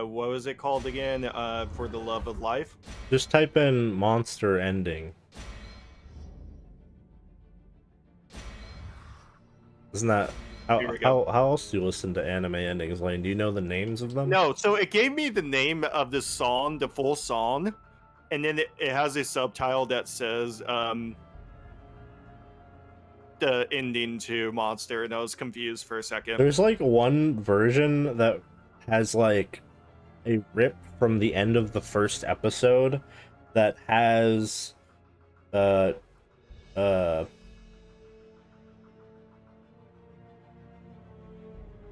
what was it called again? For the love of life. Just type in monster ending. Isn't that Here we go. how else do you listen to anime endings, Lane? Do you know the names of them? No, so it gave me the name of the song, the full song, and then it has a subtitle that says the ending to Monster, and I was confused for a second. There's like one version that has like a rip from the end of the first episode that has uh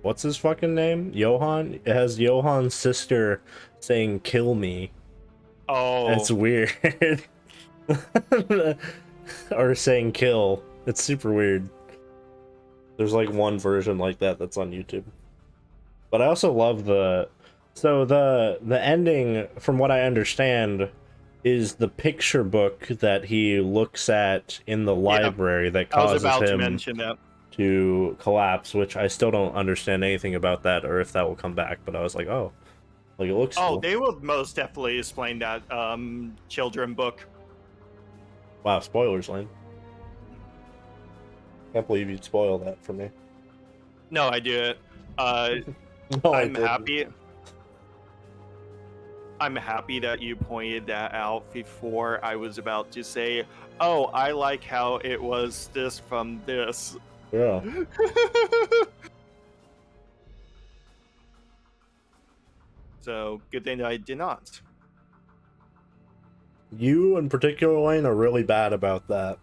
what's his fucking name? Johan? It has Johan's sister saying kill me. Oh, It's weird. Or saying kill. It's super weird. There's like one version like that that's on YouTube. But I also love the ending, from what I understand, is the picture book that he looks at in the library that I was causes about to him mention that. to collapse, which I still don't understand anything about that or if that will come back, but I was like, oh, like it looks Oh, cool. they will most definitely explain that children book. Wow, spoilers, Lane. Can't believe you'd spoil that for me. No, I do it. No, I I'm didn't. happy. I'm happy that you pointed that out before I was about to say, "Oh, I like how it was this from this." Yeah. So good thing that I did not. You in particular, Lane, are really bad about that.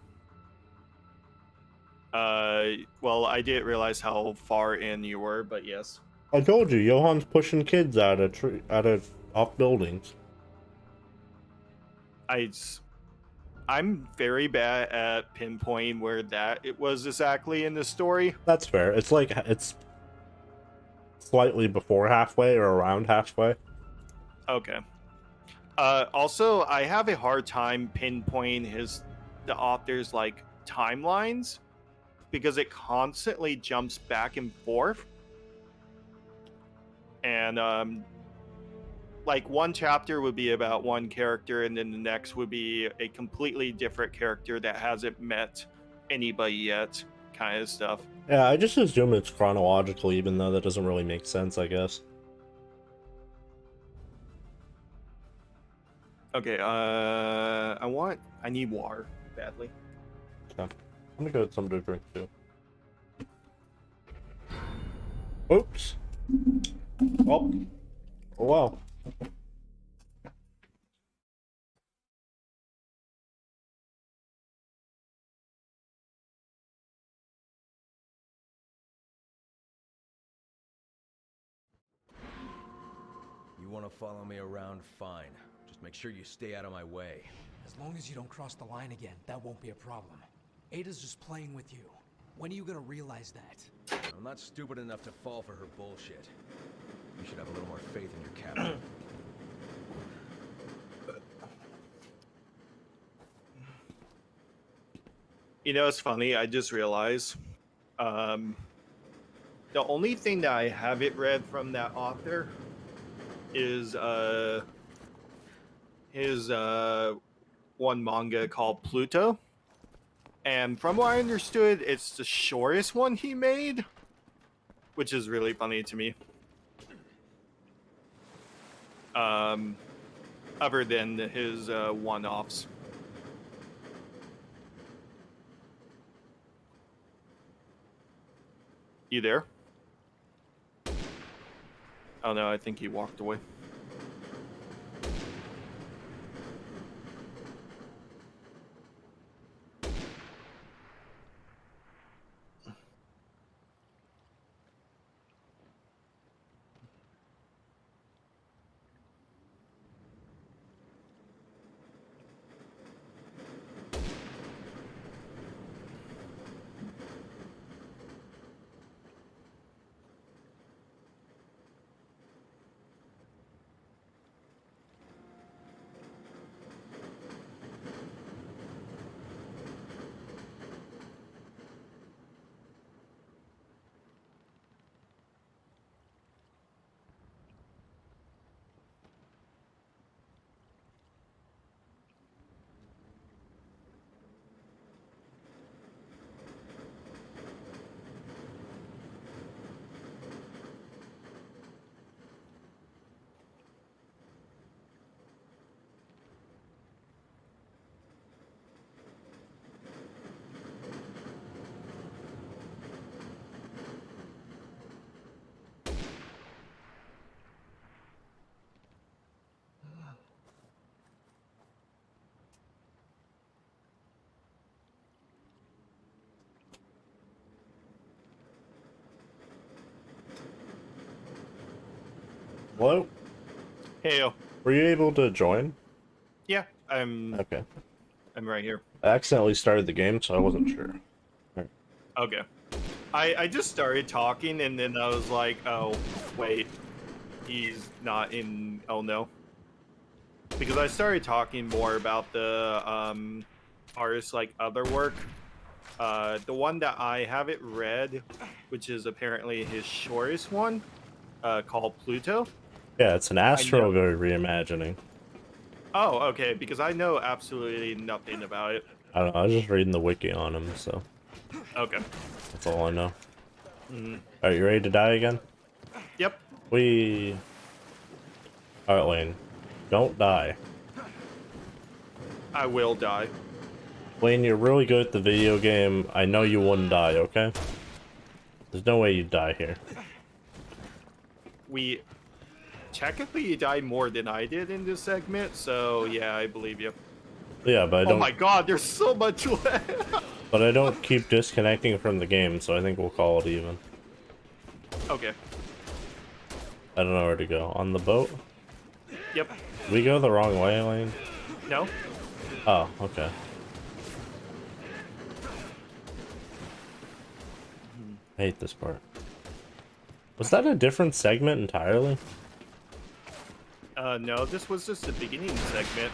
Well, I didn't realize how far in you were, but yes. I told you, Johan's pushing kids out of off buildings. I'm very bad at pinpointing where that it was exactly in the story. That's fair. It's like it's slightly before halfway or around halfway. Okay. Also, I have a hard time pinpointing the author's like timelines because it constantly jumps back and forth. And like one chapter would be about one character, and then the next would be a completely different character that hasn't met anybody yet, kind of stuff. Yeah, I just assume it's chronological, even though that doesn't really make sense, I guess. Okay, I need water badly. Okay. I'm gonna go get something to drink too. Oops. Oh. Oh wow. You want to follow me around, fine. Just make sure you stay out of my way. As long as you don't cross the line again, that won't be a problem. Ada's just playing with you. When are you gonna realize that? I'm not stupid enough to fall for her bullshit. You should have a little more faith in your captain. You know, it's funny. I just realized the only thing that I haven't read from that author is his one manga called Pluto. And from what I understood, it's the shortest one he made, which is really funny to me. Other than his one-offs. You there? Oh no, I think he walked away. Hello? Hey, Were you able to join? yeah, I'm Okay. right here. I accidentally started the game, so I wasn't sure. Okay. I just started talking and then I was like, oh, wait. He's not in... Oh, no. Because I started talking more about the artist's, like, other work. The one that I haven't read, which is apparently his shortest one, called Pluto. Yeah, it's an Astro reimagining. Oh, okay, because I know absolutely nothing about it. I don't know, I was just reading the wiki on him, so Okay. that's all I know. Mm-hmm. Alright, you ready to die again? Yep. Alright, Lane. Don't die. I will die. Lane, you're really good at the video game. I know you wouldn't die, okay? There's no way you'd die here. Technically, you died more than I did in this segment, so yeah, I believe you. Yeah, but I don't... Oh my god, there's so much left! But I don't keep disconnecting from the game, so I think we'll call it even. Okay. I don't know where to go. On the boat? Yep. Did we go the wrong way, Lane? No? Oh, okay. I hate this part. Was that a different segment entirely? No, this was just the beginning segment.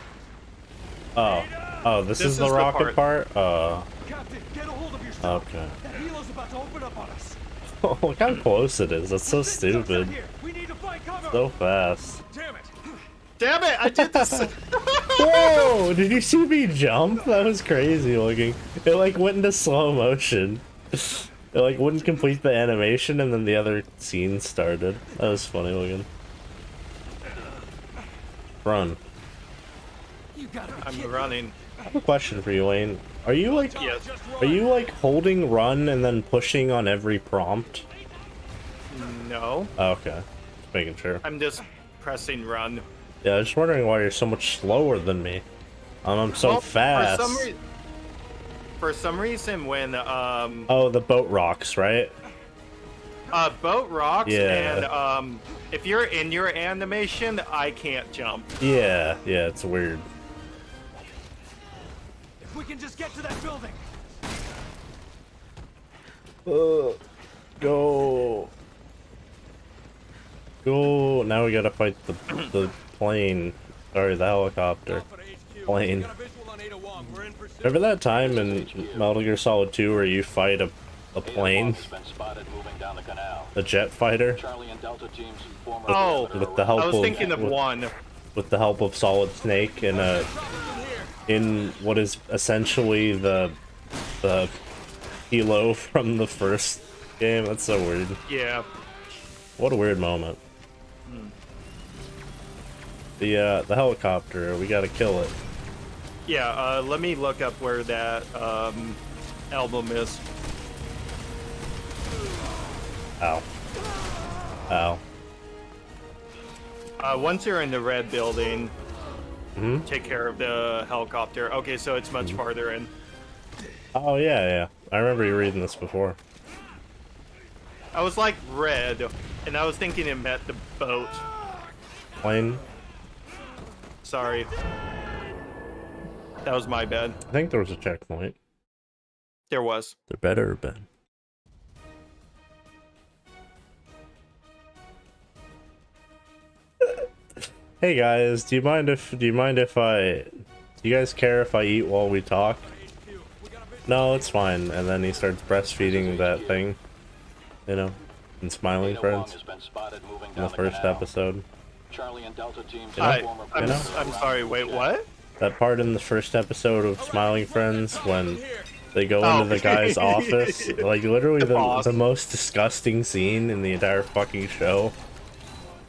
Oh, this is the rocket part? Captain, get a hold of yourself. Okay. That helo's about to open up on us. Look how close it is. That's so stupid. We need to find cover. So fast. Damn it. Damn it, I did this! Whoa! Did you see me jump? That was crazy looking. It like went into slow motion. It like wouldn't complete the animation and then the other scene started. That was funny looking. Run. You gotta be I'm kidding. running. I have a question for you, Lane. Are you like Yes. are you like holding run and then pushing on every prompt? No. Oh, okay. Just making sure. I'm just pressing run. Yeah, I was just wondering why you're so much slower than me. I'm so Well, fast. For some reason, when Oh, the boat rocks, right? boat rocks, Yeah. and if you're in your animation, I can't jump. Yeah, it's weird. If we can just get to that building. Go. Go. Now we gotta fight the plane. Sorry, the helicopter. Plane. Remember that time in Metal Gear Solid 2 where you fight a plane? A jet fighter? Oh, With the help I was of, thinking of one. With the help of Solid Snake and in what is essentially the helo from the first game. That's so weird. Yeah. What a weird moment. The helicopter, we gotta kill it. Yeah, let me look up where that album is. Ow. Ow. Once you're in the red building, Hmm? take care of the helicopter. Okay, so it's much farther in. Oh, yeah. I remember you reading this before. I was like red, and I was thinking it meant the boat. Plane? Sorry. That was my bad. I think there was a checkpoint. There was. There better have been. Hey guys, do you mind if do you guys care if I eat while we talk? No, it's fine. And then he starts breastfeeding that thing, you know, in Smiling Friends in the first episode. I'm sorry, wait, what? That part in the first episode of Smiling Friends when they go into the guy's office, like literally the most disgusting scene in the entire fucking show.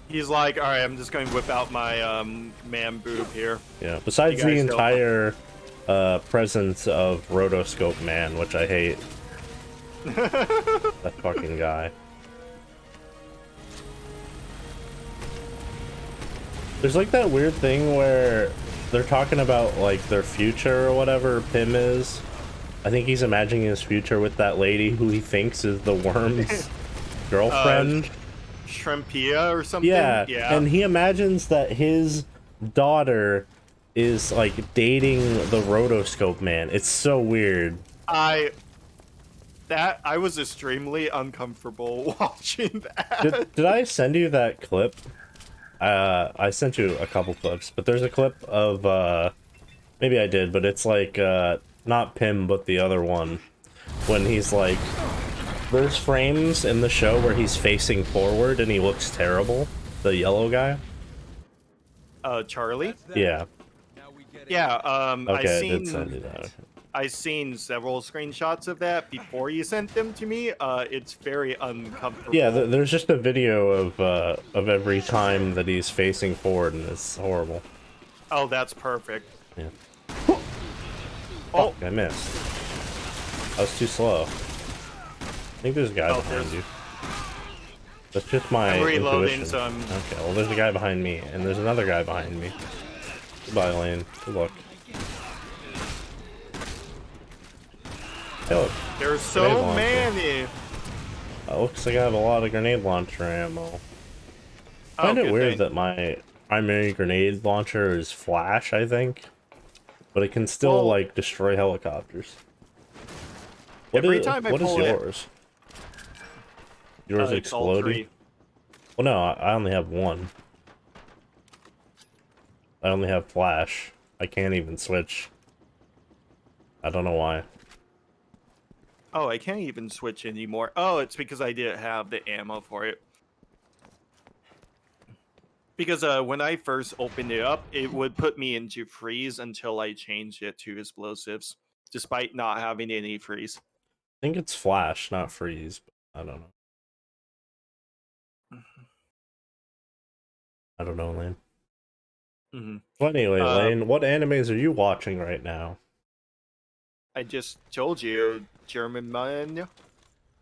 He's like, alright, I'm just going to whip out my man boob here. Yeah, besides the entire presence of Rotoscope Man, which I hate. That fucking guy. There's like that weird thing where they're talking about like their future or whatever Pym is. I think he's imagining his future with that lady who he thinks is the worm's girlfriend. Shrimpia or something. Yeah, Yeah. and he imagines that his daughter is like dating the rotoscope man. It's so weird. I was extremely uncomfortable watching that. Did I send you that clip? I sent you a couple clips, but there's a clip of maybe I did, but it's like not Pim but the other one, when he's like, there's frames in the show where he's facing forward and he looks terrible, the yellow guy. Charlie? Yeah. Yeah, Okay, I did send you that. I seen several screenshots of that before you sent them to me. It's very uncomfortable. Yeah, there's just a video of every time that he's facing forward, and it's horrible. Oh, that's perfect. Yeah. Oh, Fuck, I missed. I was too slow. I think there's a guy behind you. That's just my I'm reloading intuition. some. Okay, well there's a guy behind me, and there's another guy behind me. Goodbye, Lane. Good luck. Hey, look. There's so many. Looks like I have a lot of grenade launcher ammo. I find it weird that my primary grenade launcher is flash, I think. But it can still, like, destroy helicopters. What is yours? Yours exploding? Well, no, I only have one. I only have flash. I can't even switch. I don't know why. Oh, I can't even switch anymore. Oh, it's because I didn't have the ammo for it. Because when I first opened it up, it would put me into freeze until I changed it to explosives, despite not having any freeze. I think it's flash, not freeze, but I don't know. I don't know, Lane. Well, anyway, Lane, what animes are you watching right now? I just told you, German Man,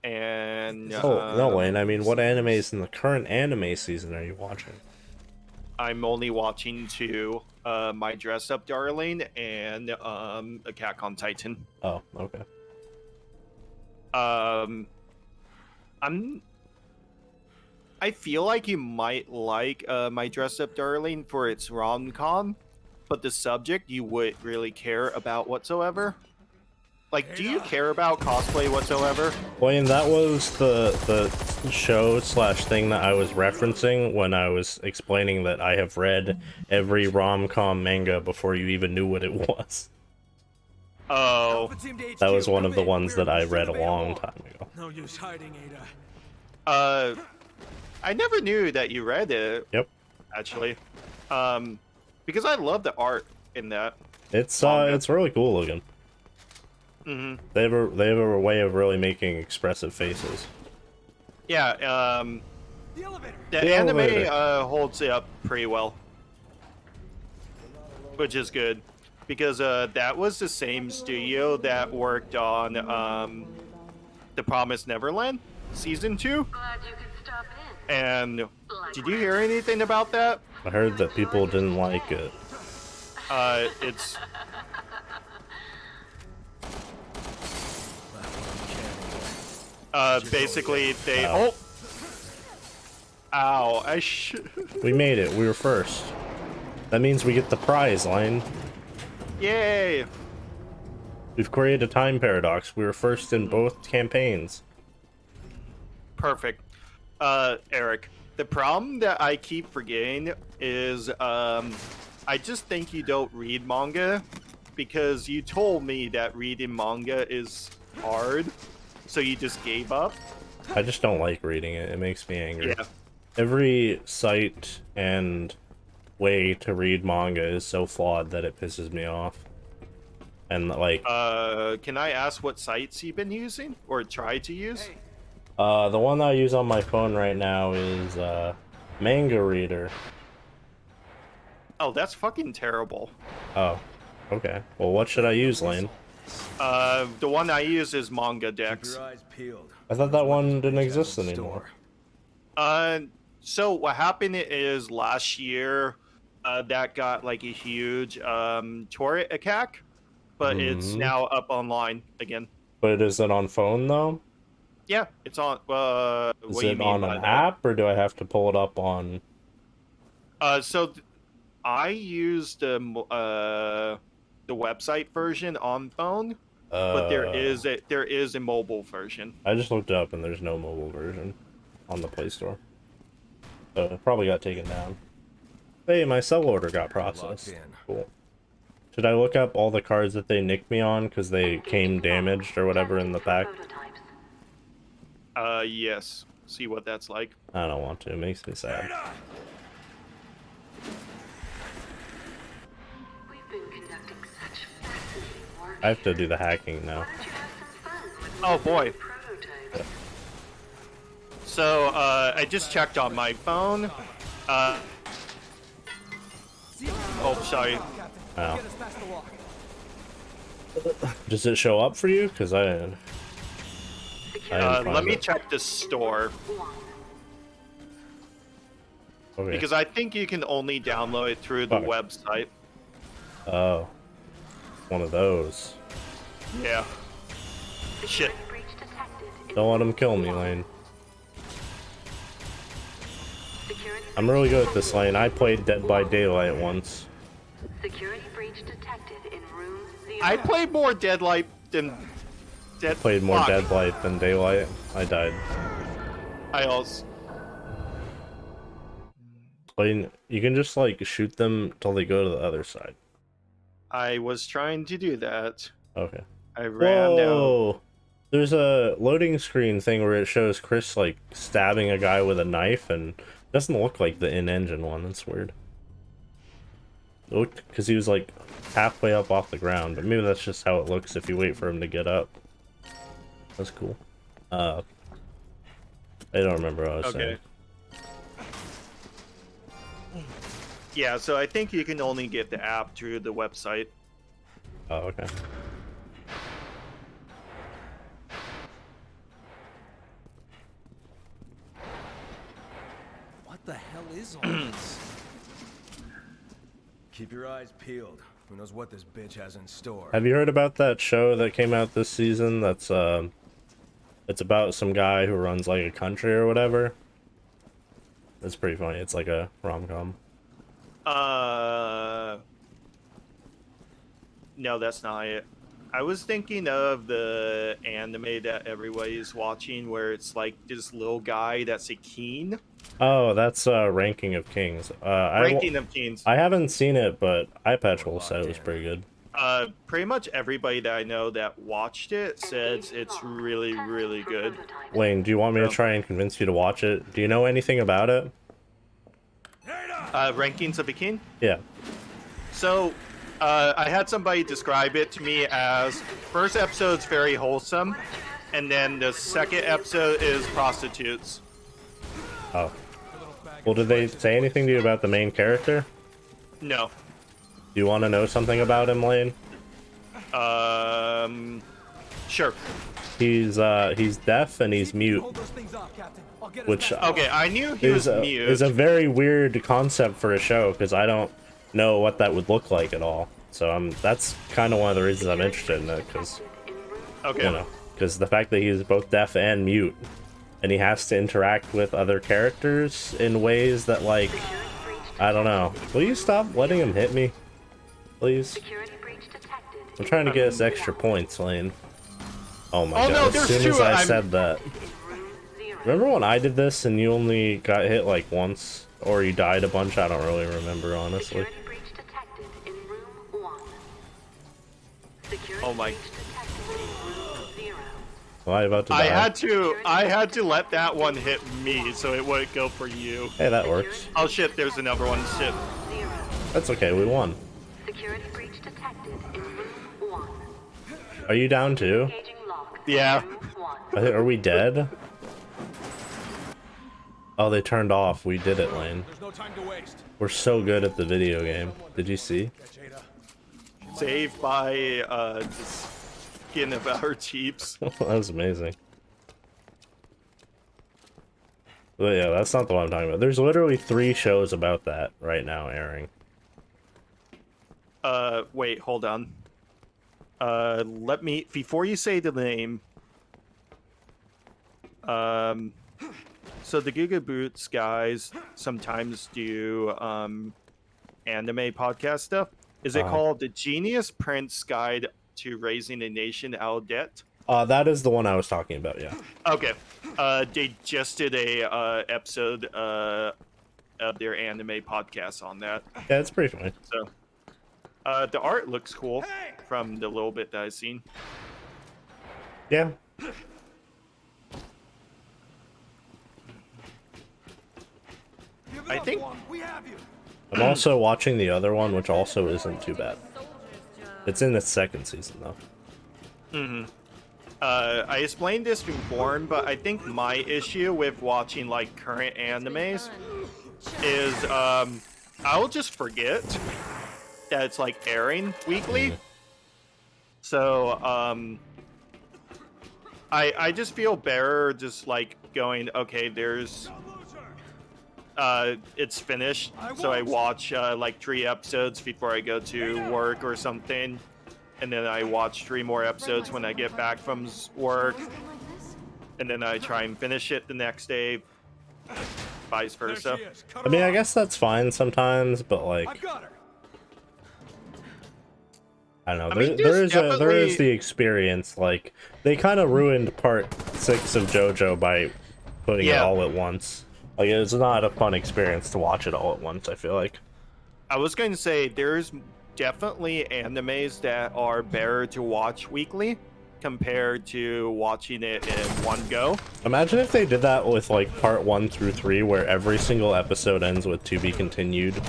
and... no, Lane, I mean, what animes in the current anime season are you watching? I'm only watching two, My Dress Up Darling and Attack on Titan. Oh, okay. I feel like you might like My Dress Up Darling for its rom-com, but the subject you wouldn't really care about whatsoever. Like, do you care about cosplay whatsoever? Wayne, that was the show / thing that I was referencing when I was explaining that I have read every rom-com manga before you even knew what it was. Oh. That was one of the ones that I read a long time ago. No use hiding, Ada. I never knew that you read it. Yep. Actually. Because I love the art in that. It's really cool looking. Mm-hmm. They have a way of really making expressive faces. Yeah, the anime holds it up pretty well, which is good, because that was the same studio that worked on The Promised Neverland Season 2. Glad you could stop in. And did you hear anything about that? I heard that people didn't like it. It's... basically, they... Ow. Ow, We made it. We were first. That means we get the prize, Lane. Yay! We've created a time paradox. We were first in both campaigns. Perfect. Eric, the problem that I keep forgetting is, I just think you don't read manga, because you told me that reading manga is hard, so you just gave up. I just don't like reading it. It makes me angry. Yeah. Every site and way to read manga is so flawed that it pisses me off. And like... can I ask what sites you've been using? Or try to use? The one that I use on my phone right now is, Manga Reader. Oh, that's fucking terrible. Oh, okay. Well, what should I use, Lane? The one I use is Manga Dex. I thought that one didn't exist anymore. So what happened is last year, that got like a huge turret attack, but it's now up online again. But is it on phone though? Yeah, it's on. Is What do you it mean on by an that? app, or do I have to pull it up on? I used the website version on phone, but there is a mobile version. I just looked it up and there's no mobile version on the Play Store. So it probably got taken down. Hey, my sell order got processed. Cool. Should I look up all the cards that they nicked me on because they came damaged or whatever in the pack? Yes. See what that's like. I don't want to. It makes me sad. I have to do the hacking now. Oh boy. So, I just checked on my phone. Oh, sorry. Wow. Does it show up for you? Because I didn't Let find me it. check the store. Okay. Because I think you can only download it through the Fuck. website. Oh. One of those. Yeah. Shit. Don't let him kill me, Lane. I'm really good at this lane. I played Dead by Daylight once. Security breach detected in room 0. I played more Deadlight than Played more Deadlight than Daylight. I died. I also. Lane, you can just like shoot them till they go to the other side. I was trying to do that. Okay. I ran out. Whoa! There's a loading screen thing where it shows Chris like stabbing a guy with a knife, and it doesn't look like the in-engine one. That's weird. It looked because he was like halfway up off the ground, but maybe that's just how it looks if you wait for him to get up. That's cool. I don't remember what I was saying. Yeah, so I think you can only get the app through the website. Oh, okay. What the hell is all this? Keep your eyes peeled. Who knows what this bitch has in store? Have you heard about that show that came out this season? That's it's about some guy who runs like a country or whatever. It's pretty funny. It's like a rom-com. No, that's not it. I was thinking of the anime that everybody's watching where it's like this little guy that's a king. Oh, that's Ranking of Kings. Ranking of Kings. I haven't seen it, but iPatchel said it was pretty good. Pretty much everybody that I know that watched it says it's really, really good. Wayne, do you want me to try and convince you to watch it? Do you know anything about it? Rankings of a King? Yeah. So, I had somebody describe it to me as first episode's very wholesome, and then the second episode is prostitutes. Oh. Well, did they say anything to you about the main character? No. Do you want to know something about him, Lane? Sure. He's deaf and he's mute. Which okay, I knew he was mute. Is a very weird concept for a show because I don't know what that would look like at all. So that's kind of one of the reasons I'm interested in it, because because the fact that he's both deaf and mute, and he has to interact with other characters in ways that, like, I don't know. Will you stop letting him hit me, please? I'm trying to get us extra points, Lane. Oh my god! No, as soon as I said that. Remember when I did this and you only got hit like once, or you died a bunch? I don't really remember, honestly. Oh my! Why about to die? I had to let that one hit me so it wouldn't go for you. Hey, that works. Oh shit! There's another one. Shit. That's okay. We won. Are you down too? Yeah. Are we dead? Oh, they turned off. We did it, Lane. There's no time to waste. We're so good at the video game. Did you see? Saved by the skin of our cheeks. That was amazing. But yeah, that's not the one I'm talking about. There's literally 3 shows about that right now airing. Wait, hold on. Let me, before you say the name, So the Google Boots guys sometimes do anime podcast stuff. Is it called The Genius Prince Guide to Raising a Nation Out of Debt? That is the one I was talking about, yeah. Okay. They just did a episode of their anime podcast on that. Yeah, it's pretty funny. So the art looks cool from the little bit that I've seen. Yeah. I think I'm also watching the other one, which also isn't too bad. It's in its second season, though. I explained this before, but I think my issue with watching like current animes is I'll just forget that it's like airing weekly. So I just feel better just like going, okay, there's it's finished, so I watch like 3 episodes before I go to work or something, and then I watch 3 more episodes when I get back from work, and then I try and finish it the next day, vice versa. I mean, I guess that's fine sometimes, but like, I don't know. There is the experience. Like, they kind of ruined part 6 of JoJo by putting it all at once. Like, it's not a fun experience to watch it all at once, I feel like. I was going to say, there's definitely animes that are better to watch weekly compared to watching it in one go. Imagine if they did that with, like, part 1 through 3, where every single episode ends with "to be continued."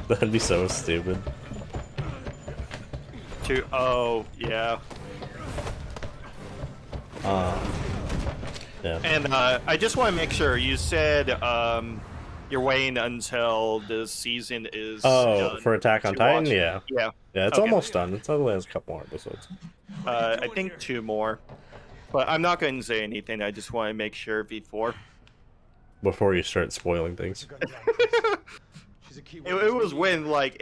That'd be so stupid. Oh, yeah. Yeah. And I just want to make sure, you said you're waiting until the season is done for Attack on Titan? watch. Yeah. Yeah. Yeah, it's almost done. It's only has a couple more episodes. I think 2 more. But I'm not going to say anything. I just want to make sure before you start spoiling things. It was when, like,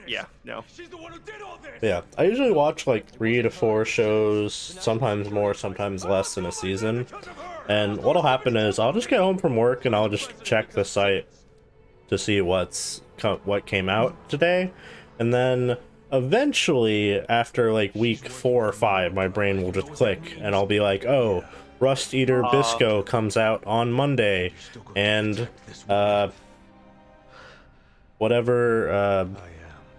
yeah, no. Yeah, I usually watch like 3 to 4 shows, sometimes more, sometimes less in a season. And what'll happen is I'll just get home from work and I'll just check the site to see what came out today. And then eventually, after like week 4 or 5, my brain will just click and I'll be like, oh, Rust Eater Bisco comes out on Monday, and whatever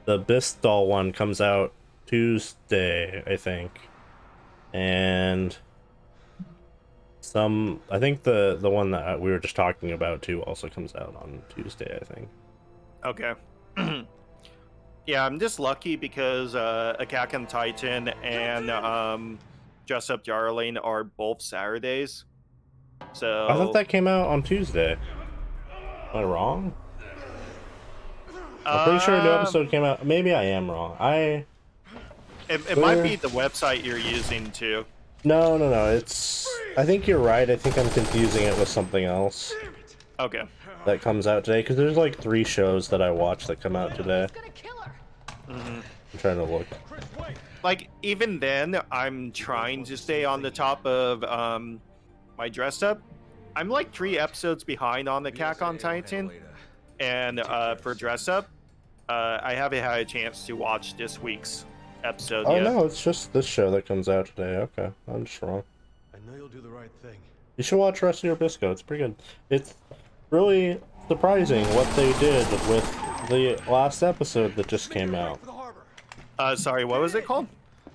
the Bistal one comes out Tuesday, I think. And I think the one that we were just talking about too also comes out on Tuesday, I think. Okay. Yeah, I'm just lucky because Attack on Titan and Dress Up Darling are both Saturdays. So I thought that came out on Tuesday. Am I wrong? I'm pretty sure a new episode came out. Maybe I am wrong. It might be the website you're using too. No. I think you're right. I think I'm confusing it with something else. Okay. That comes out today, because there's like 3 shows that I watch that come out today. I'm trying to look. Like, even then, I'm trying to stay on the top of my dress up. I'm like 3 episodes behind on the Attack on Titan, and for dress up, I haven't had a chance to watch this week's episode yet. Oh no, it's just this show that comes out today. Okay, I'm just wrong. I know you'll do the right thing. You should watch Rest of Your Bisco. It's pretty good. It's really surprising what they did with the last episode that just came out. Sorry, what was it called?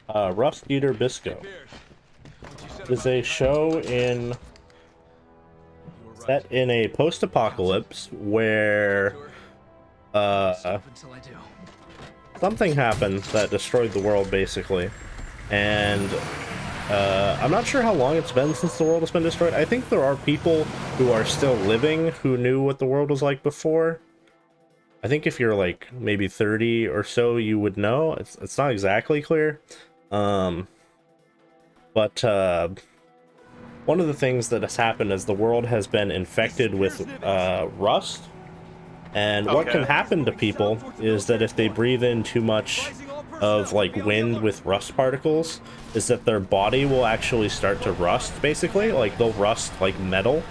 Rust Eater Bisco. It's a show set in a post-apocalypse where something happened that destroyed the world, basically. And I'm not sure how long it's been since the world has been destroyed. I think there are people who are still living who knew what the world was like before. I think if you're like maybe 30 or so, you would know. It's not exactly clear. But one of the things that has happened is the world has been infected with rust. And what can happen to people is that if they breathe in too much of like wind with rust particles is that their body will actually start to rust, basically. Like they'll rust like metal.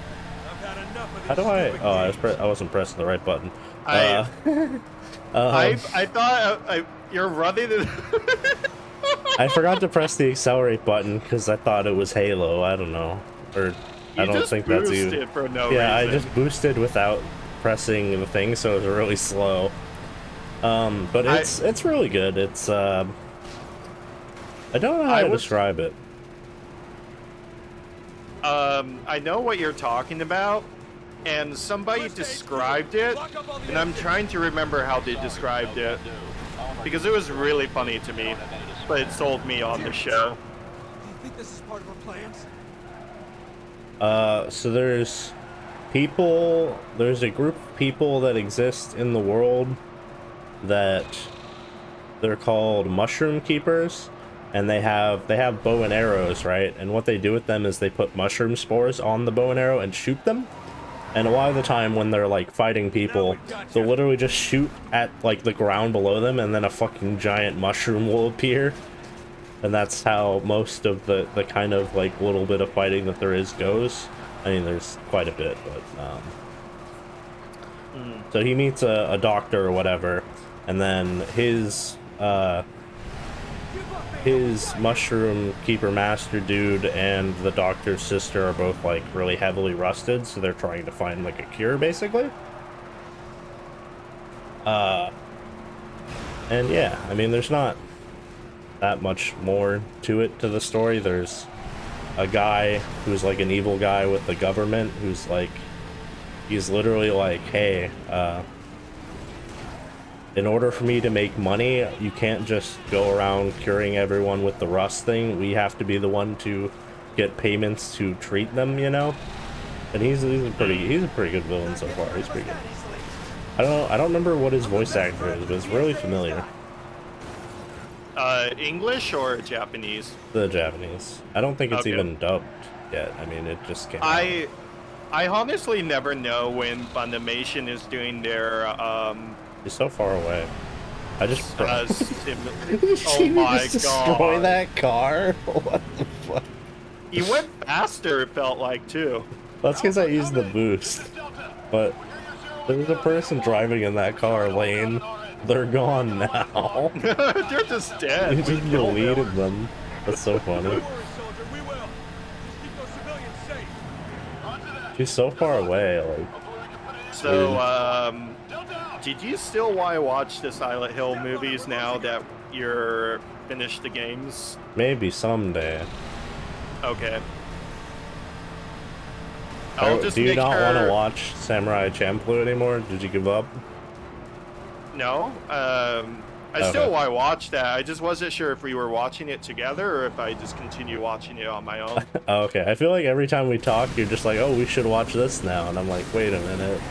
How do I? Oh, I wasn't pressing the right button. I thought you're running it. I forgot to press the accelerate button because I thought it was Halo. I don't know, or I don't think that's you. For no yeah, reason. I just boosted without pressing the thing, so it was really slow. But it's really good. It's I don't know how to describe it. I know what you're talking about, and somebody described it, and I'm trying to remember how they described it, because it was really funny to me, but it sold me on the show. Do you think this is part of our plans? So there's a group of people that exist in the world that they're called mushroom keepers, and they have bow and arrows, right? And what they do with them is they put mushroom spores on the bow and arrow and shoot them. And a lot of the time when they're like fighting people, they'll literally just shoot at like the ground below them, and then a fucking giant mushroom will appear. And that's how most of the kind of like little bit of fighting that there is goes. I mean, there's quite a bit, but so he meets a doctor or whatever, and then his mushroom keeper master dude and the doctor's sister are both like really heavily rusted, so they're trying to find like a cure, basically. And yeah, I mean, there's not that much more to it, to the story. There's a guy who's like an evil guy with the government who's like, he's literally like, hey, in order for me to make money, you can't just go around curing everyone with the rust thing. We have to be the one to get payments to treat them, you know? And he's a pretty good villain so far. He's pretty good. I don't remember what his voice actor is, but it's really familiar. English or Japanese? The Japanese. I don't think it's even dubbed yet. I mean, it just came out. I honestly never know when Funimation is doing their He's so far away. I just oh my god! Destroy that car? What the fuck? He went faster, it felt like, too. That's because I used the boost. But there's a person driving in that car lane. They're gone now. They're just dead. You just deleted them. That's so funny. She's so far away, like. So, did you still want to watch the Silent Hill movies now that you're finished the games? Maybe someday. Okay. Do you not want to watch Samurai Champloo anymore? Did you give up? No. I still want to watch that. I just wasn't sure if we were watching it together or if I just continue watching it on my own. Oh, okay. I feel like every time we talk, you're just like, oh, we should watch this now. And I'm like, wait a minute.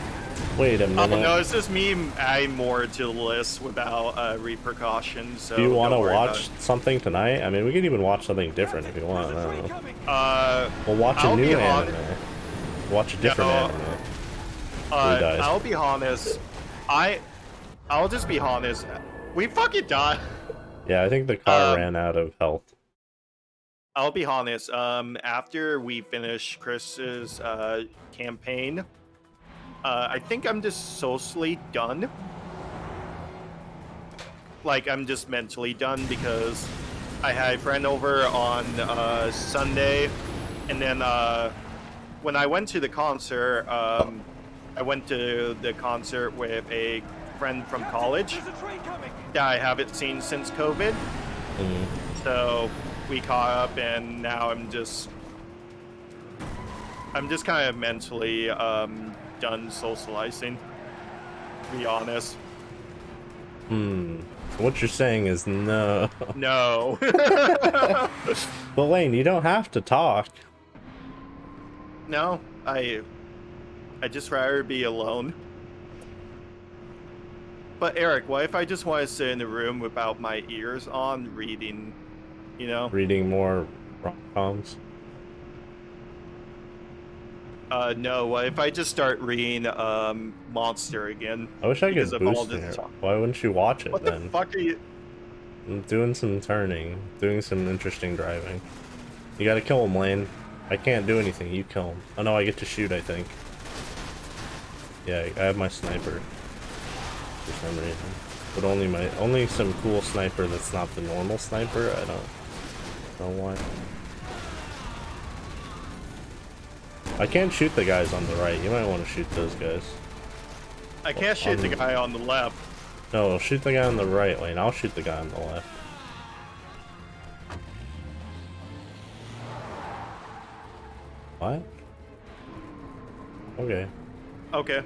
Wait a minute. Oh, no, it's just me adding more to the list without repercussions. So do you want to watch something tonight? I mean, we could even watch something different if you want. I don't know. We'll watch a new anime. Watch a different anime. I'll be honest. I'll just be honest. We fucking died. Yeah, I think the car ran out of health. I'll be honest. After we finish Chris's campaign, I think I'm just socially done. Like, I'm just mentally done because I had a friend over on Sunday, and then when I went to the concert, I went to the concert with a friend from college that I haven't seen since COVID. So we caught up, and now I'm just kind of mentally done socializing, to be honest. What you're saying is no. No. But Lane, you don't have to talk. No, I just rather be alone. But Eric, what if I just want to sit in the room without my ears on, reading, you know? Reading more rom-coms? No, what if I just start reading Monster again? I wish I could boost it. Why wouldn't you watch it then? What the fuck are you... I'm doing some turning, doing some interesting driving. You gotta kill him, Lane. I can't do anything, you kill him. Oh no, I get to shoot, I think. Yeah, I have my sniper. For some reason. But only some cool sniper that's not the normal sniper, I don't know why. I can't shoot the guys on the right, you might want to shoot those guys. I can't shoot the guy on the left. No, shoot the guy on the right, Lane. I'll shoot the guy on the left. What? Okay. Okay.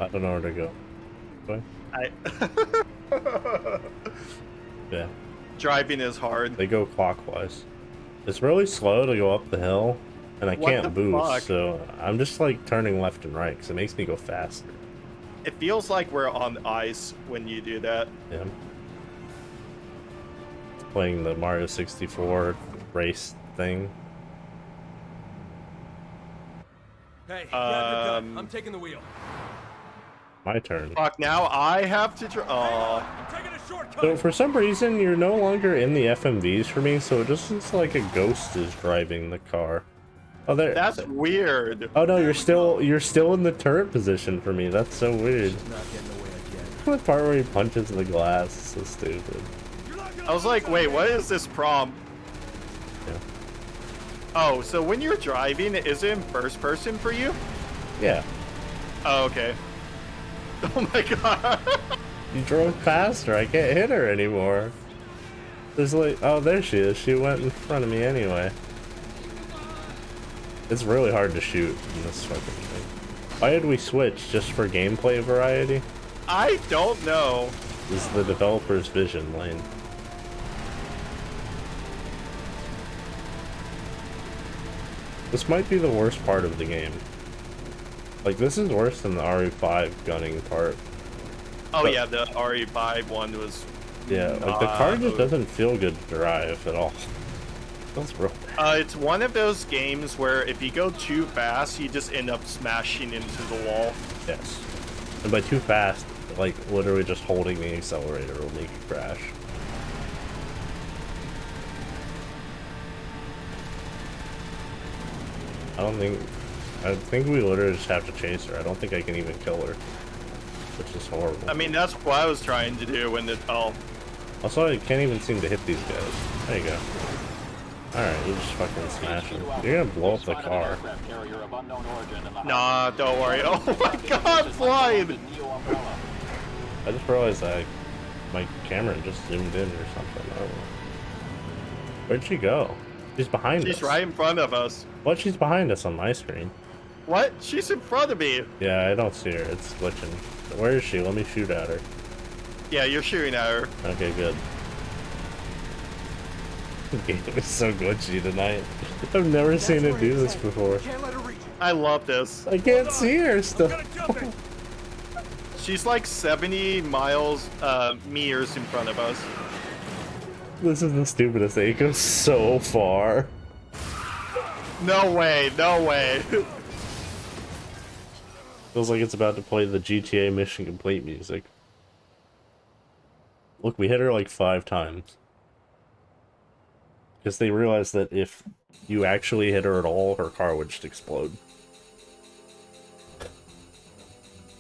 I don't know where to go. What? Yeah. Driving is hard. They go clockwise. It's really slow to go up the hill, and I can't boost, so I'm just like turning left and right because it makes me go faster. It feels like we're on ice when you do that. Yeah. Playing the Mario 64 race thing. Hey, grab your gun. I'm taking the wheel. My turn. Fuck, now I have to I'm taking a shortcut. So for some reason, you're no longer in the FMVs for me, so it just looks like a ghost is driving the car. Oh, there. That's weird. Oh no, you're still in the turret position for me. That's so weird. The part where he punches the glass is so stupid. I was like, wait, what is this prompt? Yeah. Oh, so when you're driving, is it in first person for you? Yeah. Oh, okay. Oh my god. You drove past her. I can't hit her anymore. There's like, oh, there she is. She went in front of me anyway. It's really hard to shoot in this fucking thing. Why did we switch? Just for gameplay variety? I don't know. This is the developer's vision, Lane. This might be the worst part of the game. Like, this is worse than the RE5 gunning part. Oh yeah, the RE5 one was... Yeah, like the car just doesn't feel good to drive at all. Feels real bad. It's one of those games where if you go too fast, you just end up smashing into the wall. Yes. And by too fast, like literally just holding the accelerator will make you crash. I think we literally just have to chase her. I don't think I can even kill her. Which is horrible. I mean, that's what I was trying to do when the... Oh. Also, I can't even seem to hit these guys. There you go. Alright, you just fucking smash them. You're gonna blow up the car. Nah, don't worry. Oh my god, flying! I just realized that my camera just zoomed in or something. I don't know. Where'd she go? She's behind us. She's right in front of us. What? She's behind us on my screen. What? She's in front of me. Yeah, I don't see her. It's glitching. Where is she? Let me shoot at her. Yeah, you're shooting at her. Okay, good. The game is so glitchy tonight. I've never seen it do this before. I love this. I can't see her still. She's like 70 miles, meters in front of us. This is the stupidest thing. It goes so far. No way, no way. Feels like it's about to play the GTA Mission Complete music. Look, we hit her like 5 times. Because they realized that if you actually hit her at all, her car would just explode.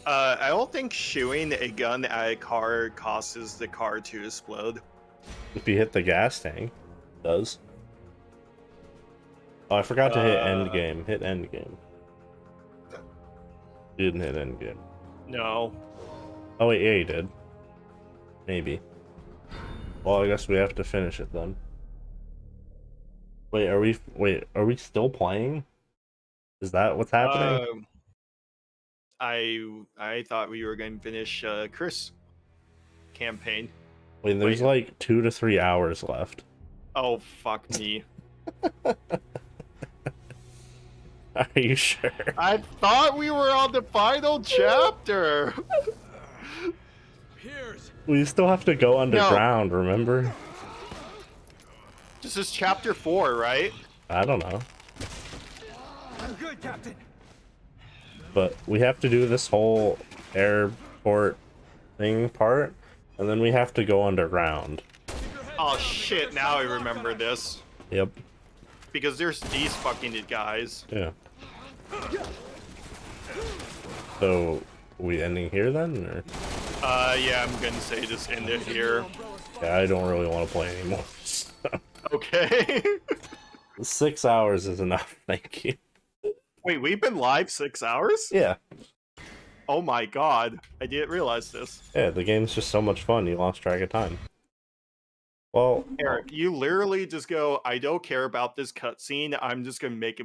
I don't think shooting a gun at a car causes the car to explode. If you hit the gas tank, it does. Oh, I forgot to hit end game. Hit end game. You didn't hit end game. No. Oh wait, yeah, you did. Maybe. Well, I guess we have to finish it then. Wait, are we still playing? Is that what's happening? I thought we were going to finish Chris' campaign. Wait, there's like 2 to 3 hours left. Oh, fuck me. Are you sure? I thought we were on the final chapter. We still have to go underground, remember? This is chapter 4, right? I don't know. I'm good, Captain. But we have to do this whole airport thing part, and then we have to go underground. Oh shit! Now I remember this Yep. because there's these fucking guys. Yeah. So, we ending here then, or? Yeah, I'm gonna say just end it here. Yeah, I don't really want to play anymore. So. Okay. 6 hours is enough, thank you. Wait, we've been live 6 hours? Yeah. Oh my god, I didn't realize this. Yeah, the game's just so much fun, you lost track of time. Well, Eric, you literally just go, I don't care about this cutscene, I'm just gonna make a